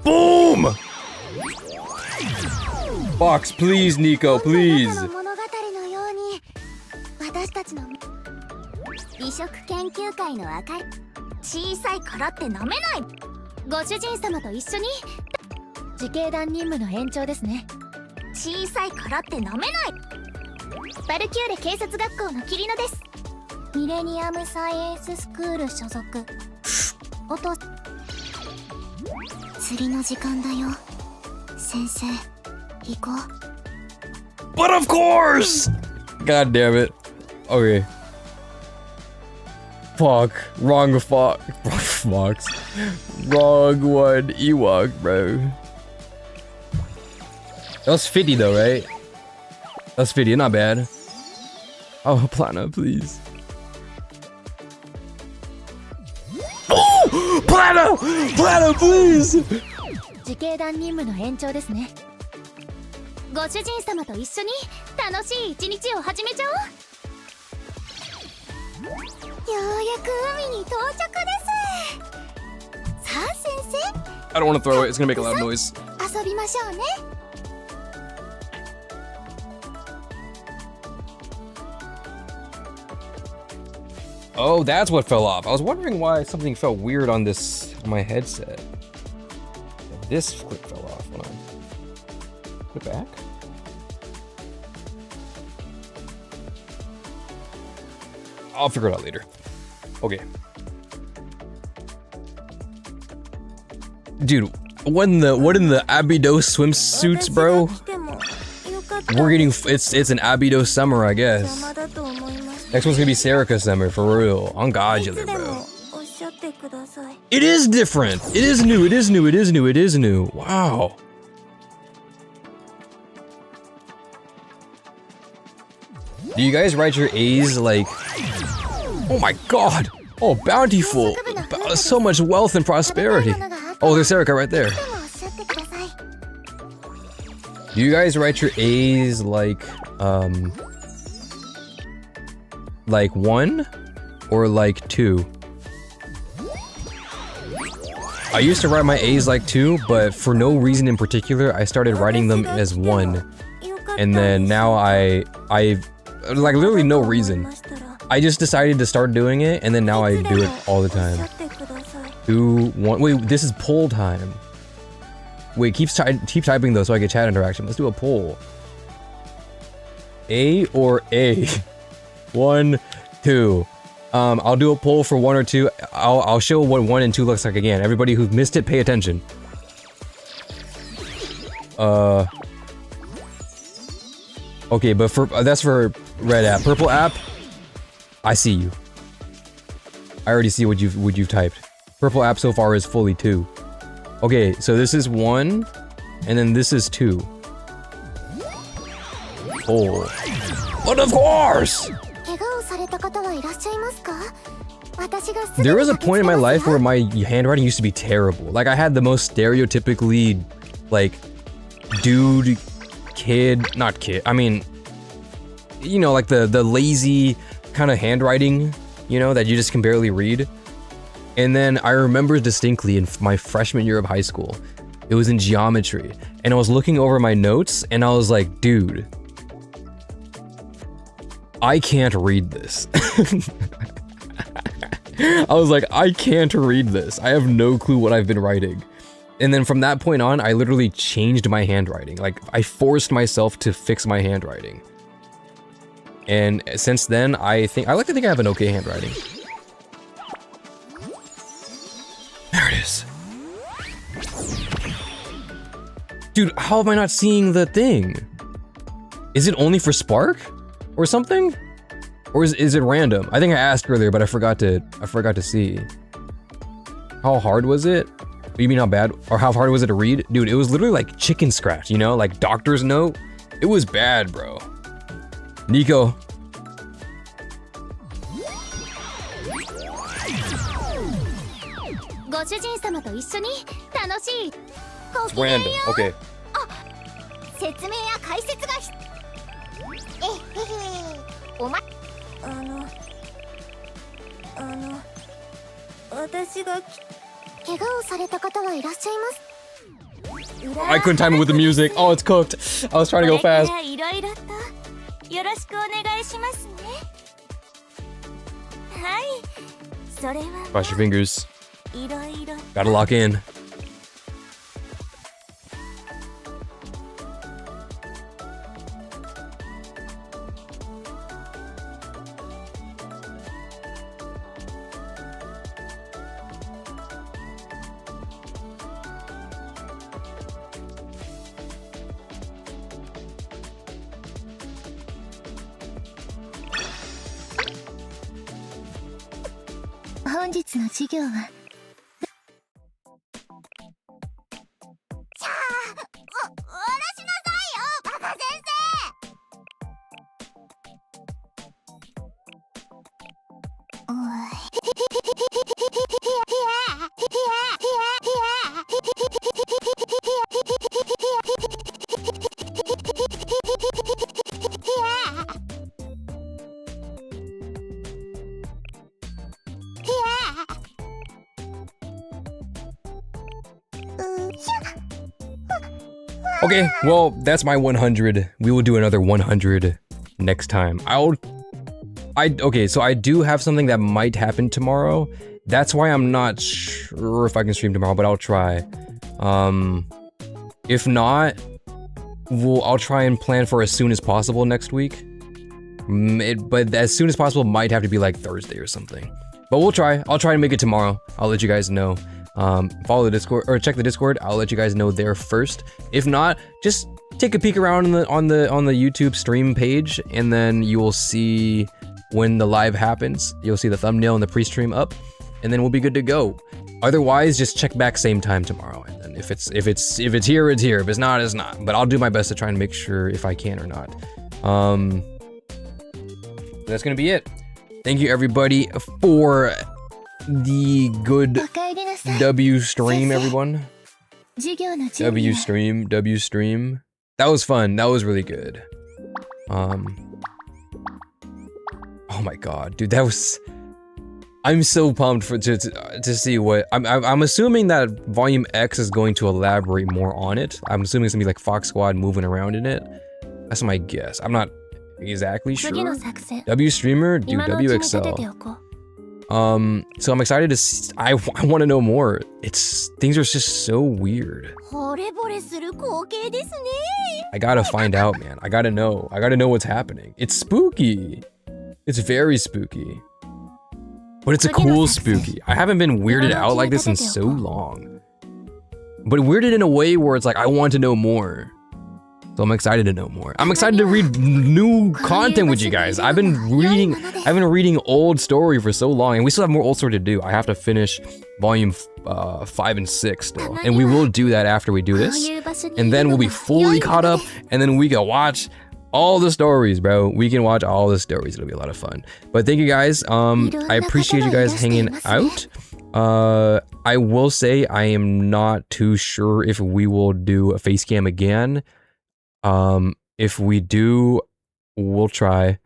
Speaker 1: Boom! Box, please, Nico, please. But of course! God damn it. Okay. Fuck. Wrong fox. Wrong one. Ewok, bro. That was 50 though, right? That's 50, not bad. Oh, Plana, please. Oh! Plana! Plana, please! I don't want to throw it, it's gonna make a loud noise. Oh, that's what fell off. I was wondering why something felt weird on my headset. This clip fell off. Hold on. Put it back. I'll figure it out later. Okay. Dude, what in the Abydos swimsuits, bro? We're getting, it's an Abido summer, I guess. Next one's gonna be Serica summer, for real. On Godular, bro. It is different! It is new, it is new, it is new, it is new. Wow. Do you guys write your A's like... Oh my god! Oh, bountiful! So much wealth and prosperity. Oh, there's Serica right there. Do you guys write your A's like 1 or like 2? I used to write my A's like 2, but for no reason in particular, I started writing them as 1. And then now I like literally no reason. I just decided to start doing it, and then now I do it all the time. 2, 1, wait, this is poll time. Wait, keep typing though so I get chat interaction. Let's do a poll. A or A? 1, 2. I'll do a poll for 1 or 2. I'll show what 1 and 2 looks like again. Everybody who missed it, pay attention. Okay, but that's for red app. Purple app, I see you. I already see what you've typed. Purple app so far is fully 2. Okay, so this is 1, and then this is 2. Oh. But of course! There was a point in my life where my handwriting used to be terrible. Like, I had the most stereotypically, like, dude, kid, not kid, I mean, you know, like the lazy kind of handwriting, you know, that you just can barely read. And then I remember distinctly in my freshman year of high school, it was in geometry, and I was looking over my notes, and I was like, dude, I can't read this. I was like, I can't read this. I have no clue what I've been writing. And then from that point on, I literally changed my handwriting. Like, I forced myself to fix my handwriting. And since then, I like to think I have an okay handwriting. There it is. Dude, how am I not seeing the thing? Is it only for Spark? Or something? Or is it random? I think I asked earlier, but I forgot to see. How hard was it? You mean how bad? Or how hard was it to read? Dude, it was literally like chicken scratch, you know? Like doctor's note. It was bad, bro. Nico. It's random. Okay. I couldn't time it with the music. Oh, it's cooked. I was trying to go fast. Cross your fingers. Gotta lock in. Okay, well, that's my 100. We will do another 100 next time. Okay, so I do have something that might happen tomorrow. That's why I'm not sure if I can stream tomorrow, but I'll try. If not, I'll try and plan for as soon as possible next week. But as soon as possible might have to be like Thursday or something. But we'll try. I'll try and make it tomorrow. I'll let you guys know. Follow the Discord or check the Discord. I'll let you guys know there first. If not, just take a peek around on the YouTube stream page, and then you will see when the live happens. You'll see the thumbnail and the pre-stream up, and then we'll be good to go. Otherwise, just check back same time tomorrow, and then if it's here, it's here. If it's not, it's not. But I'll do my best to try and make sure if I can or not. That's gonna be it. Thank you everybody for the good W stream, everyone. W stream. That was fun. That was really good. Oh my god, dude, that was. I'm so pumped to see what I'm assuming that Volume X is going to elaborate more on it. I'm assuming it's gonna be like Fox Squad moving around in it. That's my guess. I'm not exactly sure. W streamer, do WXL. So I'm excited to see, I want to know more. Things are just so weird. I gotta find out, man. I gotta know what's happening. It's spooky. It's very spooky. But it's a cool spooky. I haven't been weirded out like this in so long. But weirded in a way where it's like, I want to know more. So I'm excited to know more. I'm excited to read new content with you guys. I've been reading old story for so long, and we still have more old story to do. I have to finish volume 5 and 6 still. And we will do that after we do this. And then we'll be fully caught up, and then we can watch all the stories, bro. We can watch all the stories. It'll be a lot of fun. But thank you guys. I appreciate you guys hanging out. I will say I am not too sure if we will do a face cam again. If we do, we'll try.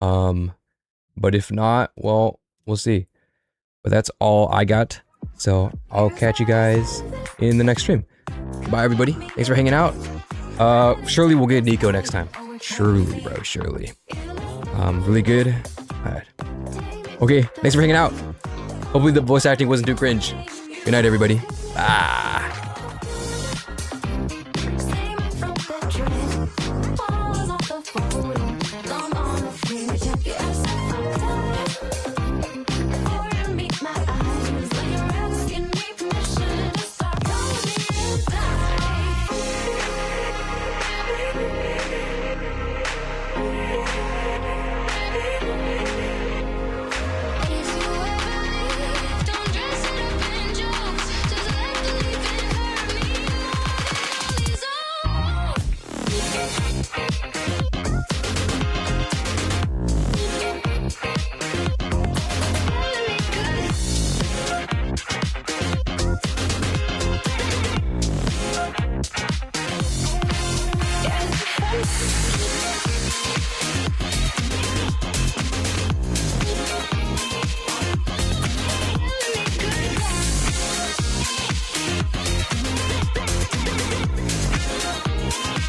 Speaker 1: But if not, well, we'll see. But that's all I got. So I'll catch you guys in the next stream. Bye, everybody. Thanks for hanging out. Surely we'll get Nico next time. Surely, bro. Surely. Really good. All right. Okay. Thanks for hanging out. Hopefully the voice acting wasn't too cringe. Good night, everybody. Ah.